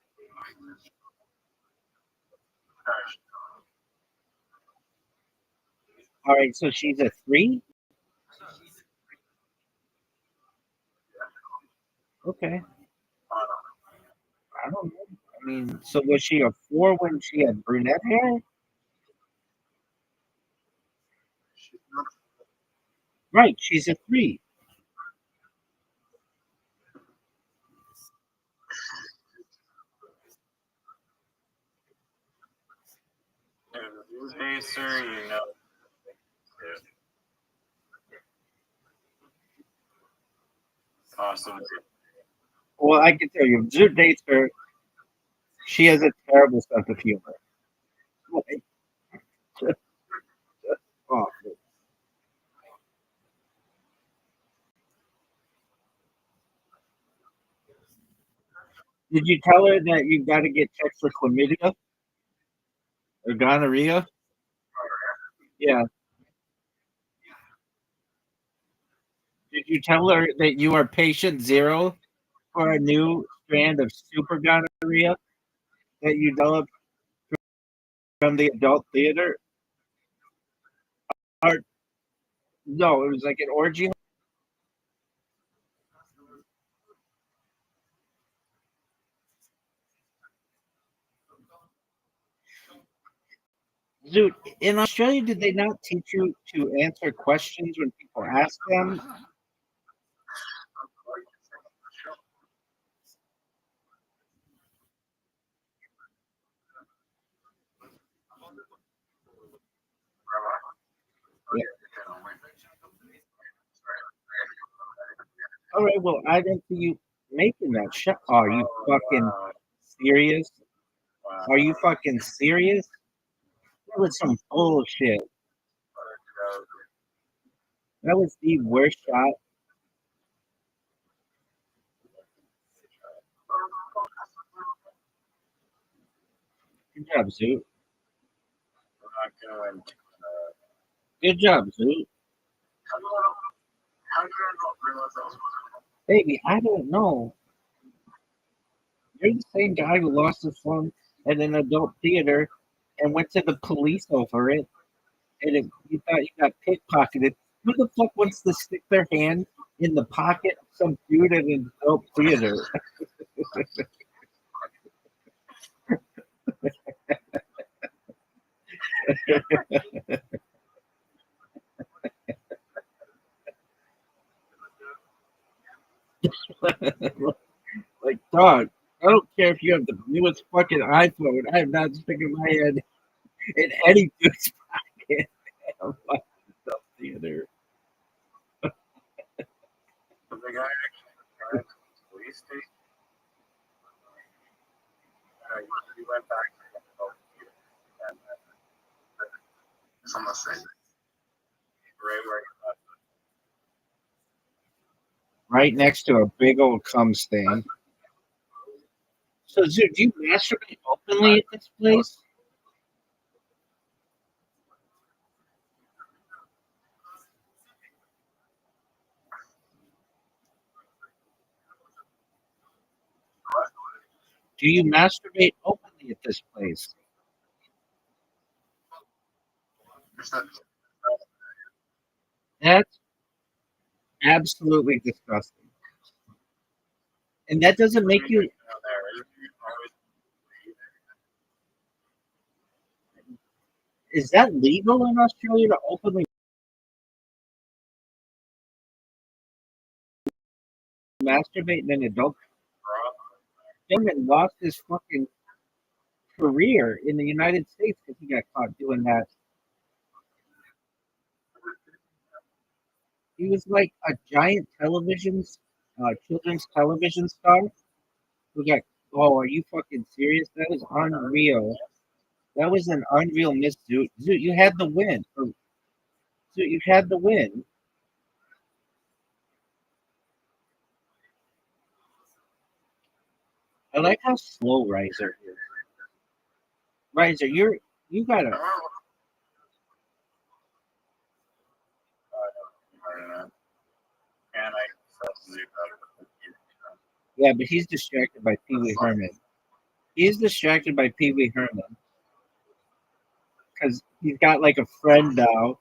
All right, so she's a 3. Okay, I don't know. I mean, so was she a 4 when she had brunette hair? Right, she's a 3. These days, sir, you know. Awesome. Well, I can tell you, Zoot dates her. She has a terrible sense of humor. Like, just awful. Did you tell her that you've got to get checked for chlamydia or gonorrhea? Yeah. Did you tell her that you are patient 0 for a new strand of super gonorrhea that you developed from the adult theater? Or no, it was like an orgy. Dude, in Australia, did they not teach you to answer questions when people ask them? Yeah. All right, well, I didn't see you making that shot. Are you fucking serious? Are you fucking serious? That was some bullshit. That was the worst shot. Good job, Zoot. Good job, Zoot. How did I not realize that was Baby, I don't know. You're the same guy who lost his phone at an adult theater and went to the police over it, and you thought you got pickpocketed. Who the fuck wants to stick their hand in the pocket of some dude at an adult theater? Like, dog, I don't care if you have the newest fucking iPhone. I am not sticking my head in any dude's pocket at a fucking adult theater. So the guy actually returned to the police station. He went back to the adult theater and It's on the same. right where he left. Right next to a big old cum stain. So, do you masturbate openly at this place? Do you masturbate openly at this place? There's that. That's absolutely disgusting. And that doesn't make you. Is that legal in Australia to openly masturbate in an adult? Gentleman lost his fucking career in the United States because he got caught doing that. He was like a giant children's television star who got. Oh, are you fucking serious? That was unreal. That was an unreal miss, Zoot. Zoot, you had the win. Zoot, you had the win. I like how slow Riser is. Riser, you gotta. And I substitute that. Yeah, but he's distracted by Pee Wee Herman. He's distracted by Pee Wee Herman because he's got like a friend now.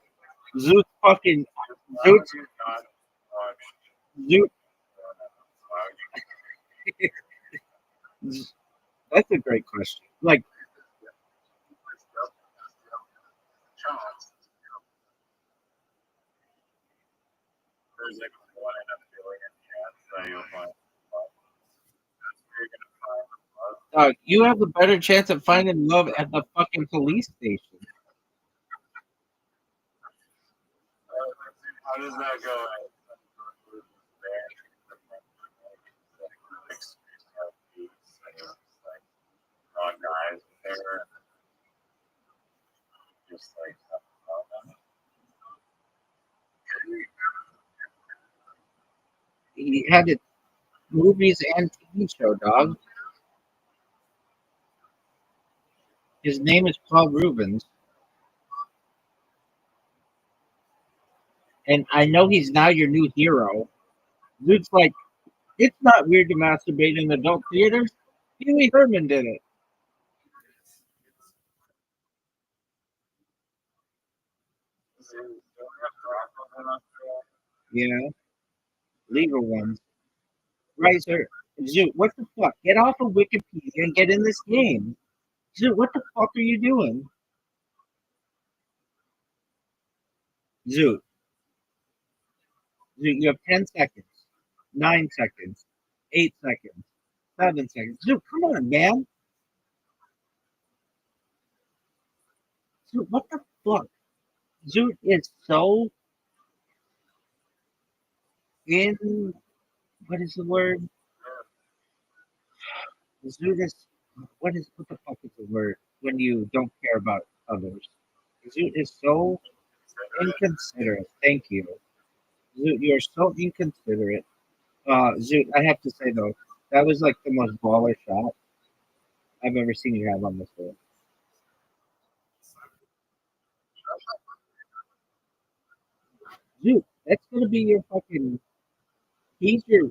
Zoot fucking Zoot Zoot. That's a great question. Like, There's like one in a billion chance that you'll find love. That's where you're gonna find love. you have a better chance of finding love at the fucking police station. How does that go? Guys, they're just like He had it movies and TV show, dog. His name is Paul Rubens, and I know he's now your new hero. Zoot's like, it's not weird to masturbate in adult theaters. Pee Wee Herman did it. Yeah, legal ones. Right, sir. Zoot, what the fuck? Get off of Wikipedia and get in this game. Zoot, what the fuck are you doing? Zoot, Zoot, you have 10 seconds, 9 seconds, 8 seconds, 7 seconds. Zoot, come on, man. Zoot, what the fuck? Zoot is so in. What is the word? Zoot is. What the fuck is the word when you don't care about others? Zoot is so inconsiderate. Thank you. Zoot, you're so inconsiderate. Zoot, I have to say though, that was like the most baller shot I've ever seen you have on this field. Zoot, that's gonna be your fucking. He's your.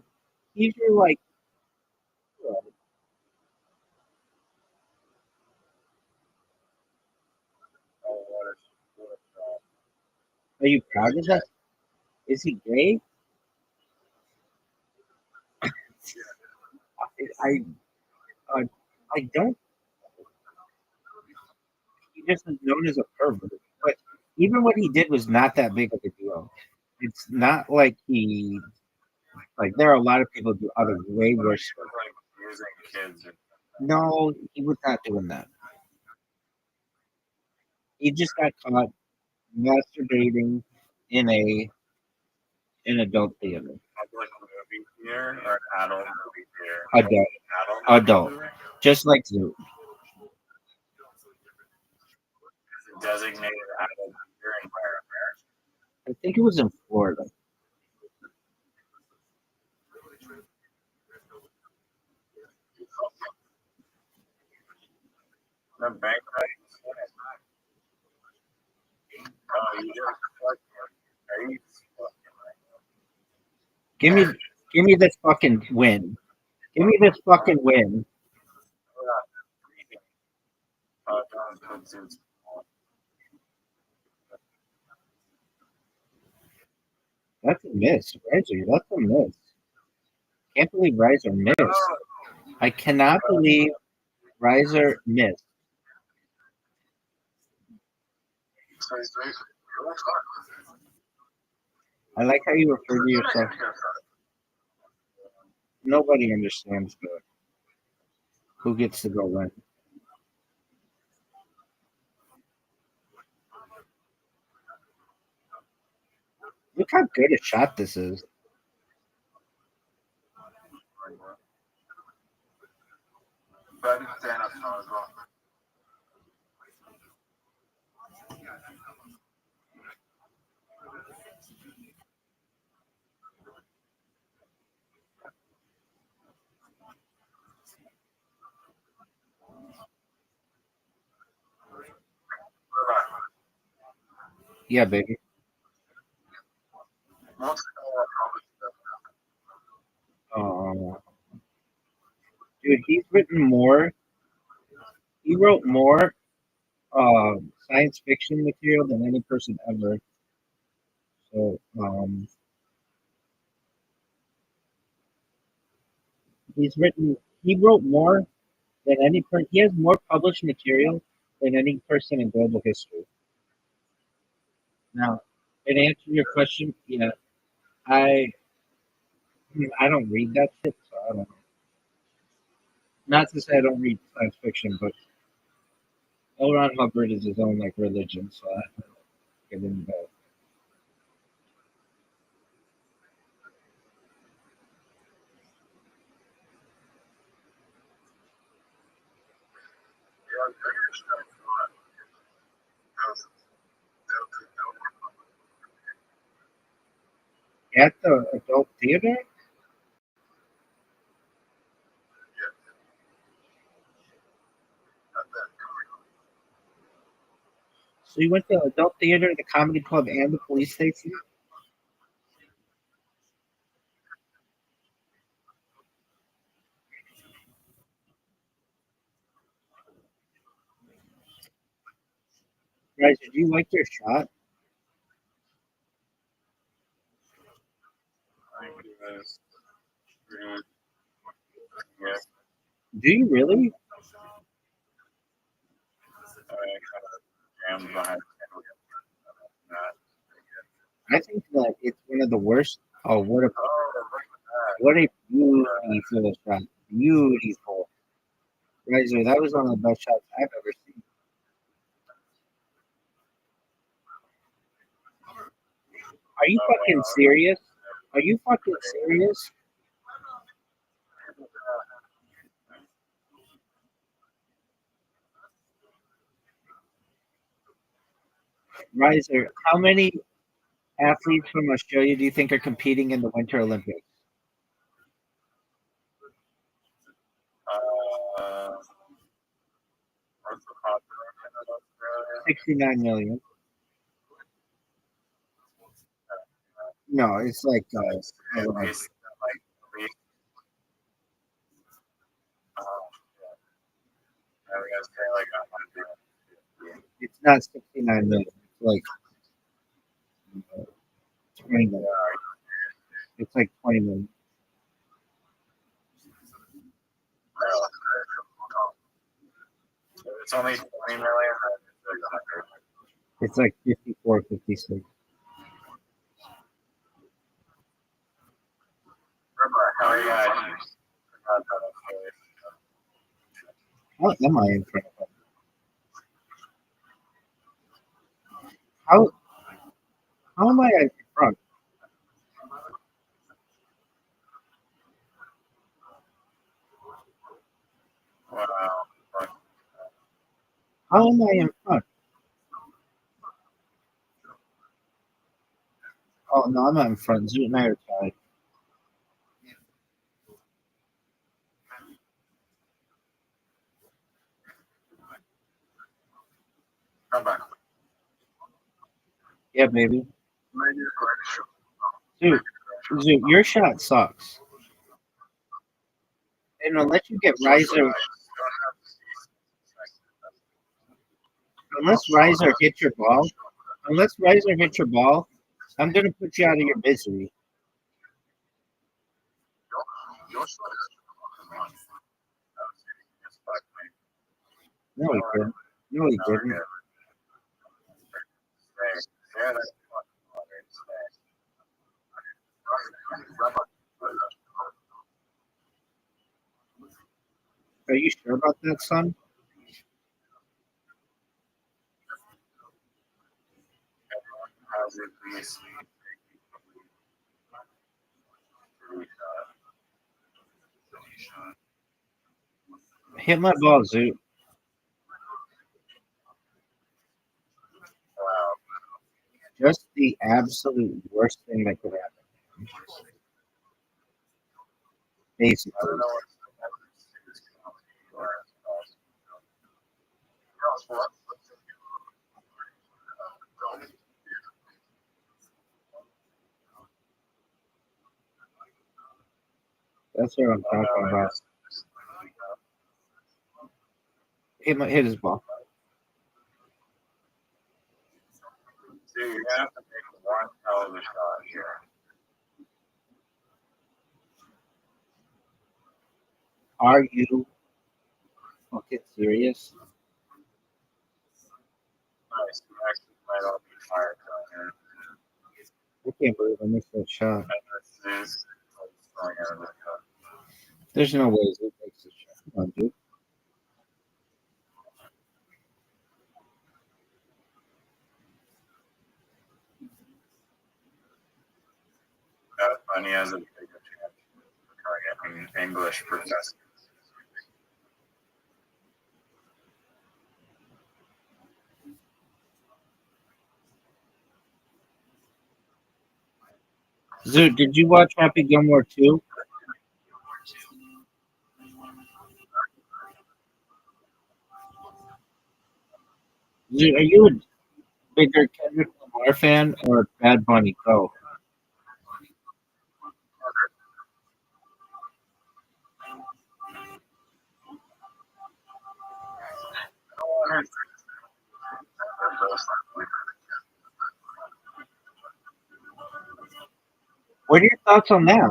He's your like. Are you proud of that? Is he gay? I uh, I don't. He just is known as a pervert. But even what he did was not that big of a deal. It's not like he like there are a lot of people who do other way worse stuff. Like using kids. No, he was not doing that. He just got caught masturbating in a in adult theater. Public movie theater or adult movie theater? Adult, Adult. adult, just like Zoo. Designated adult theater environment. I think it was in Florida. The bank you just fucking Give me, give me this fucking win. Give me this fucking win. That's a miss, Riser. That's a miss. Can't believe Riser missed. I cannot believe Riser missed. I like how you refer to yourself. Nobody understands the who gets to go when. Look how good a shot this is. Yeah, baby. Oh, dude, he's written more. He wrote more science fiction material than any person ever. So he's written. He wrote more than any person. He has more published material than any person in global history. Now, in answer to your question, yeah, I I don't read that shit, so I don't know. Not to say I don't read science fiction, but L. Ron Hubbard is his own like religion, so I don't get into that. At the adult theater, so you went to adult theater, the comedy club, and the police station. Guys, did you like your shot? Do you really? I think that it's one of the worst. Oh, what a beautiful shot! Beautiful, Riser. That was one of the best shots I've ever seen. Are you fucking serious? Are you fucking serious? Riser, how many athletes from Australia do you think are competing in the Winter Olympics? 69 million. No, it's like I don't know. It's not 69 million. It's like 20 million. It's like 20 million. It's only 20 million. It's 100. It's like 54, 56. How you guys? How am I in front of him? How am I in front? Wow. How am I in front? Oh no, I'm not in front. Zoot and I are tied. Come back. Yeah, baby. Zoot, your shot sucks. And unless you get Riser hits your ball, I'm gonna put you out of your misery. No, he didn't. No, he didn't. Yeah, that's Are you sure about that, son? how's it these Hit my ball, Zoot. wow. Just the absolute worst thing that could happen. Basically. I don't know what That's what I'm talking about. Hit his ball. See, you have to make one hell of a shot here. Are you fucking serious? Nice. You actually might all be fired down I can't believe I missed that shot. here. This is going out of the cup. There's no way Zoot makes this shot. Come on, dude. Funny has a bigger chance of becoming an English professor. Zoot, did you watch Happy Gilmore 2? Zoot, are you a bigger Kendrick Lamar fan or Bad Bunny? Go. What are your thoughts on that?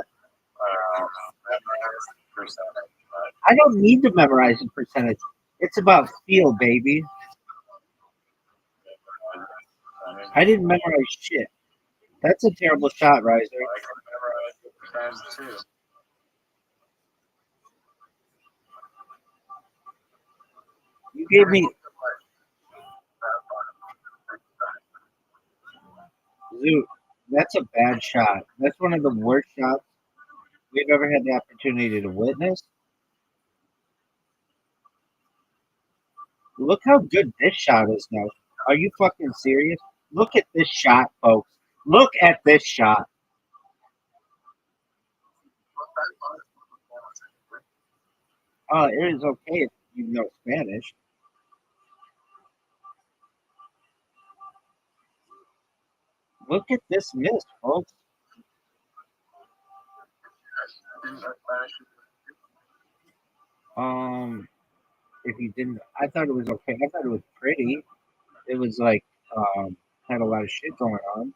I don't need to memorize the percentage. It's about feel, baby. I didn't memorize shit. That's a terrible shot, Riser. I can memorize the percentage too. You gave me Zoot. That's a bad shot. That's one of the worst shots we've ever had the opportunity to witness. Look how good this shot is now. Are you fucking serious? Look at this shot, folks. Look at this shot. Oh, it is okay if you know Spanish. Look at this miss, folks. If you didn't, I thought it was okay. I thought it was pretty. It was like had a lot of shit going on.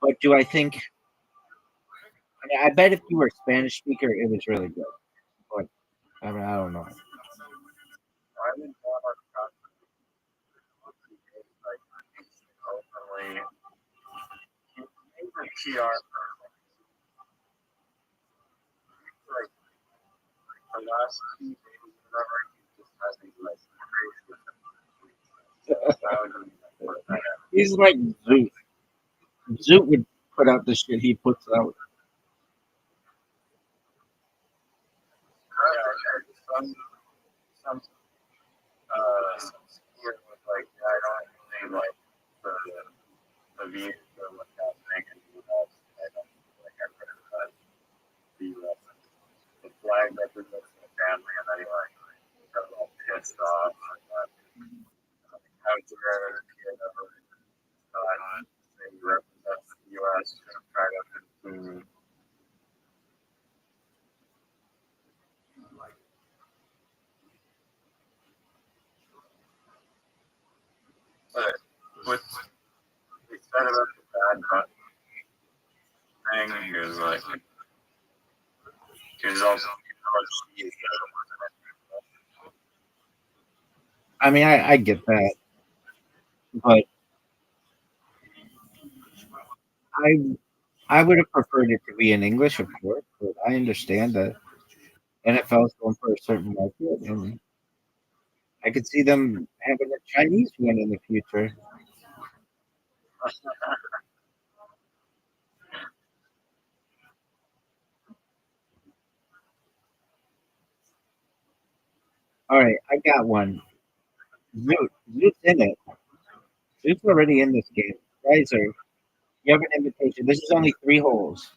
But do I think? I mean, I bet if you were a Spanish speaker, it was really good. But I mean, I don't know. I would want like openly PR like the last 2 days, whatever, he just has these like crazy. I would be He's like Zoot. Zoot would put out the shit he puts out. some here was like I don't really like the views of what's happening in the US. I don't like I criticize the US. The flag represents the family and then he like got all pissed off and how dare kid ever say he represents the US and try to conclude but with he said about the bad thing, he was like he was also I mean, I get that, but I I would have preferred it to be in English, of course. But I understand that NFL is going for a certain market, and I could see them having a Chinese one in the future. All right, I got one. Zoot's in it. Zoot's already in this game. Riser, you have an invitation. This is only 3 holes.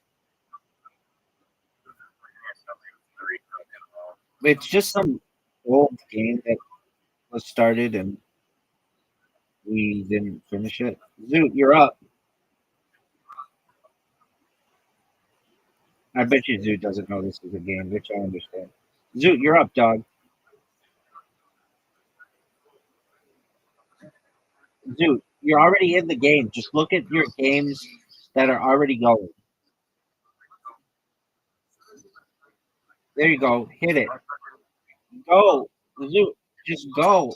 It's just some old game that was started and we didn't finish it. Zoot, you're up. I bet you Zoot doesn't know this is a game, which I understand. Zoot, you're up, dog. Zoot, you're already in the game. Just look at your games that are already going. There you go. Hit it. Go. Zoot, just go.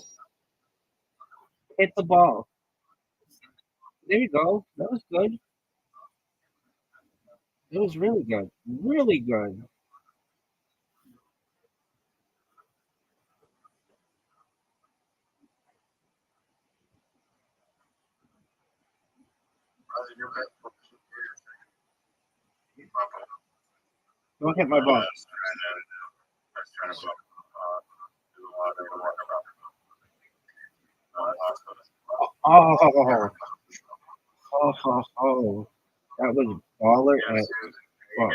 Hit the ball. There you go. That was good. It was really good. Really good. Don't hit my ball. Oh, oh. That was baller at fuck.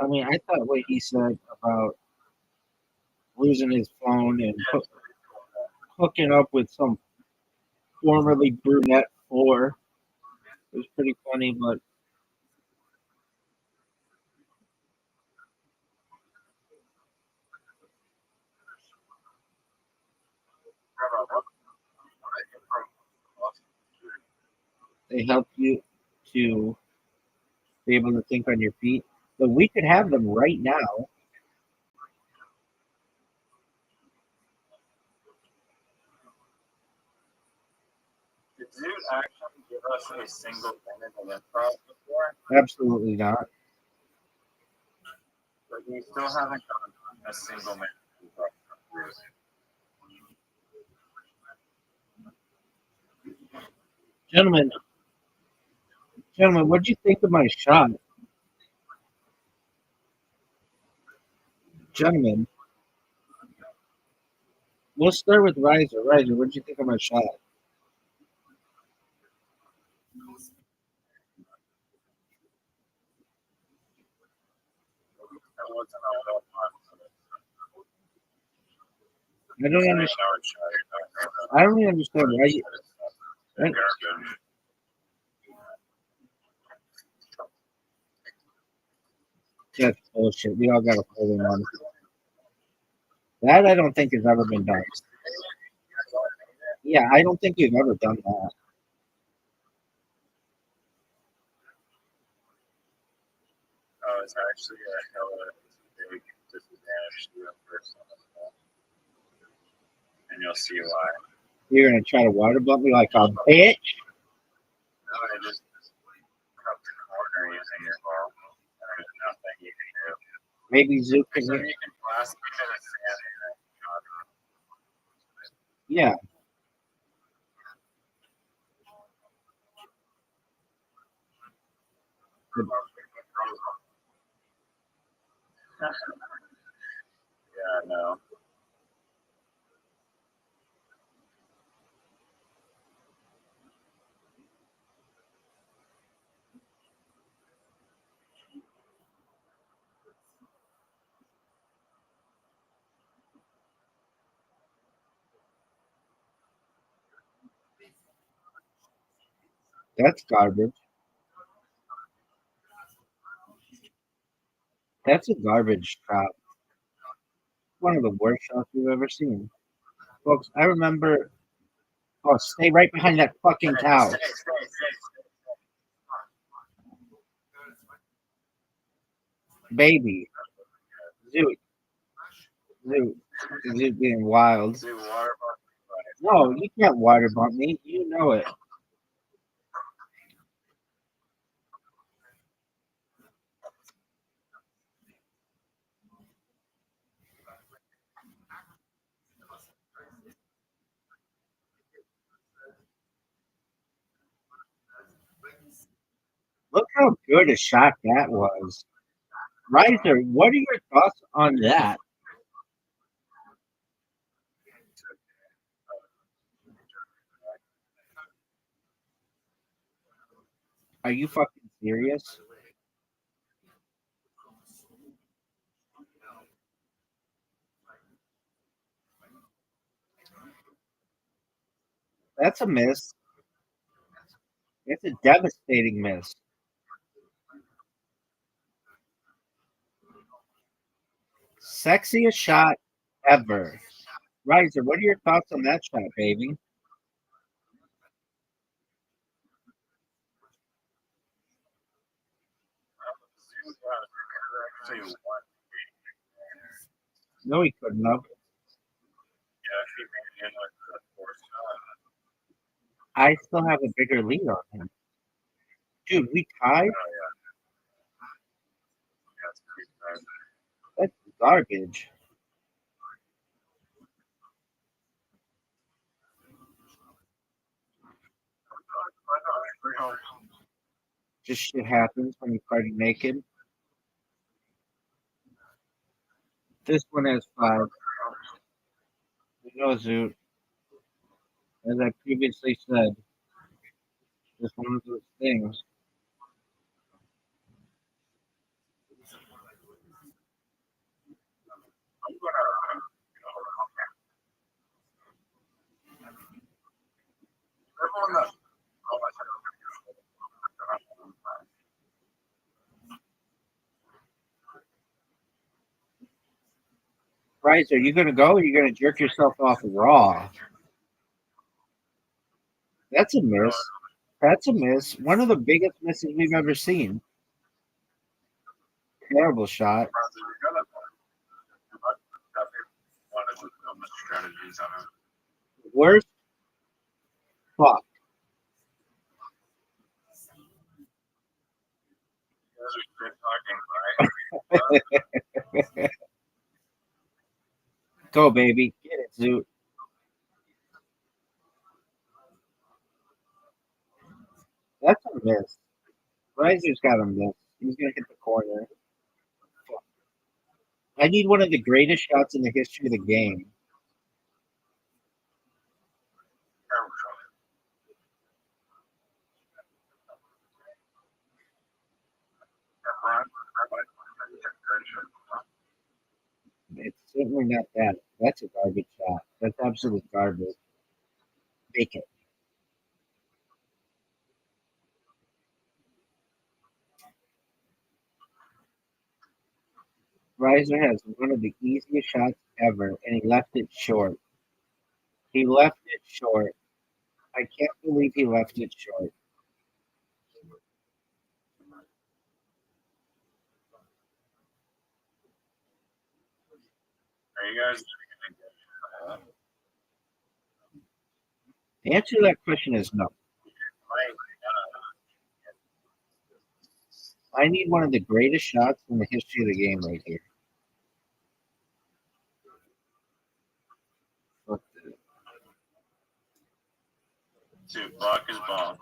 I mean, I thought what he said about losing his phone and hooking up with some formerly brunette whore was pretty funny, but they help you to be able to think on your feet. But we could have them right now. Did you actually give us a single minute of improv before? Absolutely not. But we still haven't done a single minute of improv. Gentlemen, what do you think of my shot? Gentlemen, we'll start with Riser. Riser, what do you think of my shot? I don't understand. I don't really understand why you. That's bullshit. We all got to pull him on. That I don't think has ever been done. Yeah, I don't think we've ever done that. Oh, it's actually a hella big disadvantage to a person, and you'll see why. You're gonna try to water bump me like a bitch? No, I just cut the corner using your ball. There's nothing you can do. Maybe Zook can. Except you can blast me to the sand. Yeah. Yeah, no. That's garbage. That's a garbage shot. One of the worst shots we've ever seen. Folks, I remember. Oh, stay right behind that fucking couch. Baby. Zoot. Zoot. Zoot being wild. See, water No, you can't water bump me. You know it. Look how good a shot that was. Riser, what are your thoughts on that? Are you fucking serious? That's a miss. It's a devastating miss. Sexiest shot ever. Riser, what are your thoughts on that shot, baby? actually won. No, he couldn't have. Yeah, he made it with the fourth shot. I still have a bigger lead on him. Dude, we tied? Oh, yeah. That's pretty bad. That's garbage. Just shit happens when you party naked. This one has 5. You know, Zoot, as I previously said, it's one of those things. I'm gonna, everyone that, oh, I said, Bryce, are you gonna go or are you gonna jerk yourself off raw? That's a miss. That's a miss. One of the biggest misses we've ever seen. Terrible shot. one of the dumbest strategies on it. Worst. Fuck. You guys are shit talking, right? Go, baby. Get it, Zoot. That's a miss. Riser's got a miss. He's gonna hit the corner. I need one of the greatest shots in the history of the game. It's certainly not that. That's a garbage shot. That's absolute garbage. Make it. Riser has one of the easiest shots ever, and he left it short. He left it short. I can't believe he left it short. Are you guys gonna get The answer to that question is no. I need one of the greatest shots in the history of the game right here. Fuck this. to block his ball?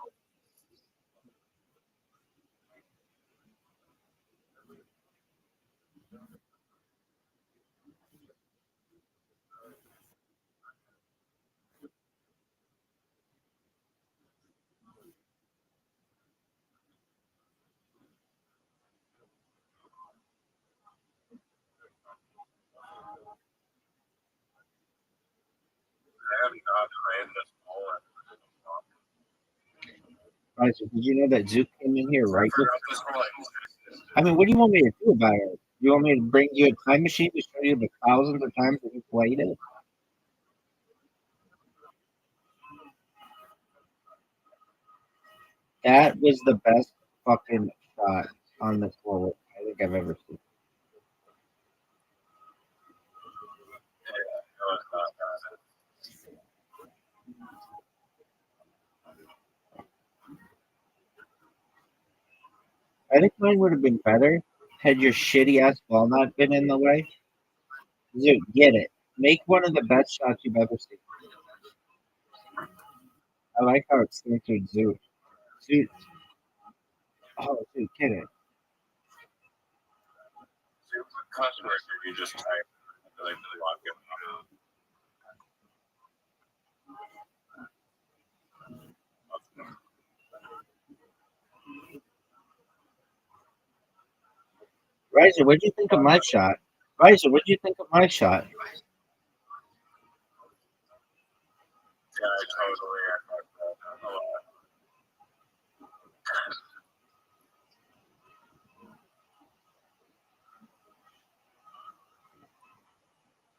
I have not played this ball. All right, so did you know that Zook came in here I right forgot before? this ball existed. I mean, what do you want me to do about it? You want me to bring you a time machine to show you the thousands of times that you played it? That was the best fucking shot on the floor I think I've ever seen. No, it's not that. I think mine would have been better had your shitty ass ball not been in the way. Zook, get it. Make one of the best shots you've ever seen. I like how it's censored Zook. Zook. Oh, Zook, get it. Super customer if you just type like block it. Riser, what'd you think of my shot? Riser, what'd you think of my shot? Yeah, I totally fucked that a lot.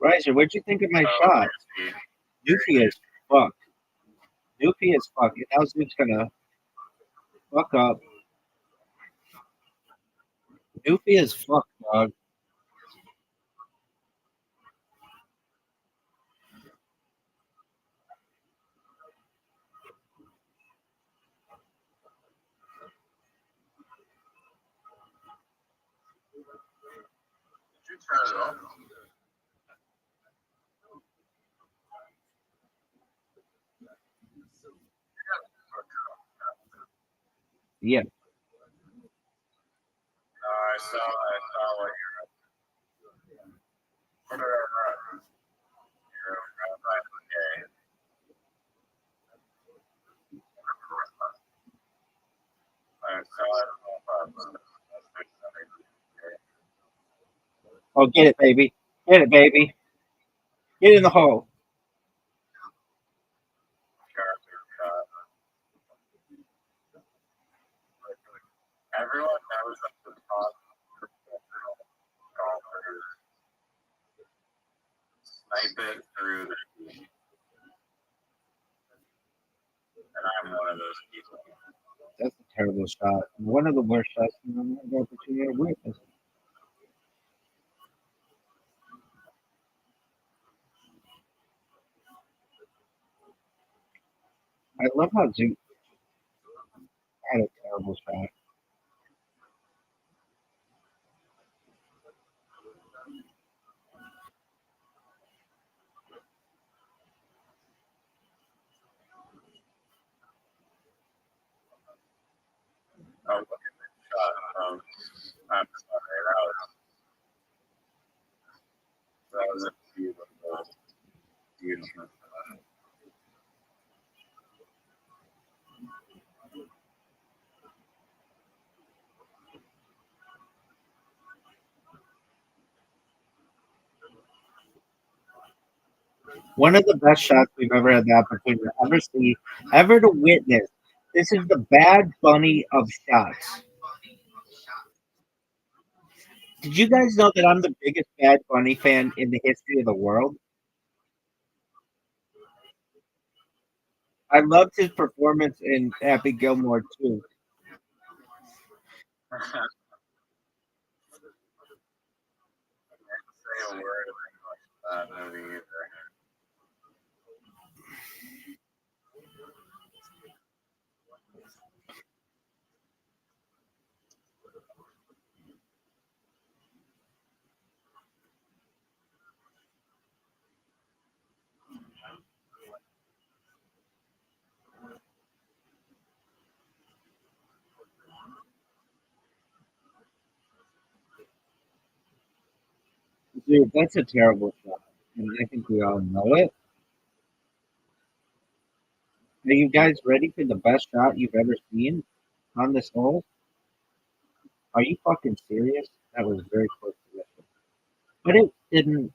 Riser, what'd you think of my shot? See, Doofy as fuck. Doofy as fuck. And now Zook's gonna fuck up. Doofy as fuck, dog. did you turn it off? Yeah. No, I saw what you're put it around. You're around by the day. I saw it on my Oh, get it, baby. Get it, baby. Get in the hole. Everyone knows that the top professional golfers snipe it through the tee, and I'm one of those people. That's a terrible shot. One of the worst shots I've ever had the opportunity to witness. I love how Zook had a terrible shot. Oh, look at this shot. I'm sorry, that was a beautiful, beautiful shot. One of the best shots we've ever had the opportunity to ever see, ever to witness. This is the Bad Bunny of shots. Did you guys know that I'm the biggest Bad Bunny fan in the history of the world? I loved his performance in Happy Gilmore too. Say a word about that movie either. Dude, that's a terrible shot. And I think we all know it. Are you guys ready for the best shot you've ever seen on this hole? Are you fucking serious? That was very close to it. But it didn't.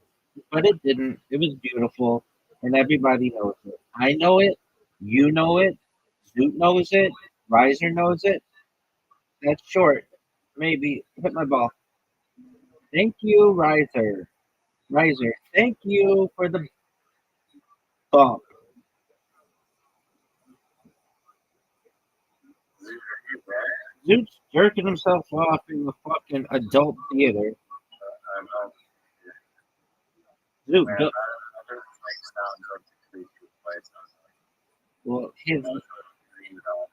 But it didn't. It was beautiful. And everybody knows it. I know it. You know it. Zoot knows it. Riser knows it. That's short. Maybe. Hit my ball. Thank you, Riser. Riser, thank you for the bump. Zoot's jerking himself off in the fucking adult theater. I'm not. Zoot, Man, do- I don't like sound of the creature place. well, his, You know,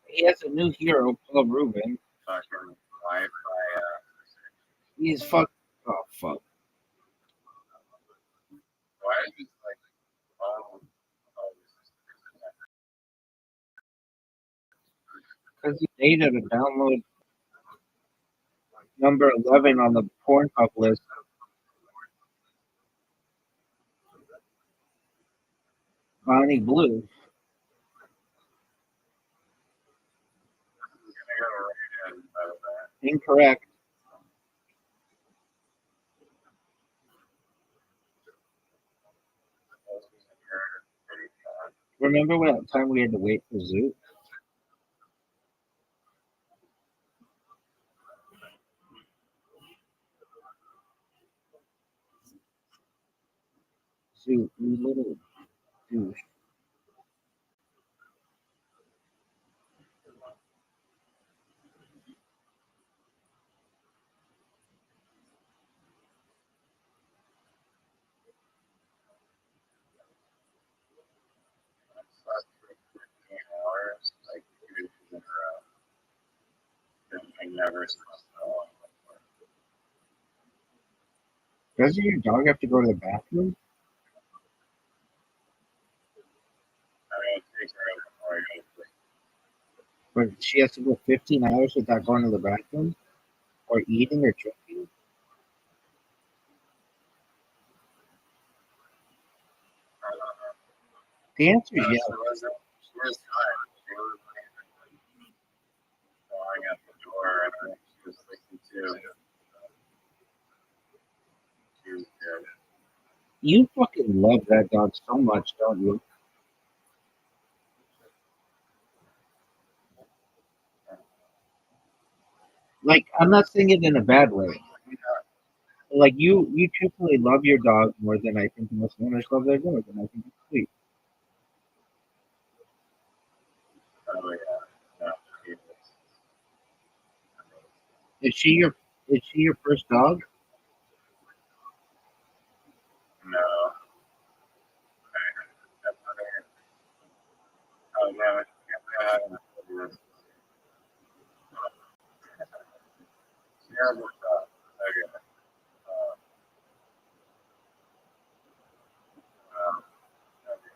he has a new hero, Paul Rubin. fucking Wi-Fi. He's fuck. Oh fuck. Why is this like all? Because he data to download number 11 on the Pornhub list. Bonnie Blue. Incorrect. Remember what time we had to wait for Zoot? Zoot, you little douche. Hours, like 2 days in a row. I never saw. Doesn't your dog have to go to the bathroom? I mean, it takes her before I go to sleep. But she has to go 15 hours without going to the bathroom? Or eating or drinking? The answer is No, yes. she was tired. She was like going out the door, and I think she was sleeping too. She was good. You fucking love that dog so much, don't you? Like, I'm not saying it in a bad way. Like, you truthfully love your dog more than I think most owners love their dog, and I think it's sweet. Oh yeah, no, she was. Is she your is she your first dog? No, oh yeah, yeah, terrible stuff. Okay. Okay.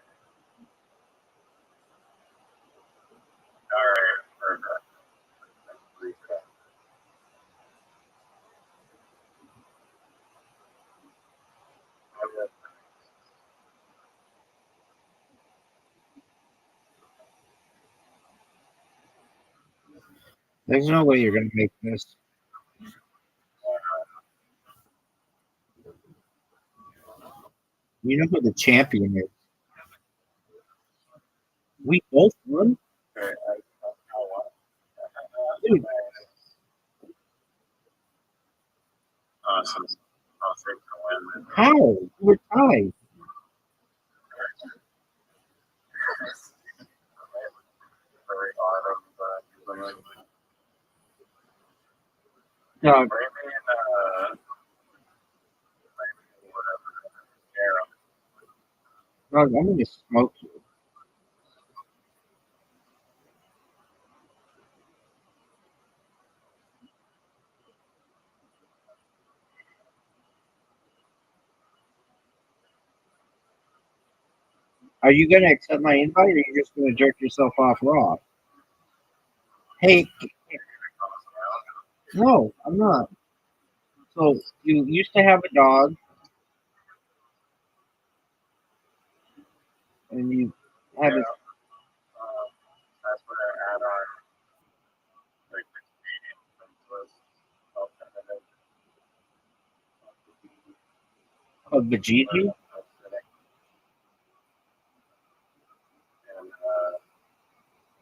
All right, perfect. There's no way you're gonna make this. You know who the champion is. We both won? Okay, Dude, awesome. I'll take the win. how? We're tied. lot of like, Dog, maybe whatever. dog, I'm gonna smoke you. Are you gonna accept my invite, or are you just gonna jerk yourself off raw? Hey, no, I'm not. So you used to have a dog, and you had a That's what I had on like the Canadian was Veggie. and I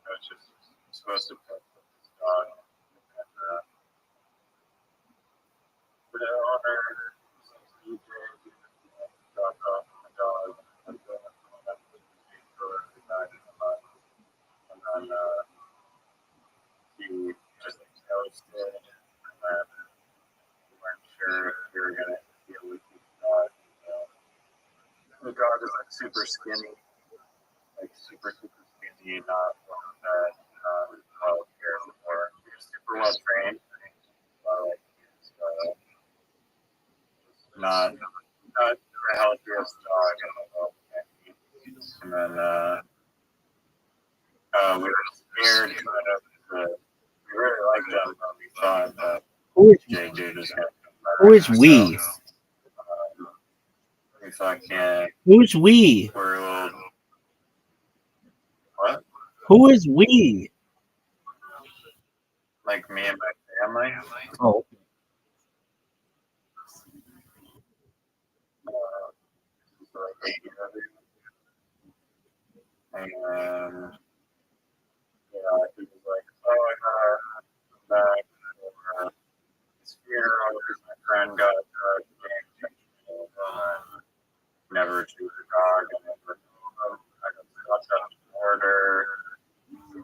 was just supposed to put this dog and put it on her DJ, drop off the dog, and then for the night in the month. And then he just ghosted, and then we weren't sure if we were gonna deal with the dog. The dog is like super skinny, like super skinny, not one that well cared for. He's super well trained, like not the healthiest dog in the world. And then we were scared kind of we really liked him, but we thought that Who is JJ was gonna come back. who is we? We fucking Who's we? were a little what? Who is we? Like me and my family. Oh, Like 80 of it. And he was like, "Oh, I gotta come back for his funeral because my friend got gang and never achieved the dog, and never I got stopped at the border. And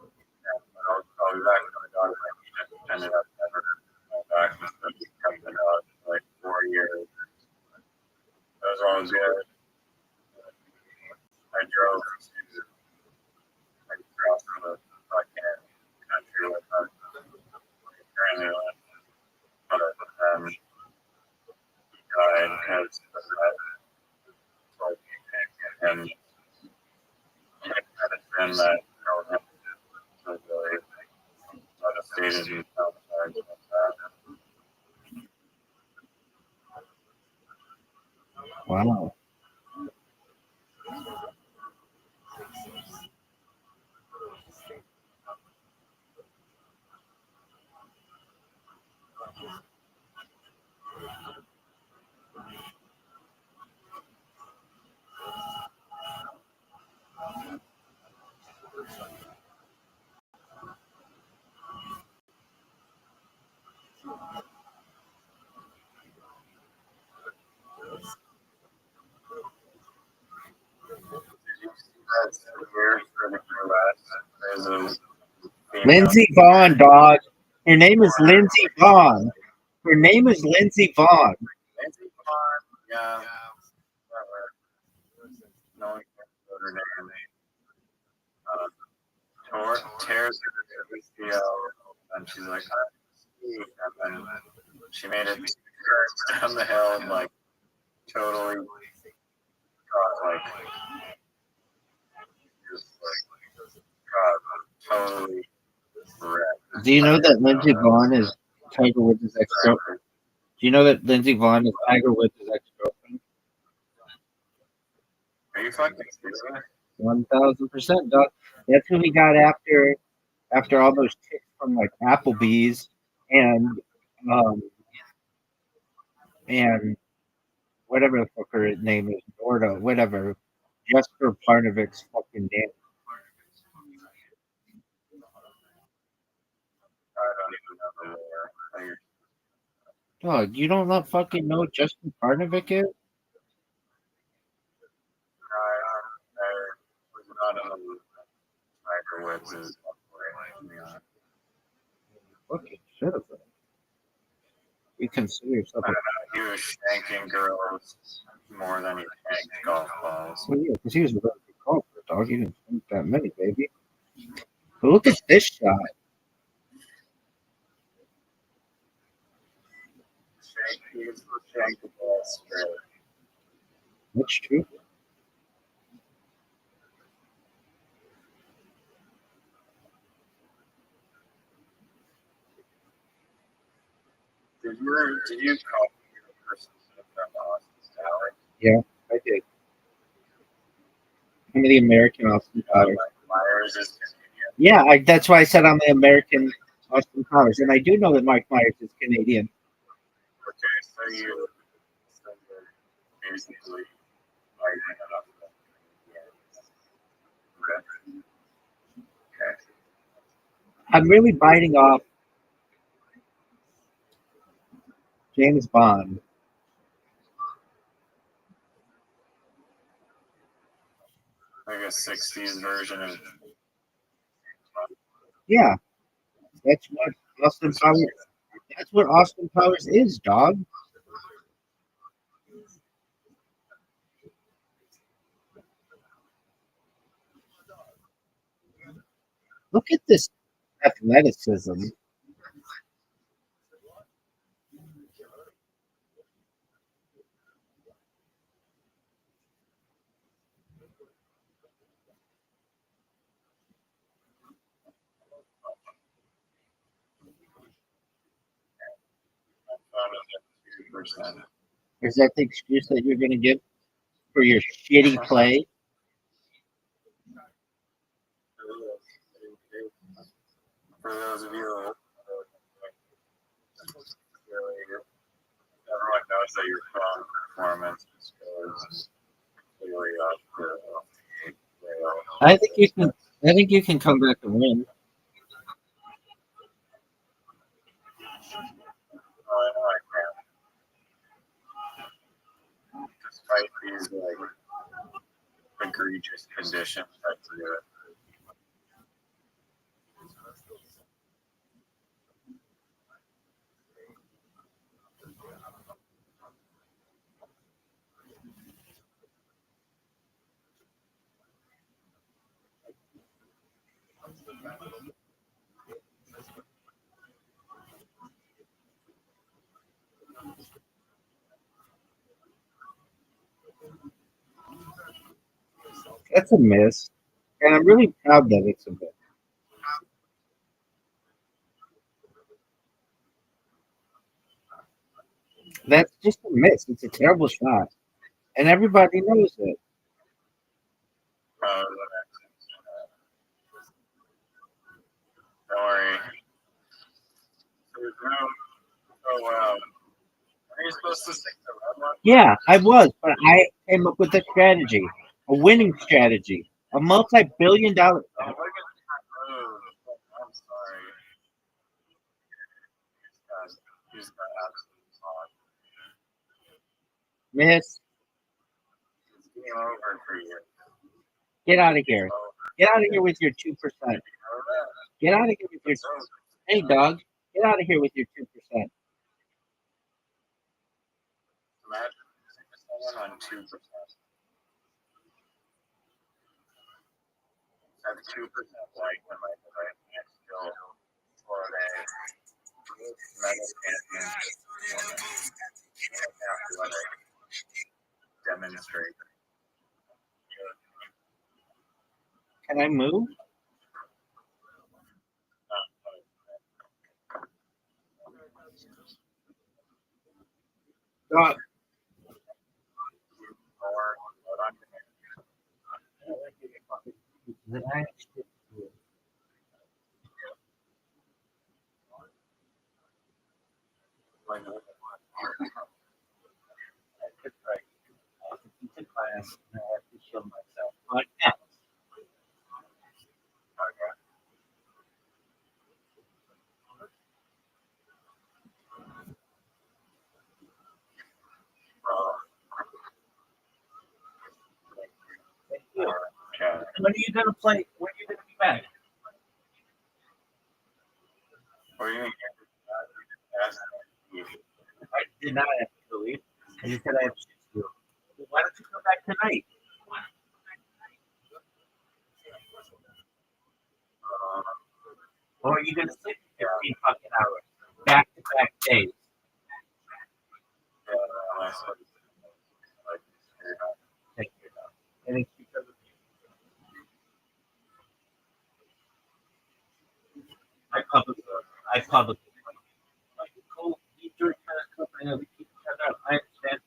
I'll be back with my dog." Like, he just ended up never going back. So he kept the dog for like 4 years. That was all good. I drove to across the fucking country with him. Apparently, he died because of that. And medicine that held him was really devastated and traumatized with that. wow. Did you see that here for the US? There's a female. Lindsey Vaughn, dog. Her name is Lindsey Vaughn. Her name is Lindsey Vaughn. Nancy Vaughn, yeah. No one can remember her name. Tears her ACL, and she's like, and then she made it down the hill and like totally got like just like got totally wrecked. Do you know that Lindsey Vaughn is Tiger Woods' ex-girlfriend? Do you know that Lindsey Vaughn is Tiger Woods' ex-girlfriend? Are you fucking serious? 1,000%, dog. That's who he got after all those chicks from like Applebee's um and whatever the fuck her name is, Norda, whatever. Jesper Parnovik's fucking name. I don't even know the lore. Dog, you don't not fucking know what Justin Parnovik is? I was not in the Tiger Woods' Yeah. Fucking shit of it. You consider yourself I a. don't know. He was shanking girls more than he shanked golf balls. Well, yeah, because he was a really good golfer, dog. He didn't think that many, baby. But look at this shot. He was shanked the ball straight. That's true. Did you call me the person from Austin's Tower? Yeah, I did. I'm the American Austin Powers. Myers is Canadian. Yeah, that's why I said I'm the American Austin Powers. And I do know that Mike Myers is Canadian. Okay, so you're basically lighting it up. Okay. I'm really biting off James Bond. Like a 60s version of. Yeah, that's what Austin Powers. That's what Austin Powers is, dog. Look at this athleticism. Percent. Is that the excuse that you're going to give for your shitty play? For those of you who everyone knows that your phone performance goes clearly up the rail. I think you can. I think you can come back and win. I know I can. Despite these egregious conditions that do it. That's a miss, and I'm really proud that it's a miss. That's just a miss. It's a terrible shot, and everybody knows it. Don't worry. There's no. Oh wow. Are you supposed to stick the red one? Yeah, I was, but I came up with a strategy, a winning strategy, a multi-billion-dollar. Oh, look at that move. I'm sorry. He's got absolute talk. Miss. It's game over for you. Get out of here. Get out of here with your 2%. Get out of here with your. Hey, dog. Get out of here with your 2%. Imagine someone on 2%. That's 2% like when my right hand still for a medal champion. Demonstrate. Can I move? Dog. Class, I have to show myself. But yeah. Thank you. When are you gonna play? When are you gonna be back? Or you didn't ask me. I did not ask you to leave. I just said I have shit to do. Well, why don't you come back tonight? Or are you gonna sleep 15 fucking hours? Back to back days. Take your time. And it's because of you. I publicly. Like, cool. You drink kind of cup. I know we keep each other up. I understand.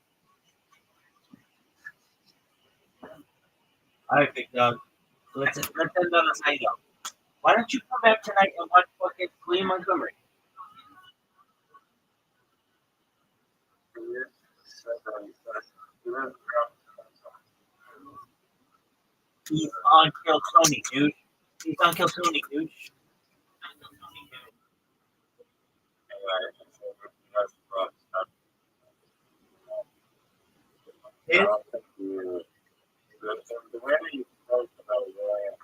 All right, big dog. Let's end on a high note. Why don't you come back tonight and watch fucking Clean Montgomery? He's on Kill Tony, dude. He's on Kill Tony, dude. His, The way you spoke about William,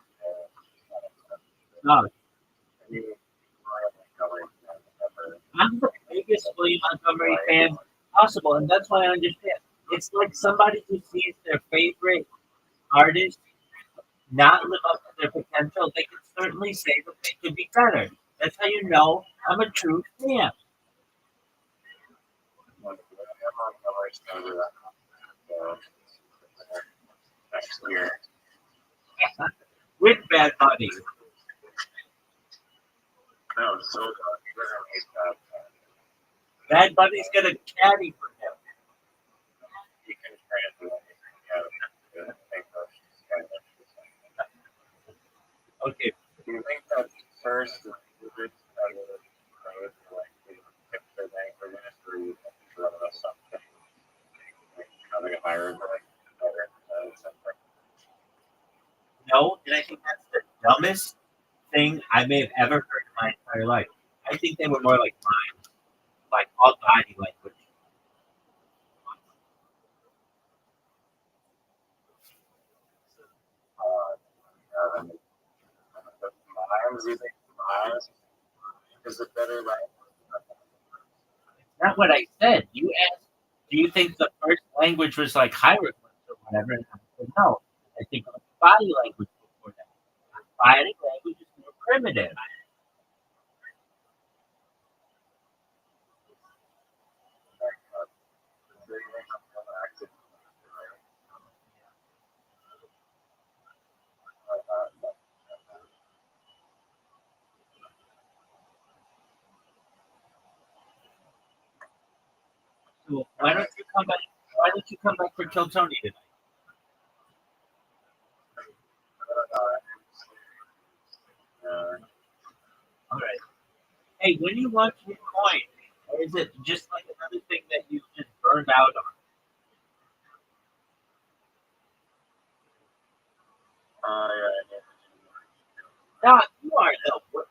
no, I'm the biggest William Montgomery fan possible, and that's why I understand. It's like somebody who sees their favorite artist not live up to their potential. They can certainly say that they could be better. That's how you know I'm a true fan. next year. With Bad Bunny. No, so he's got Bad Bunny's gonna caddy for him. you can translate Okay, do you think that first is like if they're language or you think it's something like a higher something? no, and I think that's the dumbest thing I may have ever heard in my entire life. I think they were more like mine, like all body language. Mimes, you think mimes is a better language? Not what I said. You asked, do you think the first language was like hieroglyphs or whatever? And I said, no. I think it was body language before that. Body language is more primitive. So why don't you come back? Why don't you come back for Kill Tony tonight? All right. Hey, when you watch your coin, or is it just like another thing that you just burned out on? No, you are though.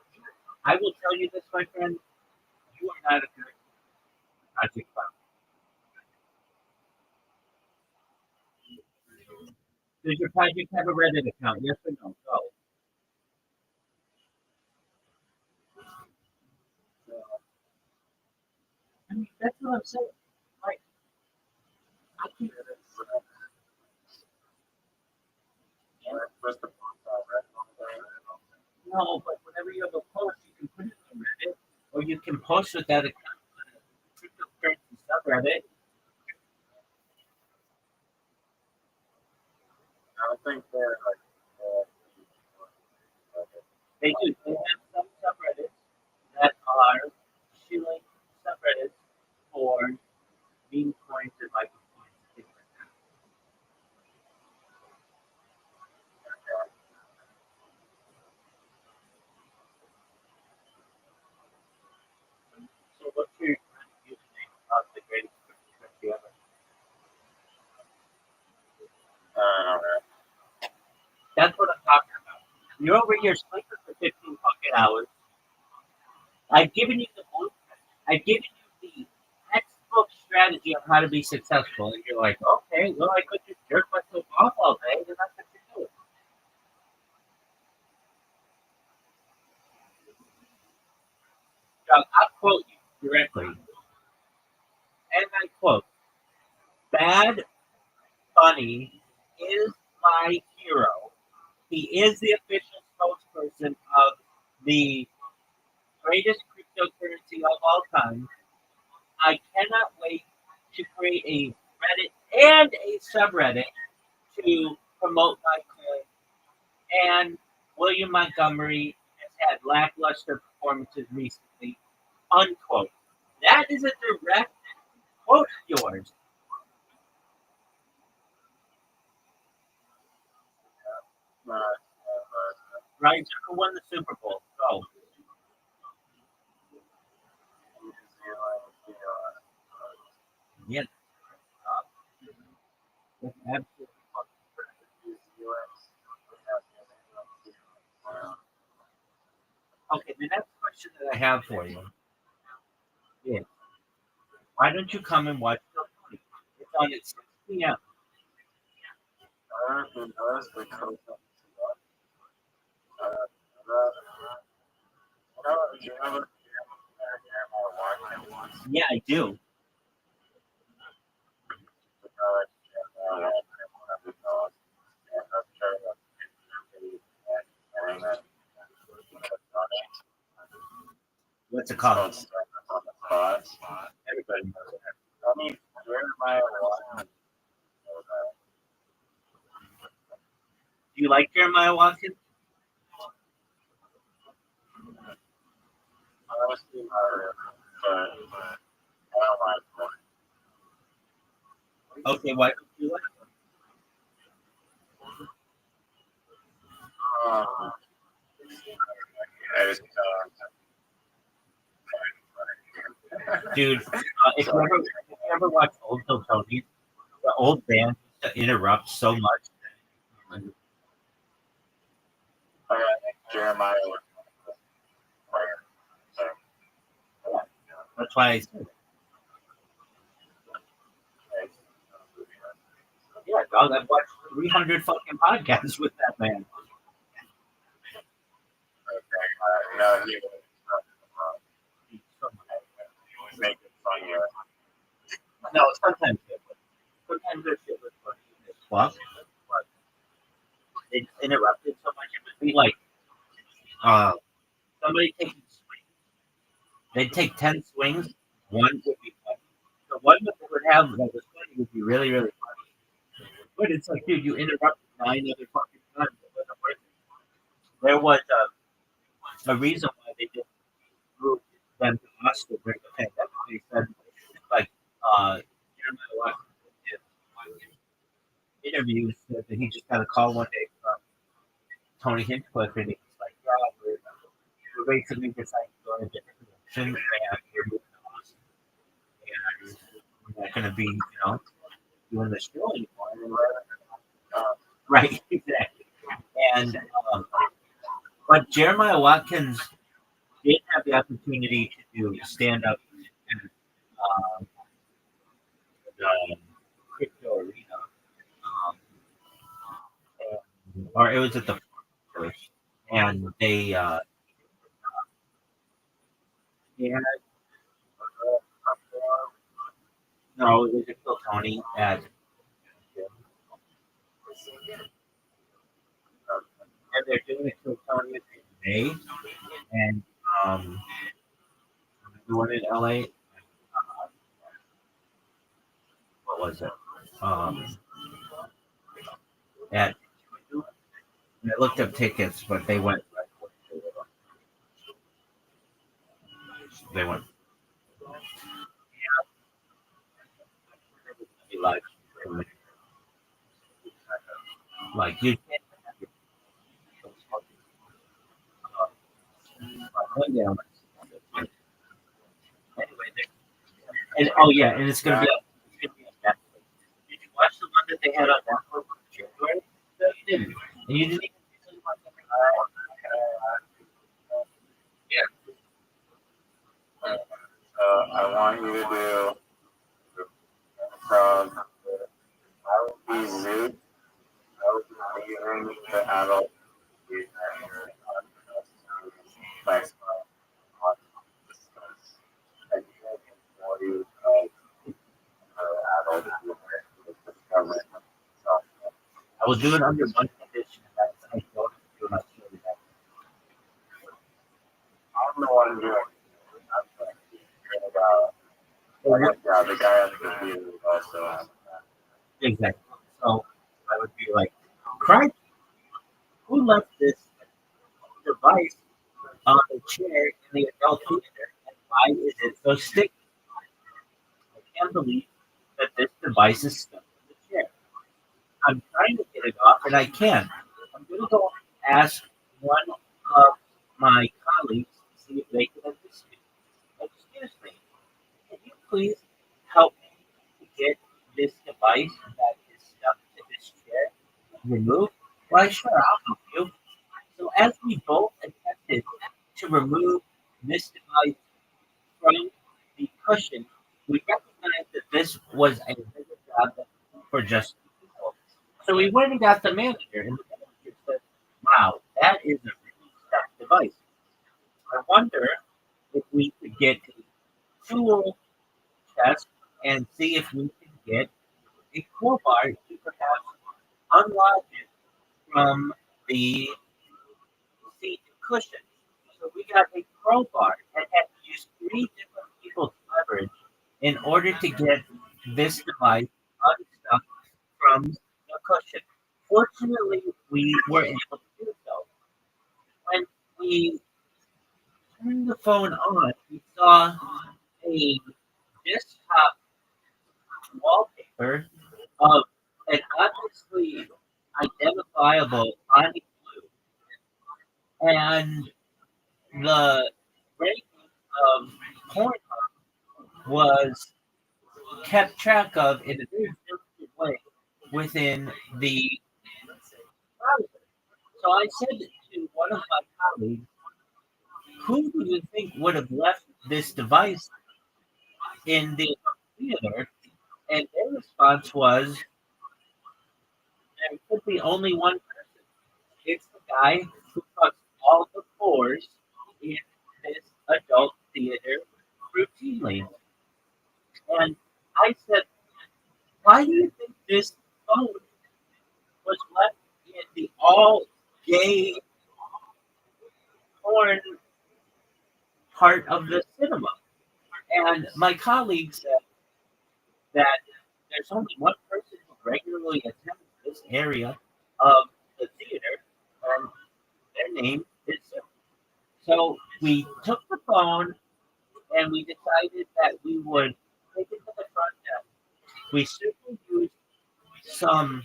I will tell you this, my friend. You are not a good project founder. Does your project have a Reddit account? Yes or no? Go. I mean, that's what I'm saying. Like, I can't. No, but whenever you have a post, you can put it on Reddit, or you can post with that account on a cryptocurrency subreddit. I don't think they're like They do. They have some subreddits that are shilling subreddits for meme coins and microcoins. Things like that. So what's your username of the greatest cryptocurrency ever? That's what I'm talking about. You're over here sleeping for 15 fucking hours. I've given you the blueprint. I've given you the textbook strategy on how to be successful, and you're like, okay, well, I could just jerk myself off all day, then that's what you do. Bunny is my hero. He is the official spokesperson of the greatest cryptocurrency of all time. I cannot wait to create a Reddit and a subreddit to promote my coin. And William Montgomery has had lackluster performances recently. Unquote. That is a direct quote of yours. Right? Who won the Super Bowl? Go. Yeah. That's absolutely. Okay, the next question that I have for you is why don't you come and watch the movie? It's on at 6 p.m. Yeah, I do. What's it called? Everybody knows it. Do you like Jeremiah Watkins? Okay, why don't you like him? Dude, if you ever watch old Bill Tony, the old band used to interrupt so much. Jeremiah. That's why I said it. Yeah, dog, I've watched 300 fucking podcasts with that man. No, he was making fun of No, sometimes it would. Sometimes their shit was funny as fuck, but they just interrupted so much. It would be like somebody taking swings. They'd take 10 swings, one would be funny. The one that they would have that was funny would be really, really funny. But it's like, dude, you interrupted 9 other fucking times. It wasn't worth it. There was a reason why they didn't move them to us to bring the pandemic. They said, like, Jeremiah Watkins did interviews that he just got a call one day from Tony Hinchcliffe, and he was like, yeah, we're basically deciding to go in a different direction, and we're moving to Austin. And we're not going to be, doing the show anymore. Right, exactly. And, but Jeremiah Watkins did have the opportunity to do stand up in the crypto arena. Or it was at the church, and they had no, it was at Phil Tony and they're doing it Phil Tony in May, and the one in LA. What was it? At I looked up tickets, but they went. They went. Like, like you can't down. Anyway, and oh yeah, and it's gonna be on Netflix. Did you watch the one that they had on Netflix in January? No, you didn't. And you didn't even I want you to do from I would be Zoot, I would be leaving the adult like adult discovery. I will do it under one condition, and that's I don't do not share it. I'm the one doing it. I'm thinking about, yeah, the guy on the computer also. Exactly. So I would be like, Christ, who left this device on the chair in the adult theater, and why is it so sticky? I can't believe that this device is stuck in the chair. I'm trying to get it off, and I can't. I'm going to go ask one of my colleagues to see if they can assist me. Excuse me, can you please help me to get this device that is stuck to this chair removed? Why, sure, I'll help you. So as we both attempted to remove this device from the cushion, we recognized that this was a bigger job for just two people. So we went and got the manager, and the manager said, "Wow, that is a really stuck device. I wonder if we could get a tool chest and see if we can get a crowbar to perhaps unlock it from the seat cushion." So we got a crowbar and had to use three different people's leverage in order to get this device unstuck from the cushion. Fortunately, we were able to do so. When we turned the phone on, we saw a desktop wallpaper of an obviously identifiable body blue, and the rating of porn was kept track of in a very sensitive way within the browser. So I said to one of my colleagues, who do you think would have left this device in the theater? And their response was, there could be only one person. It's the guy who cuts all the floors in this adult theater routinely. And I said, why do you think this phone was left in the all gay porn part of the cinema? And my colleague said that there's only one person who regularly attends this area of the theater, and their name is Sue. So we took the phone and we decided that we would take it to the front desk. We simply used some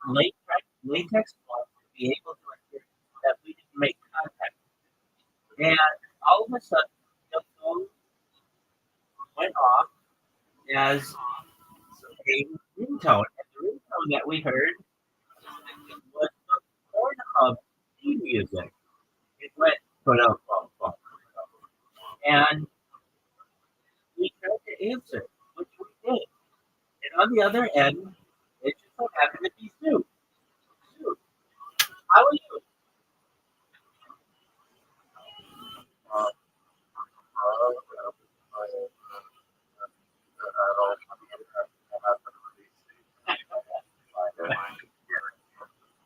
latex gloves to be able to ensure that we didn't make contact. And all of a sudden, the phone went off as a ringtone. And the ringtone that we heard was the Pornhub theme music. It went, boom, boom, boom. And we tried to answer, which we did. And on the other end, it just so happened to be Sue. Sue, how are you? Uh,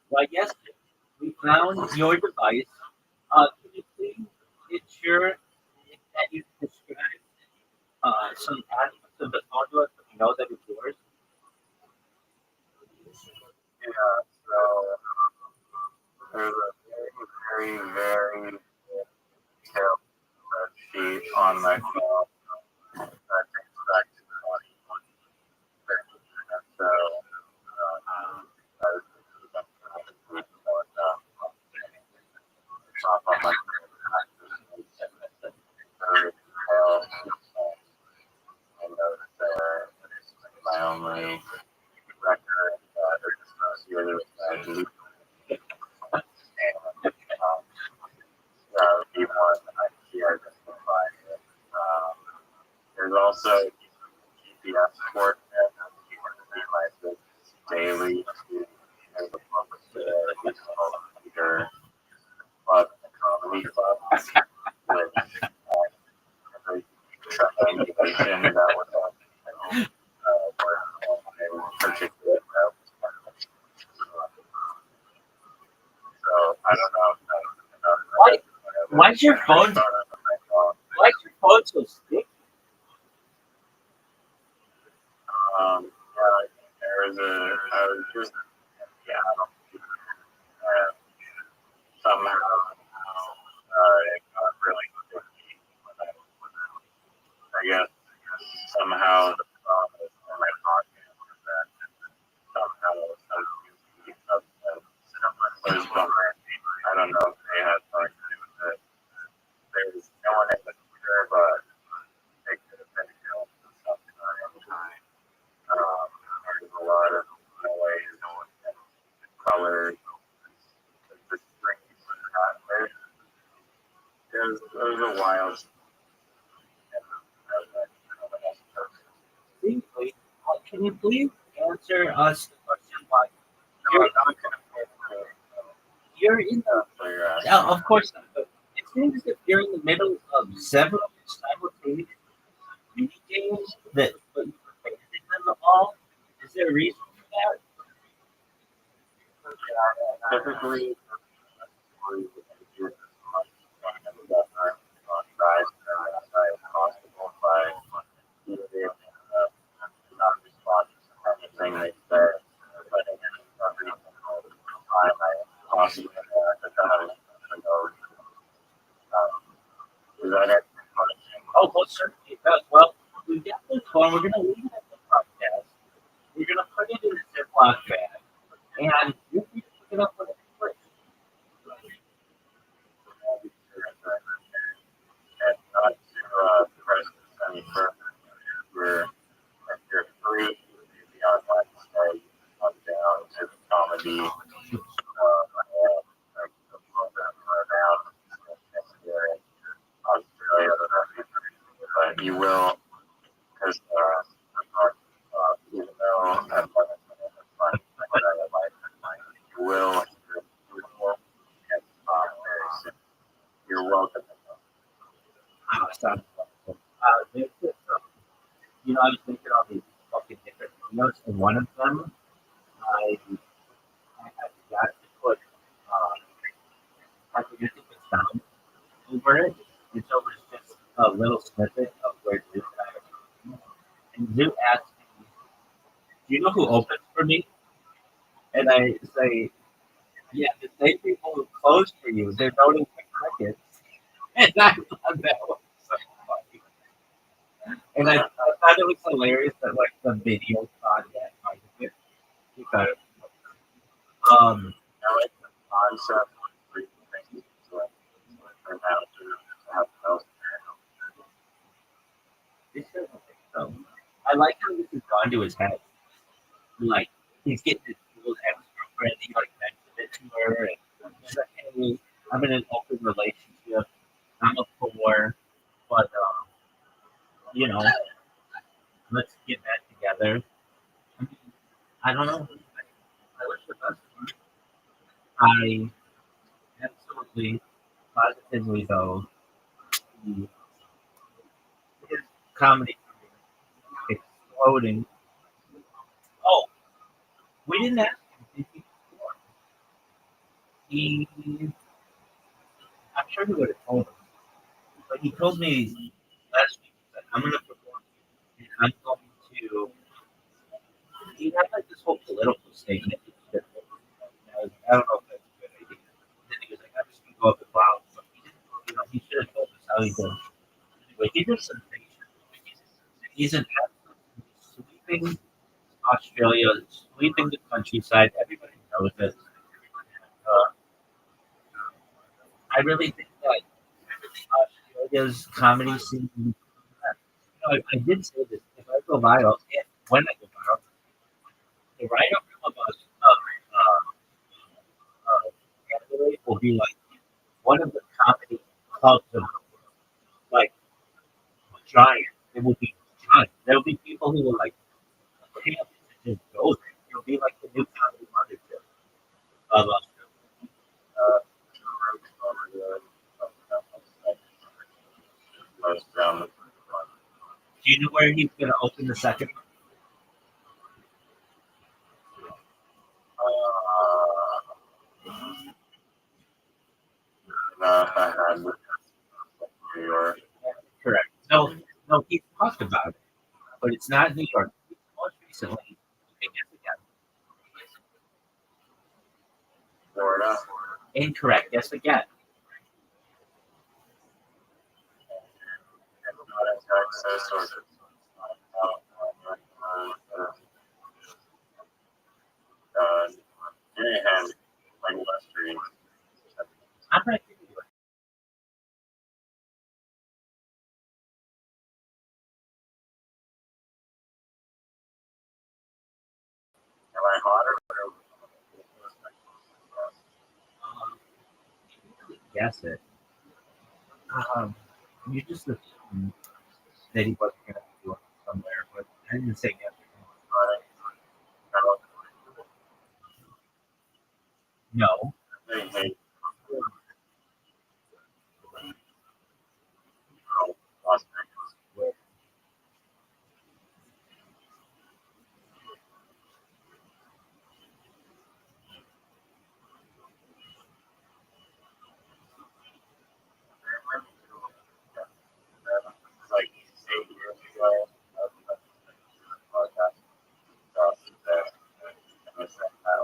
Well, yes, we found your device. Can you please ensure that you describe some aspects of the phone to us so we know that it's yours? Yeah, so there's a very, very detailed spreadsheet on my phone that takes back to 2020. So, I was top of my very detailed. I noticed there my only record associated with my loop. And the one I see identified it. There's also GPS coordinates that realizes daily to the public leader club, the comedy club, which every triangulation that was on particular Why's your phone? Why's your phone so sticky? There was I was just in Seattle. Somehow, it got really sticky. I guess somehow the phone was in my pocket, and then somehow some substance was behind me. I don't know if they had something to do with it. There was no one in the picture, but they could have been killed at some time. There's a lot of noise and colors. The screens and that. It was a wild. Can you please answer us the question why No, I'm not going to you're in the yeah, of course not. But it seems that you're in the middle of several simultaneous mini games that but you participated in them all. Is there a reason for typically possible by not responding to anything they say, but in every time I possibly have done is that it? oh, most certainly it does. Well, we've got this one. We're gonna leave it at the podcast. We're gonna put it in a Ziploc bag, and you're free to pick it up when it's free. And not to press this any further. If you're free, the online site, come down to the comedy. Around Australia, but you will, because even though I'm not fun, you will get very soon. You're welcome. Awesome. There's this, I was thinking all these fucking different videos, and one of them, I forgot to put, I forget to put sound over it. And so it was just a little snippet of where Zoo died. And Zoo asked me, do you know who opens for me? And I say, yeah, the same people who closed for you, they're noting the crickets. And I thought that was so funny. And I thought it was hilarious that like the video caught that part of it. Because, I like the concept of things like and how to have health. so I like how this has gone to his head. Like he's getting his cool ex-girlfriend. He like mentioned it to her, and he's like, "Hey, I'm in an open relationship. I'm a poor, but let's get that together." I mean, I don't know. I wish the best for him. I absolutely, positively though, he- his comedy career exploding. Oh, we didn't ask him. Did he perform? He, I'm sure he would have told us, but he told me last week that I'm going to perform and I'm going to. He had like this whole political statement. I don't know if that's a good idea. And then he was like, I'm just going to go up and wow. But he didn't, he should have told us how he did. Anyway, he did some things. He's an absolute sweeping Australia, sweeping the countryside. Everybody knows it. Uh, I really think that Australia's comedy scene. I did say this. If I go viral, and when I go viral, the write-up of us candidate will be like one of the comedy clubs of the world, like giant. It will be giant. There will be people who will like pay up to just go there. It'll be like the new comedy mothership of Australia. Uh, Do you know where he's going to open the second one? if I had talked about it, but it's not New York. Most recently, okay, guess again. Florida. Incorrect. Guess again. It's not in Texas or it's not in California. Anyhow, like West Street. I'm not giving you it. Am I hotter? Guess it. You just assumed that he wasn't going to do it somewhere, but I didn't say yes. No. They hate Las Vegas. Like 8 years ago, podcast stuff that and I said that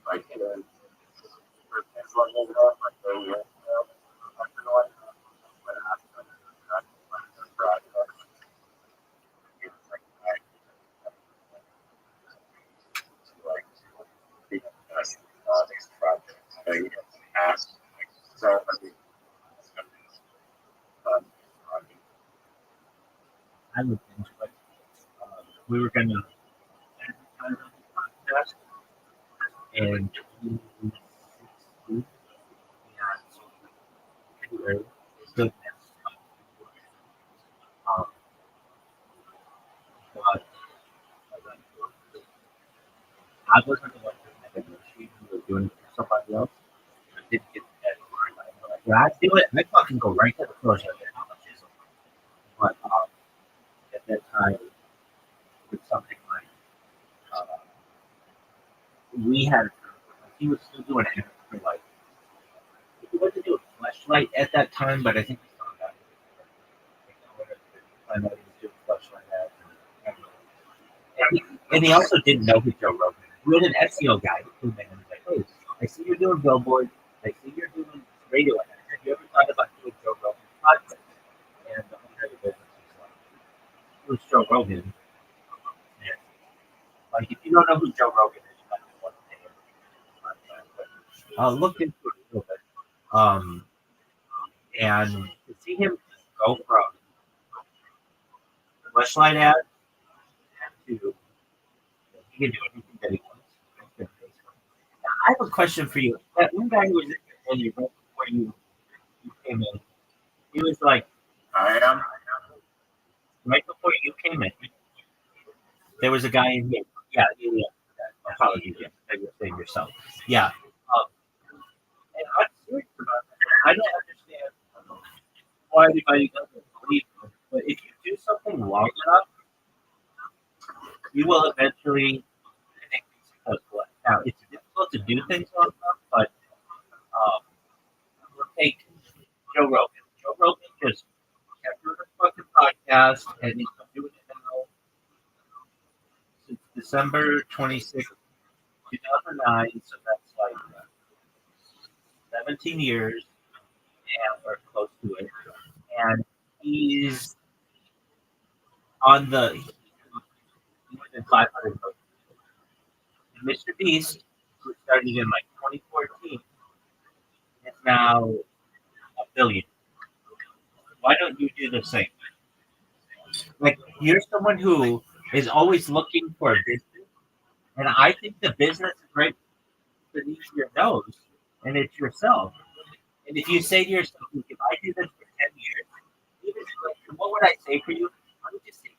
like it is it's like over there like 8 years ago. I don't know what happened. It's like the best these projects. They ask like so many I looked into it. We were going to advertise on the podcast in 2016. February. So, um, but I wasn't the one doing it. She was doing it for somebody else. I didn't get that. When I do it, I fucking go right to the source of it. How much is it? But at that time, it was something like we had. He was still doing it for like. He wasn't doing flashlight at that time, but I think he found out. I know he was doing flashlight ads. And he also didn't know who Joe Rogan was. We had an SEO guy who came in and was like, "Hey, I see you're doing billboards. I see you're doing radio ads. Have you ever thought about doing Joe Rogan podcast?" And the owner of the business was like, "Who's Joe Rogan?" And, like, if you don't know who Joe Rogan is, you might not want to pay him. Look into it a little bit. And to see him go from flashlight ad to he can do anything that he wants. Now, I have a question for you. That one guy who was in you right before you came in, he was like I am. right before you came in. There was a guy in here. Yeah. Apologies, yeah. That you're saying yourself. Yeah. And I'm serious about that. I don't understand why anybody doesn't believe me. But if you do something long enough, you will eventually I think, be successful. Now, it's difficult to do things long enough, but we'll take Joe Rogan. Joe Rogan just kept doing his fucking podcast, and he's been doing it now since December 26th, 2009. So that's like 17 years, and we're close to it. And he's on the more than 500 million. And Mr. Beast, who started in like 2014, is now a billion. Why don't you do the same? Like you're someone who is always looking for a business, and I think the business is right beneath your nose, and it's yourself. And if you say to yourself, "Look, if I do this for 10 years, even like, what would I say for you? I would just say,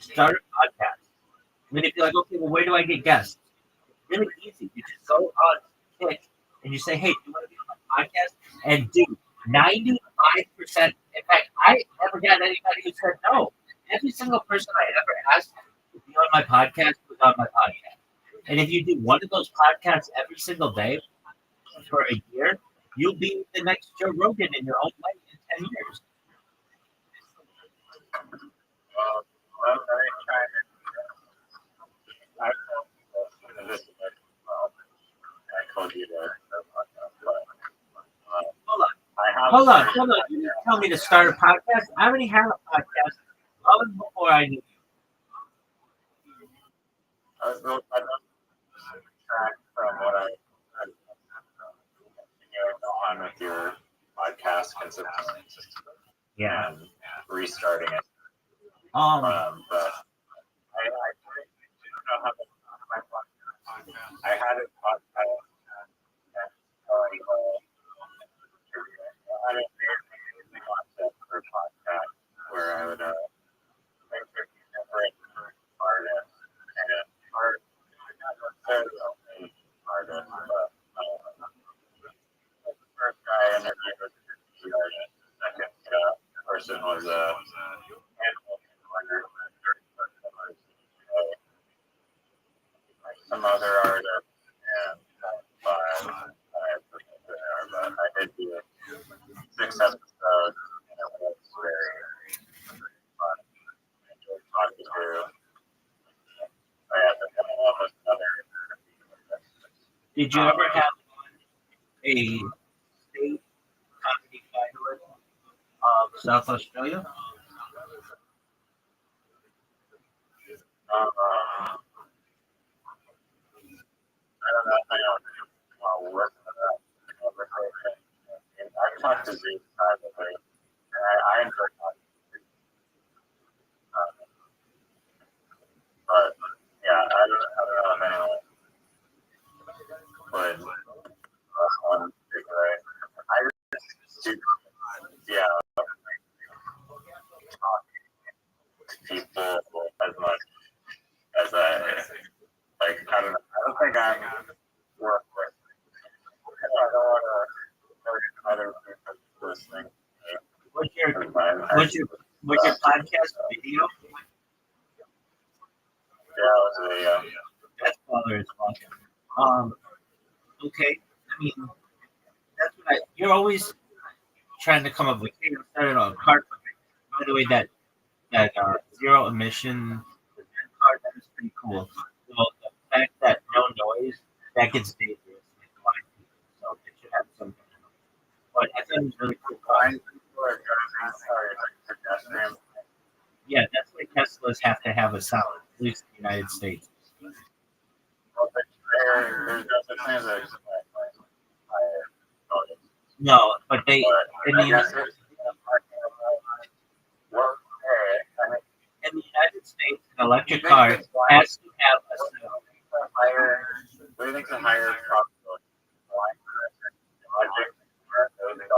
start a podcast." And then if you're like, "Okay, well, where do I get guests?" It's really easy. You just go on Kick and you say, "Hey, do you want to be on my podcast?" And do 95%. In fact, I never got anybody who said no. Every single person I ever asked to be on my podcast was on my podcast. And if you do one of those podcasts every single day for a year, you'll be the next Joe Rogan in your own way in 10 years. told you to start a podcast, but Hold on. You didn't tell me to start a podcast. I already have a podcast long before I knew you. I was going to track from what I continuing on with your podcast consistently Yeah. and restarting it. But I don't know how to my podcast. I had a podcast and I didn't the concept for a podcast where I would think different artists and art, not necessarily only artists, but the first guy I interviewed was the artist. The second person was a animal designer. The third person was some other artist, and five person there. But I did do 6 episodes, and it was very fun. I enjoyed talking to. I had almost another. Did you ever have a state comedy finalist of South Australia? I don't know if I know work for that. I've talked to Z privately, and I enjoy talking to Z. But yeah, I don't know if anyone would one big way. I just do, yeah, talking to people as much as I like. I don't think I'm worth with. I don't want to hurt other people listening. What's your podcast video? Yeah, it was a That's father is fun. Okay. I mean, that's what you're always trying to come up with. Hey, I'm starting on a card. By the way, that zero emission card, that is pretty cool. So the fact that no noise, that gets dangerous. So it should have some. But I thought it was really cool. pedestrian. Yeah, that's why Teslas have to have a sound, at least in the United States. Well, there's no such thing as a higher noise. No, but they in the United States, an electric car has to have a sound. What do you think the higher probability or than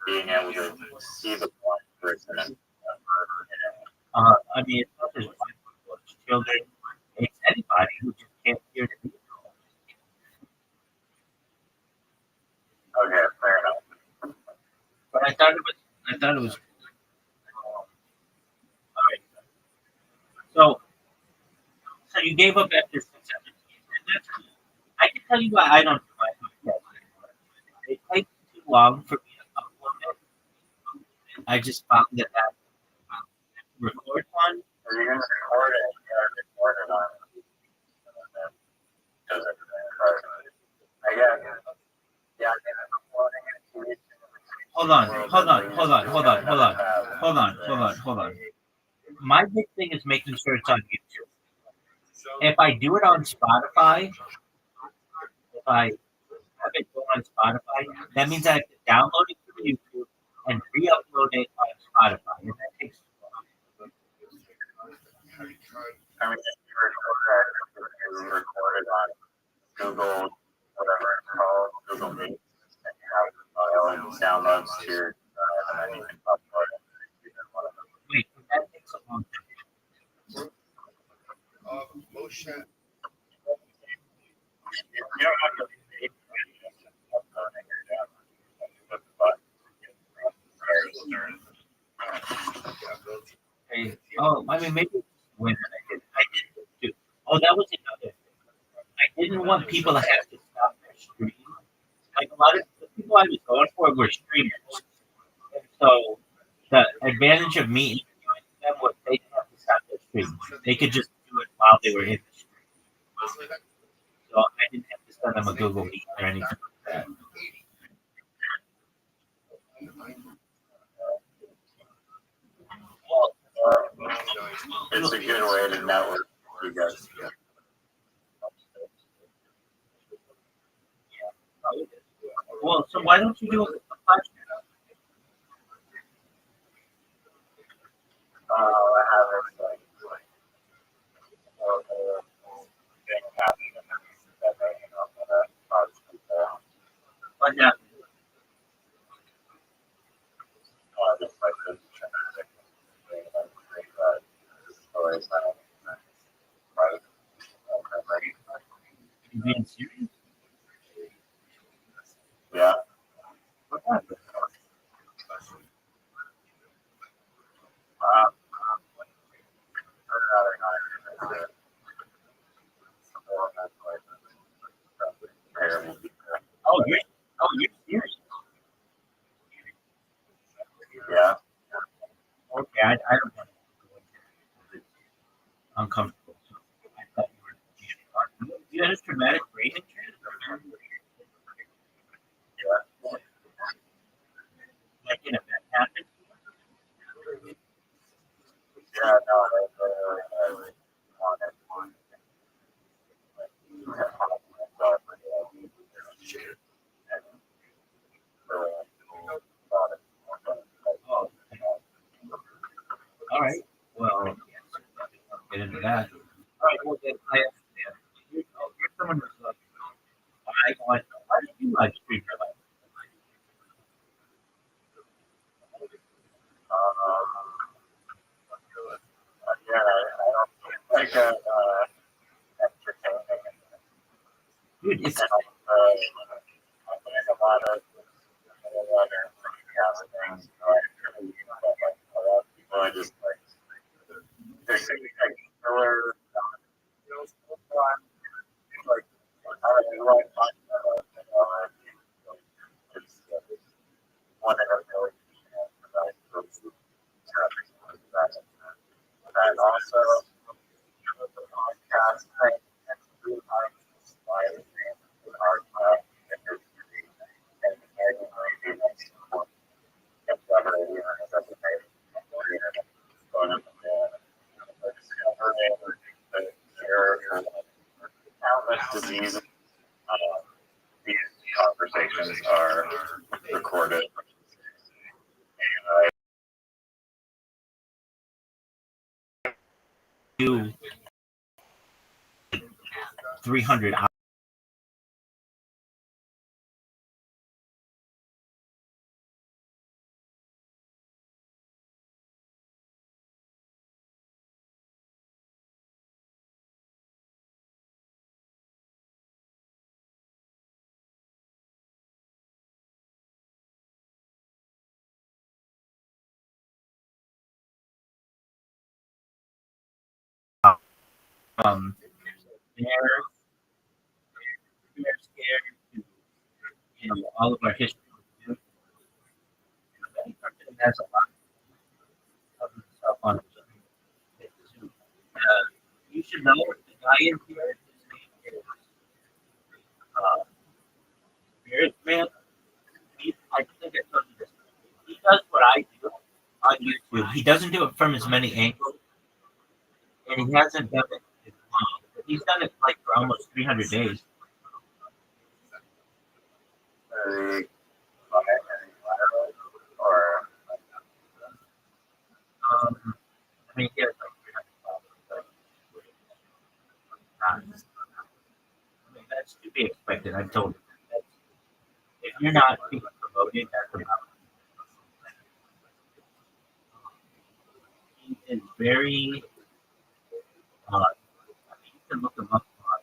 being able to see the blind person? I mean, it's not just blind people, it's children, it's anybody who just can't hear the music. Okay, fair enough. But I thought it was. All right. So you gave up after 6 episodes. And that's cool. I can tell you why I don't do my podcast anymore. It takes too long for me to upload it. I just found that record one. Are you going to record it? You got to record it on. I guess. Yeah, I'm uploading it. Hold on. My big thing is making sure it's on YouTube. If I do it on Spotify, if I have it go on Spotify, that means I have to download it from YouTube and re-upload it on Spotify. And that takes too long. I mean, if you record it on Google, whatever it's called, Google Meet, and you have the file and downloads to your, and then you can upload it. Wait, that takes a long time. Motion. You don't have to Okay. Oh, I mean, maybe when I did do. Oh, that was another thing. I didn't want people to have to stop their stream. Like a lot of the people I was going for were streamers. And so the advantage of me interviewing them was they didn't have to stop their stream. They could just do it while they were in the stream. So I didn't have to send them a Google Meet or anything like that. It's a good way to network. You guys. Well, so why don't you do a podcast? I have it being happy that What happened? just like this stories You being serious? yeah. What happened? Oh, you're serious. Yeah. Okay, I don't want to. It's uncomfortable. So I thought you were. You had a traumatic brain injury? Like an event happened? Yeah, no, I wanted Oh, all right. Well, yes, I'll get into that. All right. Well, then I understand. You're someone who's like, why did you live stream your life? yeah, I don't like entertaining Dude, it's I think a lot of other things. A lot of people are just like they're saying like killer. Like I don't know what it's one of the really and also the podcast thing and inspired me in our class and history and maybe next one. Countless diseases. These conversations are recorded. do 300 hours. Um, they're, they're scared to, all of our history. Any person has a lot of stuff on it. You should know the guy in here, his name is Spirit Man. I think I told you this. He does what I do on YouTube. He doesn't do it from as many angles, and he hasn't done it as long. But he's done it like for almost 300 days. Or I mean, he has like 300 followers. I mean, that's to be expected. I told him. That's, if you're not being promoted, that's about. He is very. You can look him up on.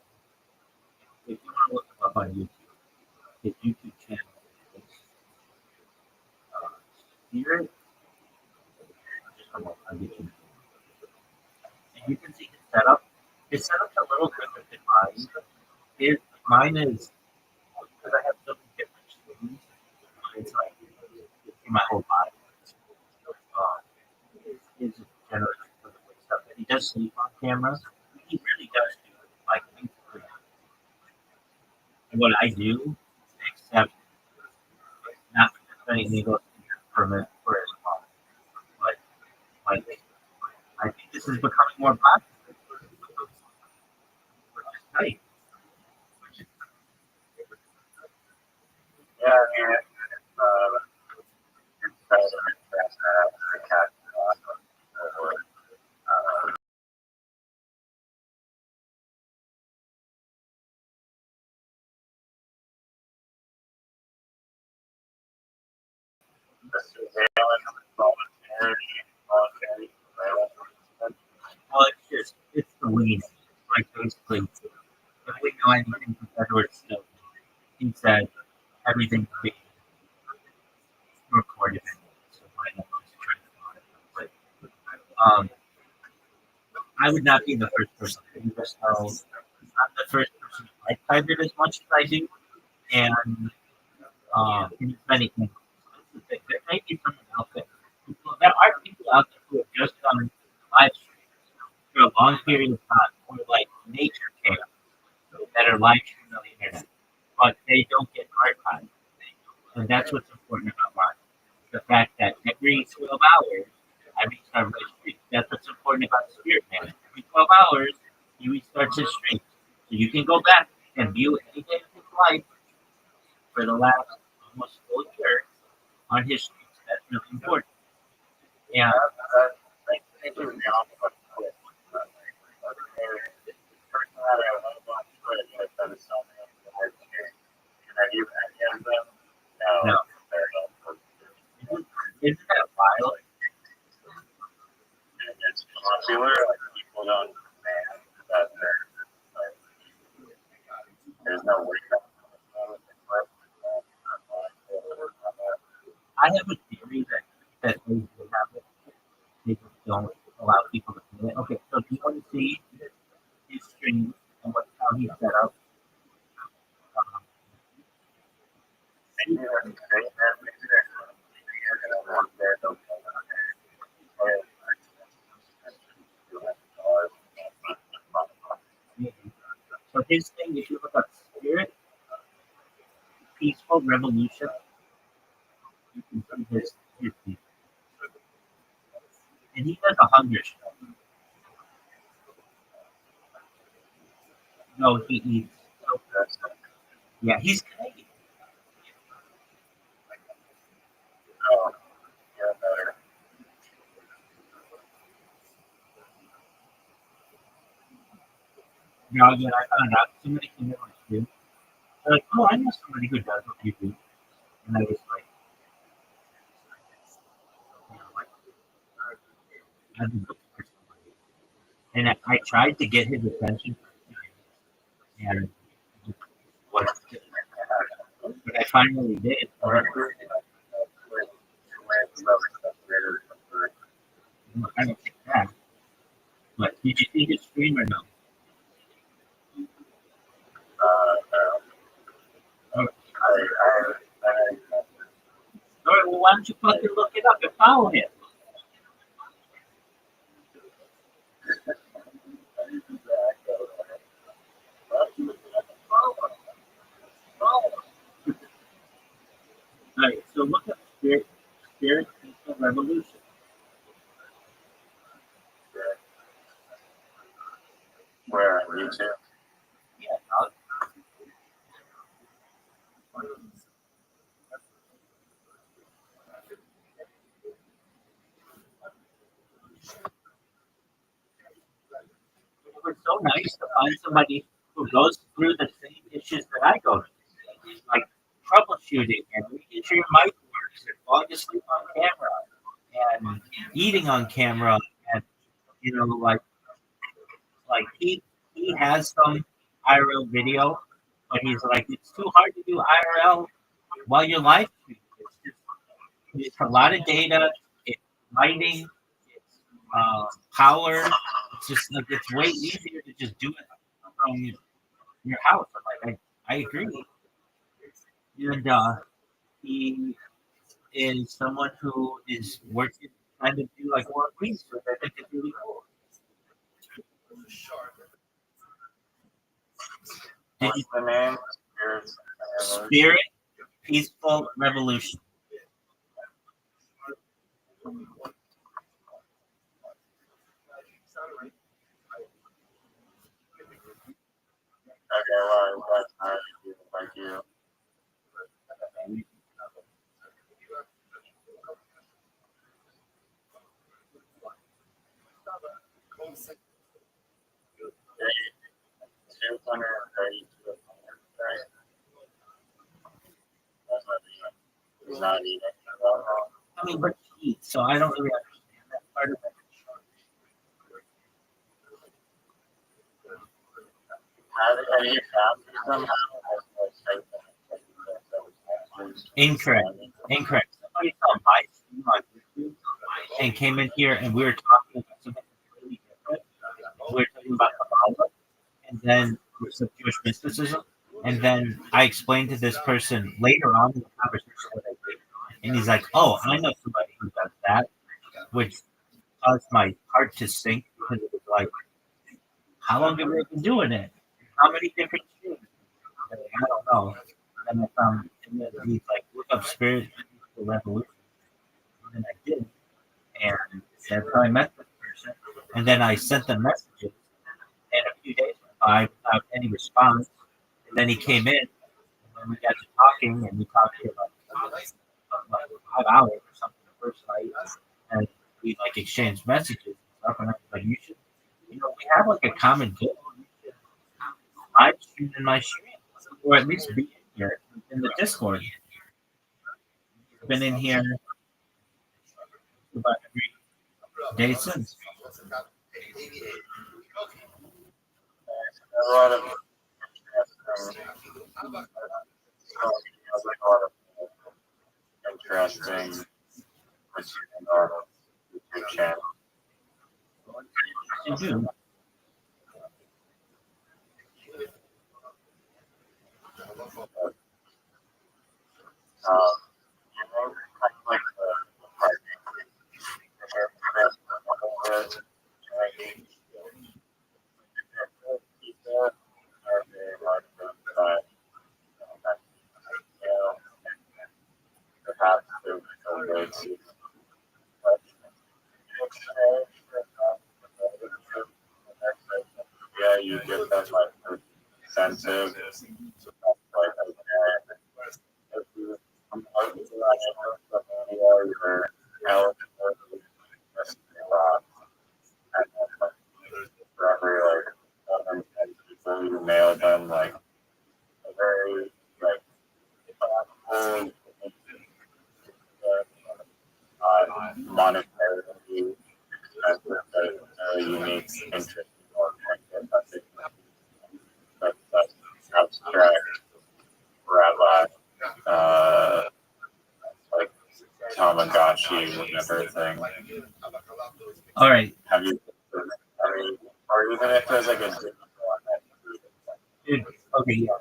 If you want to look him up on YouTube, his YouTube channel is Spirit. Just come up. I'll get you. And you can see his setup. His setup's a little different than mine. Mine is because I have so many different streams. It's like you see my whole body. His generous for the stuff that he does sleep on camera. He really does do like things for that. what I do, except not any legal permit for his car. But like, I think this is becoming more popular, which is great. Yeah, I mean, it's better to catch or the surveillance, voluntary surveillance. Well, it's the lead. Like basically, if we know anything from Edward Snowden, he said everything can be recorded. So why not just try to monitor it? But I would not be the first person to do this. Though I'm the first person to archive it as much as I do, and in as many things. There may be someone out there. There are people out there who have just done live streams for a long period of time, or like nature cam that are live streamed on the internet, but they don't get archived. And that's what's important about live. The fact that every 12 hours, I restart my stream. That's what's important about Spirit Man. Every 12 hours, he restarts his stream. So you can go back and view any day of his life for the last almost full year on his streams. That's really important. Yeah, They do the opposite. The person that I love on Twitter that is so many and I use any of them. No, no. they're not. Isn't that wild? And it's popular, like people don't understand that there's no way I have a theory that they do have it. They just don't allow people to see it. Okay, so do you want to see his stream and how he's set up? Um, maybe they're saying that, maybe they're going to want their maybe. So his thing, if you look up Spirit, Peaceful Revolution, you can see his thing. And he does a hunger strike. No, he eats. So, yeah, he's Canadian. Now, again, I found out somebody came in my stream. They're like, oh, I know somebody who does what you do. And I was like, like I've been looking for somebody. And I tried to get his attention, and was, but I finally did. Or I don't think that. But did you see his stream or no? All right, well, why don't you fucking look it up and follow him? All right, so look up Spirit Peaceful Revolution. Where on YouTube? Yeah, dog. It was so nice to find somebody who goes through the same issues that I go through, like troubleshooting and making sure your mic works and falling asleep on camera and eating on camera, and like he has some IRL video, but he's like, it's too hard to do IRL while you're live streaming. It's a lot of data, it's lighting, it's power. It's just like it's way easier to just do it from your house. I'm like, I agree. And he is someone who is working trying to do like more research. I think it's really cool. Did What's the name? Spirit Peaceful Revolution. Okay, well, that's nice. Thank you. He's not eating. I mean, but he eats, so I don't really understand that part of it. Have you found it somehow? Incorrect. Incorrect. Somebody saw my stream on YouTube and came in here and we were talking about something completely different. We were talking about Kabbalah and then some Jewish mysticism. And then I explained to this person later on in the conversation what I did. And he's like, oh, I know somebody who does that, which caused my heart to sink because it was like, how long have we been doing it? How many different streams? I don't know. And then I found, and then he's like, look up Spirit Revolution. And I did. And that's how I met this person. And then I sent them messages. And a few days went by without any response. And then he came in. And then we got to talking. And we talked for like 5 hours or something the first night. And we like exchanged messages and stuff. And I was like, you should, we have like a common goal. You should live stream in my stream. Or at least be in here in the Discord. I've been in here about every day since. A lot of interesting on our YouTube channel. You do. Like yeah, you get that like incentive. You nail them like a very like monetarily expensive, but unique, interesting, or that's abstract rabbi, like Tamagotchi and everything. All right. Have you? I mean, or even if there's like a Dude, okay, yeah.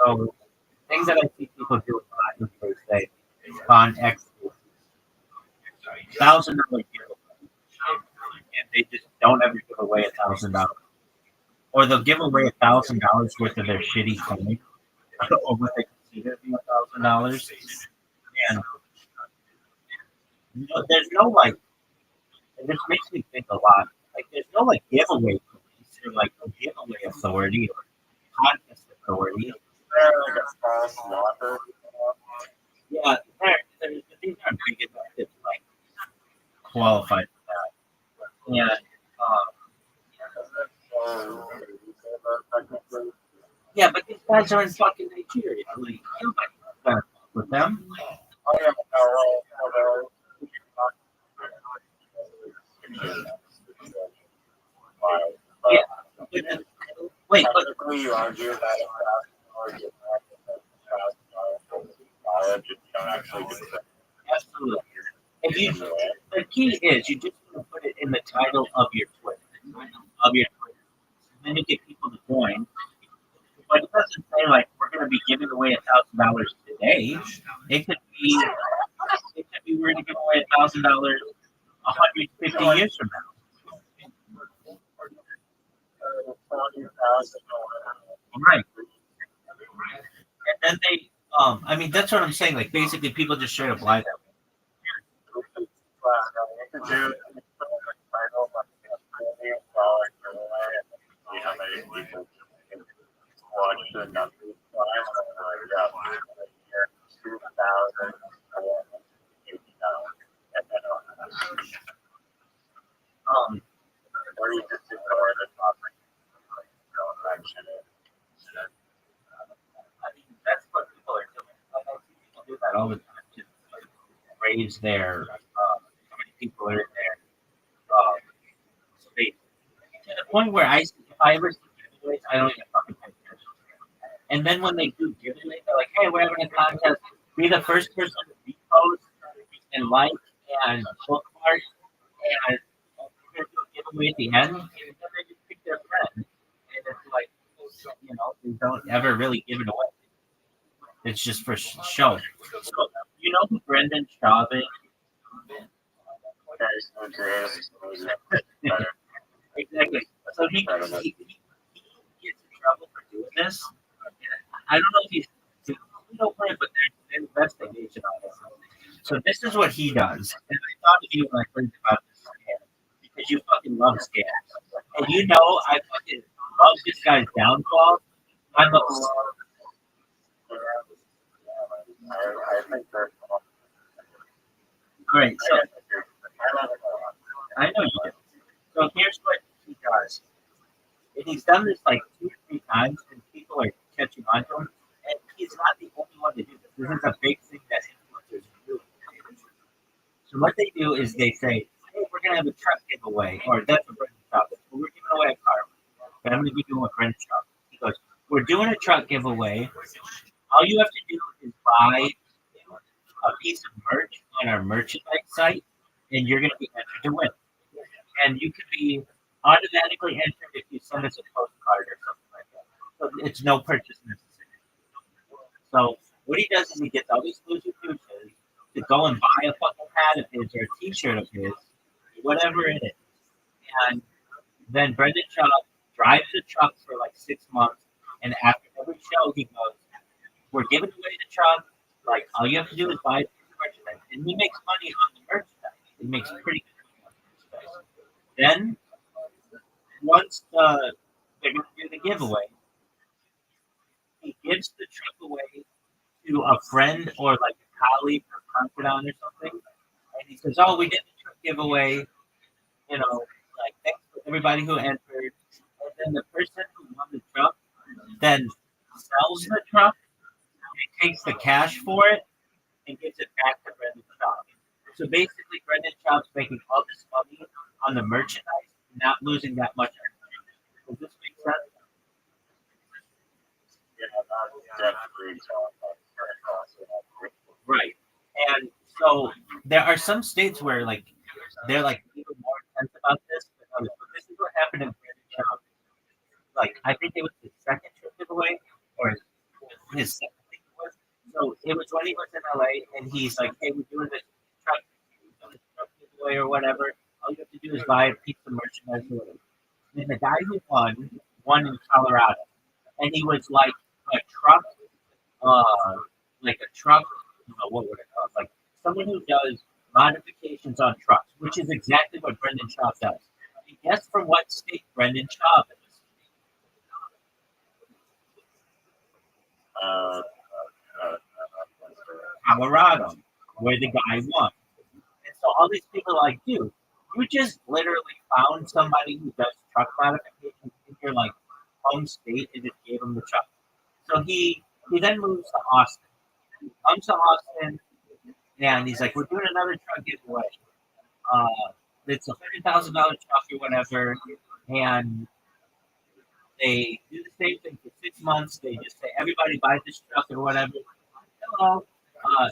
So, things that I see people do a lot is they say, on X, $1,000 giveaway. And they just don't ever give away $1,000. Or they'll give away $1,000 worth of their shitty coin, or what they consider to be $1,000. And there's no like, and this makes me think a lot. Like, there's no like giveaway police or like a giveaway authority or contest authority. like a false locker. Yeah, these aren't big enough to like qualify for that. And yeah, but these guys are in fucking Nigeria. Like, nobody's gonna fuck with them. Yeah. Wait, but you argue that don't actually do that. absolutely. If you, the key is you just want to put it in the title of your Twitter, and then you get people to join. But it doesn't say like we're going to be giving away $1,000 today. It could be we're going to give away $1,000 150 years from now. Right. And then they, I mean, that's what I'm saying. Like, basically, people just straight up lie that way. How many people watch the numbers? Yeah, 2,000, and then Um, or you just ignore the topic. Don't mention it. I mean, that's what people are doing. Like, I see people do that all the time. Just like, raise their, how many people are in their space. To the point where if I ever see giveaways, I don't even fucking pay attention. And then when they do giveaways, they're like, "Hey, we're having a contest. Be the first person to repost and like and bookmark, and we're gonna do a giveaway at the end." And then they just pick their friend, and it's like, they don't ever really give it away. It's just for show. So you know who Brendan Schaub is? Exactly. So he gets in trouble for doing this. I don't know if he's over it, but there's an investigation on this. So this is what he does. And I thought of you when I heard about this scam because you fucking love scams. And I fucking love this guy's downfall. I'm a I think that's all right. So I know you do. So here's what he does. And he's done this like 2 or 3 times, and people are catching on to him. And he's not the only one to do this. This is a big thing that influencers do. So what they do is they say, "Hey, we're gonna have a truck giveaway," or that's what Brendan Schaub is. "We're giving away a car, but I'm gonna be doing what Brendan Schaub." He goes, "We're doing a truck giveaway. All you have to do is buy a piece of merch on our merchandise site, and you're gonna be entered to win. And you could be automatically entered if you send us a postcard or something like that. So it's no purchase necessary." So what he does is he gets all these loser douches to go and buy a fucking hat of his or a T-shirt of his, whatever it is, and then Brendan Schaub drives the truck for like 6 months, and after every show he goes, "We're giving away the truck. Like all you have to do is buy a piece of merchandise," and he makes money on the merchandise. He makes pretty good money on the merchandise. Then once they're going to do the giveaway, he gives the truck away to a friend or like a colleague or confidant or something, and he says, "Oh, we did the truck giveaway. Like thanks for everybody who entered." And then the person who won the truck then sells the truck and takes the cash for it and gives it back to Brendan Schaub. So basically, Brendan Schaub's making all this money on the merchandise, not losing that much. Does this make sense? Right. And so there are some states where like they're like even more intense about this. But this is what happened in Brandon Schaub. Like I think it was his second trip giveaway or his second thing it was. So it was when he was in LA and he's like, "Hey, we're doing this truck giveaway or whatever. All you have to do is buy a piece of merchandise or whatever." And the guy who won in Colorado. And he was like a truck, what would it call it? Like someone who does modifications on trucks, which is exactly what Brendan Schaub does. And guess from what state Brendan Schaub is? Colorado, where the guy won. And so all these people are like, "Dude, you just literally found somebody who does truck modifications in your like home state and just gave him the truck." So he then moves to Austin. He comes to Austin and he's like, "We're doing another truck giveaway. It's $100,000 truck or whatever." And they do the same thing for 6 months. They just say, "Everybody buy this truck or whatever." Hello. Uh,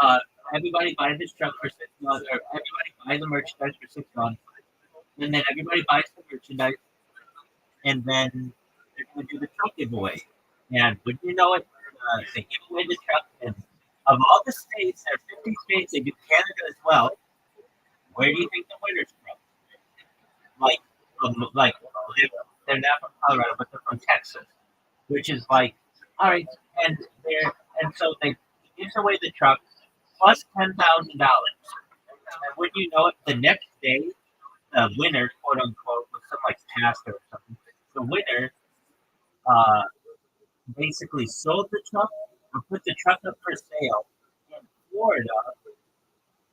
uh, everybody buy this truck for 6 months, or everybody buy the merchandise for 6 months. And then everybody buys the merchandise, and then they're going to do the truck giveaway. And wouldn't you know it, they give away the truck. And of all the states, there are 50 states, they do Canada as well. Where do you think the winner's from? Like they're not from Colorado, but they're from Texas, which is like all right, and there, and so they gives away the truck plus $10,000. And when you know it, the next day, the winner, quote unquote, was some like pastor or something. The winner uh, basically sold the truck or put the truck up for sale in Florida,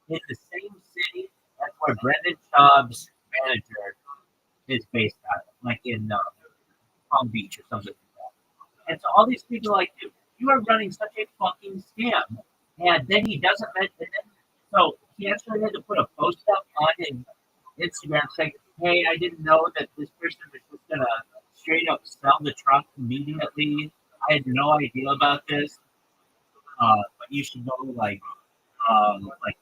in the same city as where Brendan Schaub's manager is based out of, like in Palm Beach or something like that. And so all these people are like, dude, you are running such a fucking scam. And then he doesn't mention it. So he actually had to put a post up on his Instagram saying, hey, I didn't know that this person was just going to straight up sell the truck immediately. I had no idea about this. But you should know, thank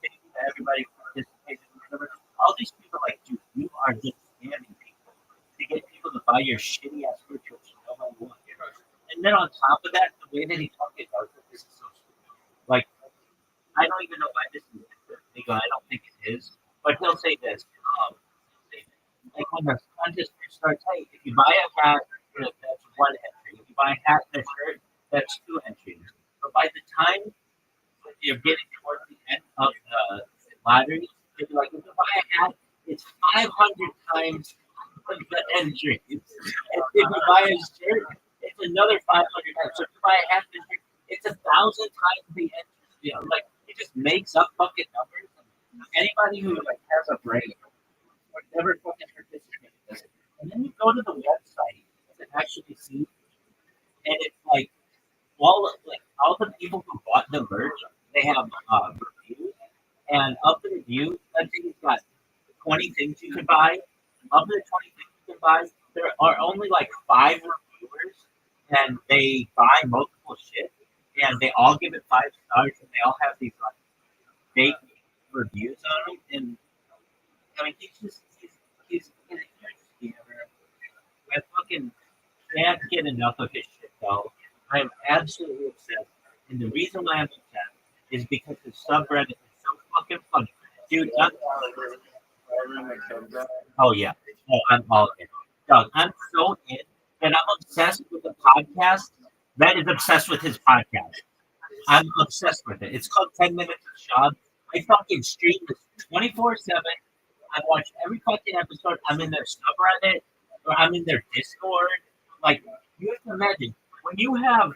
you to everybody who participated in whatever. All these people, like, dude, you are just scamming people to get people to buy your shitty ass virtual shit no matter what. And then on top of that, the way that he talking about this is so stupid. Like, I don't even know why this is legal. I don't think it is. But he'll say this. Like when the contest starts, hey, if you buy a hat, that's one entry. If you buy a hat and a shirt, that's two entries. But by the time you're getting towards the end of the lottery, if you're like, if you buy a hat, it's 500 times the entries. And if you buy a shirt, it's another 500 times. So if you buy a hat and a shirt, it's 1,000 times the entries. You know, like it just makes up fucking numbers. Anybody who like has a brain would never fucking participate in this. And then you go to the website and actually see, and it's like all the people who bought the merch, they have reviews, and of the reviews, let's say you've got 20 things you can buy. Of the 20 things you can buy, there are only like 5 reviewers, and they buy multiple shit, and they all give it 5 stars, and they all have these like fake reviews on them. And I mean, he's a huge scammer. I fucking can't get enough of his shit though. I am absolutely obsessed. And the reason why I'm obsessed is because his subreddit is so fucking funny. Dude, oh yeah. Oh, I'm all in. Doug, I'm so in that I'm obsessed with the podcast that is obsessed with his podcast. I'm obsessed with it. It's called 10 Minutes of Sean. I fucking stream this 24/7. I watch every fucking episode. I'm in their subreddit or I'm in their Discord. Like, you have to imagine when you have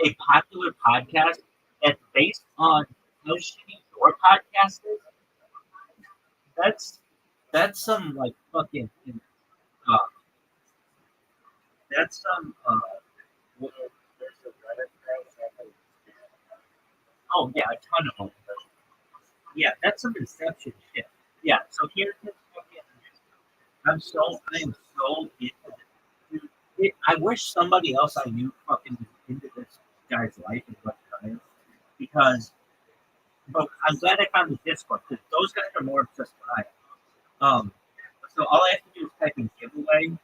a popular podcast that's based on how shitty your podcast is. That's some like fucking. Uh, that's some. Oh yeah, a ton of them. Yeah, that's some Inception shit. Yeah, so here's the fucking. I'm so into this. Dude, I wish somebody else I knew fucking was into this guy's life and what time because. But I'm glad I found the Discord because those guys are more obsessed than I am. So all I have to do is type in giveaway.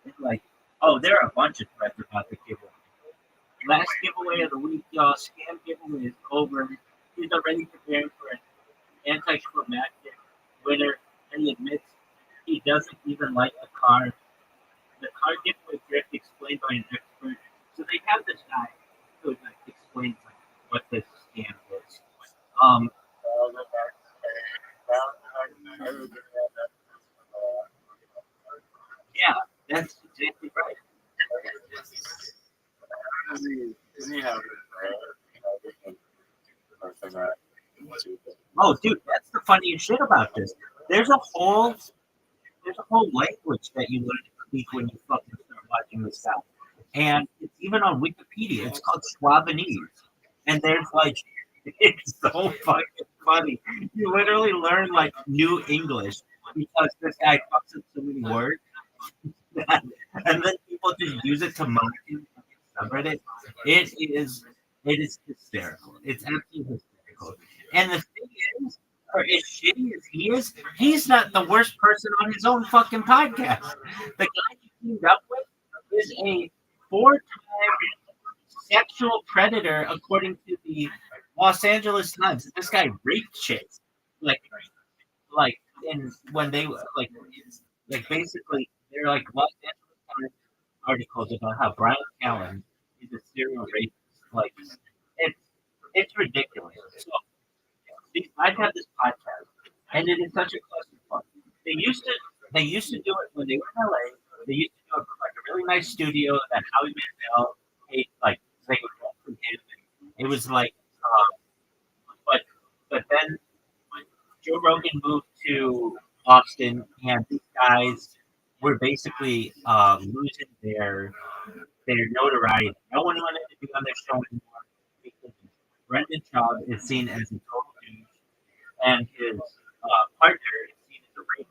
It's like, oh, there are a bunch of threads about the giveaway. Last giveaway of the week, y'all. Scam giveaway is over. He's already preparing for an anticlimactic winner, and he admits he doesn't even like the car. The car giveaway drift explained by an expert. So they have this guy who like explains like what this scam is. Yeah, that's exactly right. Oh, dude, that's the funniest shit about this. There's a whole language that you learn to speak when you fucking start watching this stuff. And it's even on Wikipedia. It's called Schwabanese. And there's like it's so fucking funny. You literally learn like new English because this guy fucks up so many words. And then people just use it to mock him on subreddit. It is hysterical. It's absolutely hysterical. And the thing is, for as shitty as he is, he's not the worst person on his own fucking podcast. The guy he teamed up with is a 4-time sexual predator, according to the Los Angeles Times. This guy raped chicks, like, and when they like basically they're like Los Angeles Times articles about how Brian Allen he's a serial rapist. Like it's ridiculous. So I've had this podcast, and it is such a clusterfuck. They used to they used to do it when they were in LA. They used to do it from like a really nice studio that Howie Mandel paid like they would rent from him. And it was like, but then Joe Rogan moved to Austin, and these guys were basically losing their notoriety. No one wanted to be on their show anymore because Brendan Schaub is seen as a total douche, and his partner is seen as a rapist.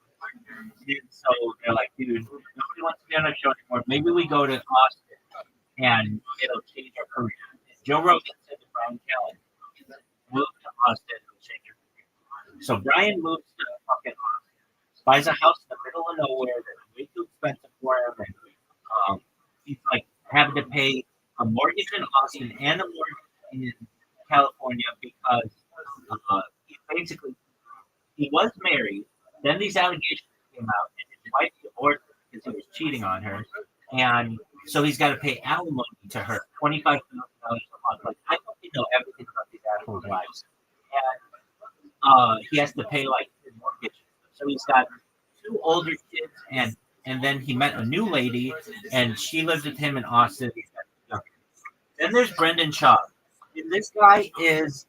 And so they're like, dude, nobody wants to be on our show anymore. Maybe we go to Austin, and it'll change our career. And Joe Rogan said to Brian Callen, move to Austin and change your career. So Brian moves to fucking Austin, buys a house in the middle of nowhere that's way too expensive for him, and he's like having to pay a mortgage in Austin and a mortgage in California because he basically he was married. Then these allegations came out, and his wife divorced him because he was cheating on her, and so he's got to pay alimony to her, $25,000 a month. Like I don't know everything about these assholes' lives, and he has to pay like his mortgage. So he's got two older kids, and then he met a new lady, and she lived with him in Austin. Then there's Brendan Schaub. And this guy has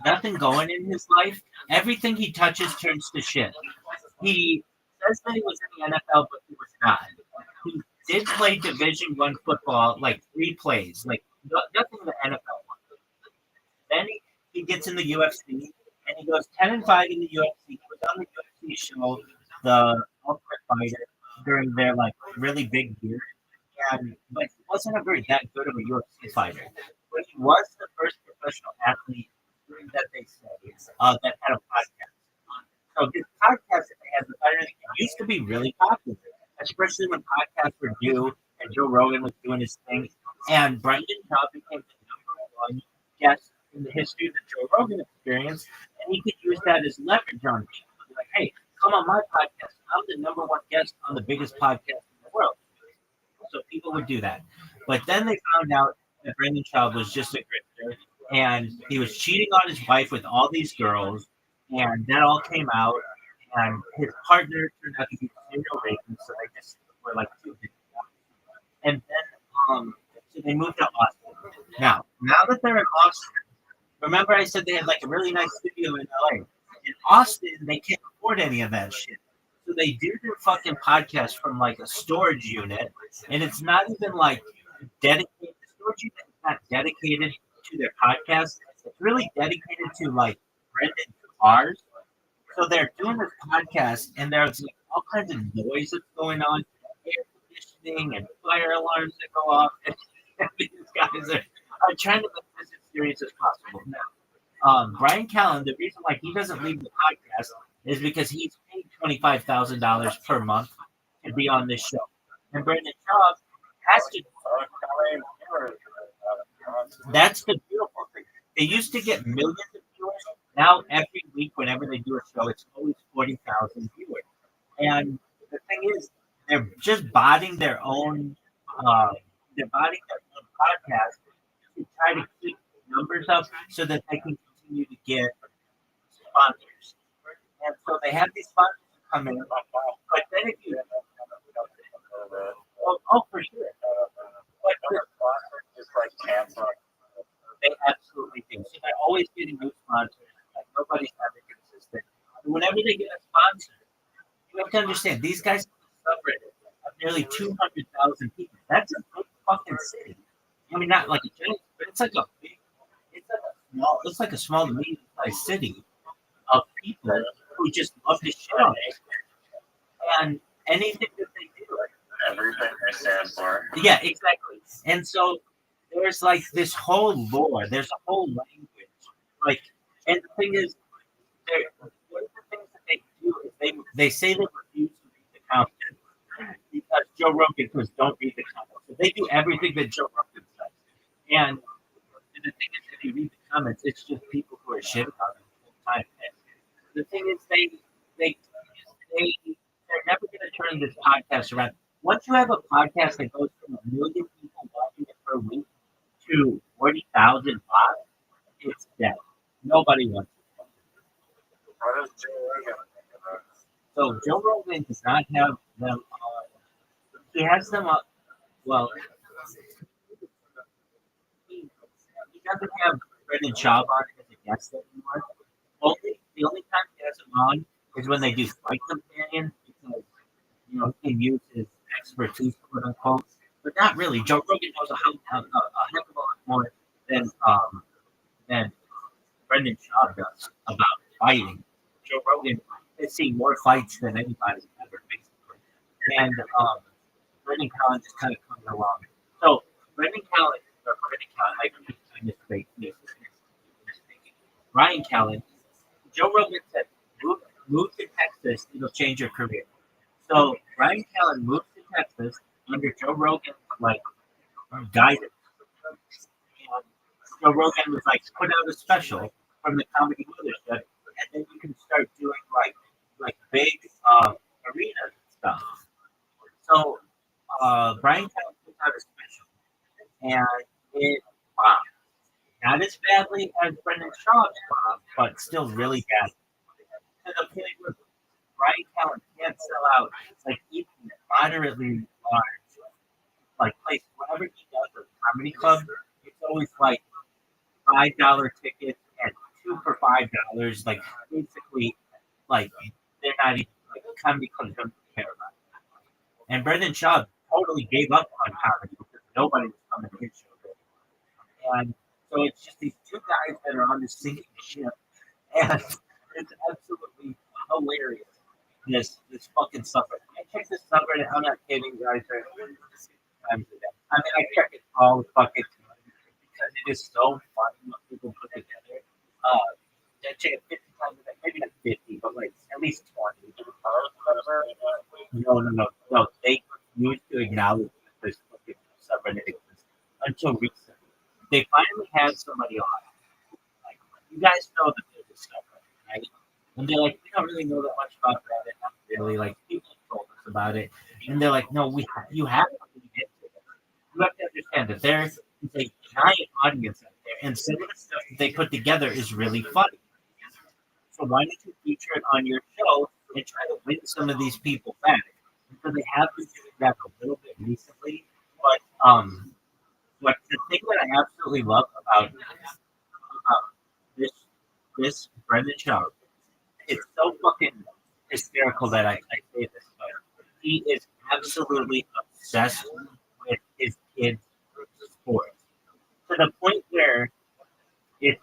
nothing going in his life. Everything he touches turns to shit. He says that he was in the NFL, but he was not. He did play Division I football, like 3 plays, like nothing the NFL won. Then he gets in the UFC, and he goes 10-5 in the UFC. He was on the UFC show, The Ultimate Fighter, during their like really big year, and but he wasn't a very that good of a UFC fighter. But he was the first professional athlete that they say that had a podcast. So this podcast that they had, the fighter, used to be really popular, especially when podcasts were new and Joe Rogan was doing his thing. And Brendan Schaub became the #1 guest in the history of the Joe Rogan experience, and he could use that as leverage on people. Like, hey, come on my podcast. I'm the #1 guest on the biggest podcast in the world. So people would do that. But then they found out that Brendan Schaub was just a grifter, and he was cheating on his wife with all these girls, and that all came out. And his partner turned out to be a serial rapist, so they just were like two big guys. And then so they moved to Austin. Now that they're in Austin, remember I said they had like a really nice studio in LA. In Austin, they can't afford any of that shit. So they do their fucking podcast from like a storage unit, and it's not even like dedicated. The storage unit is not dedicated to their podcast. It's really dedicated to like Brendan's cars. So they're doing this podcast, and there's like all kinds of noise that's going on, air conditioning and fire alarms that go off. And these guys are trying to make this as serious as possible. Now, Brian Callen, the reason why he doesn't leave the podcast is because he's paid $25,000 per month to be on this show. And Brendan Schaub has to. That's the beautiful thing. They used to get millions of viewers. Now, every week, whenever they do a show, it's always 40,000 viewers. And the thing is, they're just botting their own. They're botting their own podcast to try to keep numbers up so that they can continue to get sponsors. And so they have these sponsors come in. But then if you, for sure. But Just like cancer. they absolutely do. So they're always getting new sponsors. Like nobody's ever consistent. And whenever they get a sponsor, you have to understand these guys have a subreddit of nearly 200,000 people. That's a big fucking city. I mean, not like a giant, but it's like a big. It's like a small to medium-sized city of people who just love to shit on it. And anything that they do. Everything they stand for. Yeah, exactly. And so there's like this whole lore. There's a whole language. Like, and the thing is, one of the things that they do is they say they refuse to read the comments because Joe Rogan says don't read the comments. So they do everything that Joe Rogan says. And the thing is, if you read the comments, it's just people who are shit about it the whole time. And the thing is, they're never going to turn this podcast around. Once you have a podcast that goes from 1 million people watching it per week 1,000 watts, it's dead. Nobody wants it. What is Joe Rogan think about it? So Joe Rogan does not have them. He has them up. Well, he doesn't have Brendan Schaub on as a guest anymore. The only time he has him on is when they do fight companions because he can use his expertise, quote unquote. But not really. Joe Rogan knows a heck of a lot more than than Brendan Schaub does about fighting. Joe Rogan has seen more fights than anybody ever, basically. And Brendan Callen just kind of comes along. So Brendan Callen, I misspeak. Ryan Callen, Joe Rogan said, move to Texas, it'll change your career. So Ryan Callen moved to Texas under Joe Rogan's guidance. And Joe Rogan was like, put out a special from the Comedy Mothership, and then you can start doing big arena stuff. So Brian Callen put out a special, and it bombed. Not as badly as Brendan Schaub's bomb, but still really bad. To the point where Brian Callen can't sell out even moderately large place. Whenever he does a comedy club, it's always $5 tickets and two for $5. Basically, they're not even comedy clubs don't care about it. And Brendan Schaub totally gave up on comedy because nobody was coming to his show. And so it's just these two guys that are on the sinking ship, and it's absolutely hilarious. This fucking subreddit. I check this subreddit. I'm not kidding, guys. I mean, I check it all the fucking time because it is so funny what people put together. I check it 50 times a day, maybe not 50, but at least 20. No. They used to acknowledge that this fucking subreddit exists until recently. They finally had somebody on. You guys know that there's a subreddit, right? And they're like, we don't really know that much about Reddit. Not really. People told us about it. And they're like, no, you have to get into it. You have to understand that there is a giant audience out there. And some of the stuff that they put together is really funny. So why don't you feature it on your show and try to win some of these people back? And so they have been doing that a little bit recently. But the thing that I absolutely love about this Brendan Schaub, it's so fucking hysterical that I say this, but he is absolutely obsessed with his kids' sports to the point where it's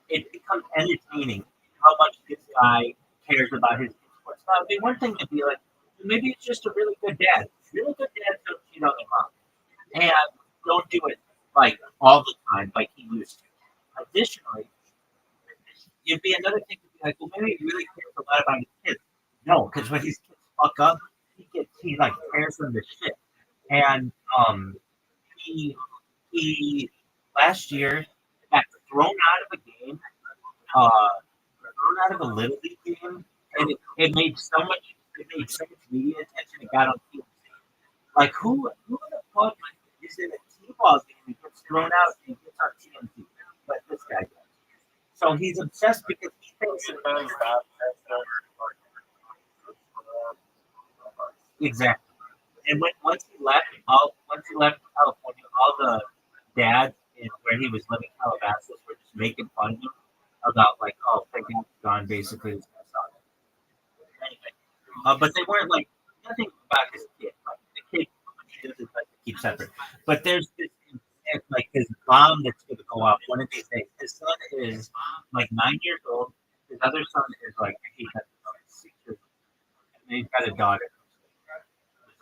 it becomes entertaining how much this guy cares about his kids' sports. Now, it'd be one thing to be like, maybe it's just a really good dad. Really good dads don't cheat on their mom, and don't do it all the time like he used to. Additionally, it'd be another thing to be like, well, maybe he really cares a lot about his kids. No, because when his kids fuck up, he tears them to shit. And he last year got thrown out of a game, thrown out of a little league game, and it made so much media attention. It got on TMZ. Who the fuck is in a T-ball game and gets thrown out and gets on TMZ? But this guy does. So he's obsessed because he thinks exactly. And once he left California, all the dads in where he was living, Calabasas, were just making fun of him about thinking he's gone basically. Anyway, but they weren't nothing about his kid. The kid doesn't keep separate. But there's this. His mom that's going to go out one of these days. His son is 9 years old. His other son is he has 6 years old. And then he's got a daughter. Who's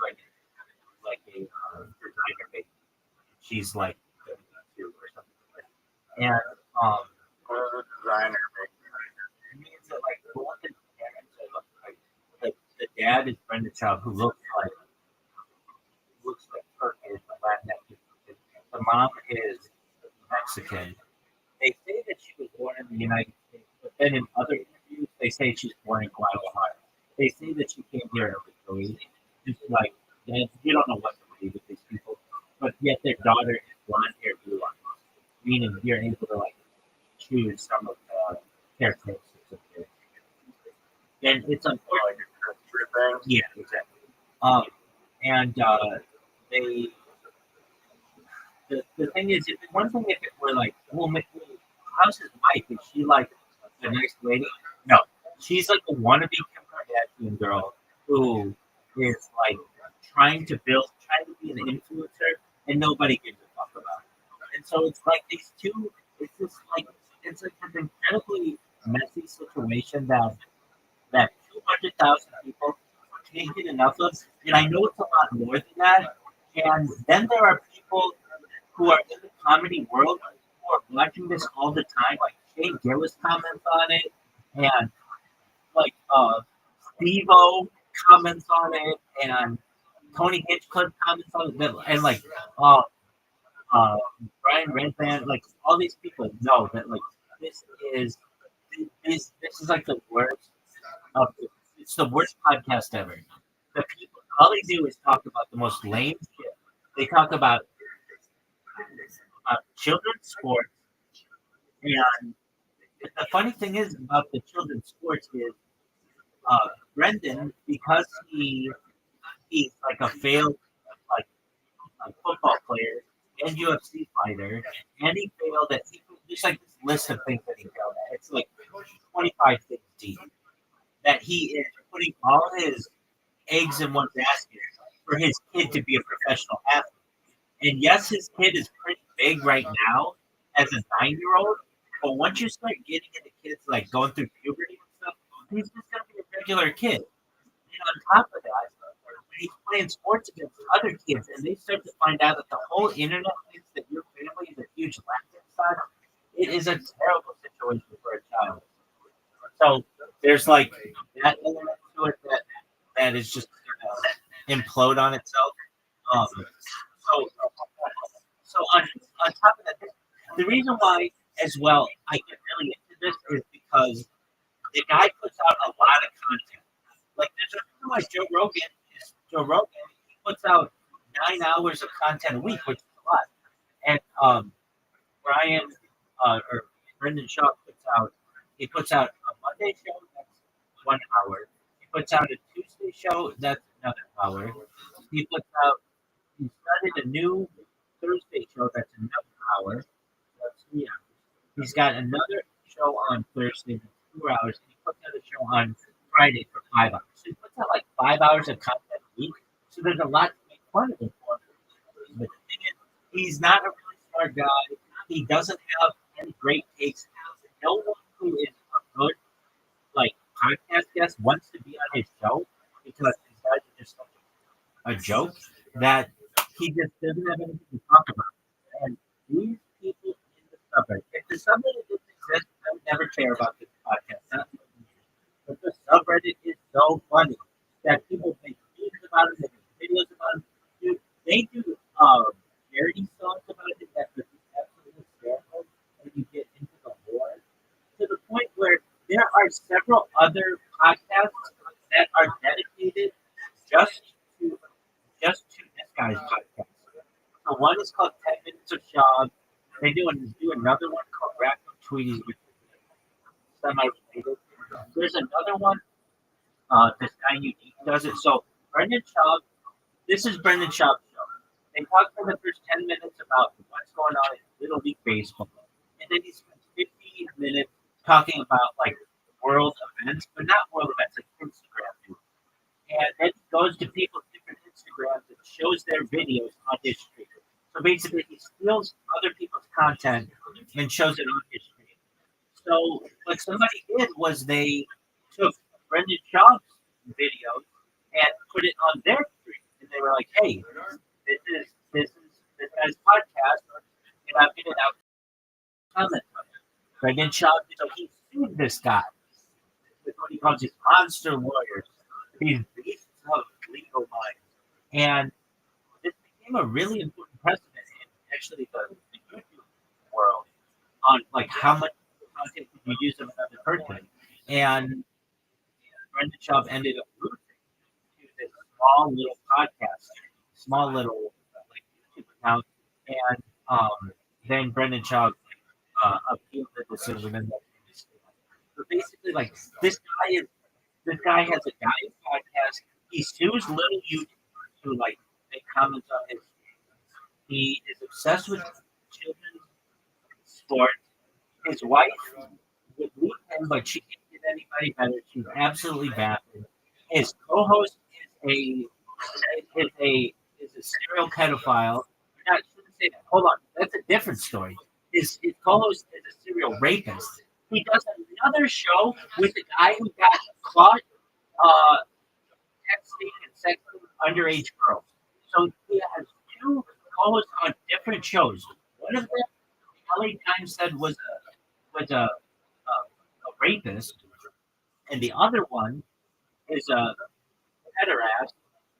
a designer baby. She's 2 or something. And What is a designer baby? it means that both his parents are the dad is Brendan Schaub, who looks like Turkish, Latinx. The mom is Mexican. They say that she was born in the United States, but then in other interviews, they say she's born in Guadalajara. They say that she came here illegally. It's you don't know what to believe with these people, but yet their daughter is blonde hair, blue eyes. screen and you're able to like choose some of the characteristics of it. And it's unfortunate. Like a true thing. Yeah, exactly. And they the thing is, if one thing if it were like, well, how's his wife? Is she like a nice lady? No, she's like a wannabe Kim Kardashian girl who is like trying to be an influencer, and nobody gives a fuck about it. And so it's like these two. It's like an incredibly messy situation that 200,000 people can't get enough of. And I know it's a lot more than that. And then there are people who are in the comedy world who are watching this all the time. Like Shane Gillis comments on it, and like Steve-O comments on it, and Tony Hinchcliffe comments on it, and like uh, uh, Brian Redband, like all these people know that like this is this is like the worst of it's the worst podcast ever. The people all they do is talk about the most lame shit. They talk about children's sports, and the funny thing is about the children's sports is Brendan, because he's like a failed like football player and UFC fighter, and he failed at there's like this list of things that he failed at. It's like 25 things deep that he is putting all his eggs in one basket for his kid to be a professional athlete. And yes, his kid is pretty big right now as a 9-year-old, but once you start getting into kids like going through puberty and stuff, he's just gonna be a regular kid. And on top of that, when he's playing sports against other kids, and they start to find out that the whole internet thinks that your family is a huge laughing stock, it is a terrible situation for a child. So there's like that element to it that is just implode on itself. So on top of that, the reason why as well I get really into this is because the guy puts out a lot of content. Like there's a reason why Joe Rogan, he puts out 9 hours of content a week, which is a lot. And Brian or Brendan Shaw puts out a Monday show that's 1 hour. He puts out a Tuesday show that's another hour. He puts out he started a new Thursday show that's another hour. That's 3 hours. He's got another show on Thursday that's 2 hours, and he puts out a show on Friday for 5 hours. So he puts out like 5 hours of content a week. So there's a lot to make fun of him for. But the thing is, he's not a really smart guy. He doesn't have any great takes. No one who is a good like podcast guest wants to be on his show because these guys are just like a joke that he just doesn't have anything to talk about. And these people in the subreddit, if the subreddit didn't exist, I would never care about this podcast. But the subreddit is so funny that people make memes about it, they make videos about it. Dude, they do parody songs about it that are absolutely hysterical, and you get into the lore to the point where there are several other podcasts that are dedicated just to this guy's podcast. So one is called 10 Minutes of Shab. They do another one called Raccoon Tweeties, which is semi-related. There's another one. This guy Unique does it. So Brendan Schaub, this is Brendan Schaub's show. They talk for the first 10 minutes about what's going on in Little League Baseball. And then he spends 15 minutes talking about like world events, but not world events, like Instagram. And then he goes to people's different Instagrams and shows their videos on his stream. So basically, he steals other people's content and shows it on his stream. So what somebody did was they took Brendan Schaub's videos and put it on their stream, and they were like, "Hey, this guy's podcast, and I'm giving out comment on it." Brendan Schaub, so he sued this guy with what he calls his monster lawyers. These beasts of legal minds. And this became a really important precedent in actually the YouTube world on like how much content could you use of another person. And Brendan Schaub ended up losing to this small little podcast, small little like YouTube account. And then Brendan Schaub appealed the decision, and so basically, like this guy has a guy podcast. He sues little YouTubers who like make comments on his. He is obsessed with children's sports. His wife would leave him, but she can't get anybody better. She's absolutely vapid. His co-host is a serial pedophile. No, I shouldn't say that. Hold on, that's a different story. His co-host is a serial rapist. He does another show with a guy who got caught texting and sexting underage girls. So he has two co-hosts on different shows. One of them, the LA Times said was a rapist, and the other one is a pederast,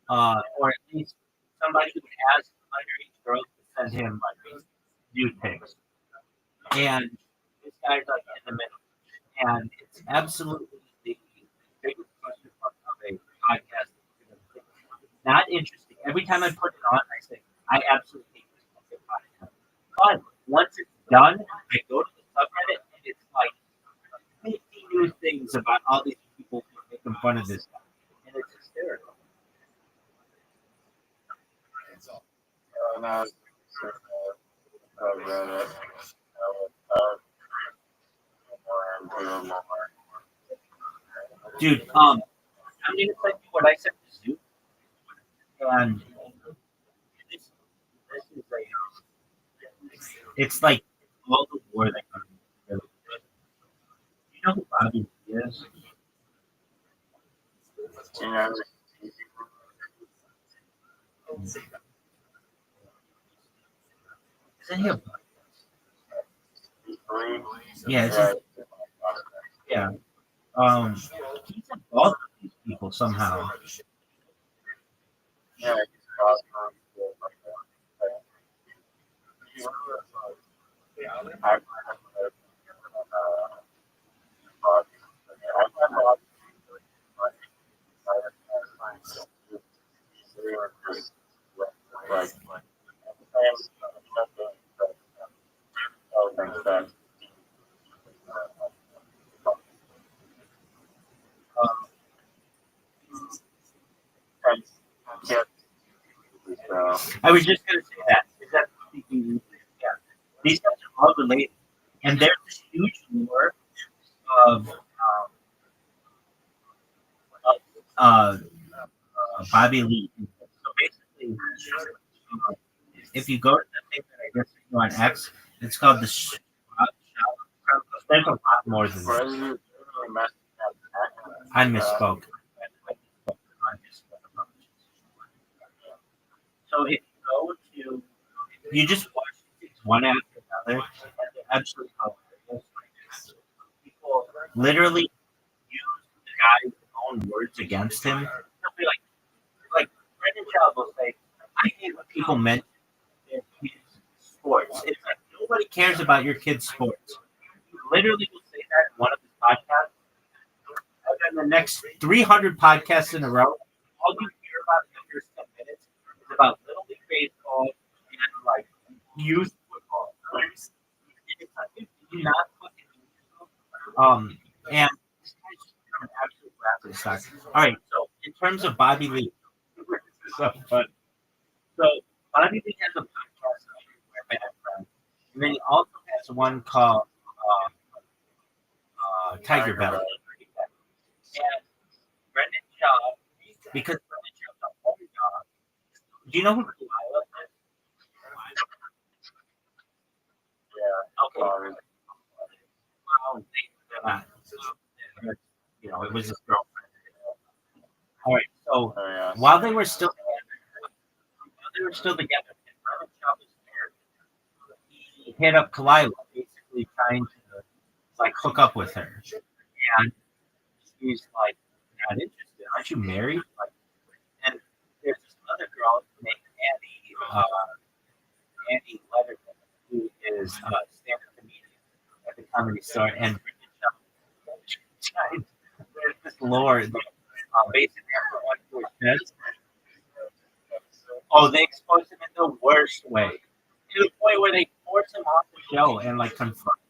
or at least somebody who has underage girls to send him nude pics. And this guy's like in the middle, and it's absolutely the biggest question of a podcast. Not interesting. Every time I put it on, I say I absolutely hate this fucking podcast. But once it's done, I go to the subreddit, and it's like 50 new things about all these people making fun of this guy, and it's hysterical. No, Reddit. Dude, I'm gonna send you what I sent to Zoom, and this is it's like all the war that comes. Really good. You know who Bobby is? You know, Isn't he a yeah, yeah? He's involved with these people somehow. yeah, I was just gonna say that. Is that yeah? These guys are all related, and there's this huge lore of uh, Bobby Lee. So basically, if you go to the thing that I just sent you on X, it's called the There's a lot more than that. I misspoke. So if you go to, you just watch these one after another, and they're absolutely hilarious. People literally use the guy's own words against him. They'll be like Brendan Schaub will say, "I hate what people meant their kids' sports." It's like nobody cares about your kids' sports. He literally will say that in one of his podcasts, and then the next 300 podcasts in a row, all you hear about in the first 10 minutes is about Little League Baseball and like youth football. It's like, dude, did you not fucking do yourself? And this guy's just become an absolute laughing stock. All right, so in terms of Bobby Lee, so fun. So Bobby Lee has a podcast called Bad Friend, and then he also has one called Tiger Belly. And Brendan Schaub, because Brendan Schaub's a home dog. Do you know who Delilah is? Yeah. Okay. Well, they're not. You know, it was his girlfriend. All right. So while they were still together, and Brendan Schaub was married, he hit up Delilah, basically trying to like hook up with her, and she's like not interested. Aren't you married? Like, and there's this other girl named Andy Letterman, who is a stand-up comedian at the Comedy Store, and there's this lore that basically everyone who says, oh, they expose him in the worst way, to the point where they force him off the show and like confront.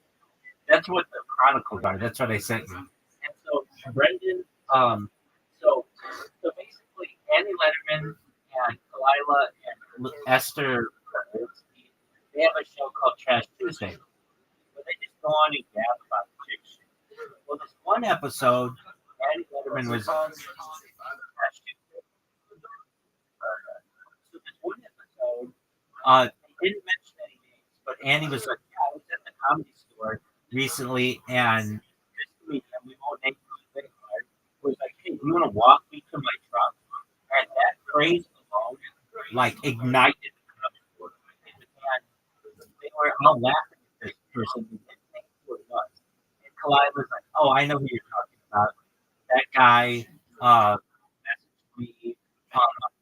That's what the chronicles are. That's what I sent you. And so Brendan, so basically Andy Letterman and Kalila and Esther, they have a show called Trash Tuesday, where they just go on and gab about chick shit. Well, this one episode, Andy Letterman was on Trash Tuesday. So this one episode, they didn't mention any names, but Andy was like, "Yeah, I was at the Comedy Store recently, and this comedian, we won't name his name, was like, hey, you want to walk me to my truck?" And that phrase alone, like, ignited the Comedy Store. And they were all laughing at this person who didn't think who it was. And Kalai was like, "Oh, I know who you're talking about. That guy messaged me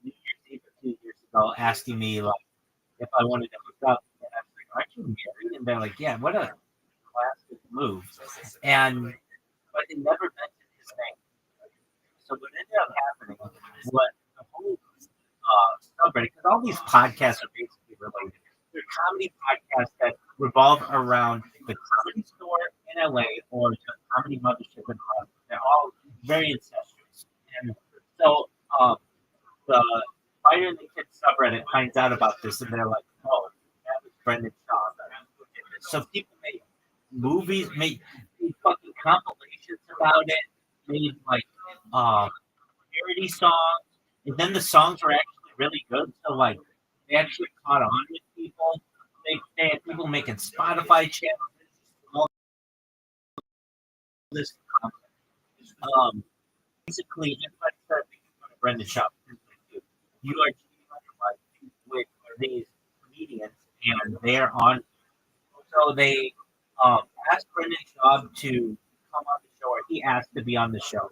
New Year's Eve or 2 years ago asking me, like, if I wanted to hook up." And I was like, "Aren't you married?" And they're like, "Yeah, what a classic move." But it never mentioned his name. So what ended up happening was the whole subreddit, because all these podcasts are basically related. They're comedy podcasts that revolve around the Comedy Store in LA or the Comedy Mothership in Hollywood. They're all very incestuous. And so the Fire in the Kid subreddit finds out about this, and they're like, "Oh, that was Brendan Shaw." So people made movies, made fucking compilations about it, made like parody songs, and then the songs were actually really good. So like they actually caught on with people. They had people making Spotify channels, all this basically everybody started making fun of Brendan Shaw. You are cheating on your wife with these comedians, and they're on. So they asked Brendan Shaw to come on the show, or he asked to be on the show,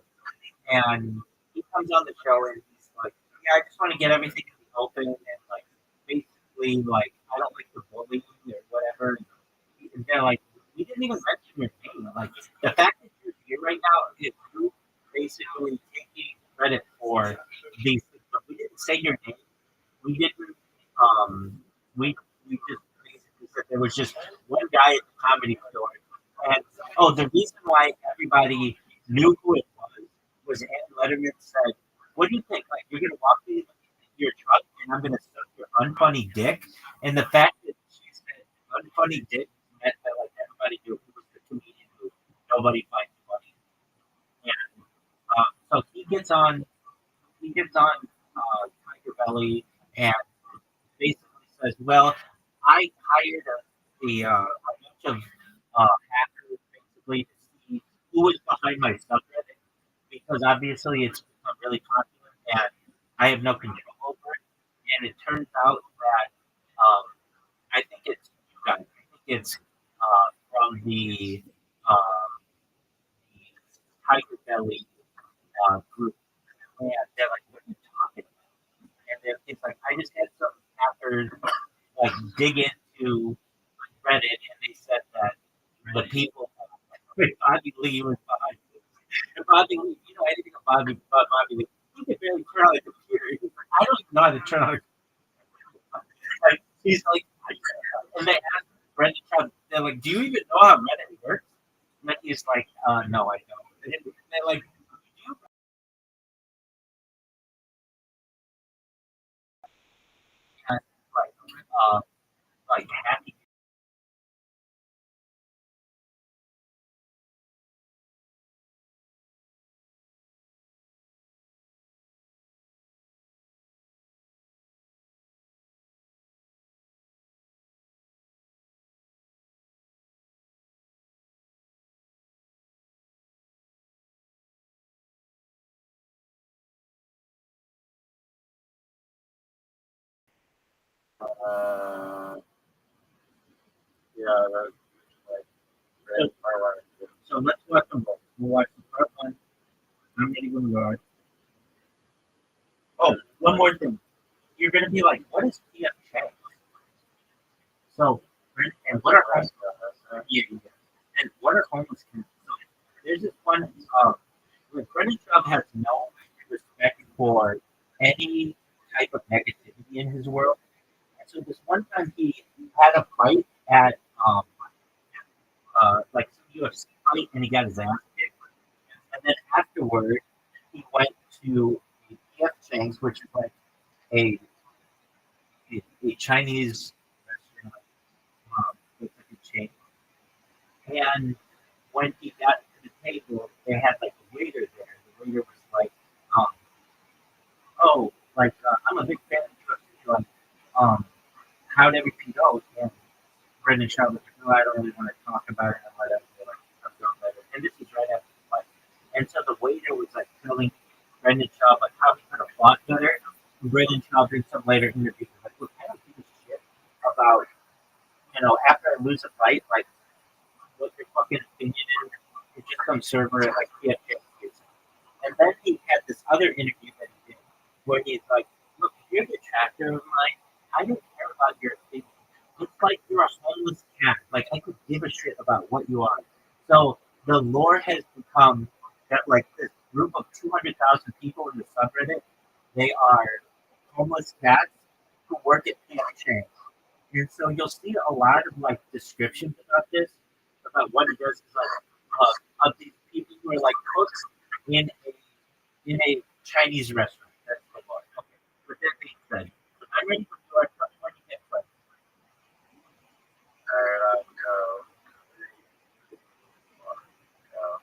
and he comes on the show and he's like, "Yeah, I just want to get everything in the open, and like basically like I don't like the bullying or whatever." And they're like, "We didn't even mention your name. Like the fact that you're here right now is you basically taking credit for these things. But we didn't say your name. We didn't. We just basically said there was just one guy at the Comedy Store, and the reason why everybody knew who it was Andy Letterman said, "What do you think? Like you're gonna walk me to your truck and I'm gonna suck your unfunny dick?" And the fact that she said unfunny dick meant that like everybody knew who was the comedian who nobody finds funny. And so he gets on Tiger Belly and basically says, "Well, I hired a bunch of hackers basically to see who was behind my subreddit because obviously it's become really popular and I have no control over it. And it turns out that I think it's you guys. I think it's from the Tiger Belly group, and they're like, "What are you talking about?" And it's like I just had some hackers like dig into Reddit, and they said that the people Bobby Lee was behind it. And Bobby Lee, you know anything about Bobby Lee? He can barely turn on a computer. He's like, "I don't even know how to turn on a computer." Like he's like, and they asked Brendan Shaw, they're like, "Do you even know how Reddit works?" And then he's like, "No, I don't." And they're like, "Do you like like happy?" Uh, yeah, that's like So, great. I like it. so let's watch them both. We'll watch the part one. I'm ready when you are. Oh, one more thing. You're gonna be like, "What is PFK?" So, and what are yeah, yeah. And what are homeless kids? So there's this one. Like Brendan Trump has no respect for any type of negativity in his world. And so this one time he had a fight and he got his ass kicked. And then afterward, he went to the PF Chang's, which is like a a Chinese restaurant, with like a chain. And when he got to the table, they had like a waiter there. The waiter was like, um, "Oh, like I'm a big fan of yours. Like, um, how'd everything go?" And Brendan Schaub was like, "No, I don't really want to talk about it and whatever." Like, I'm doing better. And this was right after the fight. And so the waiter was like telling Brendan Schaub like how he could have fought better. And Brendan Schaub in some later interviews was like, "Look, I don't give a shit about after I lose a fight, like what your fucking opinion is. You're just some server at like PFJ." And then he had this other interview that he did where he's like, "Look, if you're a detractor of mine, I don't care about your opinion. It's like you're a homeless cat. Like I could give a shit about what you are." So the lore has become that like this group of 200,000 people in the subreddit, they are homeless cats who work at PFJ. And so you'll see a lot of like descriptions about this, about what it does is like of these people who are like cooks in a Chinese restaurant. That's the lore. Okay. With that being said, I'm ready for your 2020 hit play. All right, I'll go. Go.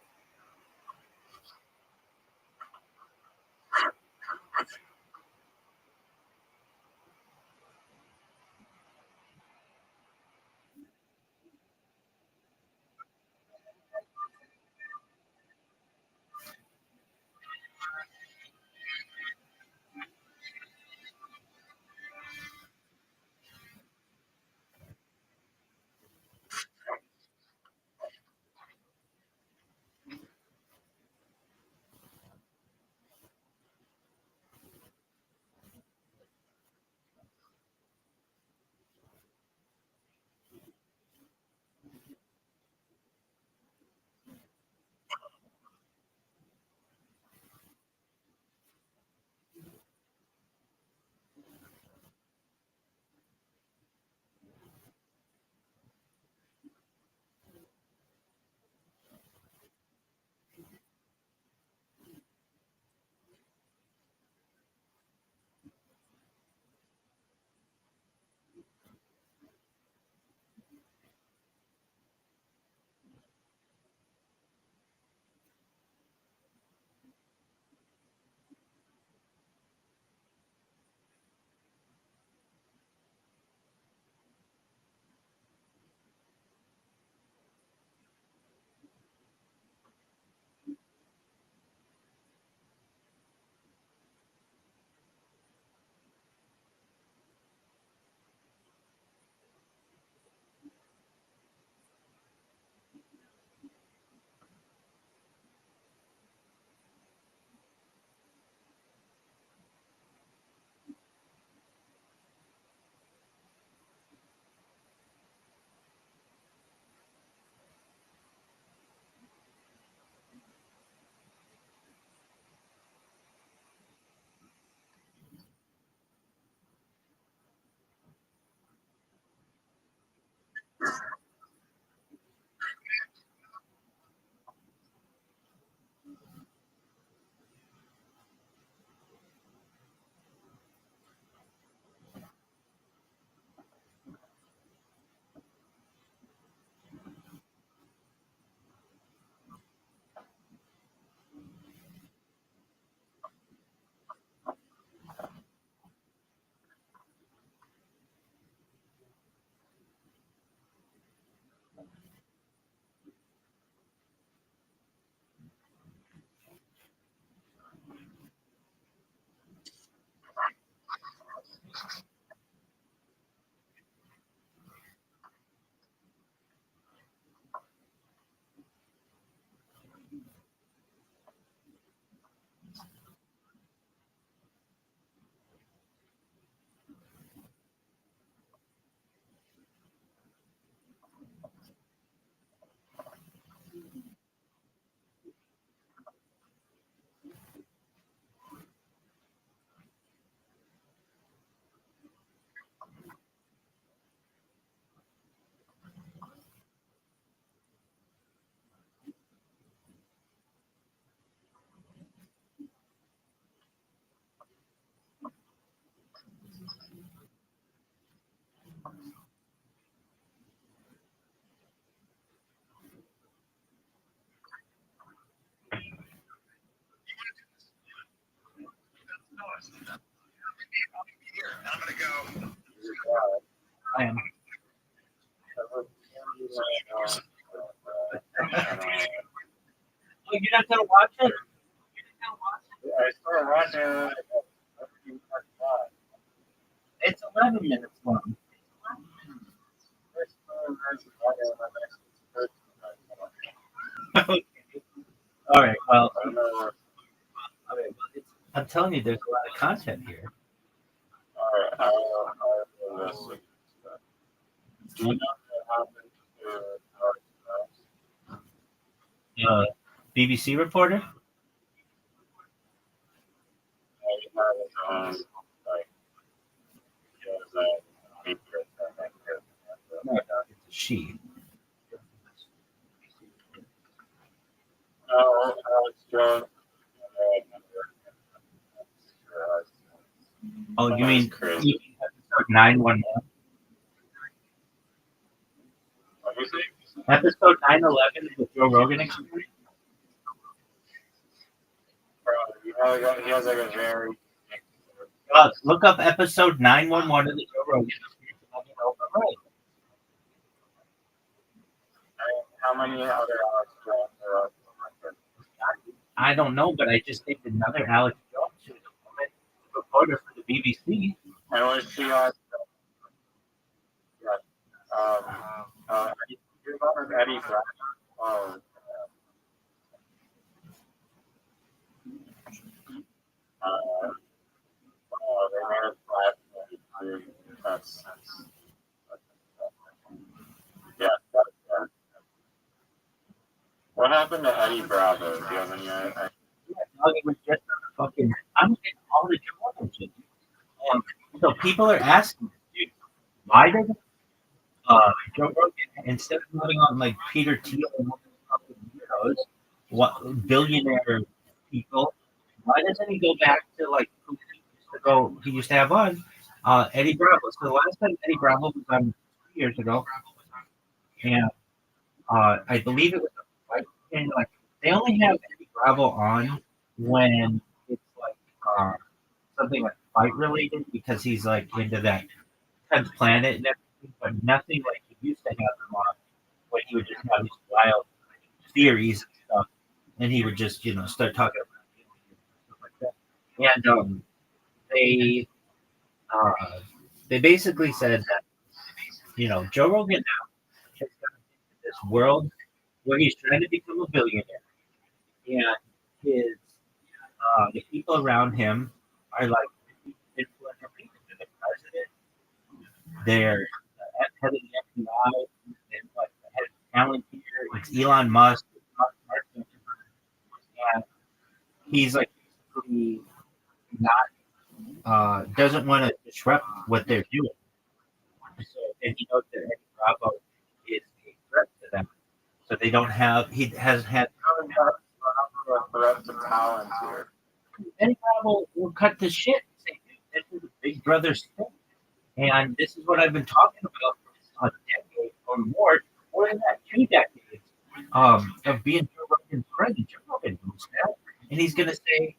plan. Oh, you're not gonna watch it? I started watching it. It's 11 minutes long. Okay. All right. Well, I don't know. all right, well, I'm telling you, there's a lot of content here. I'll listen. Do you know what happened to BBC reporter. like, he has a secret No, it's a she. No, Alex Jones. Oh, you That's mean crazy. episode 911? Obviously, Episode 911 is the Joe Rogan experience. he has like a very. Look up episode 911 of the Joe Rogan experience. And let me know if I'm right. How many other Alex Jones are out there? I don't know, but I just think another Alex Jones who's a woman reporter for the BBC. And was she on? Yeah. You remember Eddie Brown? Oh. They made it flat. That's yeah. What happened to Eddie Bravo? Do you have any idea? It was just a fucking. I'm getting all the Joe Rogan shit. And so people are asking, dude, why doesn't Joe Rogan, instead of going on like Peter Thiel and all these fucking weirdos, what billionaire people, why doesn't he go back to like who he used to have on Eddie Bravo? So the last time Eddie Bravo was on 2 years ago, and I believe it was a fight, and like they only have Eddie Bravo on when it's like something like fight related because he's like into that 10th planet and everything, but nothing like he used to have him on when he would just have these wild theories and stuff, and he would just start talking about stuff like that. And they basically said that Joe Rogan now has got into this world where he's trying to become a billionaire, and his the people around him are like influential people. They're the president, they're the head of the FBI, and like the head of talent here. It's Elon Musk, it's Mark Zuckerberg, and he's like basically not doesn't want to disrupt what they're doing. So, and he knows that Eddie Bravo is a threat to them. So they don't have. He has had. Threat to talent here. Eddie Bravo will cut to shit and say, "Dude, this is a Big Brother thing, and this is what I've been talking about for a decade or more than that, 2 decades of being Joe Rogan's friend." And Joe Rogan knows that, and he's gonna say,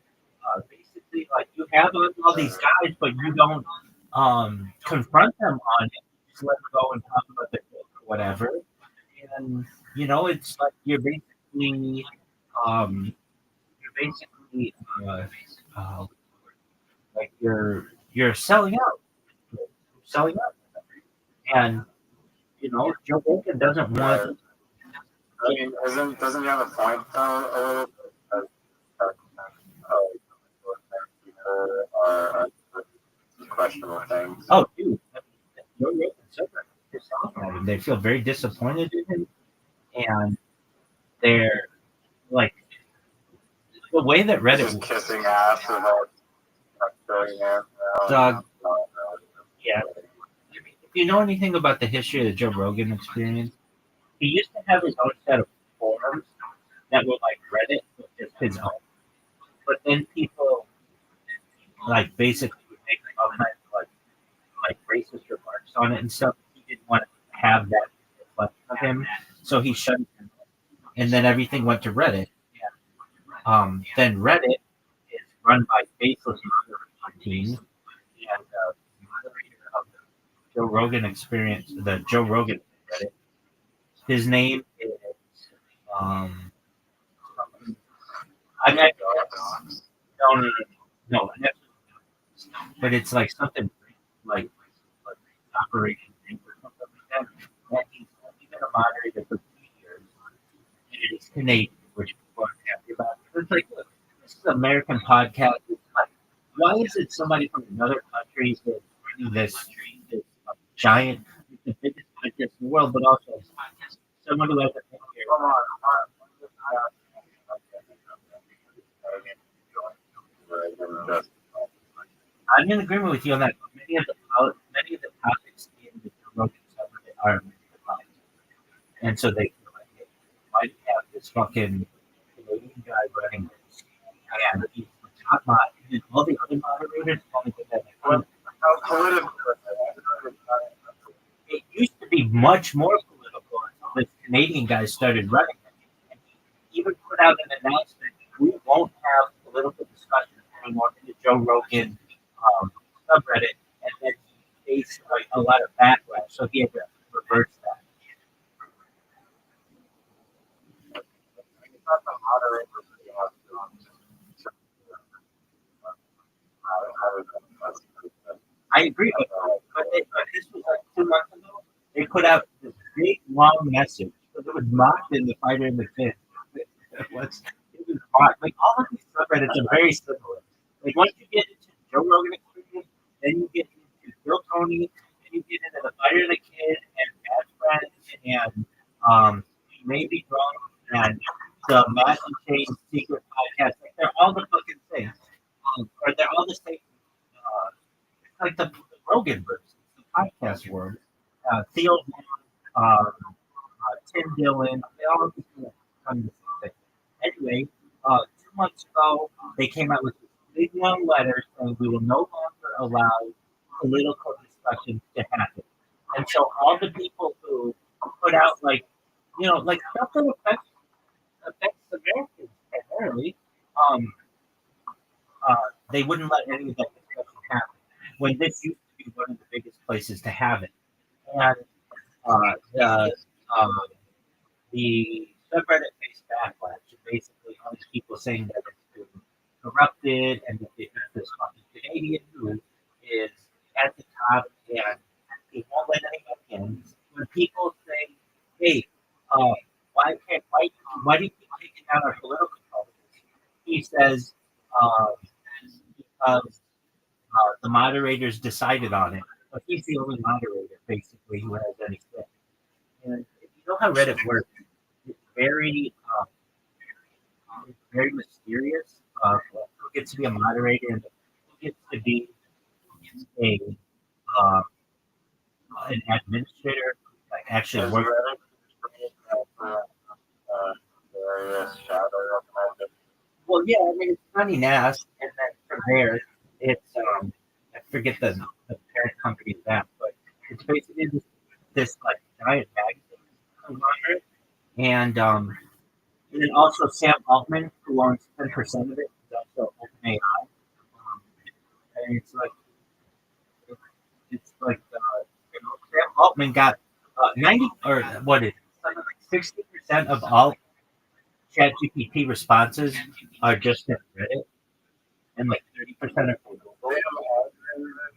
basically, like, you have all these guys, but you don't confront them on it. You just let them go and talk about their book or whatever, and it's like you're basically like you're selling out. You're selling out. And Joe Rogan doesn't want. I mean, doesn't he have a point though? A little bit? Are questionable things. Oh, dude, Joe Rogan said that. Pissed off at him. They feel very disappointed in him, and they're like the way that Reddit Just kissing ass without billionaire. Doug. Yeah. If you know anything about the history of the Joe Rogan experience, he used to have his own set of forums that were like Reddit, but just his own. But then people like basically would make all kinds of like racist remarks on it and stuff. He didn't want to have that reflect of him, so he shut it down. And then everything went to Reddit. Then Reddit is run by faceless moderator team, and the moderator of the Joe Rogan experience, the Joe Rogan Reddit. His name is um. I mean, no, but it's like something like Operation Drink or something like that. And he's only been a moderator for 2 years. And it's Canadian, which people aren't happy about. It's like, look, this is an American podcast. It's like, why is it somebody from another country that's running this giant, the biggest podcast in the world, but also someone who has a I'm in agreement with you on that. Many of the topics in the Joe Rogan subreddit are mystified. And so they feel like, hey, why do you have this fucking Canadian guy running this? And he's the top mod. And all the other moderators only get that. It used to be much more political until this Canadian guy started running it. And he even put out an announcement: we won't have political discussions anymore in the Joe Rogan subreddit. And then he faced like a lot of backlash, so he had to reverse that. I agree with that, but this was like 2 months ago. They put out this big long message because it was mocked in the Fighter in the Fifth. It was mocked. Like all of these subreddits are very similar. Like once you get into Joe Rogan experience, then you get into Bill Tony, then you get into the Fighter and the Kid and Bad Friends and maybe Drunk and the Matt and Shane Secret Podcast. Like they're all the fucking same. Or they're all the same. Like the Rogan verse, the podcast world. Theo, Tim Dillon, they all just kind of the same thing. Anyway, 2 months ago, they came out with this big long letter saying we will no longer allow political discussions to happen. And so all the people who put out like stuff that affects Americans primarily, they wouldn't let any of that discussion happen. When this used to be one of the biggest places to have it. And the subreddit faced backlash. Basically, all these people saying that it's been corrupted and that they have this fucking Canadian who is at the top and he won't let anyone in. When people say, hey, why do you keep taking down our political politics? He says, because the moderators decided on it. But he's the only moderator, basically, who has any say. And if you know how Reddit works, it's very mysterious. Who gets to be a moderator and who gets to be an administrator, like actually work. Well, yeah, I mean, it's Honey Nass, and then from there, it's I forget the parent company of that, but it's basically this like giant magazine conglomerate, and then also Sam Altman, who owns 10% of it, is also OpenAI, and it's like Sam Altman got 90 or what is it, something like 60% of all ChatGPT responses are just in Reddit, and like 30% are from Google.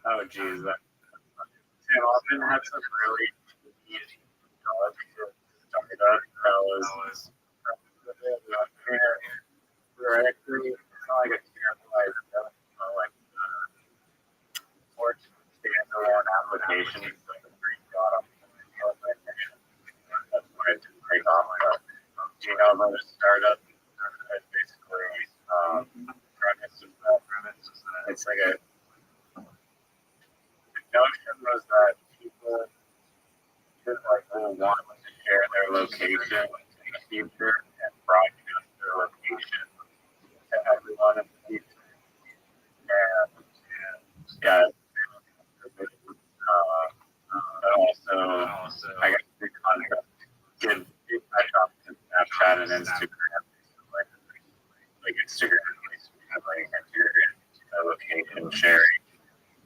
Oh, geez. Sam Altman had some really easy jobs to start up. That was directly, it's not like a standardized, like sports standalone application. That's why it didn't take off. Do you know about a startup? It's basically it's like the notion was that people should will want to share their location in the future and broadcast their location to everyone in the future. And yeah, also I got the contract to give Snapchat and Instagram, like Instagram, like your location sharing,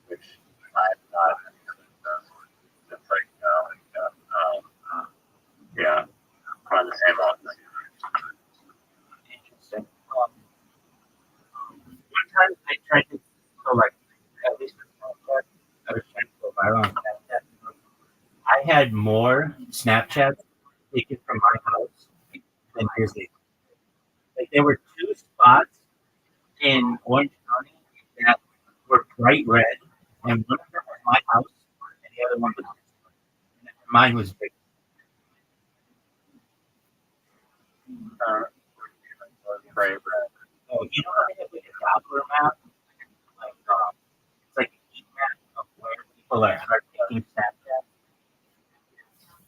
which I'm not. more Snapchats taken from my house than his. Like there were two spots in Orange County that were bright red, and one of them was my house, and the other one was mine was big. Right, right. So you know how they have like a Doppler map, like it's like a heat map of where people are taking Snapchat.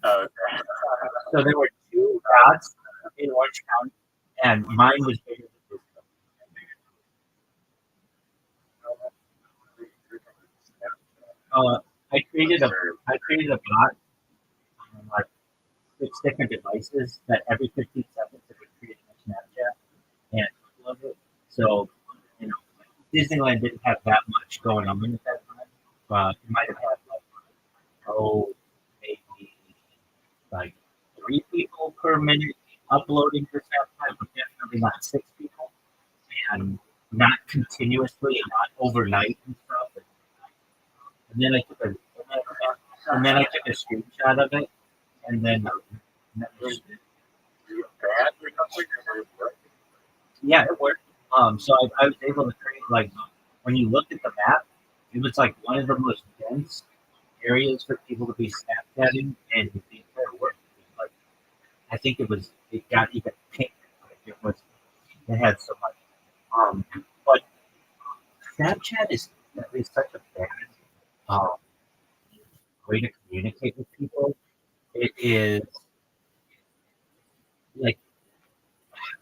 Okay. So there were two dots in Orange County, and mine was bigger than this. I created a bot on like 6 different devices that every 15 seconds it would create a Snapchat and upload it. So you know, Disneyland didn't have that much going on at that time. It might have had like maybe like 3 people per minute uploading to Snapchat, but definitely not 6 people, and not continuously and not overnight and stuff. And then I took a and then I took a screenshot of it, and then yeah, it worked. So I was able to create like when you looked at the map, it was like one of the most dense areas for people to be Snapchatting, and the entire work. Like I think it got even pink. Like it had so much. But Snapchat is such a bad um, way to communicate with people. It is like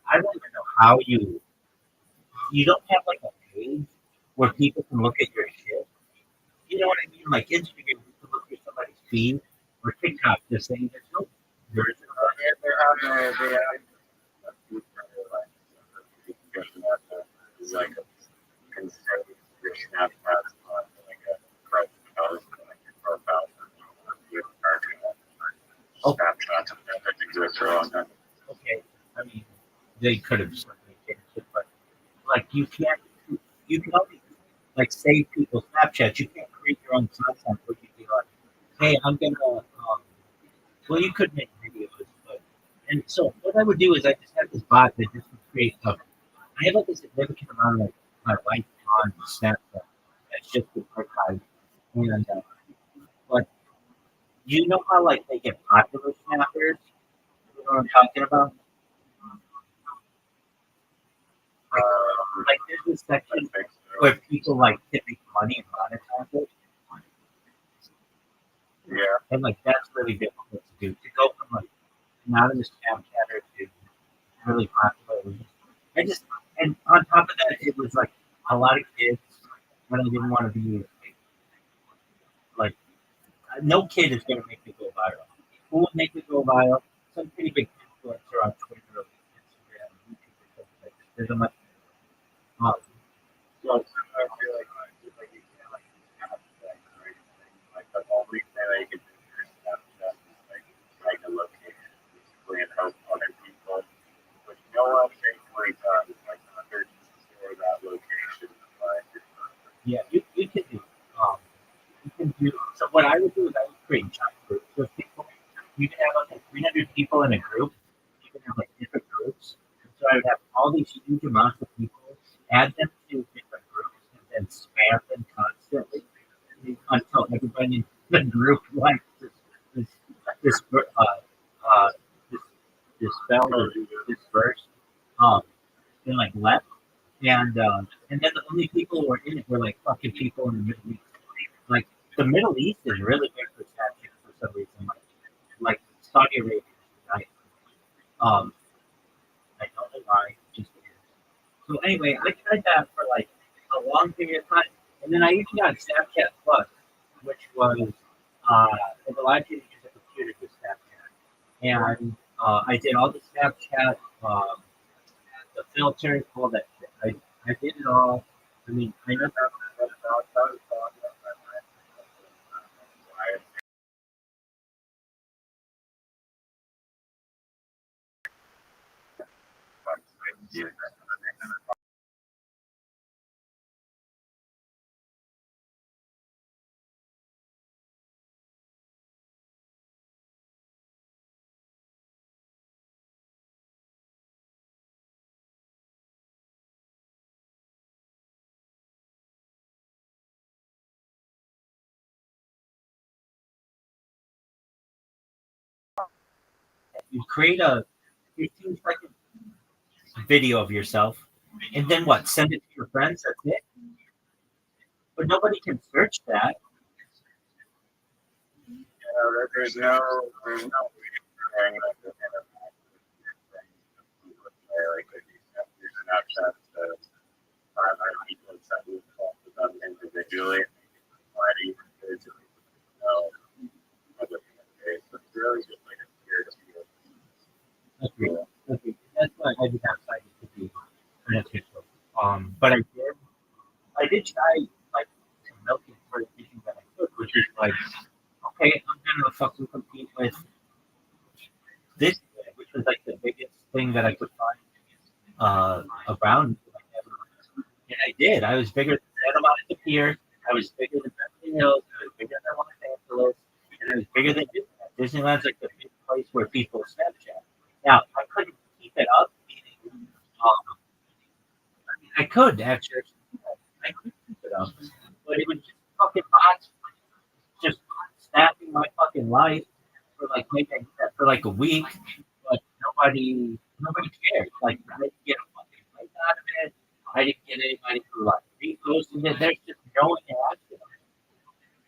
I don't even know how you don't have like a page where people can look at your shit. You know what I mean? Like Instagram, you can look at somebody's feed, or TikTok, the same. There's no version of it. It's like a consent your Snapchat on like a profile, like your profile for your Snapchat that exists for a long time. Okay, I mean they could have certainly changed it, but like you can only like save people's Snapchat. You can't create your own content where you be like, hey, I'm gonna well you could make videos, but and so what I would do is I just have this bot that just would create stuff. I have like a significant amount of my life on Snapchat that's just been archived. And but you know how like they get popular snappers? You know what I'm talking about? Like, like there's this section where people like can make money and monetize it. Yeah. And like that's really difficult to do. To go from like anonymous Snapchatter to really popular. I just and on top of that it was like a lot of kids when I didn't want to be like no kid is gonna make me go viral. Who would make me go viral? Some pretty big influencer on Twitter or Instagram, YouTube or something like that. There's a much So I feel like you can't like Snapchat, right? Like the only thing that you can do for Snapchat is like find a location basically and help other people. But no one basically does like underscore that location. yeah, you can do you can do so what I would do is I would create giant groups of people. You can have like 300 people in a group. You can have like different groups. So I would have all these huge amounts of people, add them to different groups, and then spam them constantly until everybody in the group like this this uh this this spell or this verse and like left and then the only people who were in it were like fucking people in the Middle East. Like the Middle East is really big for Snapchat for some reason. Like Saudi Arabia, right? Um, I don't know why, just is. So anyway, I tried that for like a long period of time, and then I even got Snapchat Plus, which was it allowed you to use a computer with Snapchat, and I did all the Snapchat, the filters, all that shit. I did it all. I mean, I know Yeah. You create a 15-second video of yourself, and then what? Send it to your friends. That's it. But nobody can search that. There's no way to hang like this in a like these Snapchats to 500 people that we talk to them individually. It's really just like a peer-to-peer. Agreed. That's why I did not find it to be beneficial. But I did try like to milk it for everything that I could, which is like, okay, I'm gonna fucking compete with this guy, which was like the biggest thing that I could find around. And I did. I was bigger than Santa Monica Pier. I was bigger than Beverly Hills. I was bigger than Los Angeles. And I was bigger than Disneyland. Disneyland's like the big place where people Snapchat. Now, I couldn't keep it up, meaning, I could actually. I could keep it up. But it was just fucking bots just snapping my fucking life for like maybe I did that for like a week. But nobody cared. Like, I didn't get a fucking like out of it. I didn't get anybody who like reposted it. There's just no interaction.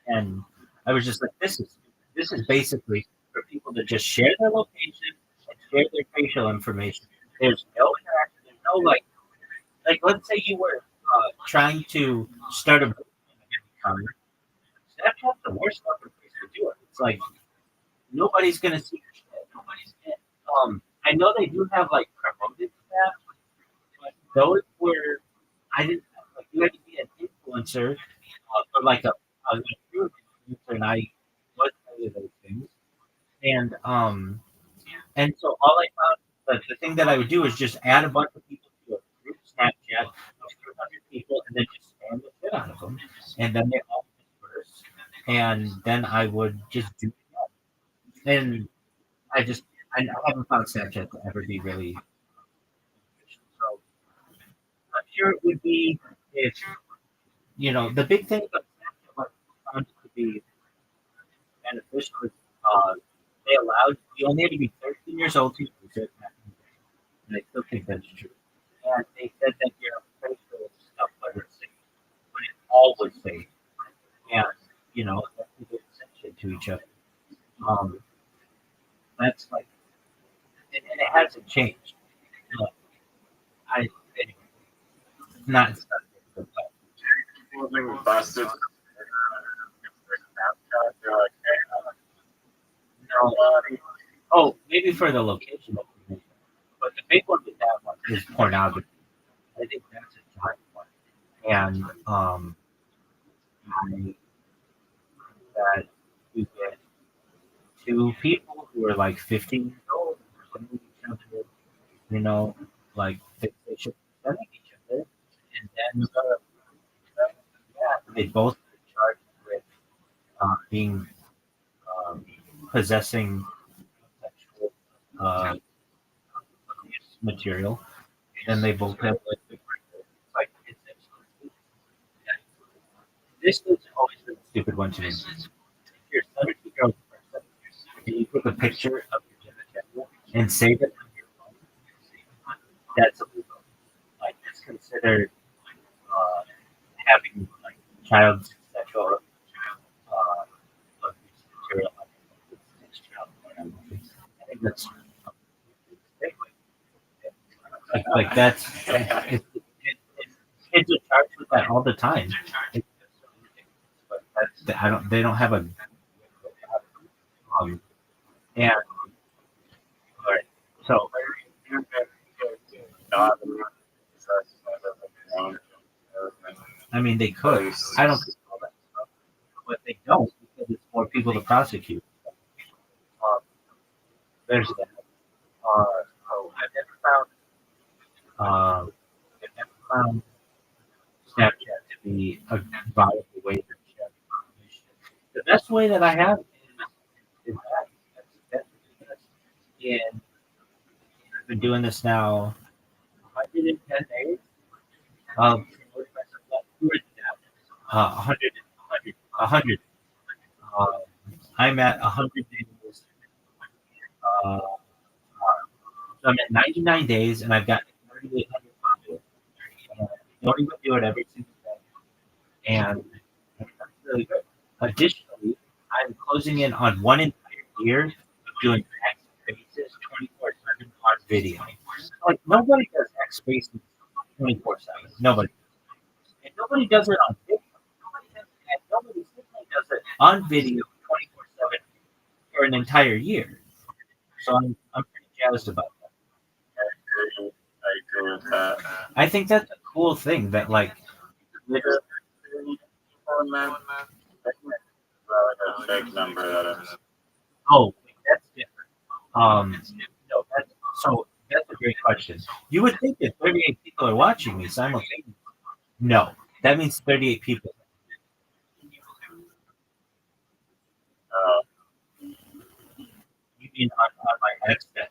And I was just like, this is basically for people to just share their location and share their facial information. There's no interaction. There's no like let's say you were trying to start a movement again. Snapchat's the worst fucking place to do it. It's like nobody's gonna see your shit. I know they do have like promoted stuff. But those were, I didn't like. You had to be an influencer for like a influencer, and I was one of those things. And so all I found, the thing that I would do is just add a bunch of people to a group Snapchat of 200 people, and then just spam the shit out of them, and then they all disperse, and then I would just do it again. And I haven't found Snapchat to ever be really. So I'm sure it would be if the big thing about Snapchat what I found to be beneficial is they allowed you only had to be 13 years old to use it, and I still think that's true. And they said that your facial stuff wasn't safe, but it all was safe, and that people sent shit to each other. That's like, and it hasn't changed. Look, anyway, it's not good, but People being busted. Snapchat, they're like, hey, no. Oh, maybe for the location information. But the big one with that one is pornography. I think that's a giant one. And that you get two people who are like 15 years old, sending each other, like they should be sending each other. And then they both get charged with being possessing sexual abuse material. Then they both have like this has always been a stupid one to me. If you're a 17-year-old person and you take a picture of your genitalia and save it on your phone, that's illegal. Like it's considered having like child sexual abuse material. I think that's like that's kids are charged with that all the time. But they don't have a and all right. So I mean they could. I don't control that stuff, but they don't because it's more people to prosecute. There's that. So I've never found Snapchat to be a viable way to share information. The best way that I have is that. That's and I've been doing this now 110 days. Um, 100, 100. I'm at 100 days. I'm at 99 days, and I've got 3,800 followers. And I don't even do it every single day, and that's really good. Additionally, I'm closing in on one entire year of doing X Spaces 24/7 on video. Like nobody does X Spaces 24/7. Nobody, and nobody does it on video. And nobody simply does it on video 24/7 for an entire year. So I'm pretty jazzed about that. I agree with that. I think that's a cool thing that like literally, A fake number that is. oh that's different. No, that's a great question. You would think that 38 people are watching me simultaneously. No, that means 38 people. Uh, You mean on my X that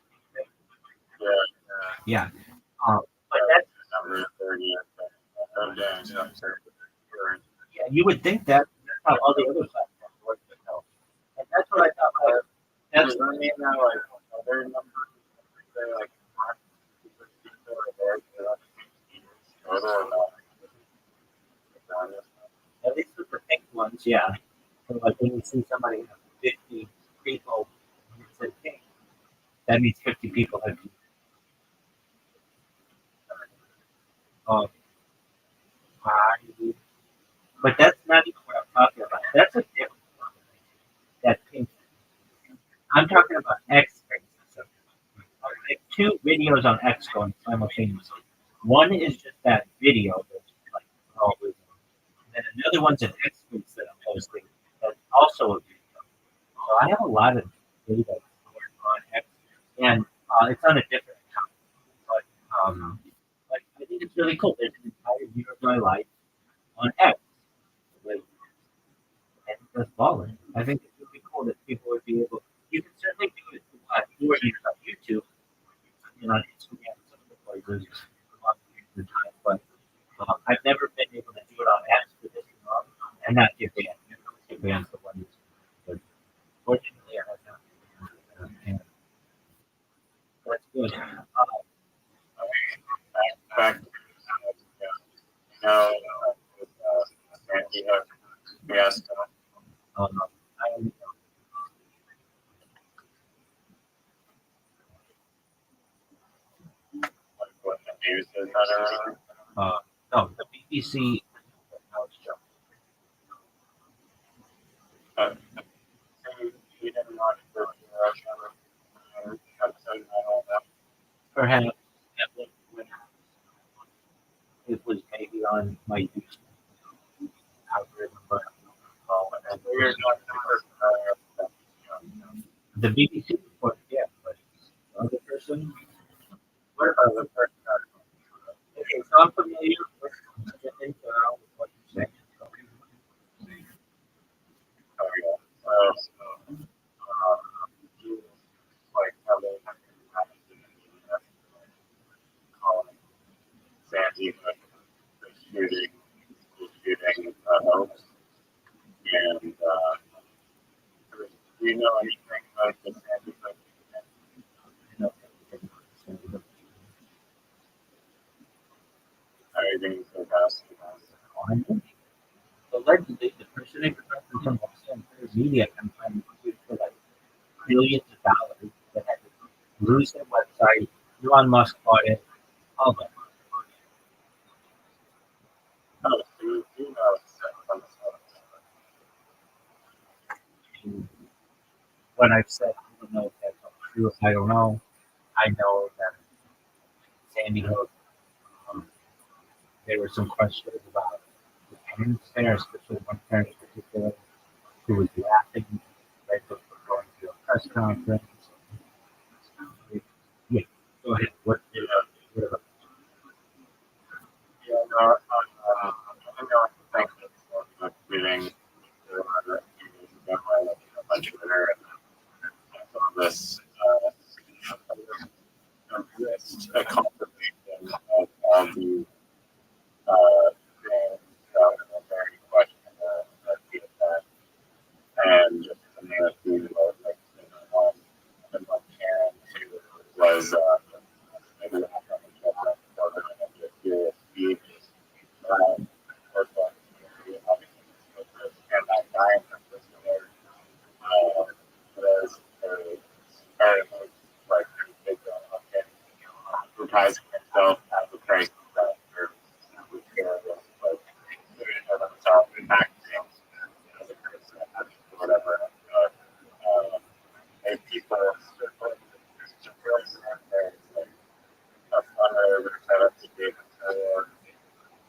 yeah, yeah. But that's number 30. Oh, damn, yeah, you would think that that's how all the other platforms work, but no. And that's what I thought. Like, that's I mean, now, like, other numbers, say, like, at least with the pink ones, yeah. So like when you see somebody have 50 people and it says pink, that means 50 people have um, I- but that's not even what I'm talking about. That's a different one. That pink. I'm talking about X spaces. So, like two videos on X going simultaneously. One is just that video that's like always, and then another one's an X space that I'm posting that's also a video. So I have a lot of data stored on X, and it's on a different account. But like I think it's really cool. There's an entire year of my life on X. Like, and that's balling. I think it would be cool that people would be able. You can certainly do it for years on YouTube, on Instagram, some of the places, a lot of the time. But I've never been able to do it on X for this long and not get banned. Get banned for one reason. But fortunately, I have not. And that's good. back, no, Sandy Hook, yes, I, what the news is, I don't know. no, the BBC. You didn't watch the Russian episode, I don't know. Perhaps that was when it was maybe on my YouTube algorithm, but and You're not the BBC report, yeah, but the other person. what about the person Okay, so I'm familiar with the internal with what you're saying. So, like how they Sandy Hook, the shooting hoax, and do you know anything about the Sandy Hook? you know, Everything's so fast. allegedly, the person in from media company for like billions of dollars that had to lose their website. Elon Musk bought it. All that. Oh, so you know And what I've said, I don't know if that's all true. I don't know. I know that Sandy Hook, um, there were some questions about the parents there, especially one parent in particular, who was laughing right before going to a press conference. Yeah, go ahead. What about yeah, no, I know I think that's getting a bunch of Twitter and some of this a confirmation of all the things that very questionable that and just something that we like one Karen who was advertising itself as a price factor, which like themselves in packaging as a price factor or whatever. And people just like a fundraiser set up to give for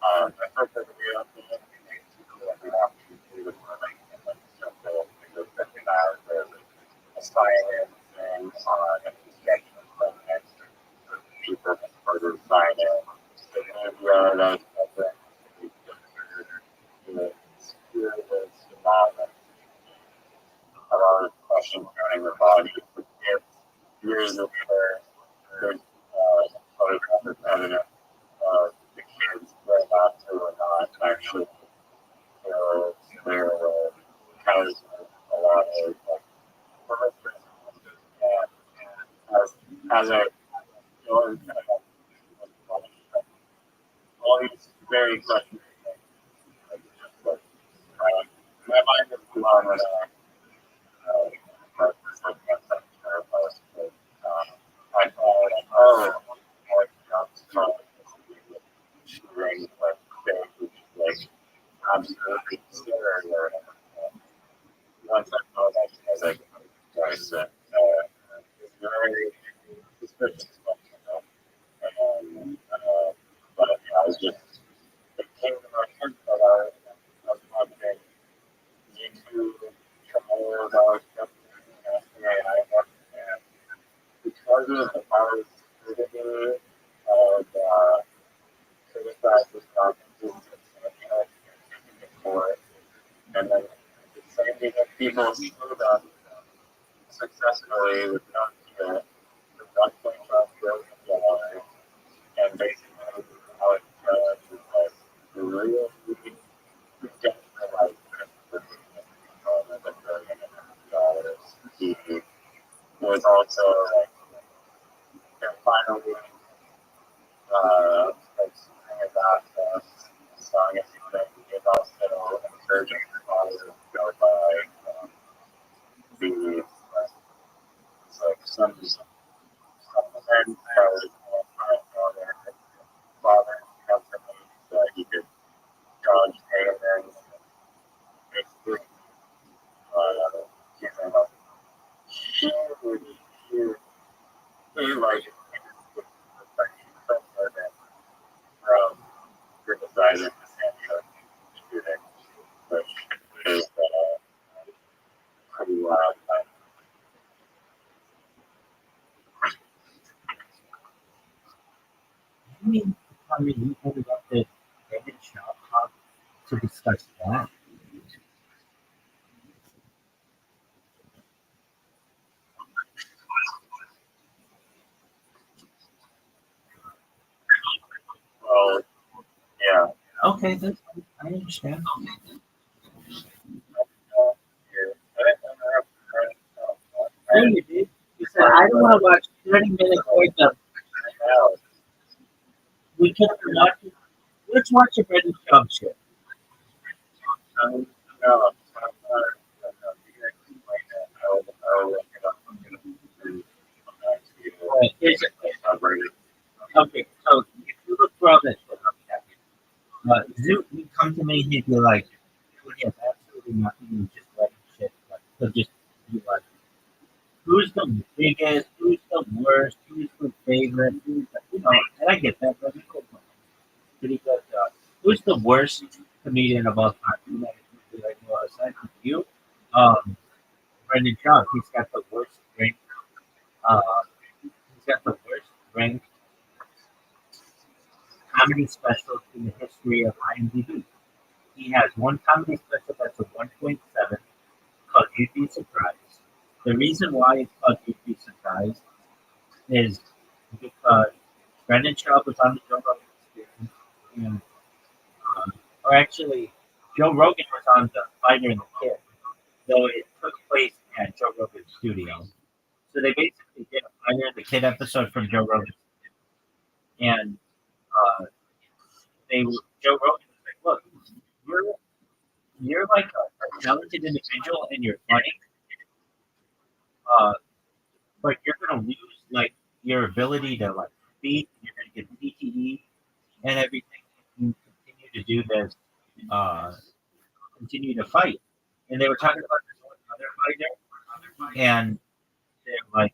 I hope that we have to people that we want to do the money and like simple $50 a sign-in thing on a construction equipment for people for their sign-in. So that's the spirit is synonymous. A lot of questions surrounding the body for kids years later. There's photographic evidence of the kids going out to or not actually their housing a lot of like purpose. And as I go into all these very questions, my mind is blown when I thought, oh, like absolutely scary. Once I saw that, I was like, guys, it's very suspicious. But I was just, it came to my head that I was watching YouTube trials about stuff and because of the powers of criticize this conference for it. And then the same thing that people showed up successfully with Nokia, with $1.5 billion, and basically how it is like the real get like $1 billion. He was also like finally like singing about the song and he was also encouraging his father to go by the like some friend father company that he could dodge payments basically he like from criticizing the San Diego student, which is pretty wild. I mean, you ended up at David Shop to discuss that. Well, yeah. Okay, that's, I understand. No, you did. You said, I don't want to watch 30 minutes worth of. We kept watching. Let's watch a British job shit. No, Okay, so if you look for all this shit, Zoo would come to me and he'd be like, he has absolutely nothing, he's just writing shit. Like, he'll just be like, who's the biggest, who's the worst, who's the favorite, who's the, and I get that, but he goes, who's the worst comedian of all time? And he'd be like, well, aside from you, Brendan Schaub, he's got the worst ranked, uh, he's got the worst ranked comedy special in the history of IMDb. He has one comedy special that's a 1.7 called You'd Be Surprised. The reason why it's called You'd Be Surprised is because Brendan Schaub was on the Joe Rogan Experience, and, or actually, Joe Rogan was on the Fighter and the Kid, though it took place at Joe Rogan's studio. So they basically did a Fighter and the Kid episode from Joe Rogan, and Joe Rogan was like, "Look, you're like a talented individual and you're funny, but you're gonna lose like your ability to like feet, you're going to get CTE and everything. You continue to do this, continue to fight. And they were talking about this one other fighter, and they're like,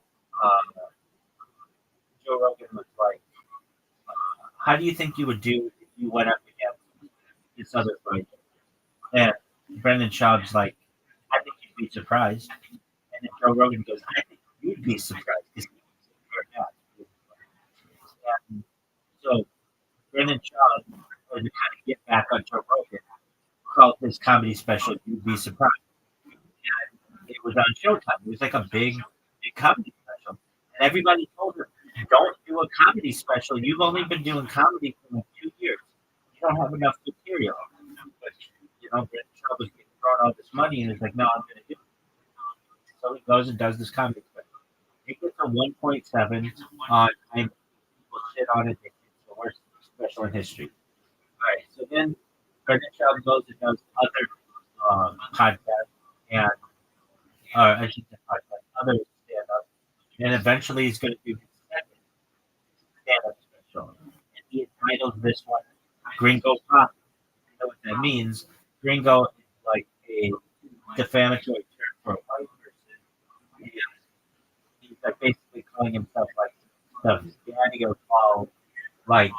Joe Rogan was like, how do you think you would do if you went up against this other fighter? And Brendan Schaub's like, I think you'd be surprised. And then Joe Rogan goes, I think you'd be surprised because you're not. And so Brendan Schaub, to kind of get back on Joe Rogan, called his comedy special "You'd Be Surprised." And it was on Showtime. It was like a big comedy special, and everybody told him, "Don't do a comedy special. You've only been doing comedy for like 2 years. You don't have enough material." But Brendan Schaub was getting thrown all this money, and he's like, "No, I'm going to do it." So he goes and does this comedy special. It gets a 1.7 on IMDb. People shit on it. It's the worst special in history. All right, so then Brendan Schaub goes and does other podcasts and, I should say podcasts, other stand-up, and eventually he's going to do his second stand-up special. And he entitled this one Gringo Pop. You know what that means? Gringo is like a defamatory term for a white person. And he's like basically calling himself like the daddy of all like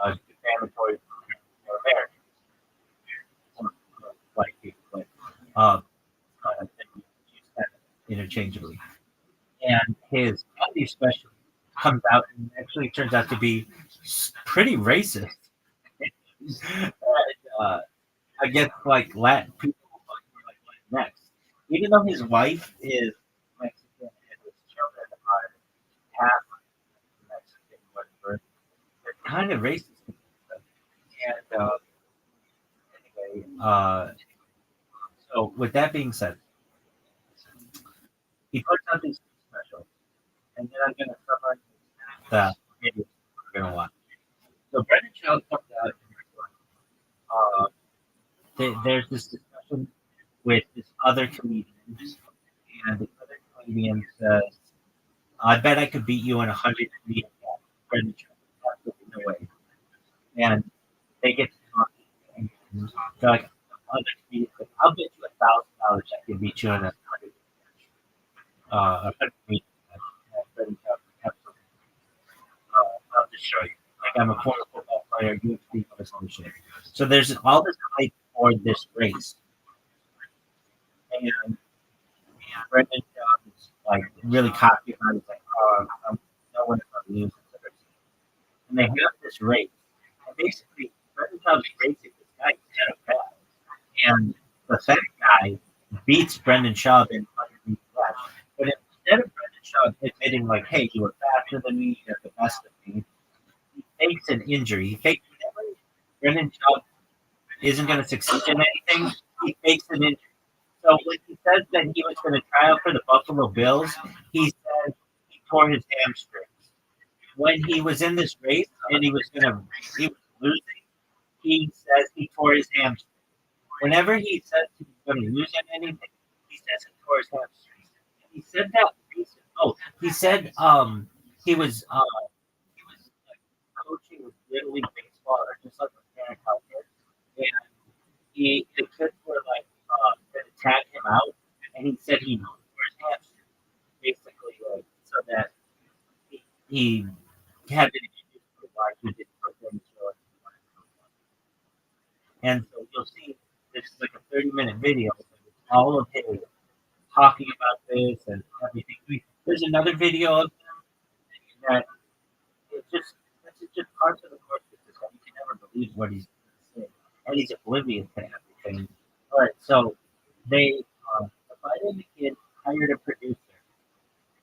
defamatory terms for Americans. Like people, kind of thing, use that interchangeably. And his comedy special comes out and actually turns out to be pretty racist. And, against like Latin people, like Latinx. Even though his wife is Mexican and his children are half Mexican, whatever, they're kind of racist. And anyway, so with that being said, he puts out these specials, and then I'm going to summarize the videos we're going to watch. So Brendan Schaub comes out, there's this discussion with this other comedian, and the other comedian says, I bet I could beat you in 100 feet of Brendan Schaub. Absolutely no way. And they get to talking, and they're like, other comedians, like, I'll bet you $1,000 I can beat you in 100 feet. I'll just show you. Like, I'm a former football player, you speak of this whole shit. So there's all this hype for this race. And Brendan Schaub is like really cocky about it. He's like, I'm no one if I lose. And they have this race. And basically, Brendan Schaub's racing this guy kind of fast. And the fat guy beats Brendan Schaub in 100 meters flash. But instead of Brendan Schaub admitting, like, hey, you were faster than me, you're the best of me, he fakes an injury. He fakes whenever Brendan Schaub isn't going to succeed in anything, he fakes an injury. So when he says that he was going to try out for the Buffalo Bills, he said he tore his hamstrings. When he was in this race and he was losing, he says he tore his hamstrings. Whenever he says he's going to lose in anything, he says he tore his hamstrings. And he said that recently. Oh, he said he was coaching with Little League Baseball or just like a parent out there, and the kids were like going to tag him out, and he said he tore his hamstring, basically, like, so that he had been introduced to why he didn't perform the show. And so you'll see this is like a 30-minute video with all of him talking about this and everything. There's another video of him that it's just parts of the course with this guy. You can never believe what he's saying. And he's oblivious to everything. All right, so they, the fighter and the kid hired a producer.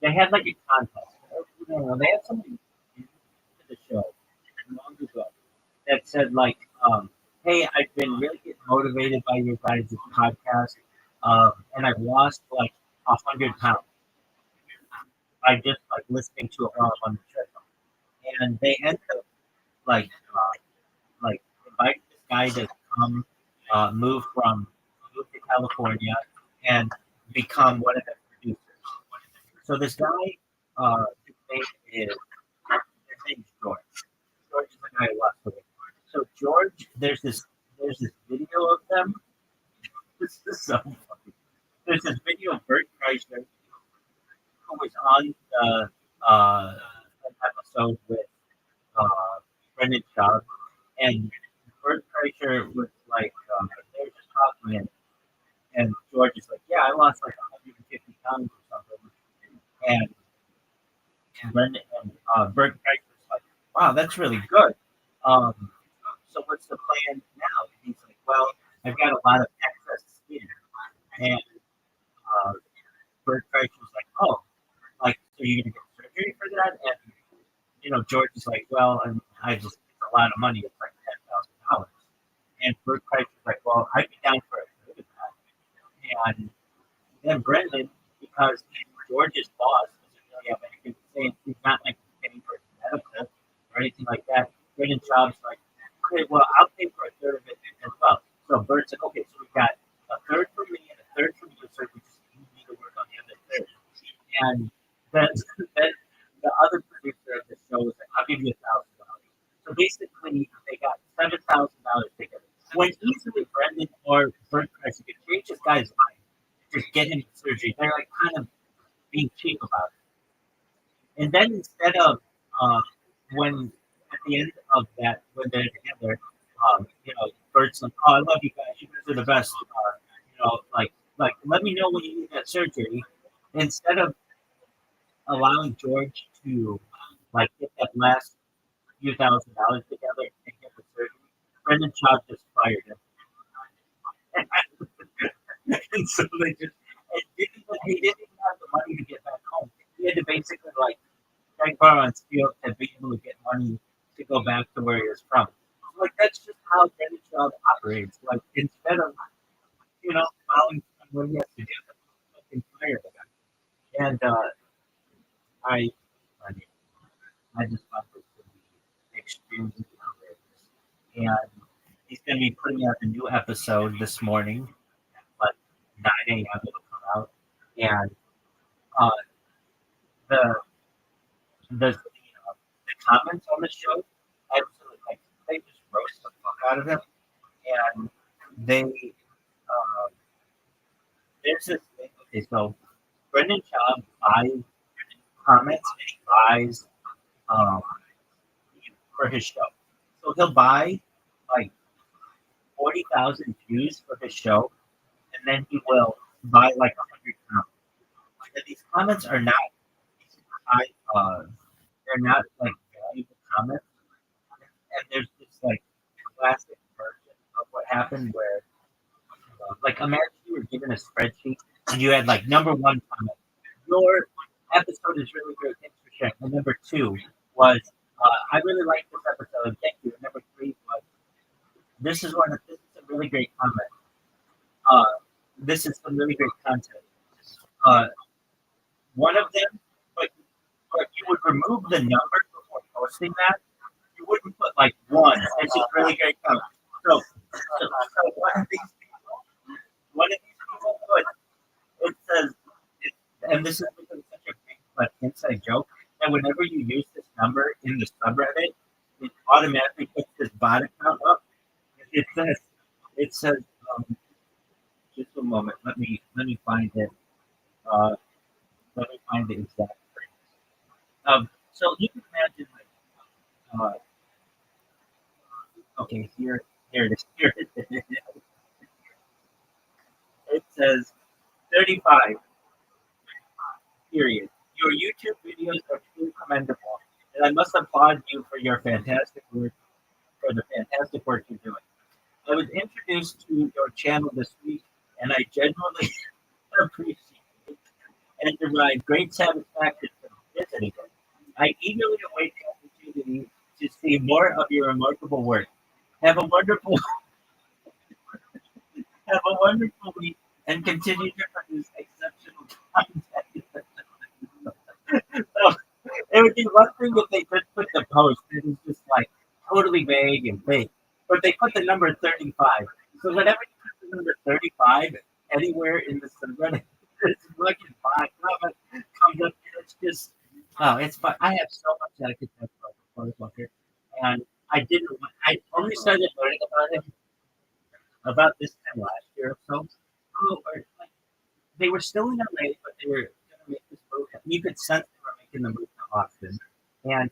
They had like a contest. They had somebody to the show long ago that said like, hey, I've been really getting motivated by your guys' podcast, and I've lost like 100 pounds by just like listening to it while I'm on the treadmill. And they ended up like inviting this guy to come move to California and become one of the producers. So this guy, his name there's this video of them. This is so funny. There's this video of Bert Kreischer who was on the an episode with uh, Brendan Schaub, and Bert Kreischer was like, they were just talking, and George is like, yeah, I lost like 150 pounds or something, and Brendan and Bert Kreischer's like, wow, that's really good. Um, so what's the plan now? And he's like, well, I've got a lot of excess skin, and uh, Bert Kreischer's like, oh, like, so you're gonna get surgery for that? And George is like, well, I just, it's a lot of money. It's like $10,000. And Bert Kreischer's like, well, I'd be down for a third of that. And then Brendan, because George's boss doesn't really have anything to say, he's not like paying for his medical or anything like that. Brendan Schaub's like, okay, well, I'll pay for a third of it as well. So Bert's like, okay, so we got a third for me and a third for you, so we just need to work on the other third. And then the other producer of the show was like, I'll give you $1,000. So basically, they got $7,000 together. When easily Brendan or Bert Kreischer could change this guy's mind, just get him surgery, they're like kind of being cheap about it. And then instead of when at the end of that, when they're together, Bert's like, "Oh, I love you guys. You guys are the best. Like, let me know when you need that surgery." Instead of allowing George to like get that last few $1,000s together and get the surgery, Brendan Schaub just fired him. And so they just he didn't even have the money to get back home. He had to basically like beg, borrow, and steal to be able to get money to go back to where he was from. So, like that's just how Brendan Schaub operates. Like instead of following what he has to do, fucking fire the guy. And I mean, I just thought this would be extremely hilarious. And he's going to be putting out a new episode this morning, like 9 a.m. It'll come out. And uh, the comments on the show, absolutely, like, they just roast the fuck out of him. And they, there's this thing, okay, so Brendan Schaub buys comments and he buys for his show. So he'll buy like 40,000 views for his show, and then he will buy like 100 comments. And these comments are not they're not like valuable comments. And there's this like classic version of what happened where like imagine you were given a spreadsheet and you had like number one comment, your episode is really great, thanks for sharing. And number two was I really like this episode, thank you. And number three was this is a really great comment. This is some really great content. One of them, but you would remove the number before posting that. You wouldn't put like one. It's just really great comment. So one of these people put, it says, and this is because it's such a big like inside joke, that whenever you use this number in the subreddit, it automatically puts this bot account up. It says, just a moment. Let me find it. Let me find the exact phrase. So you can imagine, like, okay, here it is. Here it is. It says 35. Period. Your YouTube videos are truly commendable, and I must applaud you for your fantastic work. For the fantastic work you're doing. I was introduced to your channel this week, and I genuinely appreciate it and derive great satisfaction from visiting it. I eagerly await the opportunity to see more of your remarkable work. Have a wonderful week and continue to produce exceptional content. So, it would be one thing if they just put the post. It was just like totally vague and fake. But they put the number 35. So whenever you put the number 35 anywhere in the subreddit, it's fucking fine. Comes up, it's just, oh, it's fun. I have so much that I could talk about the fucker. And I didn't. I only started learning about it about this time last year or so. Oh, or, like, they were still in LA, but they were going to make this move. You could sense they were making the move to Austin. And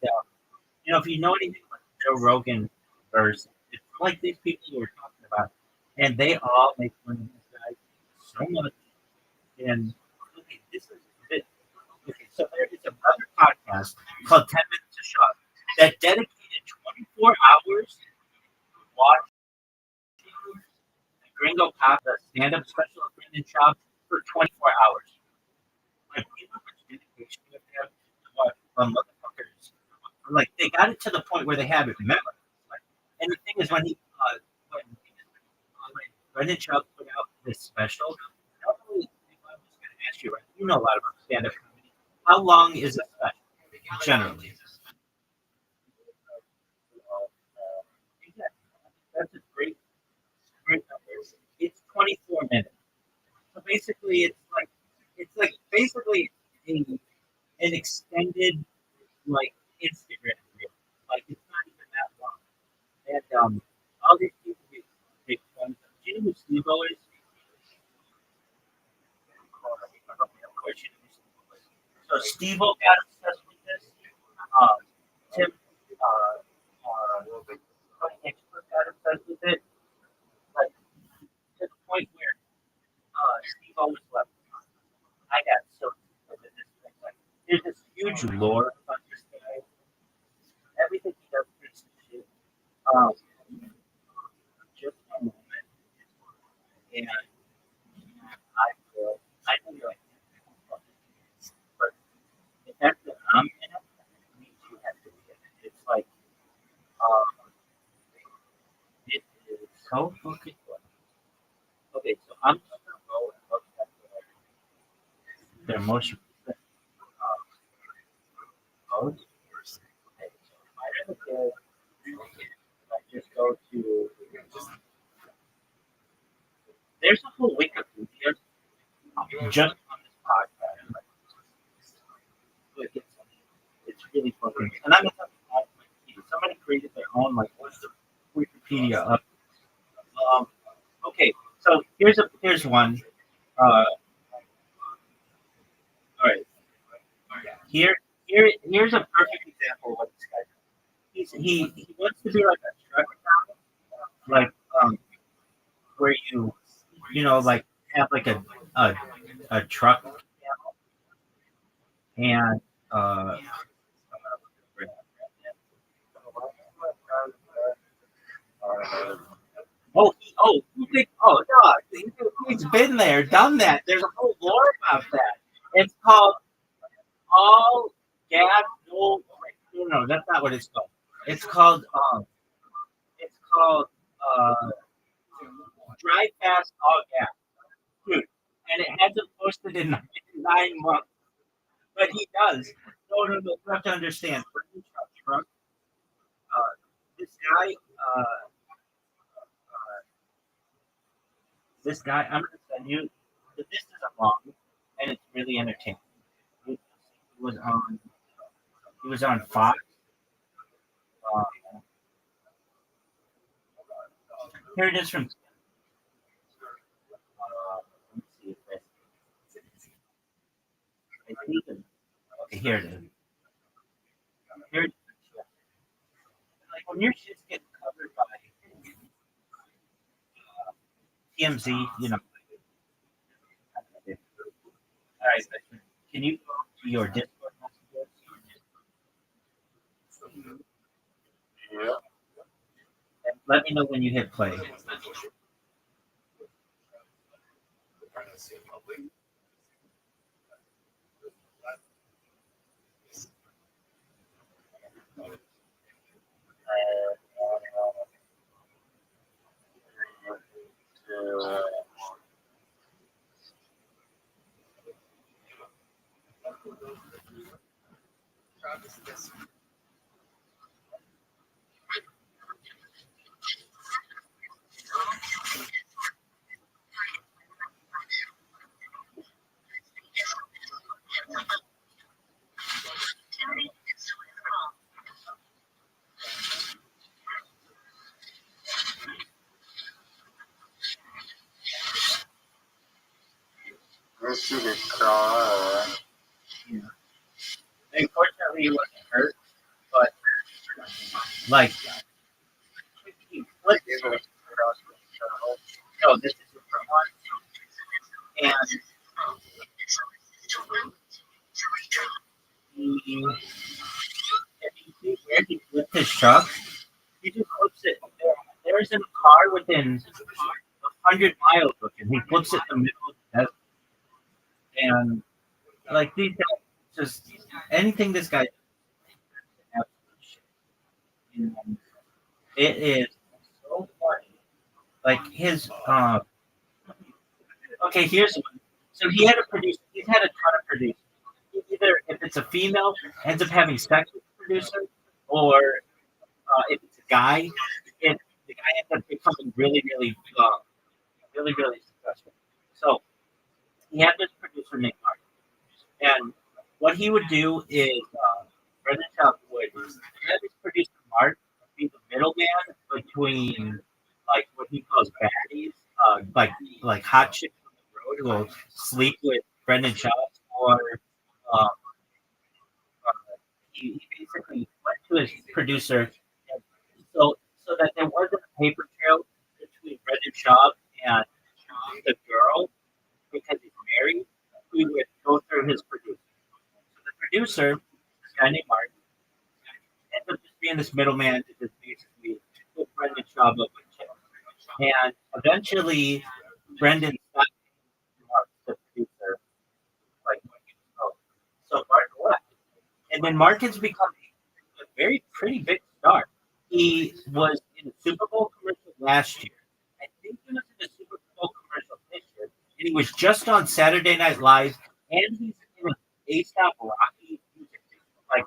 if you know anything about Joe Rogan verse, it's like these people you were talking about, and they all make fun of this guy so much. And okay, this is it. Okay, so there is another podcast called 10 Minutes to Shop that dedicated 24 hours to watching Gringo Pop, the stand-up special of Brendan Schaub, for 24 hours. Like, you know how much dedication you have to watch motherfuckers. Like, they got it to the point where they have it memorized. Like, and the thing is, when Brendan Schaub put out this special, not only I was going to ask you, right? You know a lot about stand-up comedy. How long is a special generally? Yeah, that's a great number. It's 24 minutes. So basically, it's like basically an extended like Instagram reel. Like it's not even that long. And all these people make fun of. Do you know who Steve is? Of course you know who Steve is. So Steve got obsessed with this. Tim Expert got obsessed with it. Like to the point where Steve always left. I got so into this thing. Like there's this huge lore about this guy. Everything he does is shit. Um, just a moment, and I know you're like, but the fact that I'm in it means you have to be in it. It's like, um, it is so fucking good. Okay, so I'm just gonna go and look at their most recent posts. Okay, so if I ever go, I just go to, there's a whole Wikipedia just on this podcast. Like, it's really fucking, and I'm not talking about Wikipedia. Somebody created their own like Wikipedia up. Okay, so here's one. All right, here's a perfect example of what this guy does. He wants to be like a truck like where like have like a truck and no, he's been there, done that. There's a whole lore about that. It's called all gas, no, that's not what it's called. It's called uh drive fast all gas, dude. And it hasn't posted in 9 months, but he does. No, you have to understand. Truck, this guy, I'm gonna send you. This isn't long, and it's really entertaining. He was on. He was on Fox. Uh, Here it is from. Let me see if I think okay, here it is. Here it is. Like when your shit's getting covered by TMZ, All right, can you go to your Discord messages? Yeah. And let me know when you hit play. Jesus Christ. Unfortunately, he wasn't hurt, but like he flipped it across the shuttle. No, this is a different one. And he, if you see where he flipped his truck, he just flips it. There isn't a car within 100 miles of him. He flips it in the middle of the desert. And like these guys, just anything this guy does, absolute shit. And it is so funny. Like his okay, here's one. So he had a producer. He's had a ton of producers. Either if it's a female, ends up having sex with the producer, or if it's a guy, it, the guy ends up becoming really successful. So he had this producer named Mark, and what he would do is Brendan Schaub would have his producer Mark be the middleman between like what he calls baddies, like hot chicks on the road who will sleep with Brendan Schaub, or um, he basically went to his producer, and so that there wasn't a paper trail between Brendan Schaub and the girl because he's married. He would go through his producer. So the producer, this guy named Mark, ends up just being this middleman to just basically put Brendan Schaub up with chill. And eventually, Brendan stopped being Mark, the producer, like when he was out. So Mark left. And then Mark has become a very pretty big star. He was in a Super Bowl commercial last year. I think he was in a Super Bowl commercial this year. And he was just on Saturday Night Live, and he's in an ASAP Rocky music video. Like,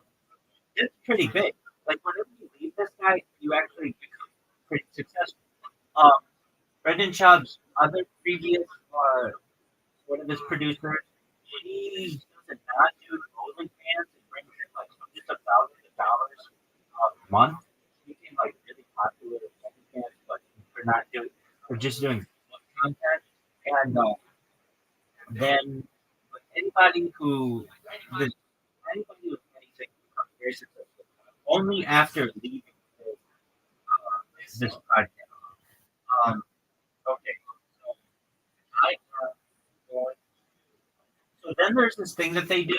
it's pretty big. Like, whenever you leave this guy, you actually become pretty successful. Brendan Schaub's other previous, one of his producers, she does not do OnlyFans and brings in like just $1,000 a month. She became like really popular with OnlyFans, but for just doing content. And then anybody who the, anybody with anything becomes very successful only after leaving this project. Okay, so I so then there's this thing that they do.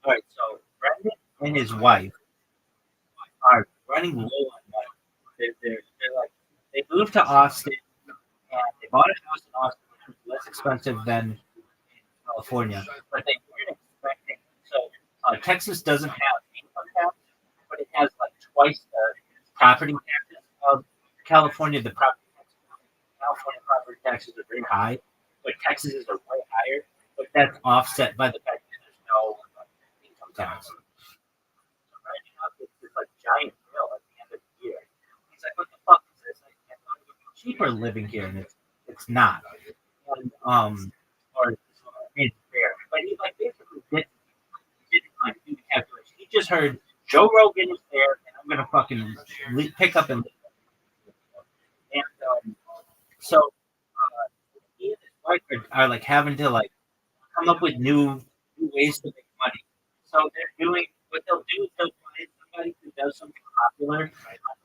All right, so Brendan and his wife are running low on money. They're like they moved to Austin and they bought a house in Austin, which was less expensive than in California, but they weren't expecting. So Texas doesn't have income tax, but it has like twice the property taxes of California. The property taxes, California property taxes are very high, but Texas's are way higher. But that's offset by the fact that there's no income tax. So right now, it's this like giant bill at the end of the year. He's like, "What the fuck is this? I thought it would be cheaper living here, and it's not." And or I mean, it's fair, but he like basically didn't like do the calculation. He just heard Joe Rogan is there, and I'm gonna fucking pick up and leave. And so he and his wife are like having to like come up with new ways to make money. So they're doing what they'll do is they'll find somebody who does something popular on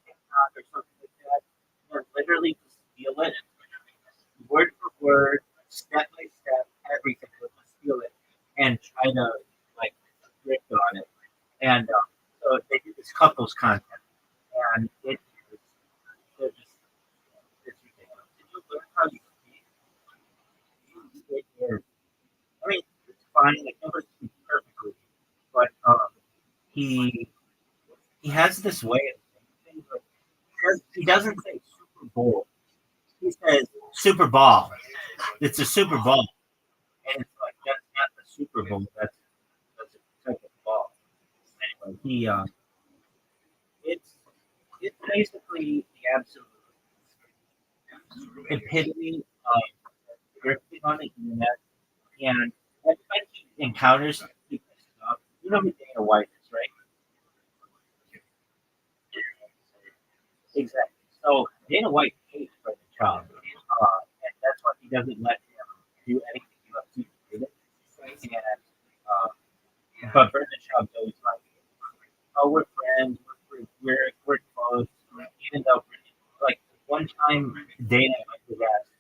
TikTok or something like that, and literally just steal it, word for word, step by step, everything. They'll just steal it and try to like riff on it. And so they do this couples content, and it's just it's ridiculous. Did you learn how you speak? It is. I mean, it's fine. Like nobody speaks perfectly, but he has this way of saying things. Like he doesn't say Super Bowl. He says Super Bowl. It's a Super Bowl, and it's like that's not the Super Bowl. That's a type of ball. Anyway, it's basically the absolute epitome of drifting on the internet, and everybody he encounters, he pisses off. You know who Dana White is, right? Exactly. So Dana White hates Brendan Schaub, and that's why he doesn't let him do anything but Brendan Schaub's always like, oh, we're friends, we're close. Even though, like, one time Dana was asked,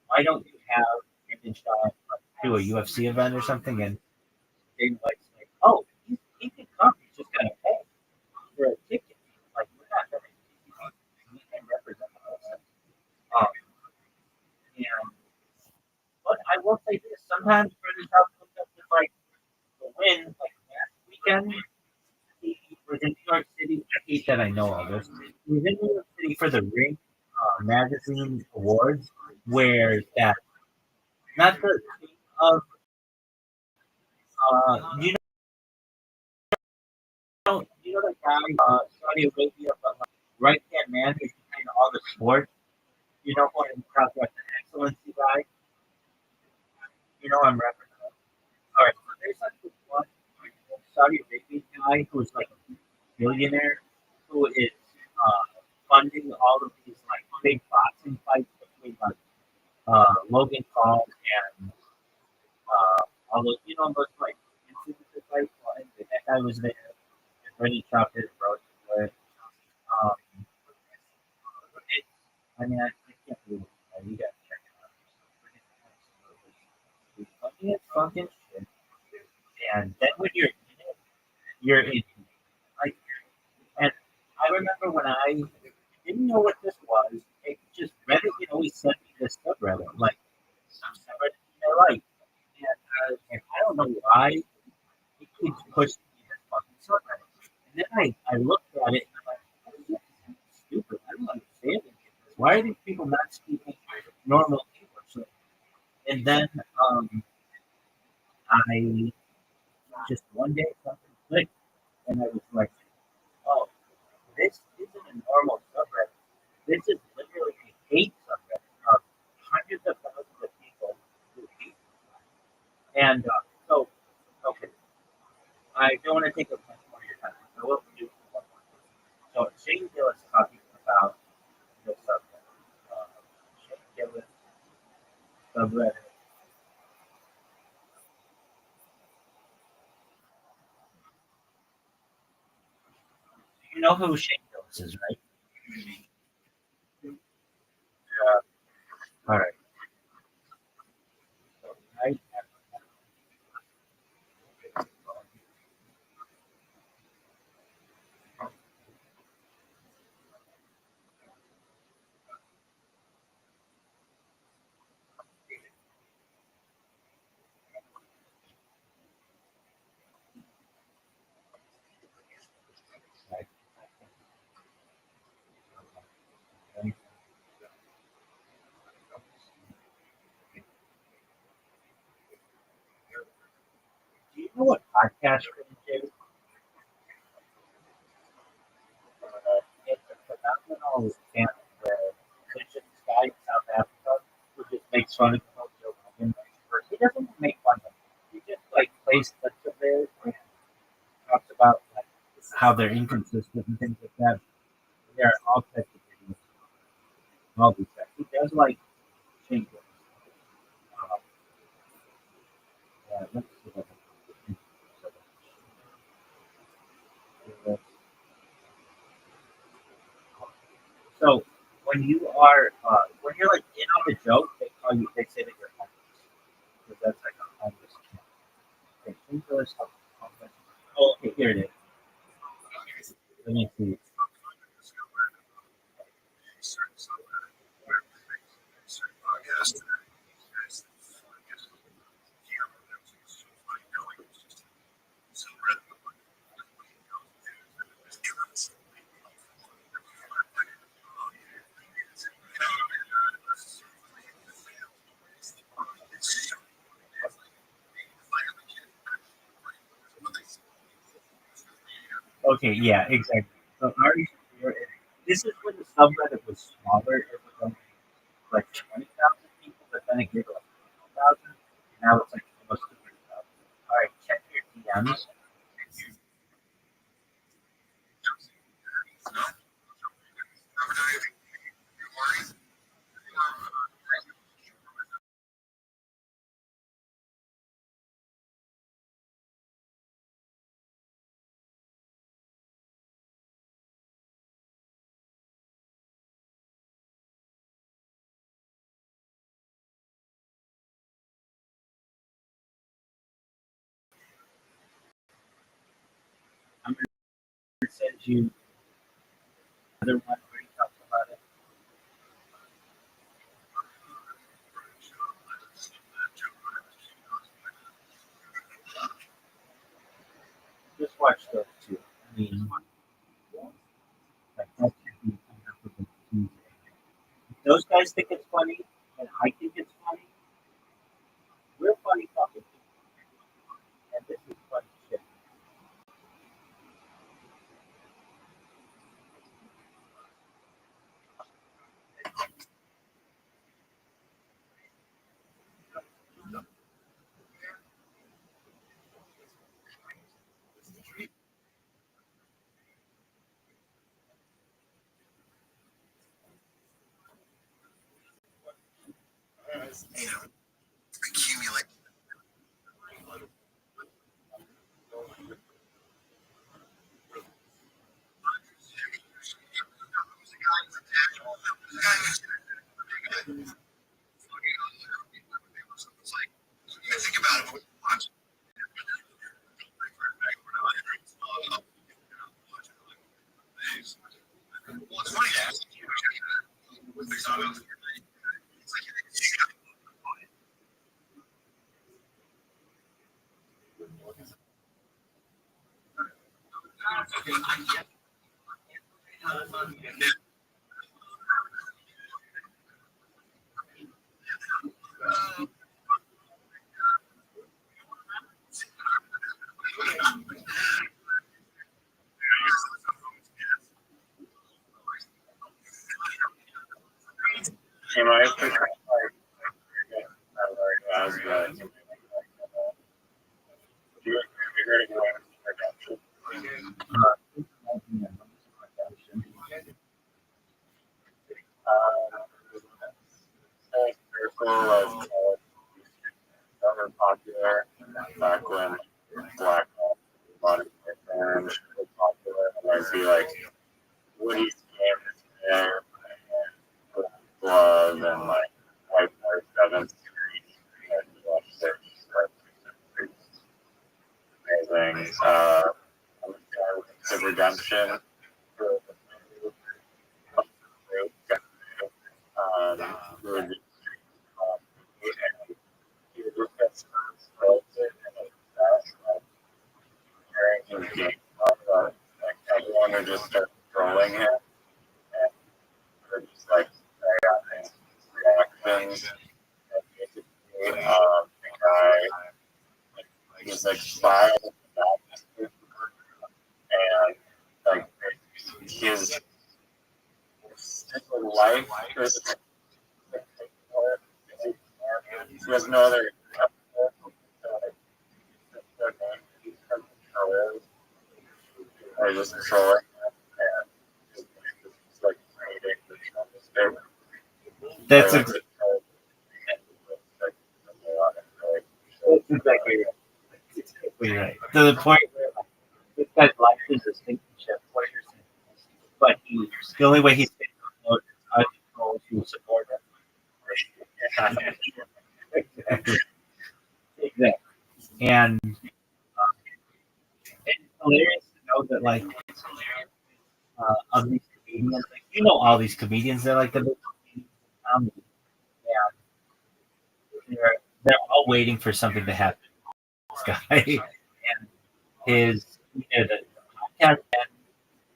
why don't you have Brendan Schaub do a UFC event or something? And Dana White's like, oh, he can come, he's just gonna pay for a ticket. Like, we're not gonna, he can represent us. Um, and but I will say this: sometimes Brendan Schaub comes up with like the win, like last weekend. He was in New York City. I hate that I know all this. He was in New York City for the Ring Magazine Awards, where that not the of you know the guy Saudi Arabia, but like right hand man who's behind all the sports. You know what I'm talking about, the excellency guy. You know I'm referencing. All right, so there's like this one Saudi Arabian guy who's like a billionaire who is funding all of these like big boxing fights between like Logan Paul and all those, you know, those like influencer fights. Well, anyway, that guy was there, and Brendan Schaub did a roast to it. Um, it, I mean, I can't believe it. You guys check it out. It's funny as fucking shit. And then when you're in it, you're in it. Like, and I remember when I didn't know what this was, it just Reddit would always send me this subreddit, like subreddit I like. And I don't know why it keeps pushing me this fucking subreddit. And then I looked at it and I'm like, oh, this is stupid. I don't understand it. Why are these people not speaking normal English? So, and then I just one day something clicked and I was like, oh, this isn't a normal subreddit. This is literally a hate subreddit of hundreds of thousands of people who hate. And so, okay, I don't want to take up much more of your time. I will do one more. So Shane Gillis talking about the subreddit. Shane Gillis subreddit. You know who Shane Gillis is, right? All right. So I do you know what podcast cringe is? It's a phenomenal channel where there's this guy in South Africa who just makes fun of Joe Rogan. He doesn't make fun of him. He just like plays clips of theirs and talks about like how they're inconsistent and things like that. There are all types of videos, all these guys. He does like change it. Let's see what so when you're like in on the joke, they say that you're homeless because that's like a homeless camp. Okay, English homeless. Oh, okay, here it is. Let me see. Okay, yeah, exactly. So Ari, this is when the subreddit was smaller. It was only like 20,000 people, but then it grew to like 1,000. Now it's like almost 3,000. All right, check your DMs. you other one where he talks about it? Just watch those two. I mean, like that should be enough of a Tuesday. If those guys think it's funny, and I think it's funny, we're funny talking people, and this is funny shit. Accumulate. Think about it. Well, it's funny. You know, I think like as the you heard it going production. Circle of that were popular back when black body terms were popular. And I'd be like, Woody's game there, and glove, and like White Part 7th Street. And watch their amazing. The Redemption. Really he would just get scripted and during his game, like everyone would just start trolling him and would just like say on his reactions. And basically, the guy was like filed and like his life is he has no other I just control it and it's like That's exactly right. To the point where like, this guy's life is a sinking ship. What you're saying, but the only way he's getting promoted is how he controls you support him. Exactly. Exactly. And it's hilarious to know that like of these comedians, like you know all these comedians, they're like the big comedians in comedy. Yeah, they're all waiting for something to happen. This guy and his either the podcast end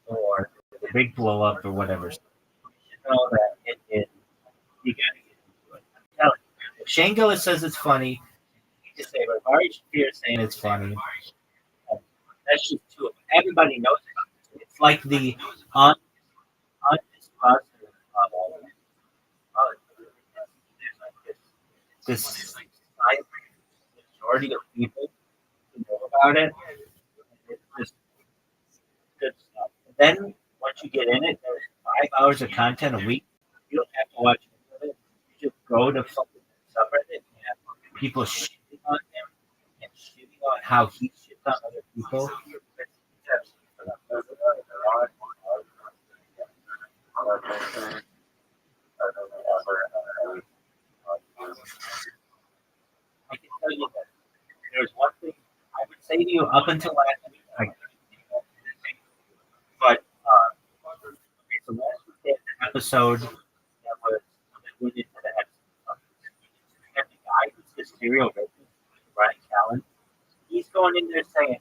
or the big blow up or whatever. So you know that it is you gotta get into it. I'm telling you. If Shane Gillis says it's funny, you just say but if Ari Shaffir is saying it's funny, that's just two of them. Everybody knows it. It's like the undiscussed there's like this majority of people who know about it. It's just good stuff. And then once you get in it, there's 5 hours of content a week. You don't have to watch any of it. You just go to fucking subreddit and have people shitting on him and shitting on how he shits on other people. It's absolutely I can tell you that there's one thing I would say to you up until last week, but episode that went into the episode. And the guy who's the serial rapist, Brian Callen, he's going in there saying,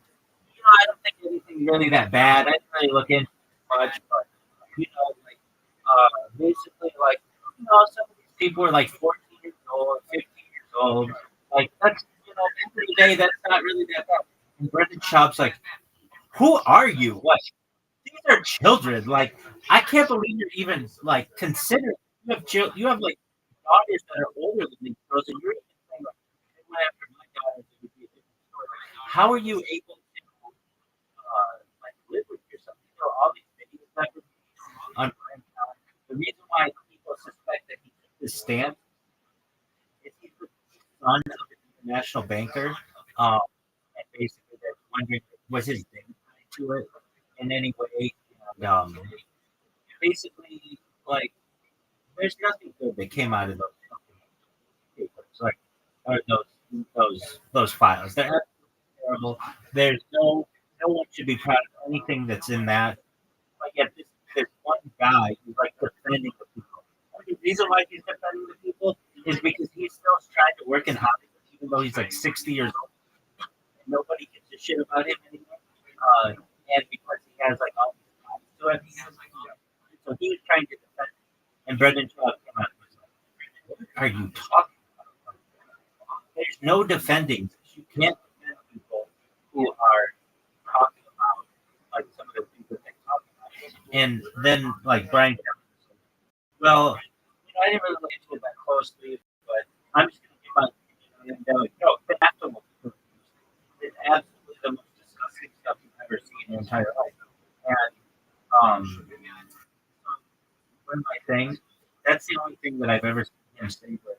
I don't think anything really that bad. I didn't really look into much, but basically, some of these people are like 14 years old, 15 years old. Like that's back in the day, that's not really that bad. And Brendan Schaub's like, who are you? What? These are children. Like, I can't believe you're even like considering. You have like daughters that are older than these girls, and you're even saying like, "Hey, went after my daughters, it would be a different story." How are you able to live with yourself? All these videos that were on Prime Time. The reason why people suspect that he took this stand is he's the son of an international banker, and basically they're wondering was his name tied to it in any way. And, basically, like, there's nothing good that came out of those papers, like, or those files. They're absolutely terrible. There's no one should be proud of anything that's in that. But yet this one guy who's like defending the people. The reason why he's defending the people is because he's still trying to work in Hollywood, even though he's like 60 years old. And nobody gives a shit about him anymore. And because he has like all these problems to it, so he was trying to defend it. And Brendan Schaub came out and was like, "What are you talking about? There's no defending. You can't defend people who are talking about like some of the things that they talk about." And then like Brian, well, I didn't really look into it that closely, but I'm just going to give my opinion. And they're like, no, it's absolutely, it's absolutely the most disgusting stuff you've ever seen in your entire life. And one of my things, that's the only thing that I've ever seen him say. But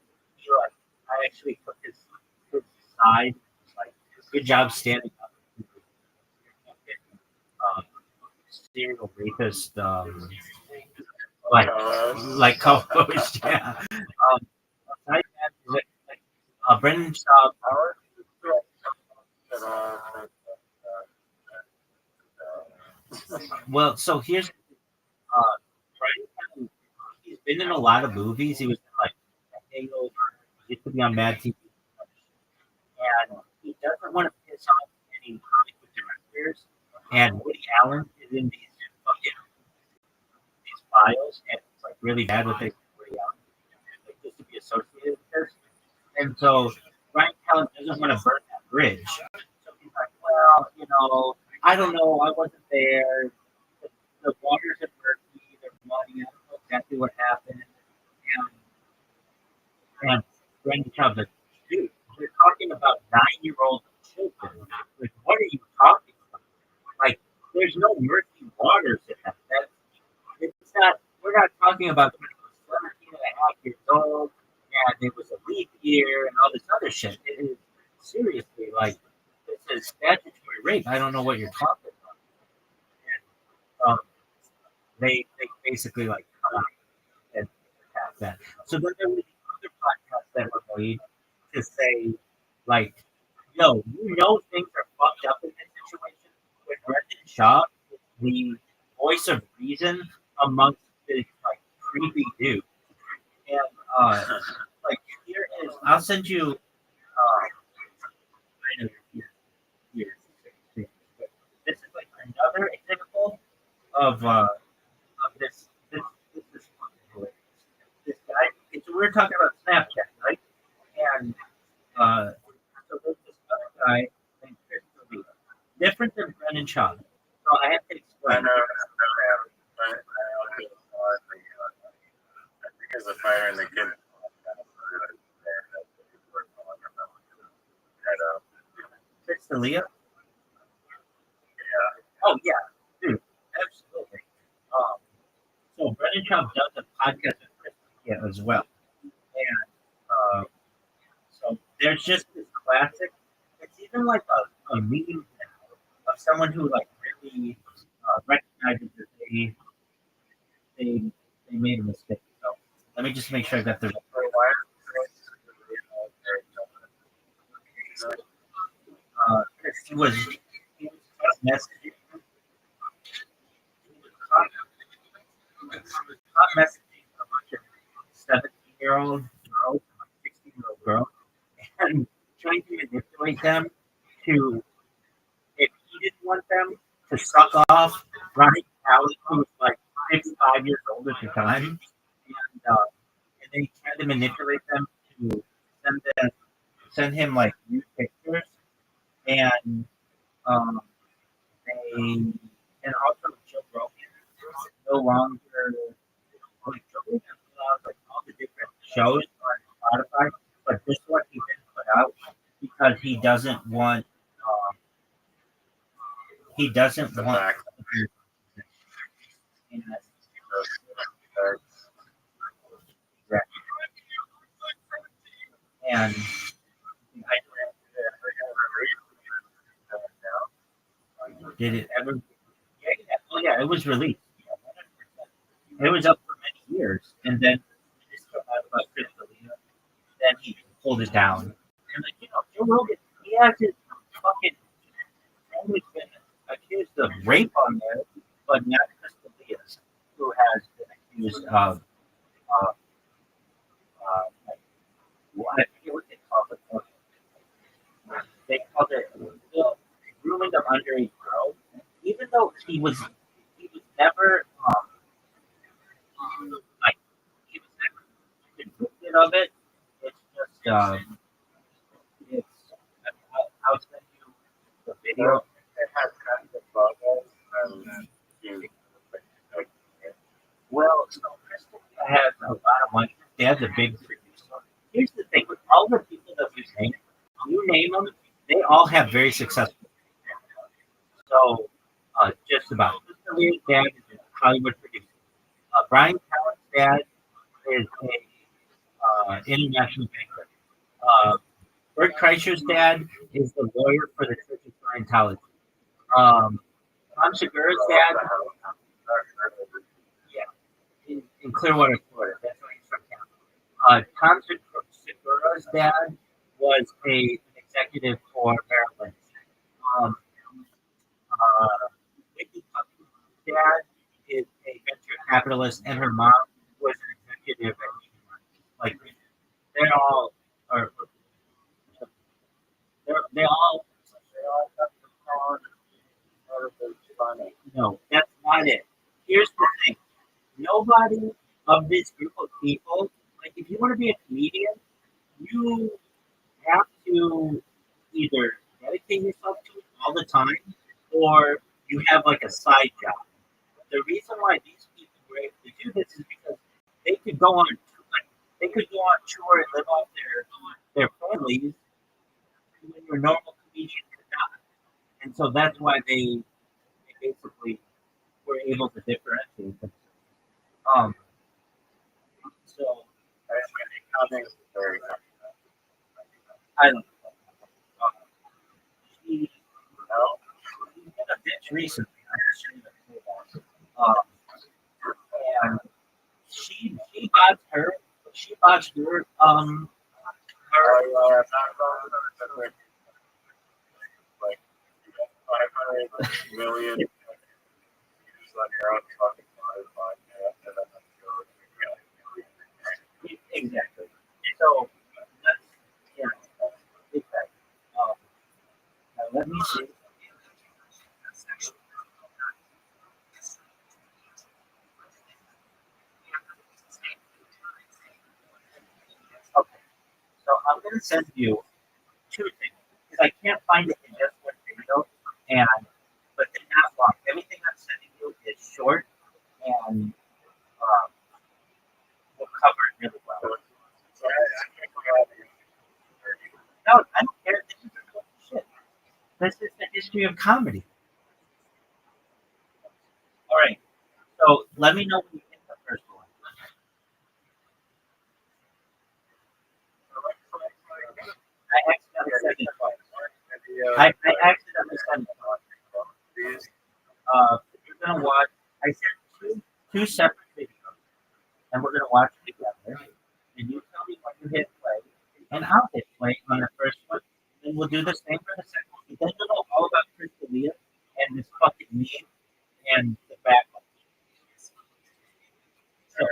like, I actually took his side. Like, good job standing up. Serial rapist, like co-host, yeah. Aside that, Brendan Schaub. Well, so here's Brian. He's been in a lot of movies. He was in like Hangover. He used to be on Mad TV, and he doesn't want to piss off any Hollywood directors. And Woody Allen is in these files, and it's like really bad what they do to Woody Allen, like just to be associated with this. And so Brian Callen doesn't want to burn that bridge. So he's like, well, I don't know. I wasn't there. The waters are murky. They're muddy. I don't know exactly what happened. And Brendan Schaub's like, dude, you're talking about 9-year-old children. Like, what are you talking about? Like, there's no murky waters in that. It's not. We're not talking about when he was 17 and a half years old, and it was a leap year and all this other shit. It is seriously like this is statutory rape. I don't know what you're talking about. And, they basically like come out and attack that. So then there were these other podcasts that were made to say, like, yo, things are fucked up in this situation. When Brendan Schaub is the voice of reason amongst this like creepy dude. And like here is I'll send you I know here. This is like another example of this guy. So we're talking about Snapchat, right? And so there's this other guy named Chris D'Elia, different than Brendan Schaub. So I have to explain. I think as a fighter in the kid. Chris D'Elia? Yeah. Oh yeah, dude, absolutely. So Brendan Schaub does a podcast with Chris D'Elia as well, and so there's just this classic. It's even like a meme now of someone who like really recognizes that they made a mistake. So let me just make sure I got the right wire. He was messaging. Messaging 16-year-old girls, 16-year-old girl, and trying to manipulate them to, if he didn't want them to suck off Ronnie Callie, who was like 55 years old at the time, and then he tried to manipulate them to send him like nude pictures, and um, they and also Joe Rogan no longer like Joe Rogan allows like all the different shows on Spotify, but this one he didn't put out because he doesn't want Back. and did it ever? Oh yeah, it was released. It was up for many years, and then just about Chris D'Elia, then he pulled it down. And like Joe Rogan, he has his fucking always been accused of rape on there, but not Chris D'Elia, who has been accused of like, I forget what they call it. They called it grooming of underage girls, even though he was never like he was never convicted of it. It's just it's I'll send you the video. It has kind of logos and Well, so Crystal has a lot of money. They have the big producer. Here's the thing with all the people that we've named, you name them, they all have very successful. So, just about. Crystal Lee's dad is a Hollywood producer. Brian Callen's dad is a international banker. Bert Kreischer's dad is the lawyer for the Church of Scientology. Tom Segura's dad, yeah, in Clearwater, Florida. That's where he's from. Tom Segura's dad was an executive for Merrill Lynch. Nikki Puffy's dad is a venture capitalist, and her mom was an executive at like they're all are they all no, that's not it. Here's the thing. Nobody of this group of people, like if you want to be a comedian, you have to either dedicate yourself to it all the time or you have like a side job. The reason why these people were able to do this is because they could go on tour and live off their families when your normal comedian could not. And so that's why they basically were able to differentiate them. So I don't know. She's been a bitch recently. And she botched her like 500 million views on your own fucking podcast, and then exactly. So that's exactly. Now let me see. Okay, so I'm gonna send you two things because I can't find it in just one video, but they're not long. Everything I'm sending you is short and will cover it really well. No, I don't care. This is shit. This is the history of comedy. All right. So let me know when you get the first one. I accidentally sent it twice. I accidentally sent it twice. You're gonna watch. I sent two separate videos, and we're gonna watch it together. And you tell me when you hit play, and I'll hit play on the first one. Then we'll do the same for the second one. Then you'll know all about Chris D'Elia and this fucking meme and the back one. So,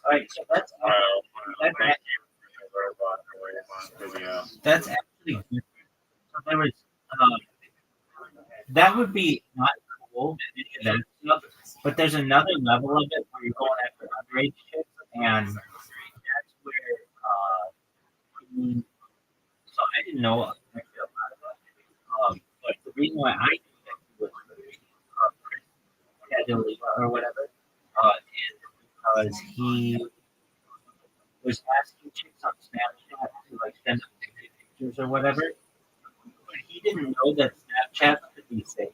All right, so that's Thank you for the robot video. that's actually good. So there was that would be not cool, any of that stuff. But there's another level of it where you're going after underage chicks, and that's where he- so I didn't know actually a lot about it. But the reason why I knew that he was pedophile or whatever is because he was asking chicks on Snapchat to like send them pictures or whatever. But he didn't know that Snapchat could be saved.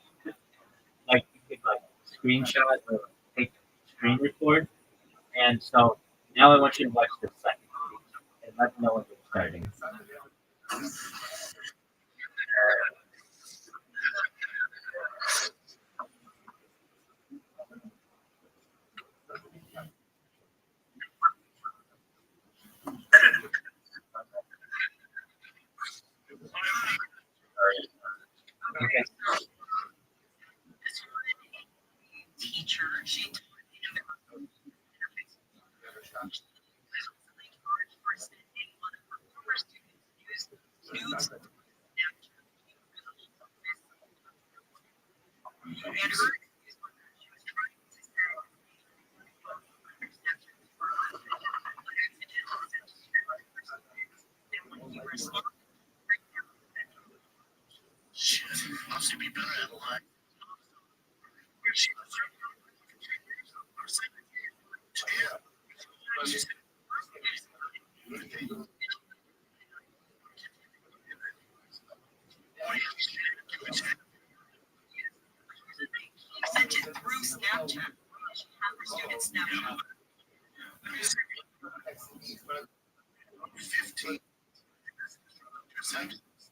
Like you could like screenshot or take screen record. And so now I want you to watch the second video and let me know when you're starting. Okay.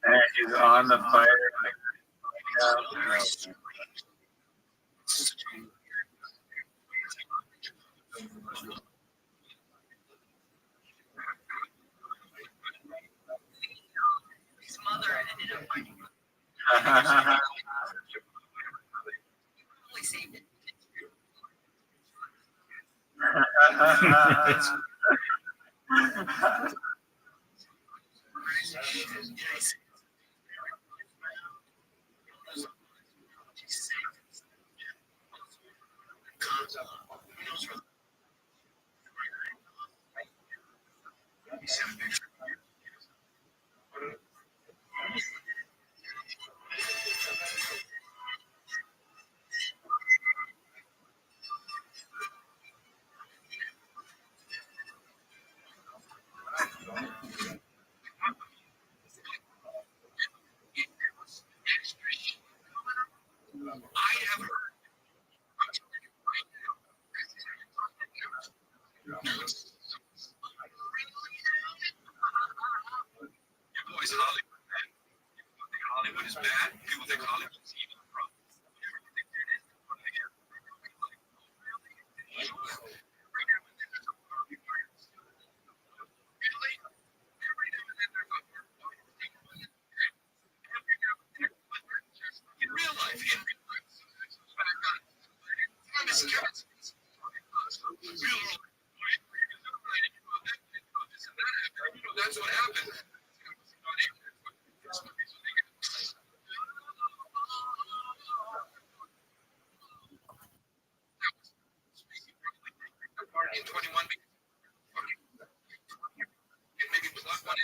And he's on the fire. Hollywood is bad. People think Hollywood is evil. In real life, that's what happened. In 21, maybe with luck, one.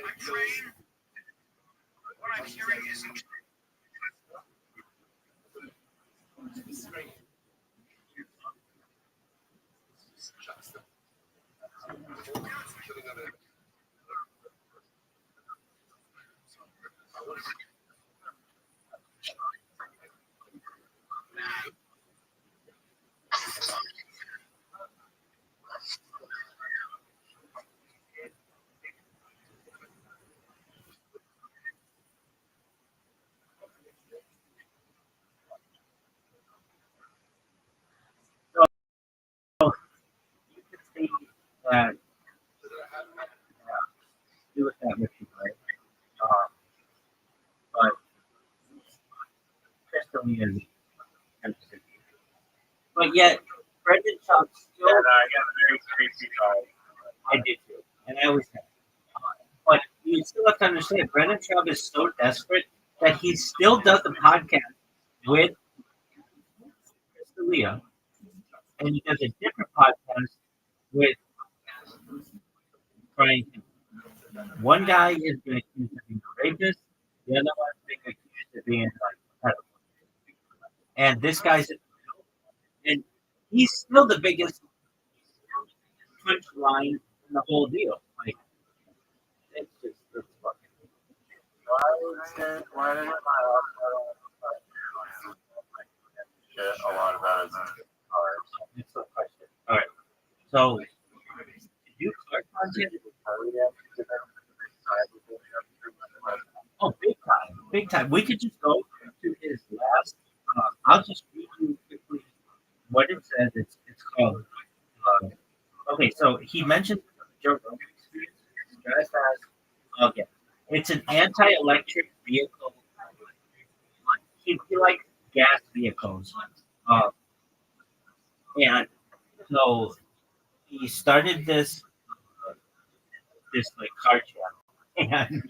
I'm praying. I'm hearing is You can see that do with that with you, right? But Crystal is empty. But yet, Brendan Schaub still. And I got a very crazy vibe. I did too, and I always have. But you still have to understand, Brendan Schaub is so desperate that he still does the podcast with Crystalia, and he does a different podcast with Brian. One guy is being accused of being a rapist, the other one is being accused of being like a pedophile. And this guy's, and he's still the biggest punchline in the whole deal. Like, it's just, it's fucking. Why did shit a lot about his cars? It's a question. All right. So, did you start content? Oh, big time, big time. We could just go to his last. I'll just read you quickly what it says. It's called. Okay, so he mentioned Joe Rogan experience. Drive fast. Okay, it's an anti-electric vehicle. He likes gas vehicles, and so he started this like car channel, and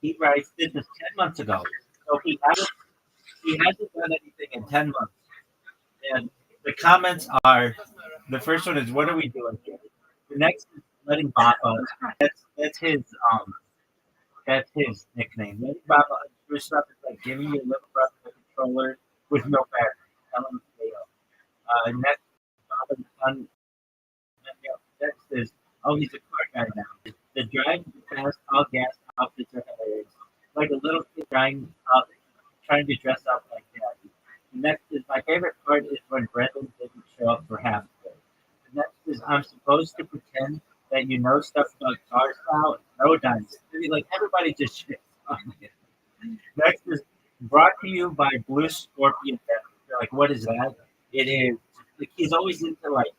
he writes did this 10 months ago. So he hasn't done anything in 10 months, and the comments are the first one is what are we doing here? The next is letting Baba. That's his that's his nickname. Letting Baba do stuff is like giving you a little brother a controller with no battery. Tell him to stay up. Next, Baba's son. Next is oh he's a car guy now. The drive fast all gas outfits are hilarious. Like a little kid trying to dress up like that. The next is my favorite part is when Brendan didn't show up for half of it. The next is I'm supposed to pretend that you know stuff about cars now. No dimes. Like everybody just shits on it. Next is brought to you by Blue Scorpion. You're like, what is that? It is like he's always into like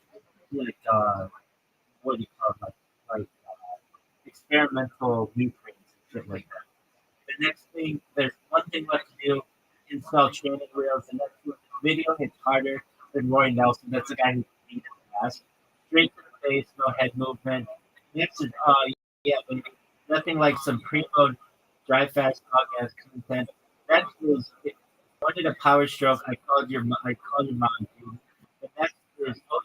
what do you call it? Experimental blueprints and shit like that. The next thing, there's one thing left to do: install training wheels. The next one, video hits harder than Roy Nelson. That's the guy who beat in the past. Straight to the face, no head movement. Next is, yeah, but nothing like some pre-mode drive fast podcast content. Next is, if you wanted a power stroke, I called your mom, dude. The next is, oh,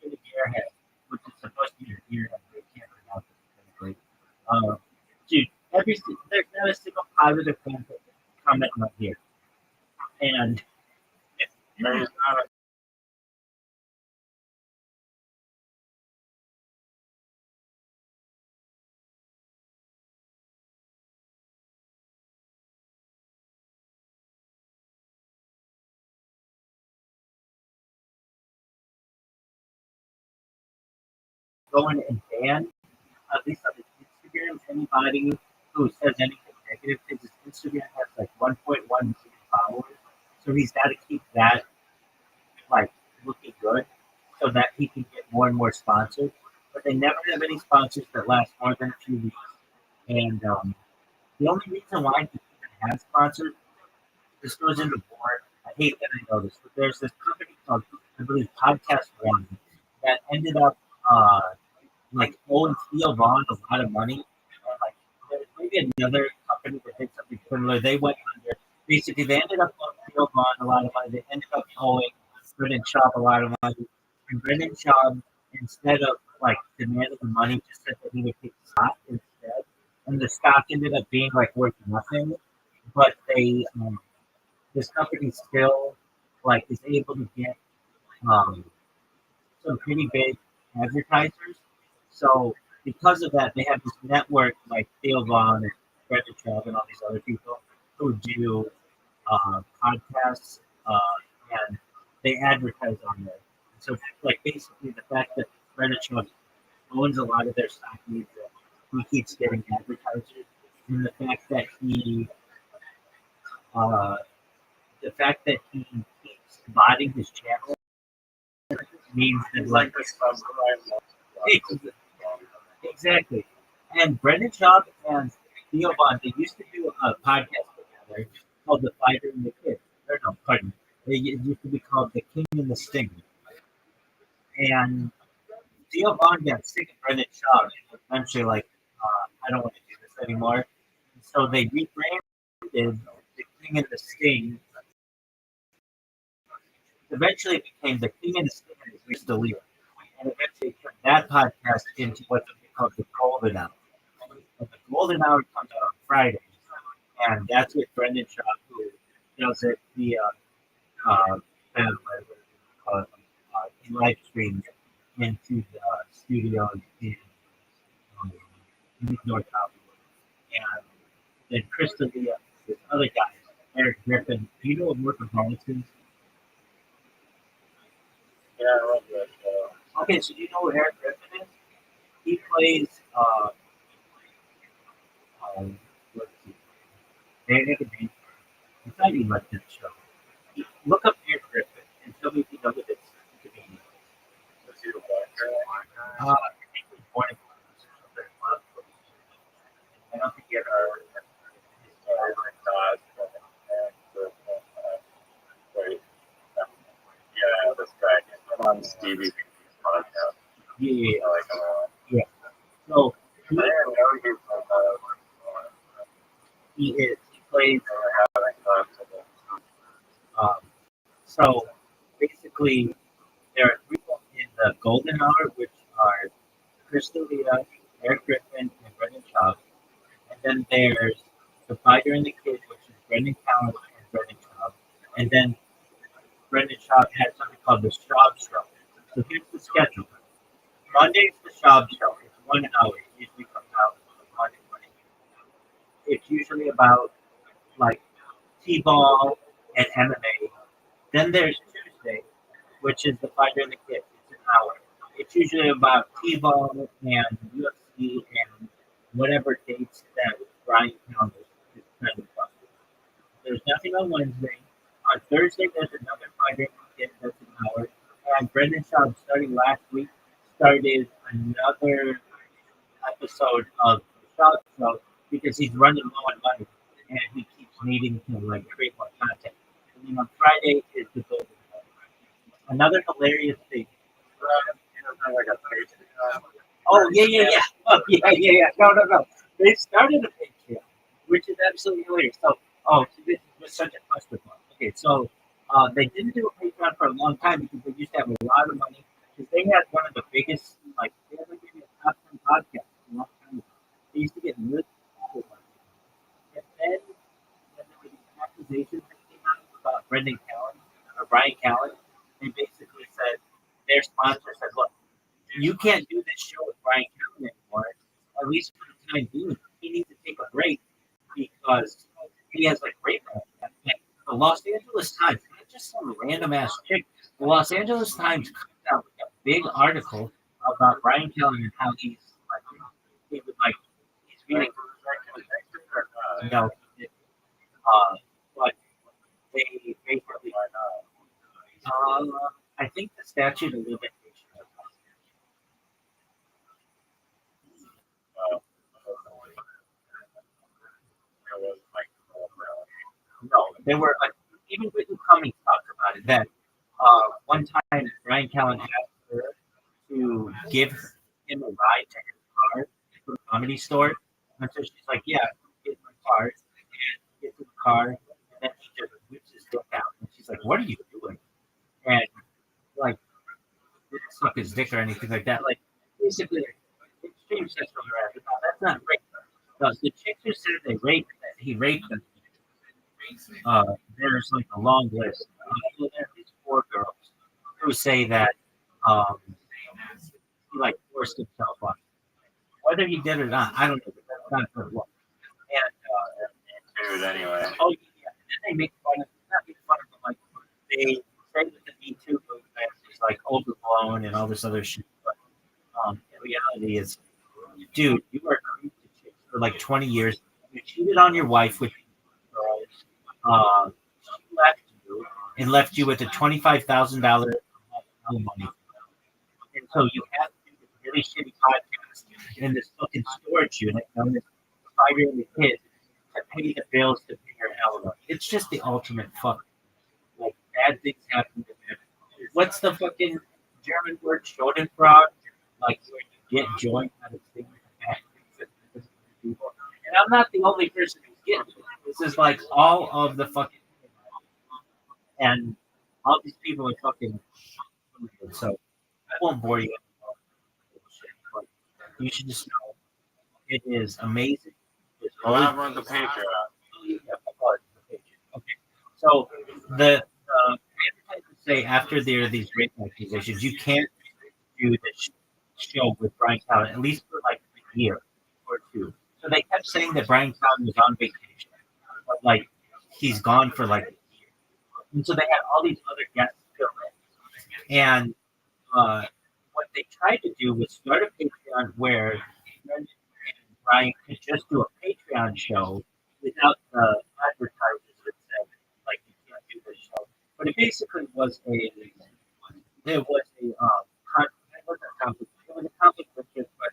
you're the gearhead, which is supposed to be your gearhead, but you can't pronounce it technically. Dude, there's not a single positive comment up here. And There's not a going and ban, at least on his Instagram, anybody who says anything negative, because his Instagram has like 1.1 million followers. So he's got to keep that like looking good so that he can get more and more sponsors. But they never have any sponsors that last more than a few weeks. And the only reason why he even has sponsors, this goes into board. I hate that I know this, but there's this company called, I believe, Podcast One that ended up like owing Theo Vaughn a lot of money. And like there was maybe another company that did something similar. They went under. Basically, they ended up owing Theo Vaughn a lot of money. They ended up owing Brendan Schaub a lot of money. And Brendan Schaub, instead of like demanding the money, just said that he would take stock instead. and the stock ended up being like worth nothing. But this company still like is able to get um, some pretty big advertisers. So because of that, they have this network like Theo Vaughn and Brendan Schaub and all these other people who do podcasts and they advertise on there. So like basically the fact that Brendan Schaub owns a lot of their stock means that he keeps getting advertisers, and uh, the fact that he keeps modding his channel means that like exactly. And Brendan Schaub and Theo Vaughn, they used to do a podcast together called The Fighter and the Kid. Or no, pardon. It used to be called The King and the Sting. And Theo Vaughn got sick of Brendan Schaub and eventually like, I don't want to do this anymore. So they rebranded The King and the Sting. Eventually it became The King and the Sting and Mr. D'Elia. And eventually turned that podcast into what's called The Golden Hour. And the Golden Hour comes out on Friday, and that's with Brendan Schaub, who does it via uh, live stream into the studio in North Hollywood. And then Chris D'Elia, this other guy, Eric Griffin. Do you know what Work of Bonus is? Yeah, I love that show. Okay, so do you know who Eric Griffin is? He plays, let's see, Eric Griffin. I thought you liked that show. Look up Eric Griffin and tell me if you know what this comedian is. Was he the black guy? I think he was born in I don't think he ever heard of Wait. Yeah, this guy. He's on Stevie podcast. Yeah, I like him a lot. yeah. So I didn't know he was he is. He plays. having fun. Um, so basically, there are three people in the Golden Hour, which are Chris D'Elia, Eric Griffin, and Brendan Schaub. And then there's The Fighter and the Kid, which is Brendan Callen and Brendan Schaub. And then Brendan Schaub has something called the Schaub Show. So here's the schedule. Monday's the Schaub Show. It's 1 hour. It usually comes out on Monday morning. It's usually about like T-ball and MMA. Then there's Tuesday, which is The Fighter and the Kid. It's an hour. It's usually about T-ball and UFC and whatever dates that Brian Callen is kind of busted. There's nothing on Wednesday. On Thursday, there's another Fighter and the Kid that's an hour. And Brendan Schaub, starting last week, started another episode of the Schaub Show because he's running low on money and he keeps needing to like create more content. And then on Friday is the Golden Hour. Another hilarious thing. Like a Patreon. Oh yeah. Oh yeah. No. They started a Patreon, which is absolutely hilarious. So, so this was such a clusterfuck. Okay, so they didn't do a Patreon for a long time because they used to have a lot of money. Because they had one of the biggest, like, they had like maybe a top 10 podcast a long time ago. They used to get really money. And then when there were these accusations that came out about Brendan Callen or Brian Callen, they basically said their sponsor said, "Look, you can't do this show with Brian Callen anymore. At least for the time being, he needs to take a break because he has like great like, the Los Angeles Times, not just some random ass chick. The Los Angeles Times comes out with a big article about Brian Callen and how he's like, he was like, he's really no, but they basically, I think the statute of limitation. No, they were like even Whitney Cummings talked about it. That one time Brian Callen asked her to give him a ride to his car to the comedy store, and so she's like, "Yeah, get my car," and gets in the car, and then he just whips his dick out, and she's like, "What are you doing?" And like, didn't suck his dick or anything like that. Like basically, extreme sexual harassment. Now, that's not great. The chicks who said he raped them. There's like a long list. There are these 4 girls who say that um, he like forced himself on. Whether he did or not, I don't know. But that's not good luck. Dude, anyway. Oh yeah, and then they make fun of not make fun of them like they say that the Me Too movement is like overblown and all this other shit. But the reality is, dude, you are creeped to chicks for like 20 years. You cheated on your wife with girls. She left you and left you with a $25,000 money. And so you have to do this really shitty podcast in this fucking storage unit known as 5-year-old kid to pay the bills to pay your alimony. It's just the ultimate fuck. Like bad things happen to them. What's the fucking German word Schadenfreude? Like where you get joy out of things bad things that happen to people. And I'm not the only person who's getting it. This is like all of the fucking and all these people are fucking so I won't bore you anymore. But you should just know it is amazing. It's Well, I'm on the Patreon. Okay. So the advertisers say after there are these rape accusations, you can't do the show with Brian Callen at least for like a year or two. So they kept saying that Brian Callen was on vacation, but like he's gone for like a year. And so they had all these other guests fill in. And what they tried to do was start a Patreon where Brendan and Brian could just do a Patreon show without the advertisers that said like you can't do this show. But it basically was it wasn't a conflict. It was a conflict of interest, but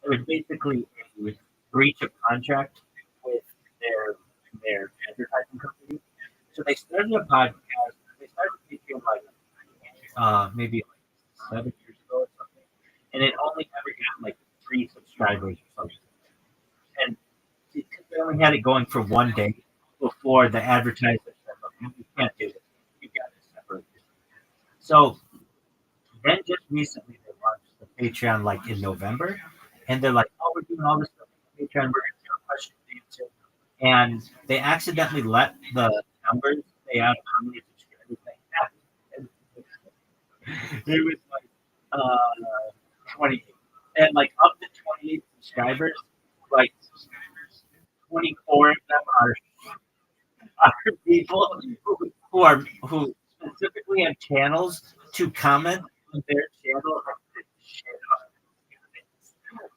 it was basically a breach of contract with their advertising company. So they started a podcast. They started Patreon like maybe like 7 years ago or something, and it only ever got like 3 subscribers or something. And because they only had it going for one day before the advertiser said, "Look, you can't do this. You got to separate this." So then just recently they launched the Patreon like in November, and they're like, "Oh, we're doing all this stuff on Patreon. We're going to do a question and answer," and they accidentally let the numbers stay out of how many subscribers they had. It was like 28, and like of the 28 subscribers, like 24 of them are people who specifically have channels to comment on their channel.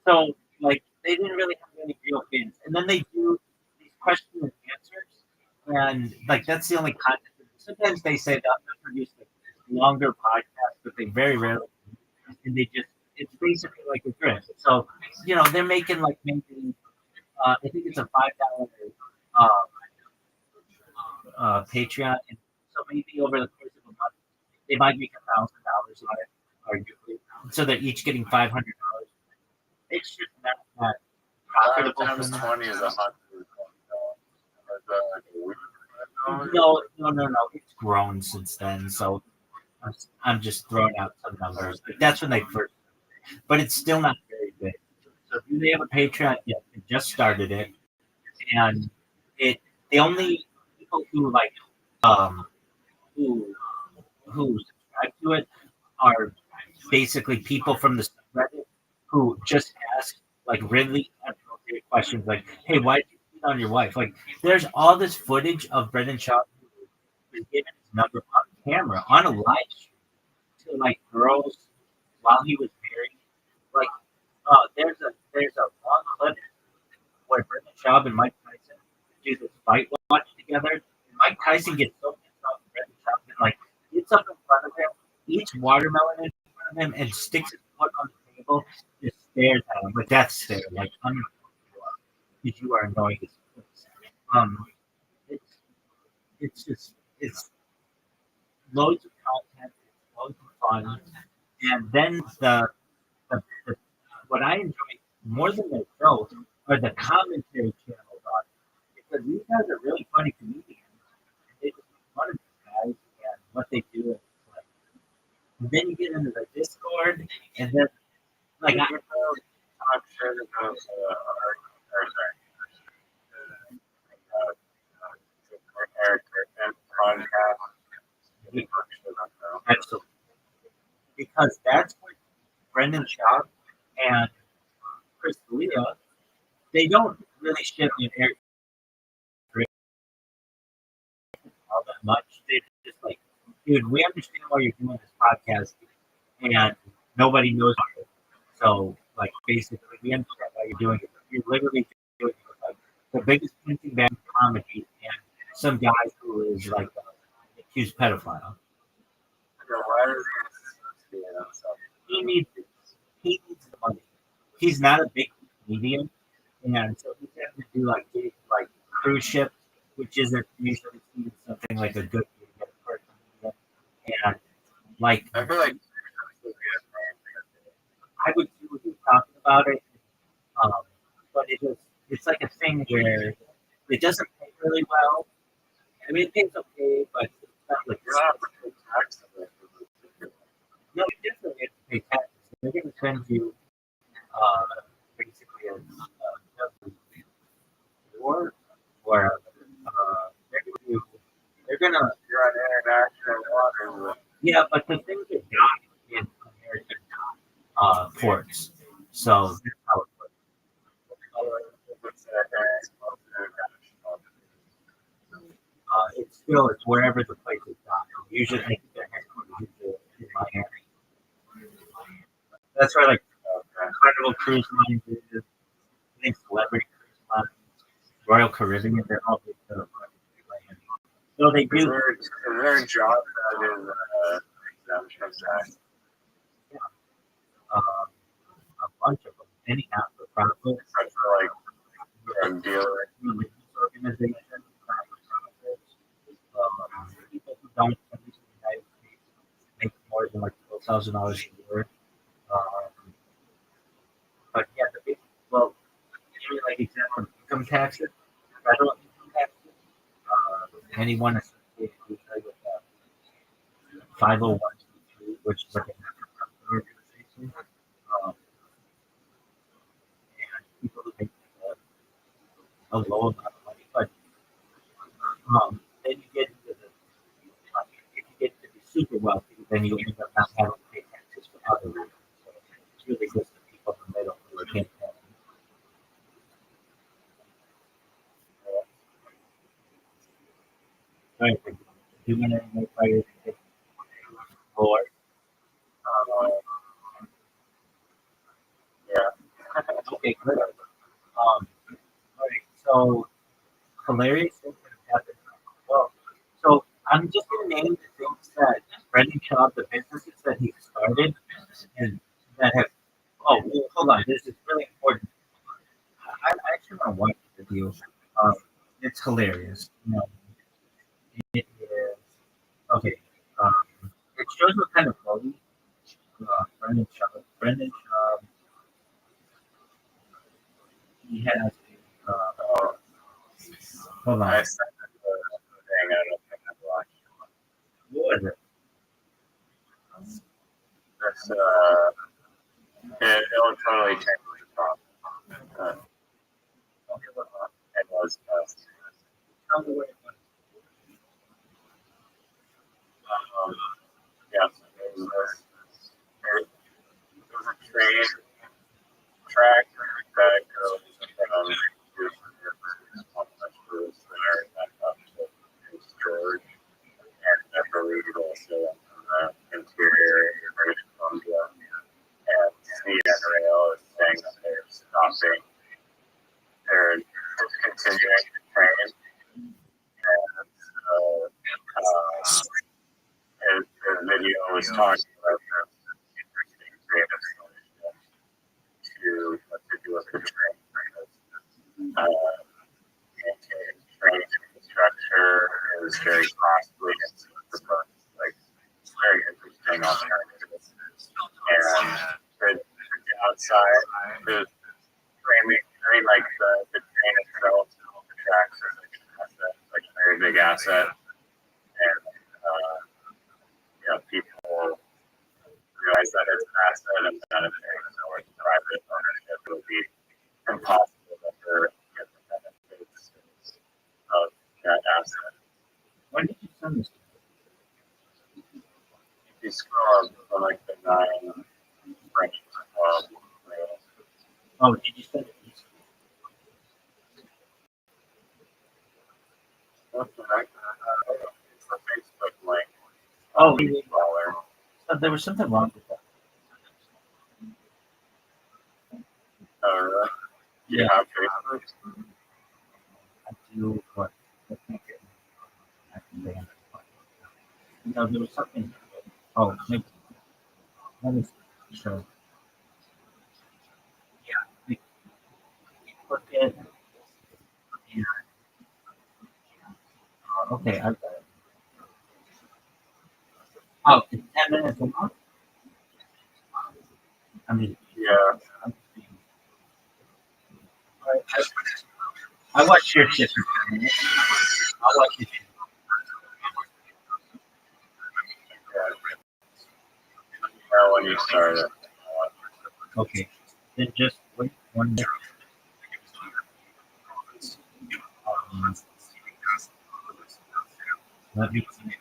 So like they didn't really have any real fans, and then they do these questions and answers, and like that's the only content. Sometimes they say they'll produce like longer podcasts, but they very rarely, and they just it's basically like a drift. So they're making like maybe I think it's a $5 Patreon, and so maybe over the course of a month they might make $1,000 on it, arguably. So they're each getting $500. It's just not that profitable. Times 20 is 100. No. It's grown since then. So I'm just throwing out some numbers. But that's when they first. But it's still not very big. So do they have a Patreon? Yeah, they just started it, and the only people who like who subscribe to it are basically people from the subreddit who just ask like really appropriate questions like, "Hey, why did you cheat on your wife?" Like, there's all this footage of Brendan Shaw was given his number on camera on a live stream to like girls while he was married. Like, there's a long clip where Brendan Shaw and Mike Tyson do this fight watch together. And Mike Tyson gets so pissed off at Brendan Shaw and like gets up in front of him, eats watermelon in front of him, and sticks his foot on the table, just stares at him with that stare, like I'm gonna because you are annoying as it's loads of content, it's loads of fun, and then the what I enjoy more than the show are the commentary channels on it because these guys are really funny comedians. They just make fun of these guys and what they do. And like, and then you get into the Discord, and then like I'm sure that those because that's what Brendan Schaub and Chris D'Elia, they don't really ship in air all that much. They just like, dude, we understand why you're doing this podcast, and nobody knows about it. So, like, basically, we understand why you're doing it. You're literally doing it with, like, the biggest punching bag in comedy and some guy who is, like, accused pedophile. He needs it. He needs the money. He's not a big comedian, and so he's having to do, like, cruise ship, which isn't usually seen something like a good comedian for a comedian. And, like, I feel like I would see what you're talking about it, but it's like a thing where it doesn't pay really well. I mean, it pays okay, but it's not like you're not to pay tax on it. no, you definitely have to pay taxes. They're going to send you basically a war, or they're going to You're on international waters. yeah, but the things are not in American ports, so that's how it works. It's wherever the place is done. Usually, I think their headquarters is in Miami. That's where like Carnival Cruise Lines is. I think Celebrity Cruise Lines, Royal Caribbean, they're all based out of Miami. So they Is do there a job that is exemption tax? a bunch of them. Any not-for-profit, Except for like drug dealer. religious organizations, not-for-profits, people who don't come to the United States make more than like $12,000 a year. But yeah, the big, well, give me like example income taxes, federal income taxes, anyone associated with like 501c3, which is like a non-profit organization, and people who make a low amount of money, but then you get into the if you get to be super wealthy, then you end up not having to pay taxes for other reasons. So it's really just the people in the middle who are paying taxes. All right, do you want to make fire Lord? Yeah. Okay, good. All right, so hilarious things that happened. Well, so I'm just gonna name the things that Brendan Schaub, the businesses that he started, and that have. Oh, well, hold on. This is really important. I actually want to watch the video. It's hilarious. You know, it is okay. Um, it shows what kind of clothing Brendan Schaub. He has. Uh, hold on. I sent the thing. I don't think I've watched it. What was it? That's it will totally change the top. It was Tell me what it was. yeah. It was a train track that goes from George and Beverly also on the interior of Columbia. And CN is saying that they're stopping, they're discontinuing the train. And the video was talking about this interesting creative solution to what to do with the train. Maintaining train infrastructure is very costly and so it's like very interesting alternative. And the outside, the train like the train itself, the tracks are like an asset, like a very big asset. And people realize that it's an asset and that if there's no private ownership, it would be impossible to ever get the benefits of that asset. When did you send this? If you scroll up on like the 9 French rails. Oh, did you send it? What's the next? It's the Facebook link. Oh, there was something wrong with that. Oh, really? Do you have Facebook? I do, but I think I can ban it. No, there was something. Oh, maybe. Let me show. Yeah, we click it. And, okay, I got it. Oh, it's 10 minutes a month? I mean, Yeah. I'm I watch your shit for 10 minutes. I'll watch your shit. Yeah, when you start it. Okay. Then just wait 1 minute. Let me see.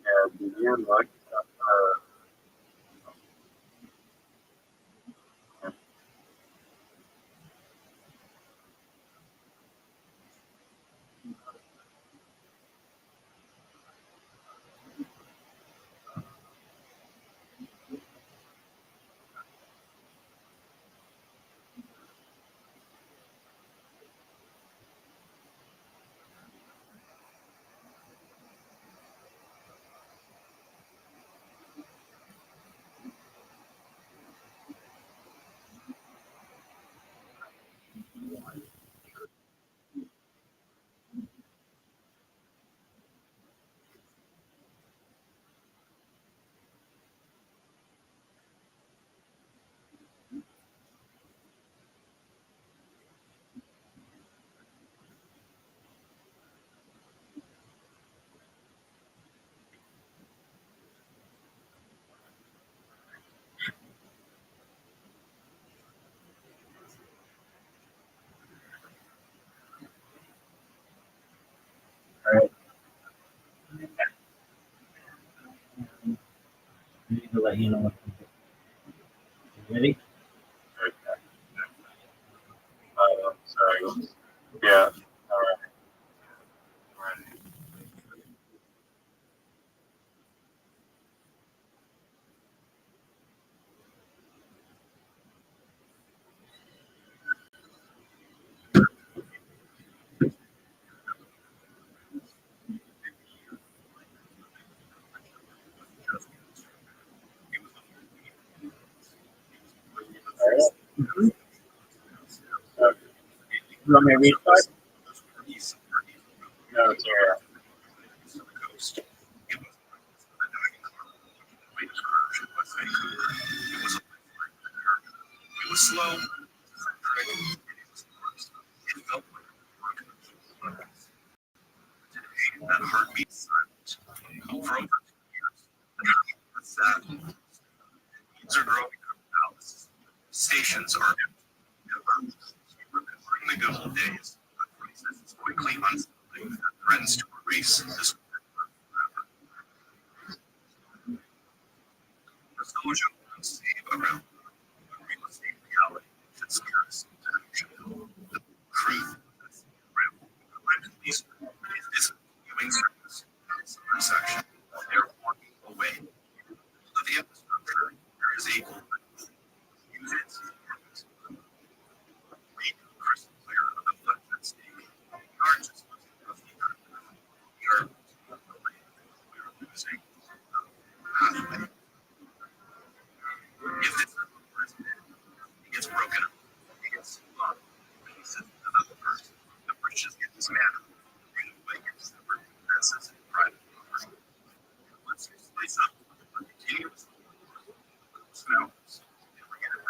Yeah, did you look up All right. I need to let you know. You ready? sorry. Yeah. All right. Mm-hmm. Okay. You want me to read it? No, it's here. It was slow. That heartbeat for over 2 years. That's sad. Needs are growing up now. Stations are empty. In the good old days, but crisis is quickly unfolding that threatens to erase this forever. Nostalgia won't save around real estate reality that scares into action. The truth that's these is discontinuing service in its intersection. They're walking away. To the infrastructure, there is a use it. Read crystal clear using pathway. If this it gets broken up, it gets pieces of the person. The bridges get dismantled. Right away gets separate. That's private property. Once you slice up a continuous smells, and we get it.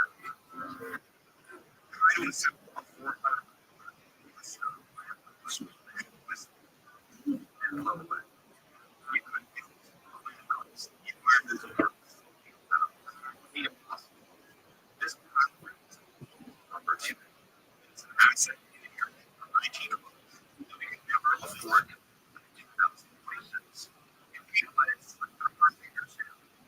Try to assemble a 4 and blow away. You could do it. You learn this purpose. This opportunity is an asset in your 19 that we can never afford in 2026. If we let it slip through our fingers,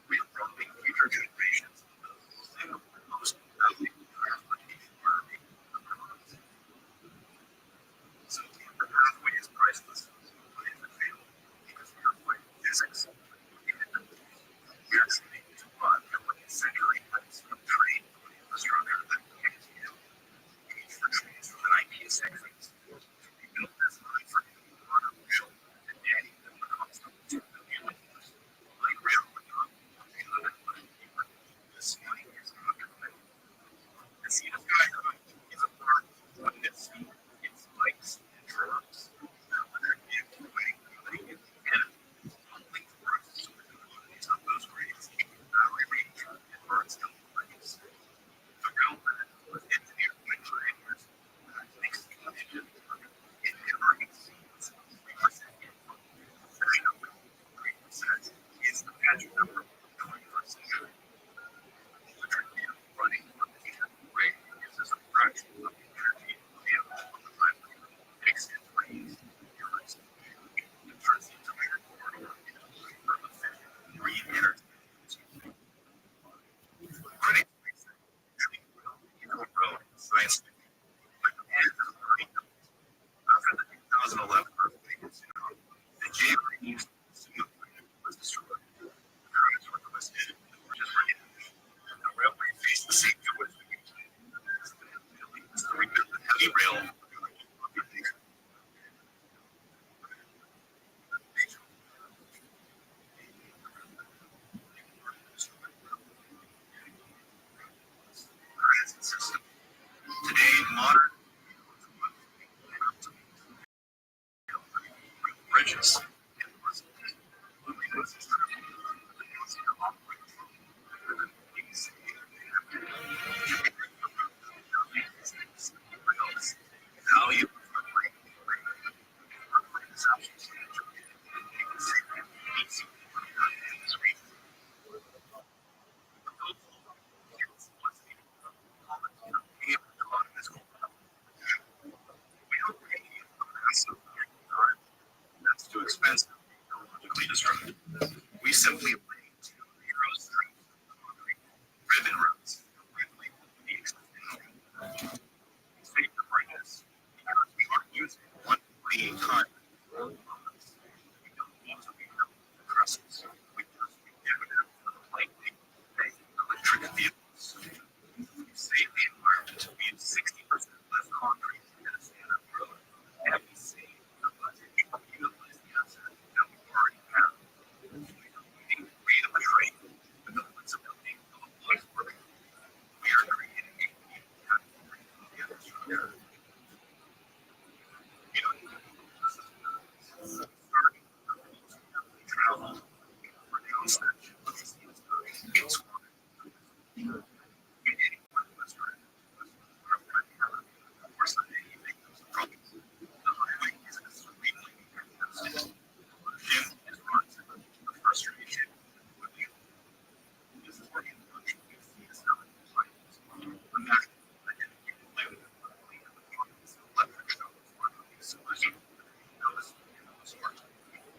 we are robbing future generations of the single most valuable transportation market. So the pathway is priceless, but it's a fail because we are fighting physics. We are trying to run a century of trade infrastructure that connects you for trees from the 1960s. We built this line for Rothschild and Danny that would cost up $2 billion. Light rail would not be $100 million. This money is not going to see the sky is a part of this. It's bikes and trucks. Electric vehicle waiting in Canada. Link prices of those rates keep the battery range and burns down the price. The railbed was engineered by engineers that makes the engine in the burning seams 3% inflow. I know 3% is the magic number of the 21st century. Electric vehicle running on the rate gives us a fraction of the energy available on the highway. Takes in 3 years. It turns the entire corridor into a super efficient green energy. Running road science after the 2011 earthquake in Sinai, the January East was destroyed. The tracks were twisted and were just ready to move. The railway faced the same choice we made. To rebuild the heavy rail population. Transit system. Today, modern bridges value that's too expensive, logically destructive. We simply lay 2 heroes through ribbon roads, the existing save the bridges because we aren't using one lane time. We don't need to rebuild the trestles. We just give it for the lightning, electric vehicles. We save the environment. We use 60% less concrete than a standard road. And we save the budget. We utilize the asset that we already have. We need to create a trade with the flexibility of a plus work. We are creating a new category of the infrastructure. You know, starting travel for the onset of these things. It's frustration. This is working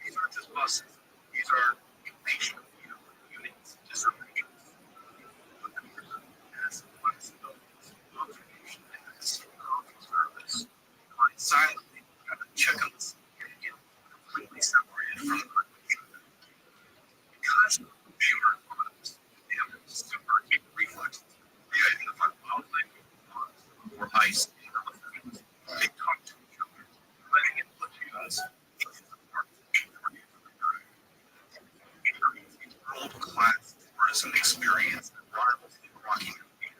these aren't just buses. These are nation units, distributions. As flexibilities, observation, and service. Silently, got to check on this and get completely separated from the curriculum. Because they are autonomous, they have super quick reflexes. They identify wildlife or ice in elephants. They talk to each other, letting it platoons into the park. us an experience that rivals the Rocky Mountain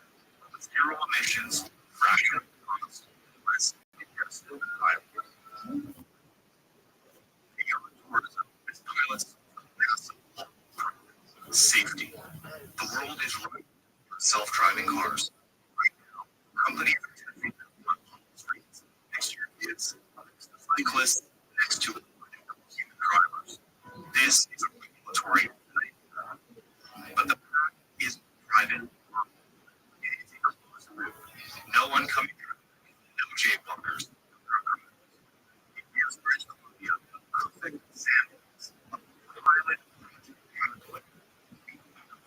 with zero emissions, fraction of the cost, less congested highways. Beyond tourism, its pilots massive safety. The world is right for self-driving cars. Right now, companies are testing them on public streets, next to your kids, next to cyclists, next to human drivers. This is a regulatory nightmare. But the path is private. It is inclusive. No one coming through. No jaywalkers. It gives British Columbia a perfect sandbox of pilot conflict.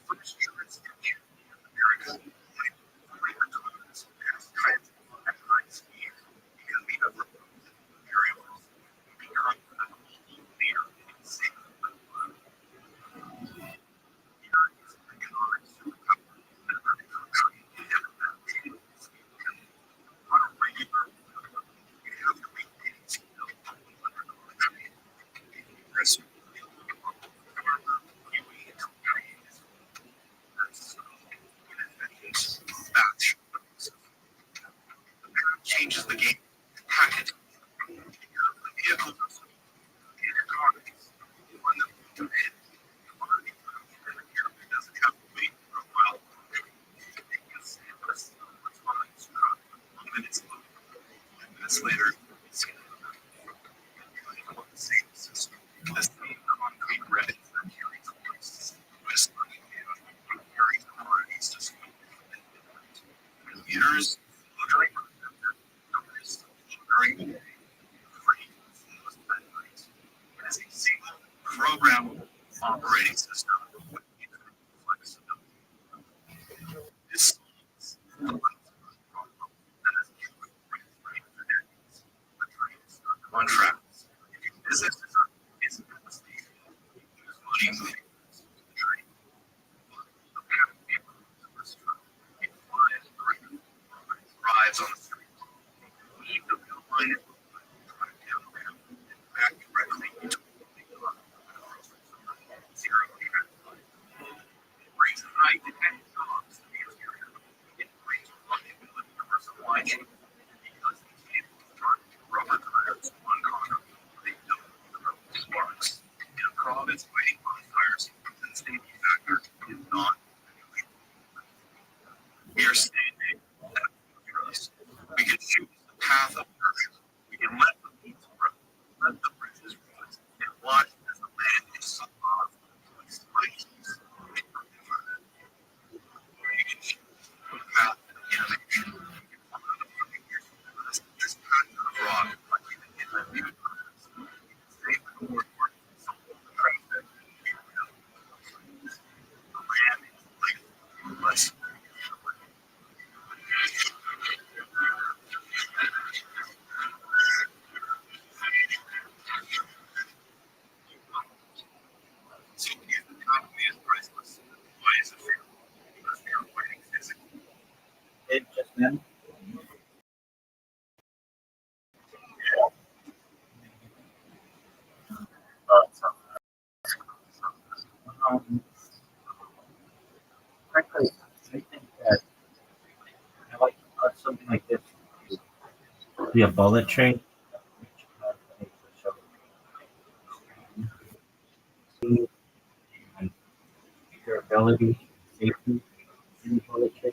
First jurisdiction in America like free autonomous mass transit at high speed because we have removed barriers and become a global leader in safety. Here is an economic superpower that other countries have not been able to do. On a regular level, we have to maintain skill under country. Aggressive farmer, Kiwi, and Chinese. Changes the game. Package. Vehicles are sold in economies. One that will demand quantity doesn't have to wait for a while. It can save us time. 1 minute, 5 minutes later, it's the same system. The same concrete ready that carries waste. West carries commodities to school. Computers, lottery, numbers, during the day, free, most at night. It is a single program operating system with infinite flexibility. This solves the problem that has been with for decades. The trains are contracts. If your business is a station, use money moving the train. The path paper to restaurant. It flies directly, drives on the street. Leave the real line and drive down the ramp and back directly into the line. Zero traffic. It brings high tech jobs to the area. It brings reliability to our supply chain because the cable start rubber tires on concrete. They don't the road sparks. In a province waiting on tires, the safety factor is not unusual. We are standing at trust. We can choose the path of inertia. We can let the weeds grow, let the bridges rise, and watch as the land is sunk off like spices in forever. We can choose the path of innovation. We can follow the fingers this path of rock like we did in the new times. We can save the corridor, solve the traffic, we will. The land is like let's so if the economy is priceless, why is it fair? Because we are fighting physically. It just then. Um, Frankly, I think that I like something like this to be a bullet train. And durability, safety in the bullet train.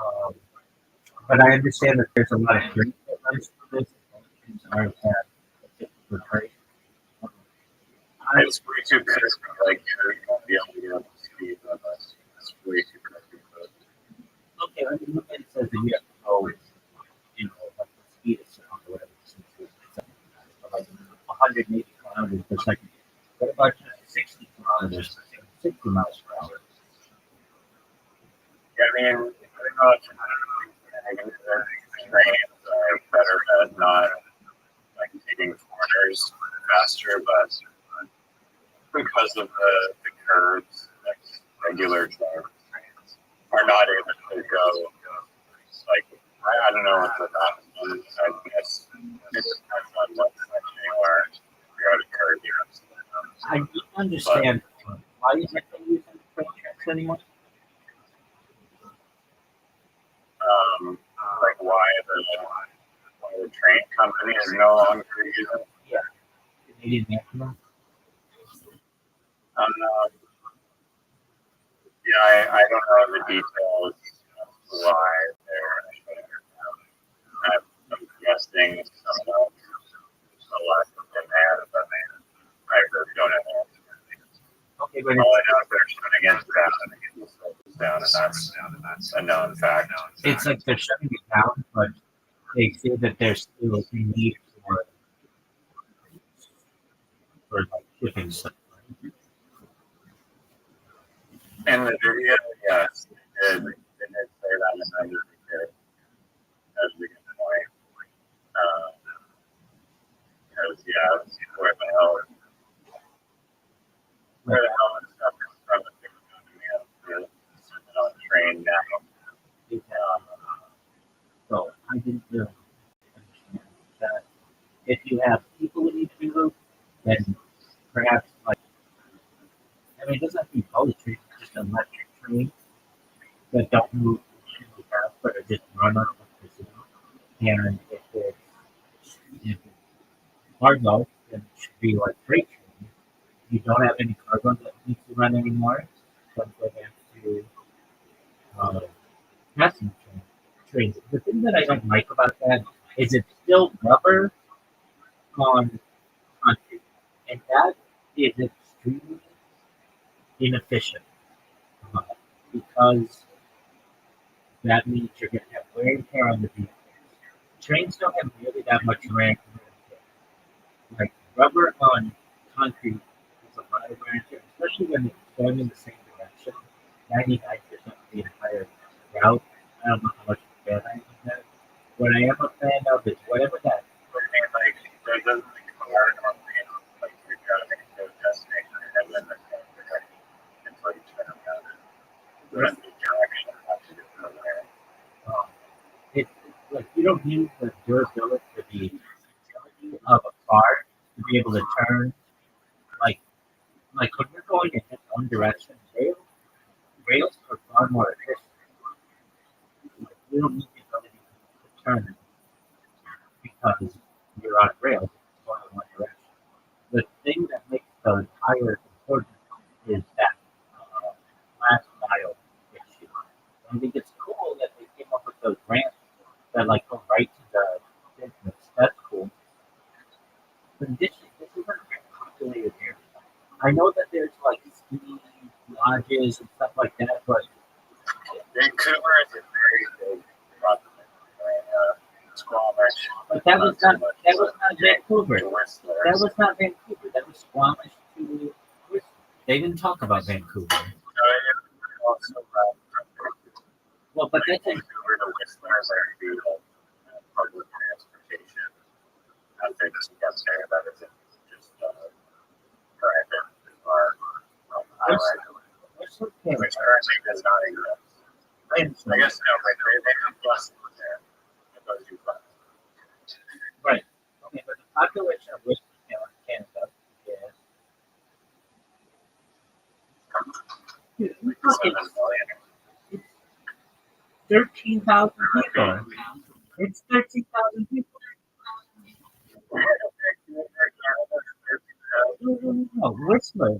Um, but I understand that there's a lot of great that runs through this. Trains aren't that for trade. It's way too crisp. Like you're gonna be able to get up to speed on this. It's way too crispy. But Okay, I mean, look at it says that you have to go, like the speed of sound or whatever. Like 180 kilometers per second. What about just 60 kilometers per second, 60 miles per hour? yeah, I mean, pretty much. I think the trains are better at not like taking corners faster, but because of the curves, like regular trains are not able to go like I don't know what the happens. I guess it depends on what section you are. You're out of curve, you're I do understand why you have to use it, anymore? Like why the train company is no longer using. Yeah, Canadian National. Uh, yeah, I don't know the details of why they're. I'm guessing some of the lack of demand, but I really don't know. Okay, but All I know is they're shutting it down, and that's a known fact. it's like they're shutting it down, but they say that there's still a need for like shipping stuff. In the video, yes, they did say that, and I just did as a good point. Because where the hell is stuff is from the on the train now. So I didn't really understand that if you have people who need to be moved, then perhaps like it doesn't have to be bullet trains, it's just electric trains that don't move really fast but are just run on electricity. And if it's cargo, then it should be like freight trains. If you don't have any cargo that needs to run anymore, then go back to uh, passenger trains. The thing that I don't like about that is it's still rubber on concrete, and that is extremely inefficient uh, because that means you're going to have wear and tear on the vehicle. Trains don't have really that much wear and tear. Like rubber on concrete is a lot of wear and tear, especially when it's going in the same direction. 99% of the entire route. I don't know how much fan I am of that. What I am a fan of is whatever that. Like, there doesn't car company like you're driving to a destination and then until you turn around and run the direction to get from there. It's like you don't need the durability of a car to be able to turn like when you're going in just one direction. Rails are far more efficient. Like, you don't need the ability to turn because you're on rails going in one direction. The thing that makes the tires important is that last mile issue. I think it's cool that they came up with those ramps that like go right to the business. That's cool. But this isn't a very populated area. I know that there's like ski lodges and stuff like that, but Vancouver is a very big continent. Squamish. but that was not Vancouver. To Whistler. That was not Vancouver. That was Squamish to Whistler. They didn't talk about Vancouver. Also, Well, but that's in Vancouver to Whistler is already public transportation. I think it's up there. That isn't just private or highway. Whistler, Which currently does not exist. I guess no, but they have buses there. That goes to buses. right. Okay, but the population of Whistler, Canada, is fucking 7 million. 13,000 people. It's 13,000 people. No, Whistler.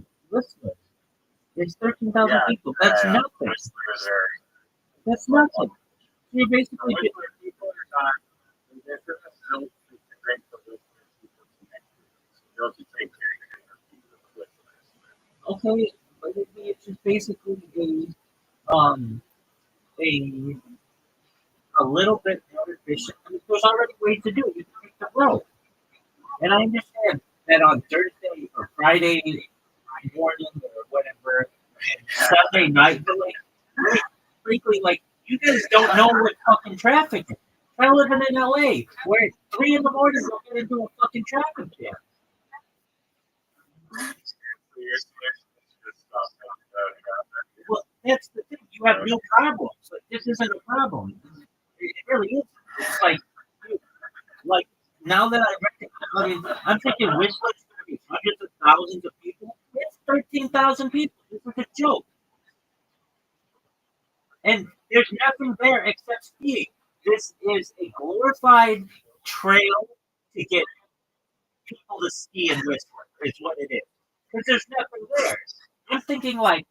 It's 13,000 people. That's nothing. Whistlers are. That's nothing. You're basically Whistler people are not. This isn't built to bring the Whistler people connected. It's built to take care of people with Whistlers. okay, but it's just basically a little bit more efficient. I mean, there's already ways to do it. You can take the road. And I understand that on Thursday or Friday morning or whatever, and Sunday night, but like, frankly, like, you guys don't know what fucking traffic is. Try living in LA, where at 3 in the morning you'll get into a fucking traffic jam. Well, that's the thing. You have real problems. Like, this isn't a problem. It really is. It's like, dude, like now that I recognize, I mean, I'm thinking Whistler's going to be hundreds of thousands of people. It's 13,000 people. This is a joke. And there's nothing there except skiing. This is a glorified trail to get people to ski and Whistler, is what it is. Because there's nothing there. I'm thinking like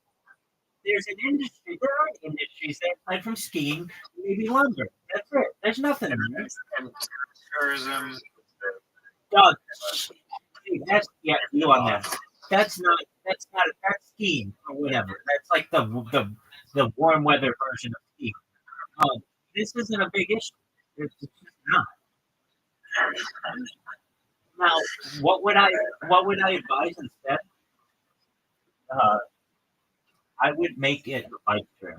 there's an industry. There are industries that aside from skiing, maybe lumber. That's it. There's nothing in there. And tourism. Dog, that's you on that. That's skiing or whatever. That's like the warm weather version of skiing. This isn't a big issue. It's just not. Now, what would I advise instead? Uh, I would make it a bike trail.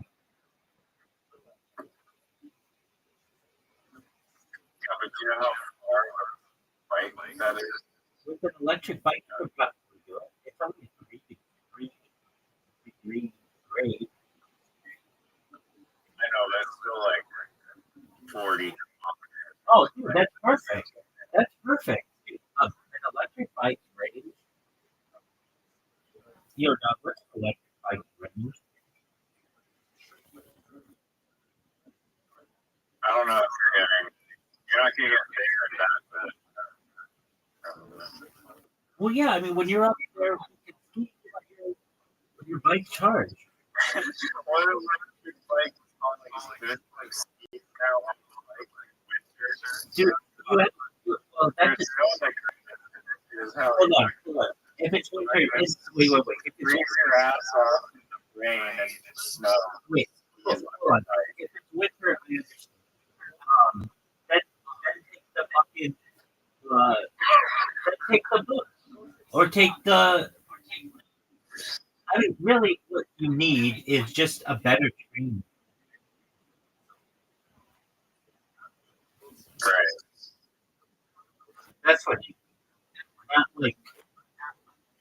Yeah, but you know how far bike that is? With an electric bike, you could probably do it. It's only 3 degree grade. I know that's still like 40. Oh, dude, that's perfect. That's perfect. An electric bike range. Yo, dog, what's an electric bike range? I don't know if you're not gonna get bigger than that, but Well, yeah, I mean, when you're up there, you can ski with your bike charged. what electric bike on like ski now on like winters? Dude, you have, well, that's There's just, no like is how hold on. If it's winter, wait. If it's freeze your ass off in the rain and snow. wait, hold on. If it's winter, I understand. Then take the fucking, then take the book. Or take the, I mean, really, what you need is just a better train. Right. That's what you need. Not like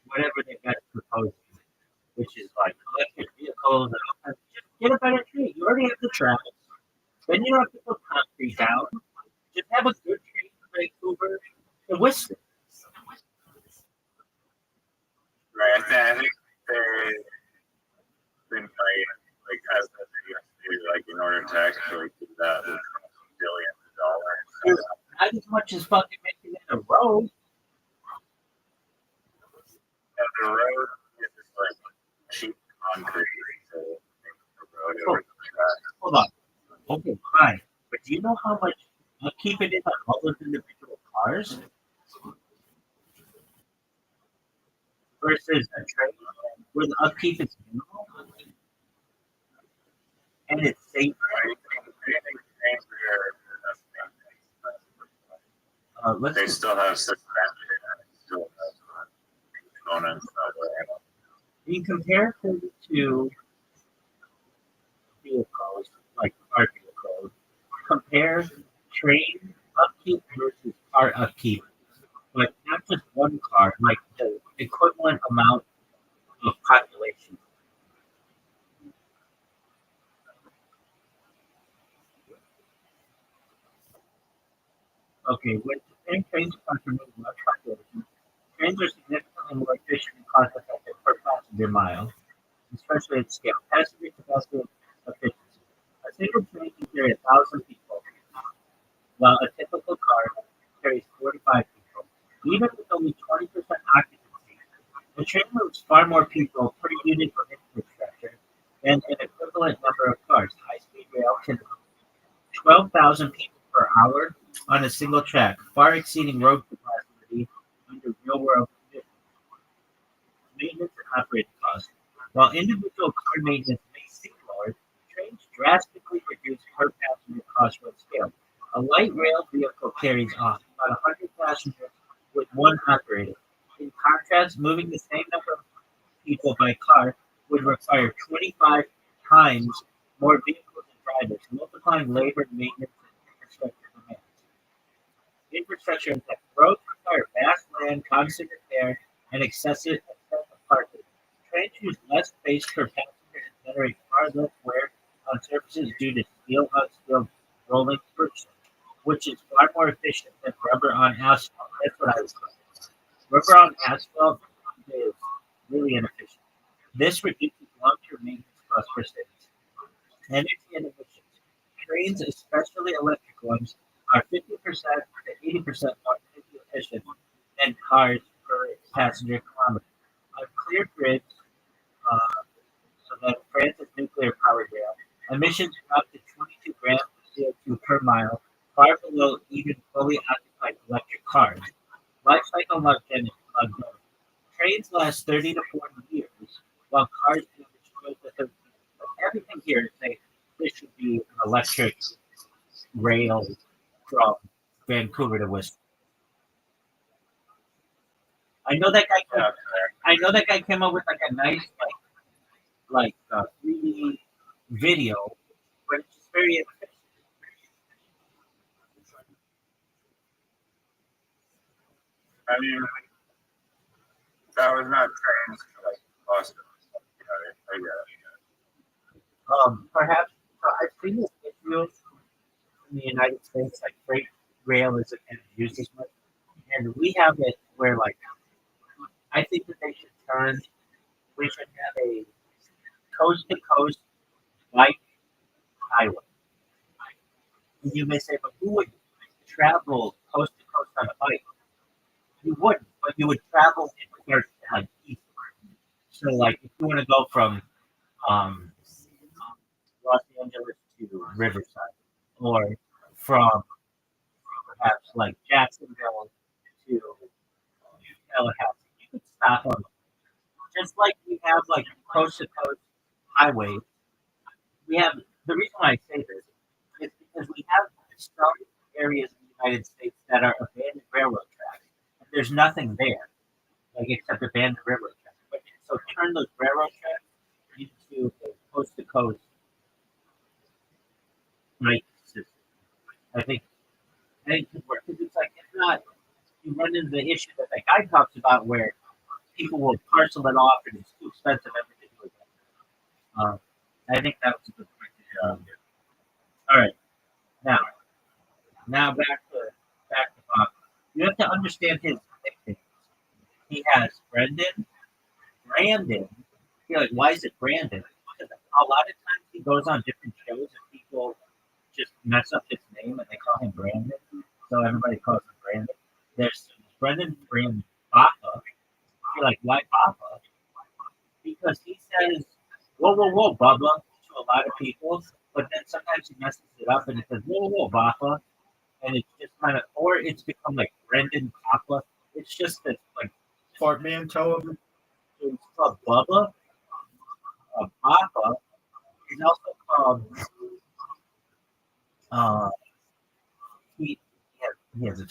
whatever they got proposed, which is like electric vehicles and all kinds. Just get a better train. You already have the tracks. Then you don't have to put concrete down. Just have a good train from Vancouver to Whistler. Right. I think they've been fighting like as they used to do, like in order to actually do that with billions of dollars. Not as much as fucking making it a road. And the road is just like cheap concrete to make the road over the track. Hold on. Okay, fine. But do you know how much upkeep it is on all those individual cars versus a train where the upkeep is minimal and it's safer? Anything trains Let's they just, still have suspension and still have components that are in comparison to vehicles like car vehicles, compare train upkeep versus car upkeep, but not just one car, like the equivalent amount of population. Okay, when comparing trains to cars from large population, trains are significantly more efficient and cost effective per passenger mile, especially at scale. Passenger capacity efficiency. A single train can carry 1,000 people, while a typical car carries 45 people. Even with only 20% occupancy, the train moves far more people per unit of infrastructure than an equivalent number of cars. High-speed rail can move 12,000 people per hour on a single track, far exceeding road capacity under real-world conditions. Maintenance and operating costs. While individual car maintenance may seem lower, trains drastically reduce per passenger cost when scaled. A light rail vehicle carries about 100 passengers with one operator. In contrast, moving the same number of people by car would require 25 times more vehicles and drivers, multiplying labor, maintenance, and infrastructure demands. Infrastructure impact. Roads require vast land, constant repair, and excessive parking. Trains use less space per passenger and generate far less wear on surfaces due to steel unskilled rolling friction, which is far more efficient than rubber on asphalt. That's what I was saying. Rubber on asphalt is really inefficient. This reduces long-term maintenance costs for cities. Energy and emissions. Trains, especially electric ones, are 50% to 80% more energy efficient than cars per passenger kilometer. On clear grids, uh, so that France's nuclear power rail, emissions are up to 22 grams of CO2 per mile, far below even fully occupied electric cars. Life cycle longevity. Trains last 30 to 40 years, while cars average 12 to 13. But everything here is saying this should be an electric rail from Vancouver to Whistler. I know that guy. I know that guy came up with like a nice 3D video, but it's just very inefficient. I mean, that was not trains to like Boston. I get it. Perhaps I've seen this issue in the United States, like freight rail isn't used as much, and we have it where like I think that they should turn. We should have a coast to coast bike highway. And you may say, but who would travel coast to coast on a bike? You wouldn't, but you would travel in parts like east. So, like, if you want to go from um, Los Angeles to Riverside, or from perhaps like Jacksonville to Tallahassee, you could stop on just like we have like coast to coast highways. We have the reason why I say this is because we have some areas in the United States that are abandoned railroad tracks. And there's nothing there, like except abandoned railroad tracks. But so turn those railroad tracks into a coast to coast right system. I think it could work because it's like it's not you run into the issue that the guy talks about where people will parcel it off and it's too expensive ever to do again. I think that was a good point. All right, now back to Bob. You have to understand his nicknames. He has Brandon. You're like, why is it Brandon? Because a lot of times he goes on different shows and people just mess up his name and they call him Brandon. So everybody calls him Brandon. There's Brandon Bappa. You're like, why Bappa? Because he says, whoa, Bubba, to a lot of people, but then sometimes he messes it up and it says, whoa, Bappa. And it's just kind of, or it's become like Brendan Papa. It's just this like portmanteau of it. So it's called Bubba. Papa is also called, he has a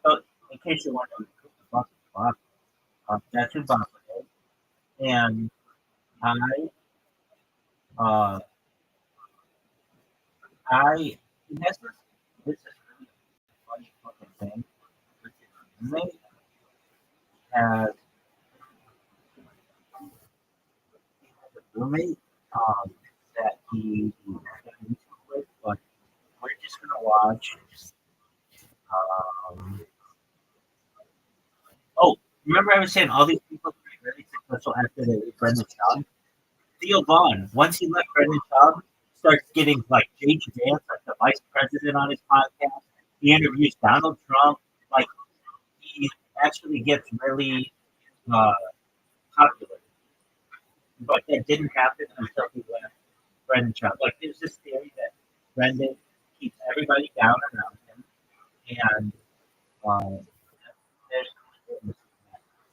so in case you want to know, Baba, that's who Baba is. And uh, in essence, this is really a funny fucking thing. His roommate has a roommate that he with, but we're just gonna watch. Oh, remember I was saying all these people are really successful after they leave Brendan Schaub? Theo Vaughn, once he left Brendan Schaub, starts getting like J.D. Vance, like the vice president on his podcast. He interviews Donald Trump. Like, he actually gets really popular. But that didn't happen until he left Brendan Schaub. Like, there's this theory that Brendan keeps everybody down around him. And there's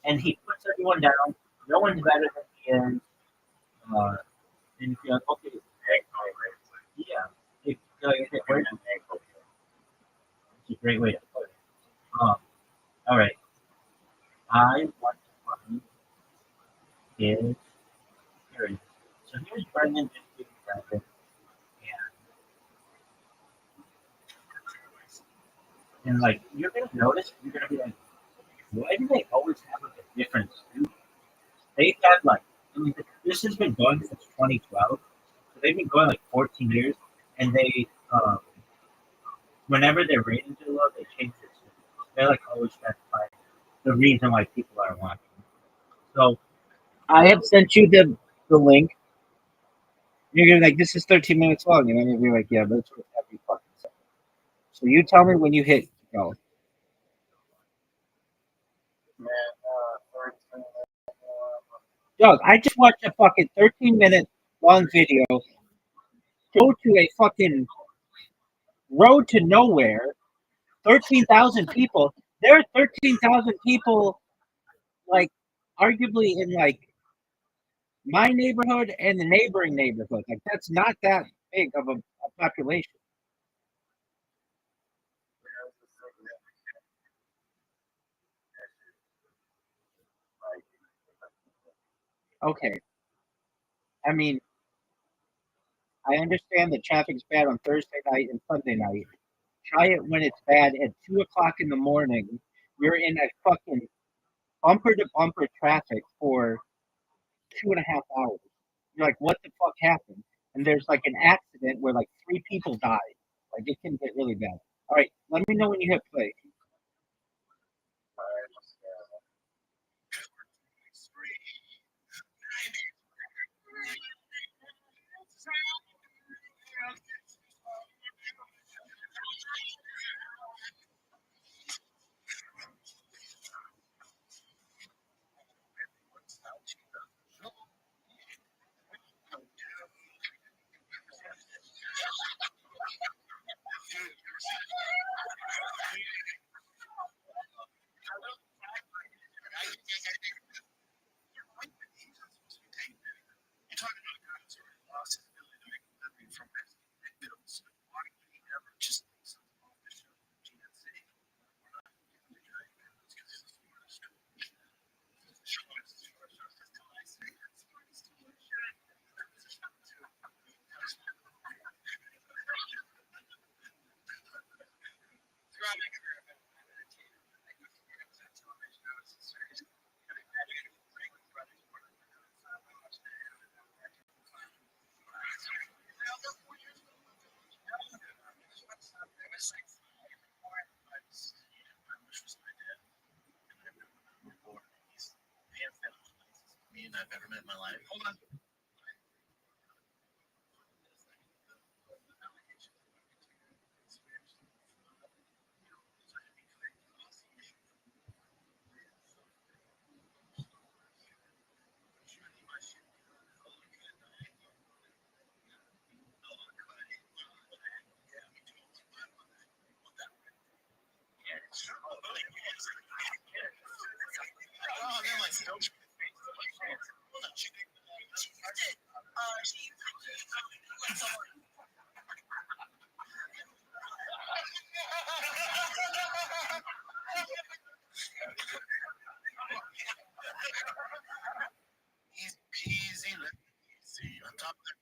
and he puts everyone down. No one's better than he is. And if you're like, okay, yeah, it's a great way to put it. All right, I want to find his here. So here's Brendan just Brendan, and like you're gonna notice, you're gonna be like, why do they always have like a different studio? They've had like, I mean, this has been going since 2012, so they've been going like 14 years, and they, whenever their ratings are low, they change their studios. They're like always trying to find the reason why people are watching. So I have sent you the link. You're gonna be like, this is 13 minutes long, and I'm gonna be like, yeah, but it's worth every fucking second. So you tell me when you hit go. Man, 13, Doug, I just watched a fucking 13-minute long video. Go to a fucking road to nowhere. 13,000 people. There are 13,000 people, like, arguably in like my neighborhood and the neighboring neighborhood. Like, that's not that big of a population. Okay. I mean, I understand that traffic's bad on Thursday night and Sunday night. Try it when it's bad at 2 o'clock in the morning. You're in a fucking bumper to bumper traffic for 2.5 hours. You're like, what the fuck happened? And there's like an accident where like 3 people died. Like it can get really bad. All right, let me know when you hit play. I've ever met in my life. Hold on. Easy, easy. On top of that,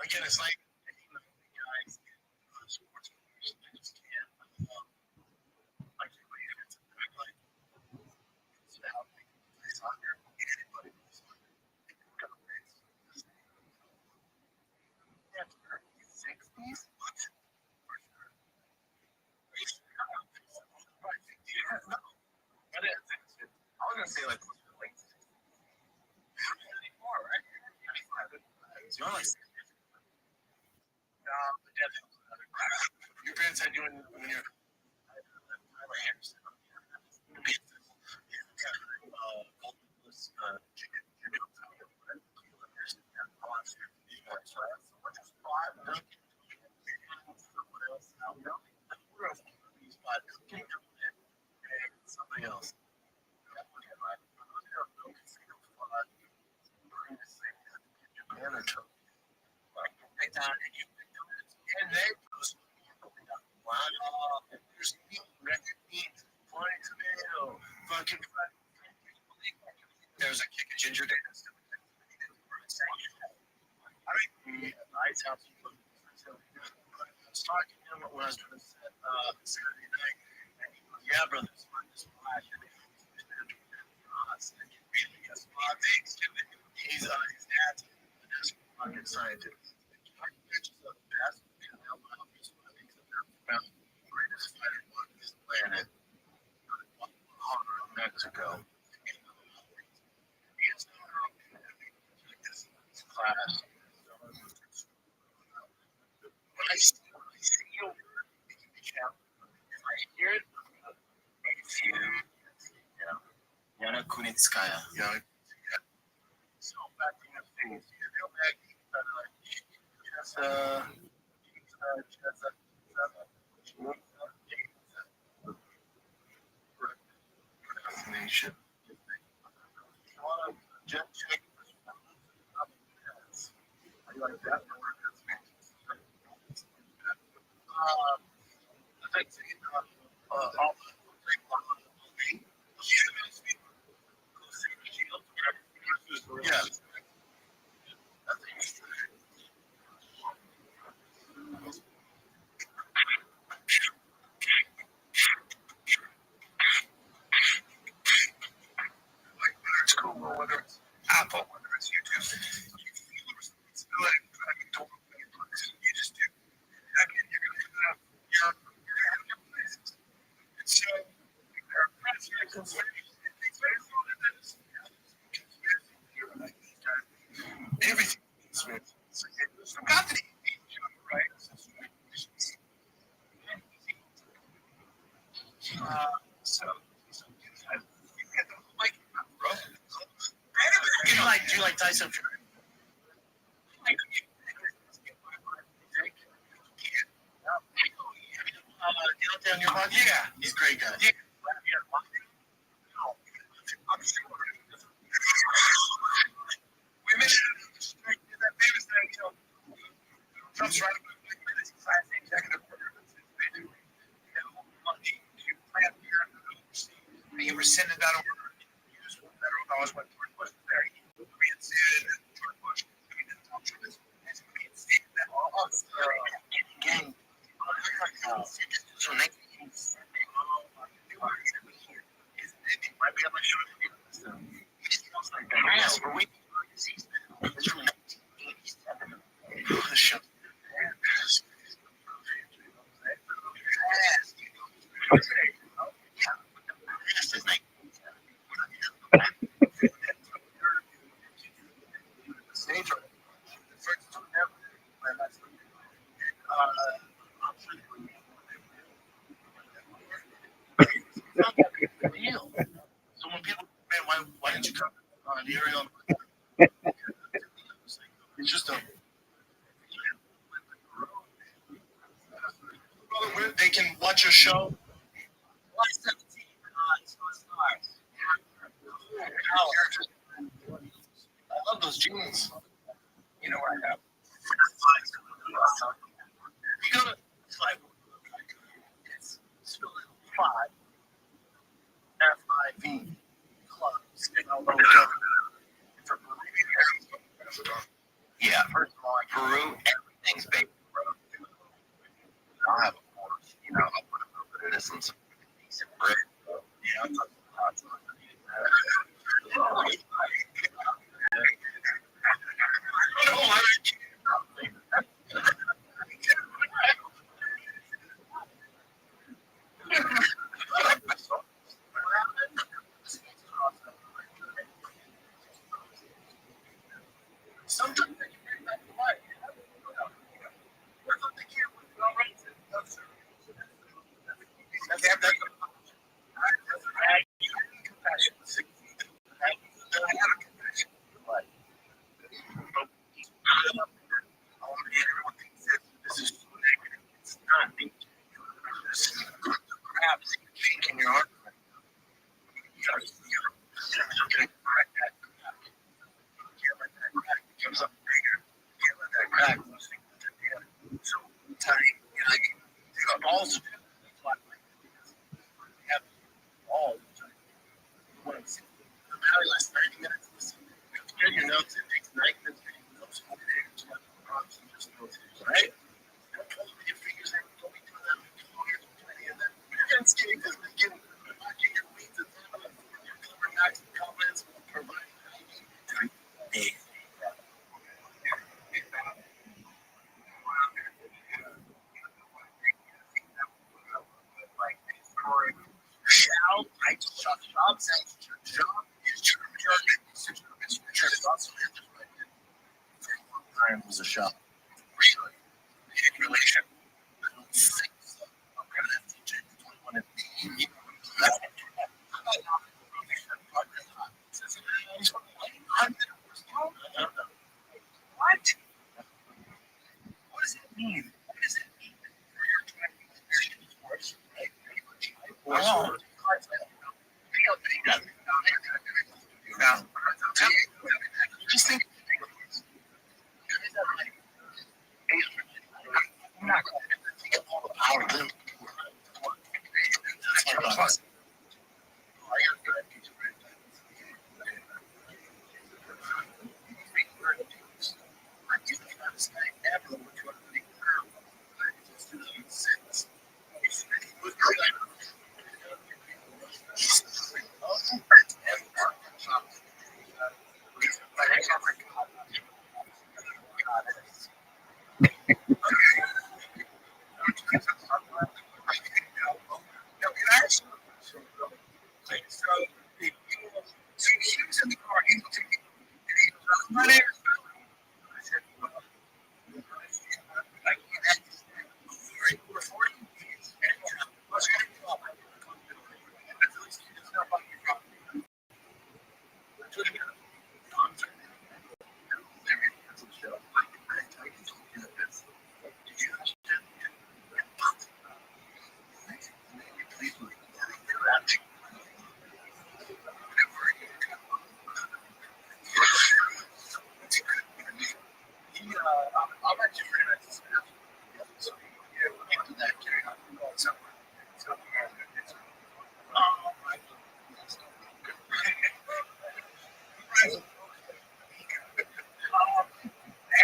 again, it's like You're like, your parents had you when you're Tyler Anderson. Something else. And they wow, there's record beans, flying tomato, fucking. There's a kick of ginger dance. I mean, I tell people, I was talking to him when I was doing a set Saturday night, and he goes, "Yeah, brother, this one is flash." He's his dad's a fucking scientist. Which is the best female biologist I think that they're found the greatest fighter on this planet, Mexico. It's this class. When I see your word, I hear it. It's you. Yana Kunitskaya. Yeah. So back to the things. You go back. Procrastination. Just check. I like that. Yeah. It's cool, whether it's Apple, whether it's YouTube. You feel the responsibility. You just do. I mean, you're going to have your places. And so, there are presidents and everything. Forgot that he right? So you get the like, bro. Do you like Tyson Fury? Yeah, he's a great guy. Yeah. I'm sure. We missed that famous thing, Trump's right. Executive order. He rescinded that order. Used federal dollars went toward Bush there. He reinstated George Bush. I mean, Trump is reinstated that all gang. So 1970. Might be able to show it. Yes, but we. It's from 1987. The show. So when people, man, why didn't you come on the area? It's just a. They can watch a show. I love those jeans. You know what I have? You go to like it's spelled five FIV clubs. Yeah, first of all, Peru, everything's baked, bro. I'll have a course, I'll put a little bit of this and some decent bread. Yeah, I'm talking hot sauce. Sometimes right? You figure that going to them, and then you're skinny because they get watching your weight and your cover max confidence will provide big. Shall I shop sounds shop is for a long time was a shop. Really? Relation. I don't think so. I'm gonna have to check the 21 and B. What? What does it mean? What does it mean for your driving experience? Right? Wow. Just think. I'm not going to think of all the power of them. So he was in the car. He was taking. Not here. I said, like, we're 40. What's going on? At least it's not about your problem. I'll let you realize so we'll do that carry on somewhere.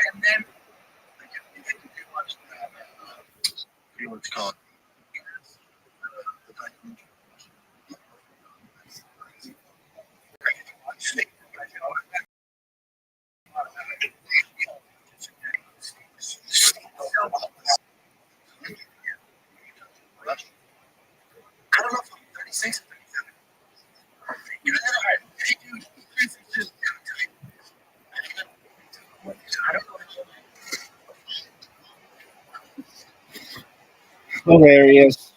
And then what's called I don't know if I'm 36 or 37. You know, hey, dude, 36 I don't know. Hilarious.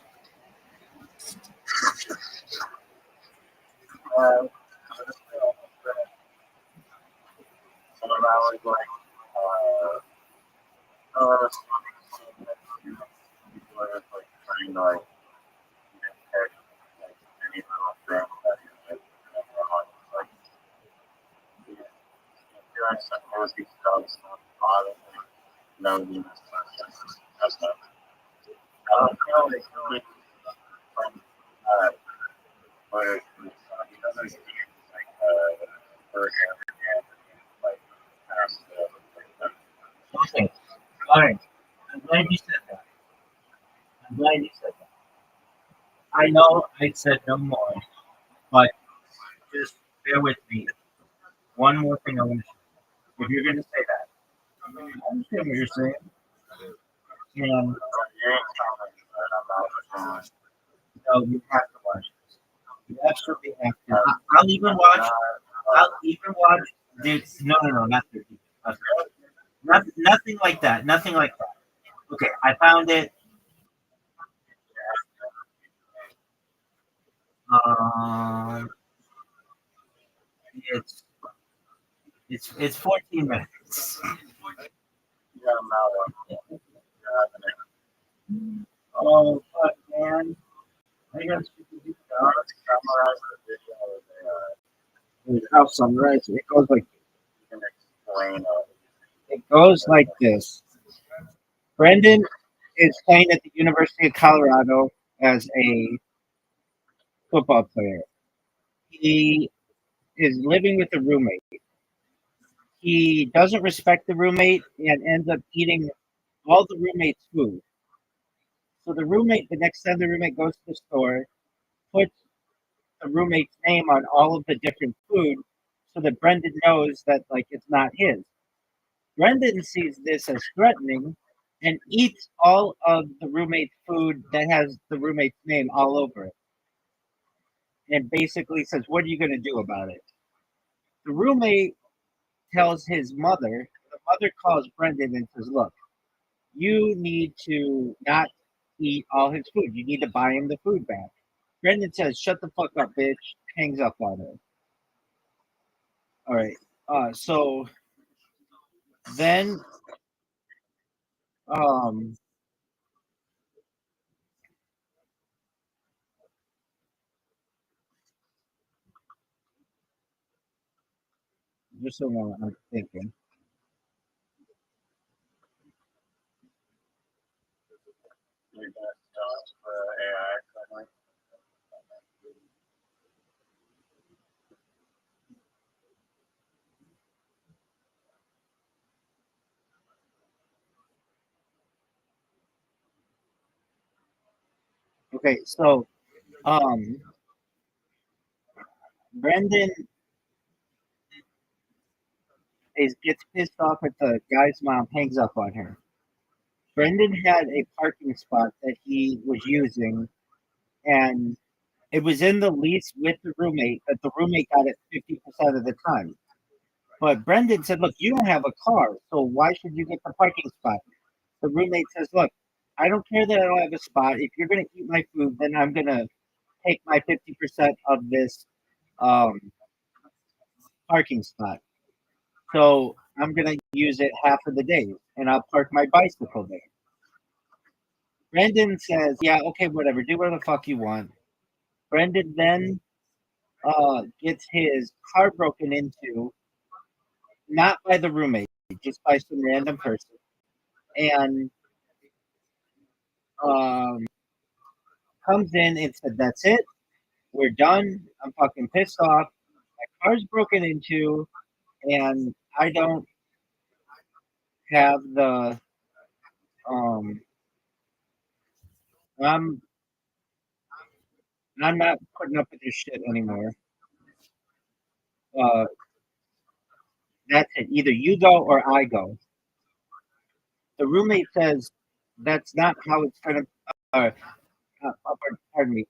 Okay, all right. I'm glad you said that. I'm glad you said that. I know I said no more, but just bear with me. One more thing I want to say. If you're going to say that, I understand what you're saying. And no, you have to watch this. You absolutely have to. I'll even watch. I'll even watch. No, not 30. Nothing like that. Nothing like that. Okay, I found it. Um, it's it's 14 minutes. Oh, fuck, man. I got How sunrise. It goes like this. Brendan is playing at the University of Colorado as a football player. He is living with a roommate. He doesn't respect the roommate and ends up eating all the roommates' food. So the next time the roommate goes to the store, puts the roommate's name on all of the different food so that Brendan knows that like it's not his. Brendan sees this as threatening and eats all of the roommate's food that has the roommate's name all over it. And basically says, "What are you going to do about it?" The roommate tells his mother, the mother calls Brendan and says, "Look, you need to not eat all his food. You need to buy him the food back." Brendan says, "Shut the fuck up, bitch." Hangs up on her. All right. So then, um, just so I'm thinking. You're gonna stop the AI suddenly. Okay, so um, Brendan gets pissed off at the guy's mom, hangs up on her. Brendan had a parking spot that he was using, and it was in the lease with the roommate, but the roommate got it 50% of the time. But Brendan said, "Look, you don't have a car, so why should you get the parking spot?" The roommate says, "Look, I don't care that I don't have a spot. If you're going to eat my food, then I'm going to take my 50% of this um, parking spot. So I'm going to use it half of the day, and I'll park my bicycle there." Brendan says, "Yeah, okay, whatever. Do whatever the fuck you want." Brendan then gets his car broken into, not by the roommate, just by some random person, and um, comes in and said, "That's it. We're done. I'm fucking pissed off. My car's broken into, and I don't have the um. I'm I'm not putting up with this shit anymore. Uh, that's it. Either you go or I go." The roommate says, "That's not how it's gonna." Uh, pardon me.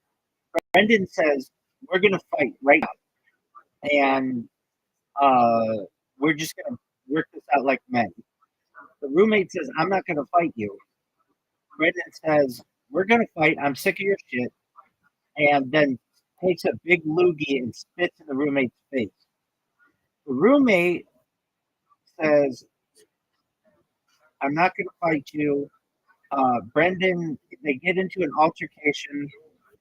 Brendan says, "We're gonna fight right now, and uh, we're just gonna work this out like men." The roommate says, "I'm not gonna fight you." Brendan says, "We're gonna fight. I'm sick of your shit," and then takes a big loogie and spits in the roommate's face. The roommate says, "I'm not gonna fight you." Brendan, they get into an altercation.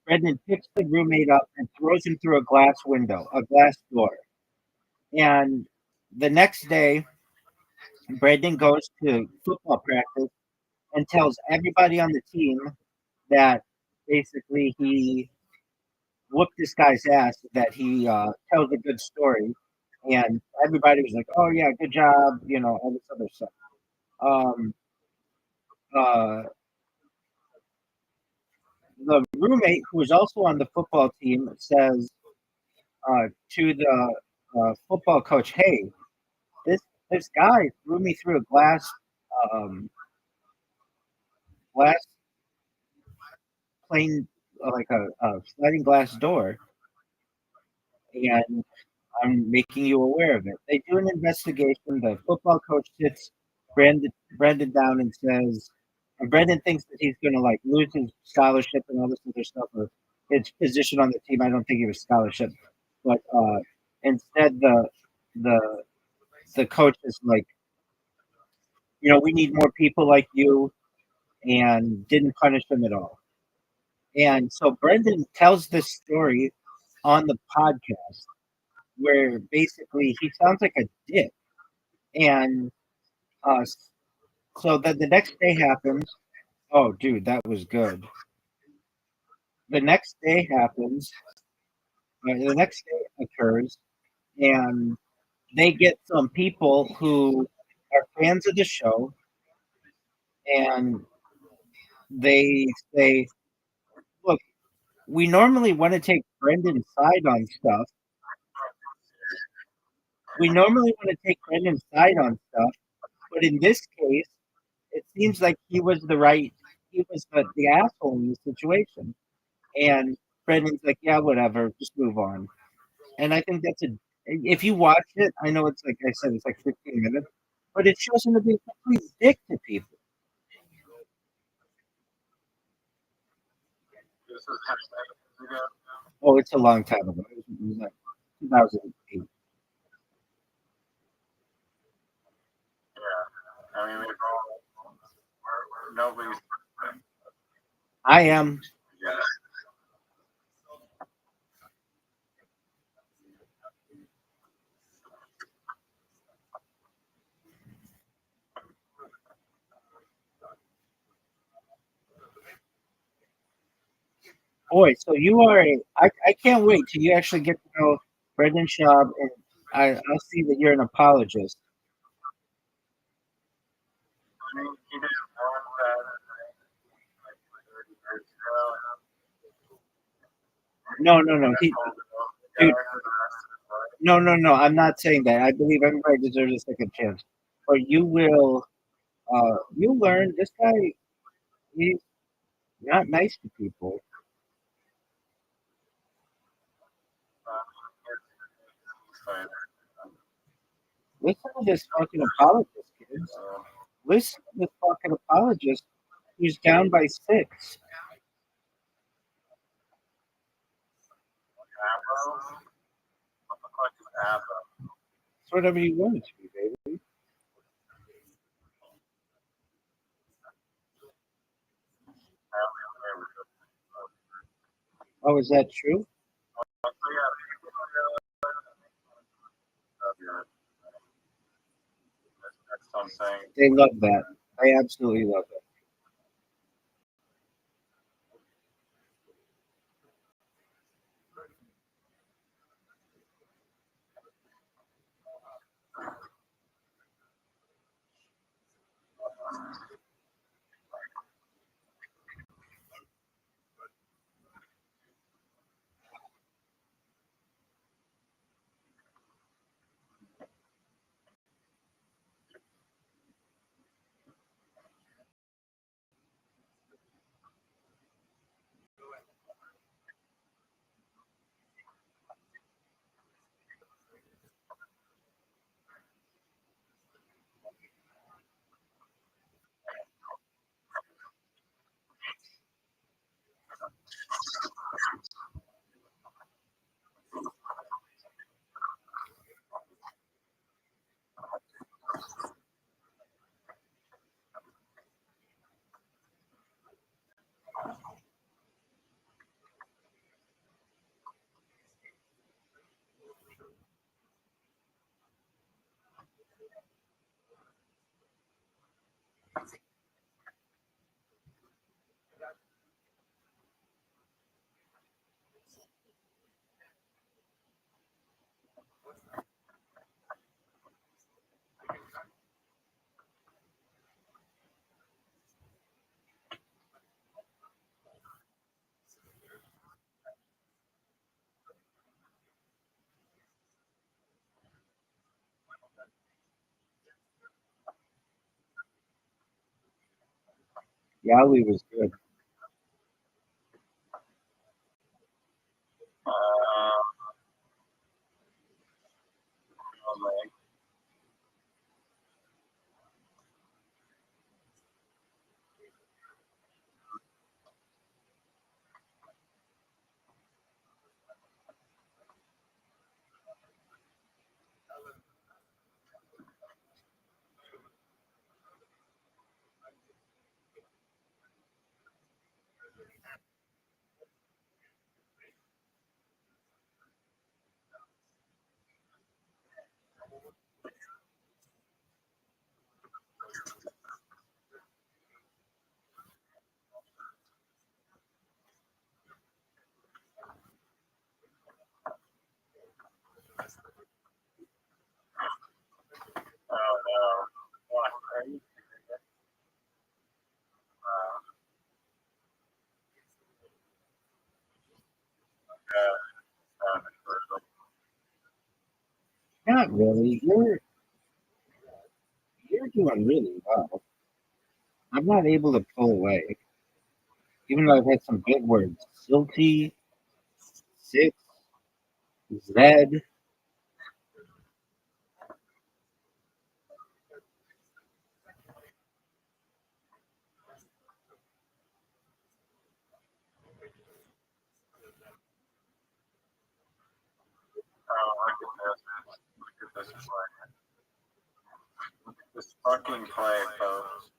Brendan picks the roommate up and throws him through a glass window, a glass door. And the next day, Brendan goes to football practice and tells everybody on the team that basically he whooped this guy's ass, that he tells a good story. And everybody was like, "Oh, yeah, good job," all this other stuff. Um, uh, the roommate, who is also on the football team, says to the football coach, "Hey, this this guy threw me through a um, glass plane, like a sliding glass door, and I'm making you aware of it." They do an investigation. The football coach sits Brendan down and says, and Brendan thinks that he's going to like lose his scholarship and all this other stuff, or his position on the team. I don't think he was scholarship, but instead the the coach is like, "We need more people like you," and didn't punish him at all. And so Brendan tells this story on the podcast where basically he sounds like a dick. And uh, so then the next day happens. Oh, dude, that was good. The next day happens. The next day occurs, and they get some people who are fans of the show and they say, "Look, we normally want to take Brendan's side on stuff. We normally want to take Brendan's side on stuff, but in this case, it seems like he was the asshole in the situation." And Brendan's like, "Yeah, whatever, just move on." And I think that's a. If you watch it, I know it's like I said, it's like 15 minutes, but it shows him to be a complete dick to people. This is half ago. Oh, it's a long time ago. It was like 2008. Yeah. I mean, nobody's. I am. Yeah. Boy, so you are a. I can't wait till you actually get to know Brendan Schaub, and I'll see that you're an apologist. I mean, he did one bad thing like 30 years ago. No. He, Told the guy dude, for the rest of his life. no. I'm not saying that. I believe everybody deserves a second chance, but you will. You learn this guy. He's not nice to people. But, Listen to this fucking apologist, kids. Listen to this fucking apologist who's down by 6. Abbo? What the fuck is Abbo? It's whatever you want it to be, baby. Oh, is that true? That's what I'm saying. They love that. I absolutely love it. Yali was good. Like, Not really. You're doing really well. I'm not able to pull away, even though I've had some big words: silty, six, Zed. Look at this play. Look at this fucking play, folks.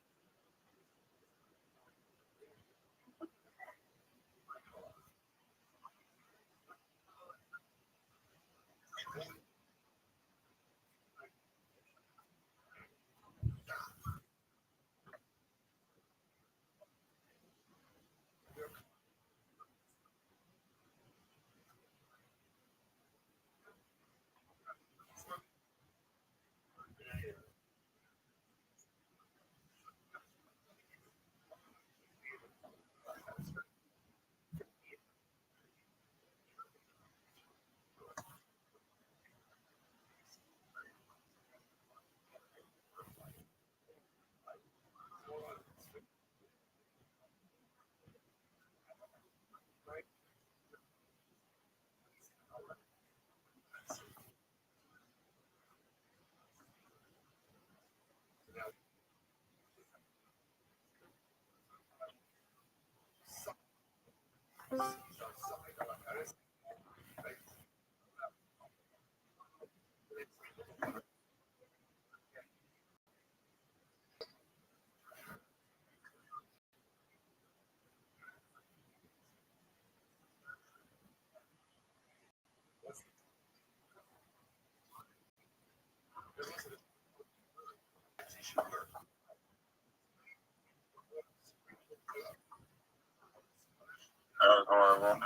That was horrible.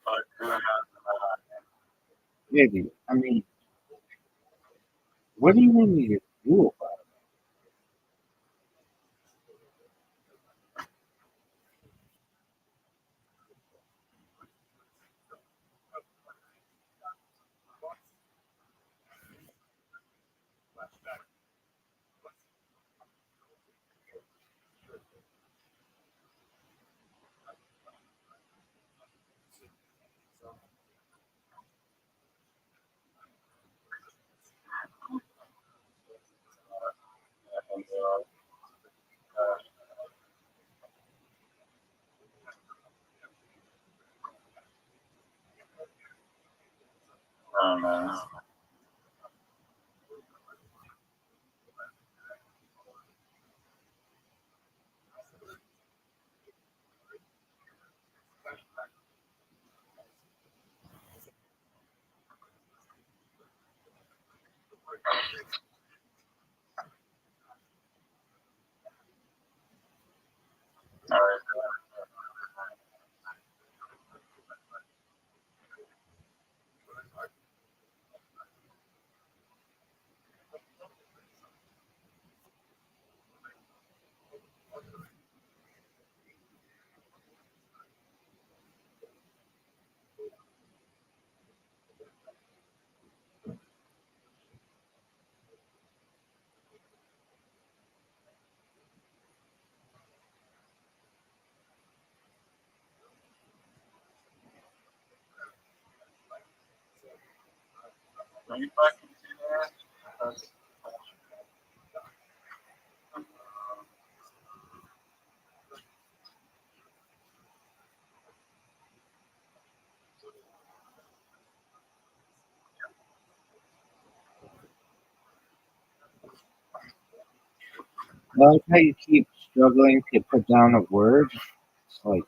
But Maybe. I mean, what do you want me to do about it? I don't know. All right. Are you fucking serious? I like how you keep struggling to put down a word. It's like,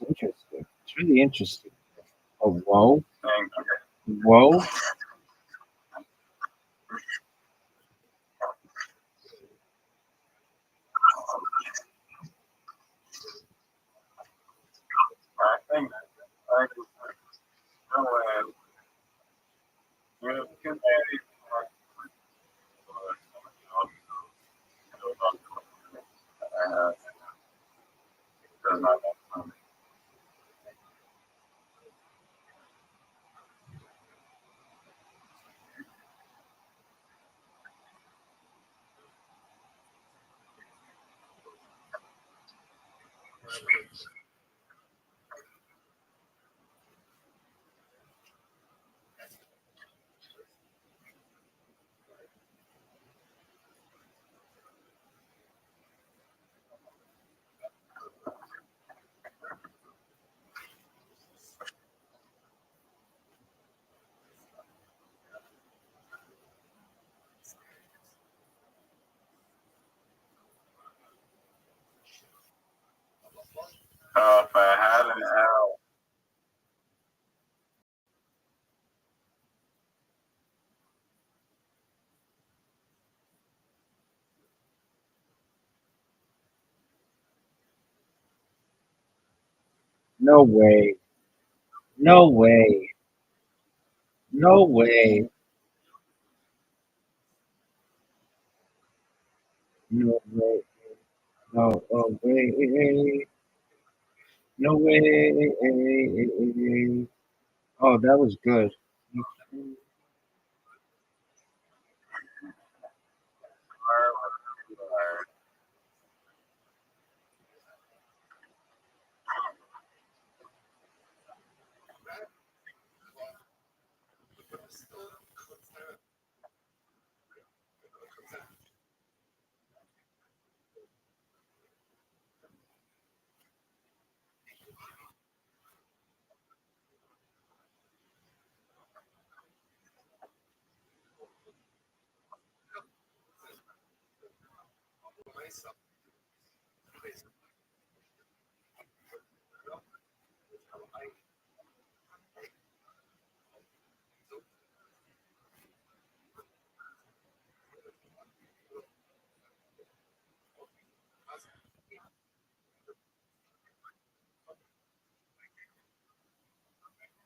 it's interesting. It's really interesting. A whoa? Thank you. Whoa? I think no way. You can does not If I had an L, No way. No way. No way. No way. No, oh, way. No way. Oh, that was good.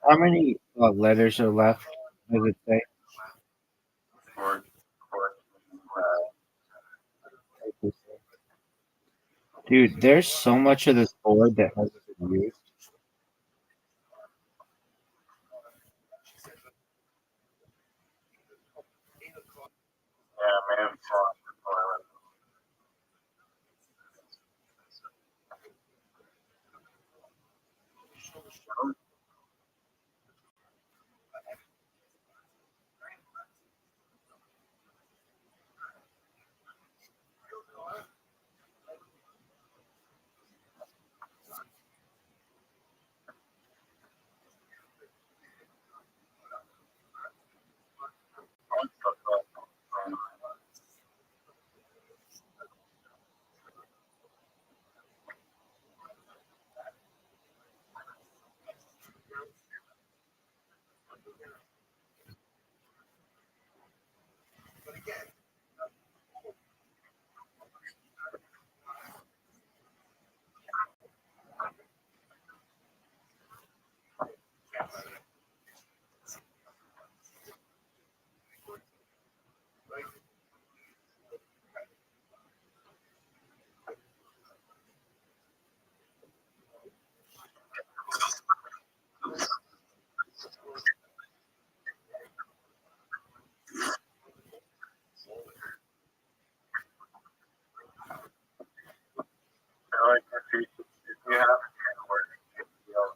How many letters are left? Does it say? or Dude, there's so much of this board that hasn't been used. yeah, man, fuck. Like if you have a word, you know,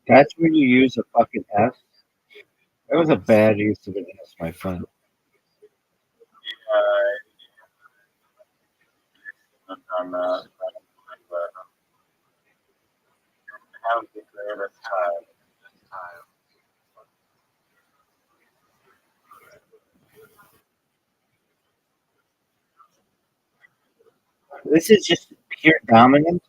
That's when you use a fucking S. That was a bad use of an S, my friend. on but have the greatest time. This is just pure dominance.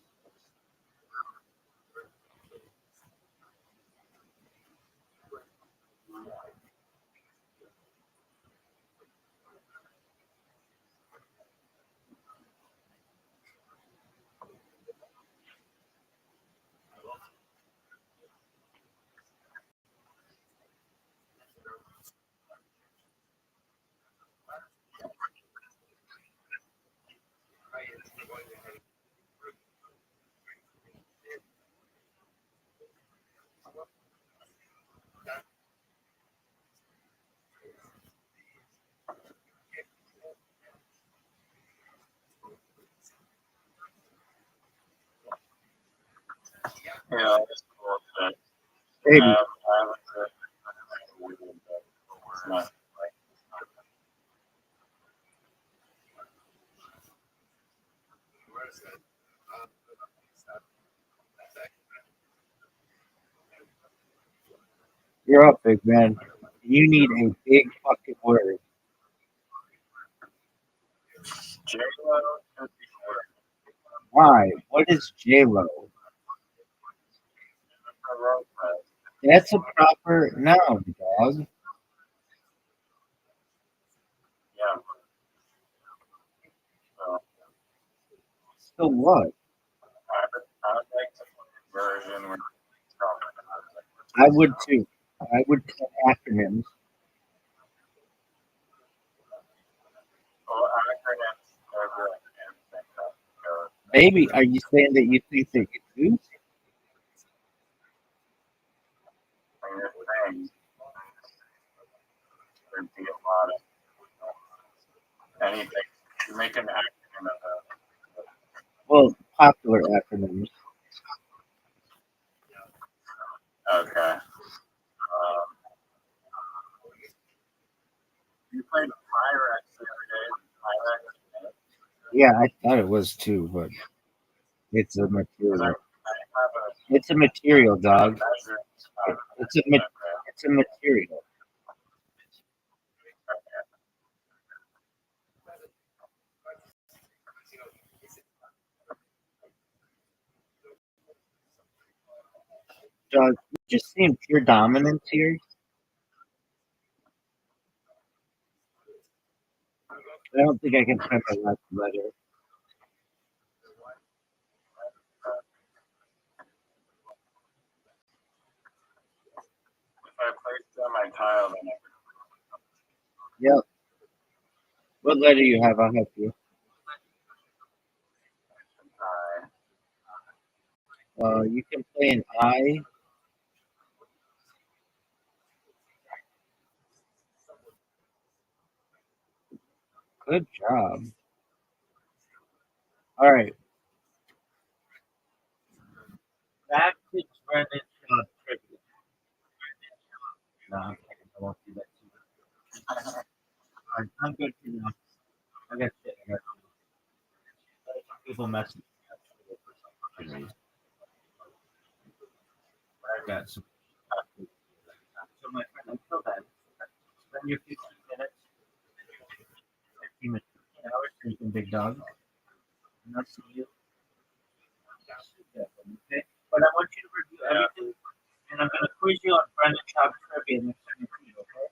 Yeah, it's cool. But, Maybe. I was it's not like You're up, big man. You need a big fucking word. J-Lo should be Why? What is J-Lo? Rothschild. That's a proper noun, dog. Yeah. So So what? I would like to play a version where I would too. I would cut acronyms. well, acronyms are really anything that goes. Maybe. Are you saying that you think that you do? When you're saying there'd be a lot of anything. You make an acronym of Well, popular acronyms. okay. You played Pyrex the other day. Pyrex. Yeah, I thought it was too, but it's a Because material. I have It's a material, a dog. measure. It's it's a material. Dog, you just seeing pure dominance here. I don't think I can find my last letter. If I placed it on my tile, then I Yep. What letter you have? I'll help you. could tie. You can play an I. Good job. All right. Back to Brendan Shaw trivia. No, I'm kidding. I won't do that to you. All right, I'm good for now. I got shit. I got people messing me up for some reason. I got some. So my friend, until then, spend your 15 minutes, 15 minutes, 15 hours drinking big dog. And I'll see you. Okay? But I want you to review everything, and I'm going to quiz you on Brendan Schaub trivia next time you see you, okay?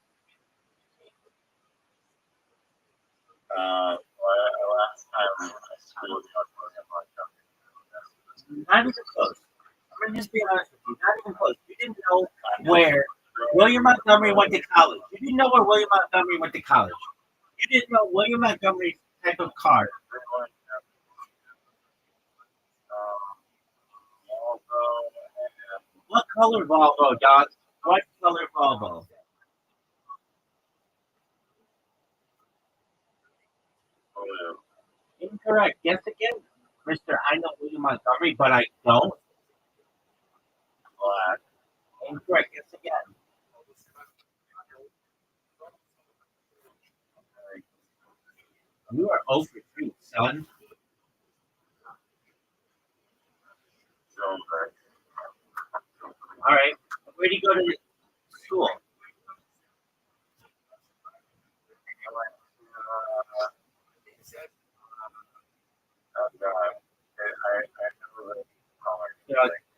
Last time I schooled Not even close. I'm going to just be honest with you. Not even close. You didn't know where William Montgomery went to college. You didn't know where William Montgomery went to college. You didn't know William Montgomery's type of car. What color Volvo, dog? What color Volvo? Incorrect. Guess again, Mister. I know William Montgomery, but I don't. Black. Incorrect. Guess again. You are over 3, son. Silver. All right. Where do you go to school?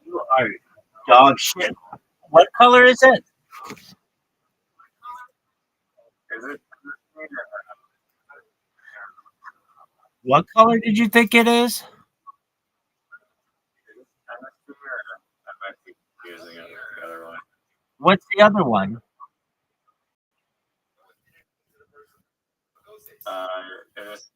You are dog shit. What color is it? Is it? What color did you think it is? I might be confusing it with the other one. What's the other one? It is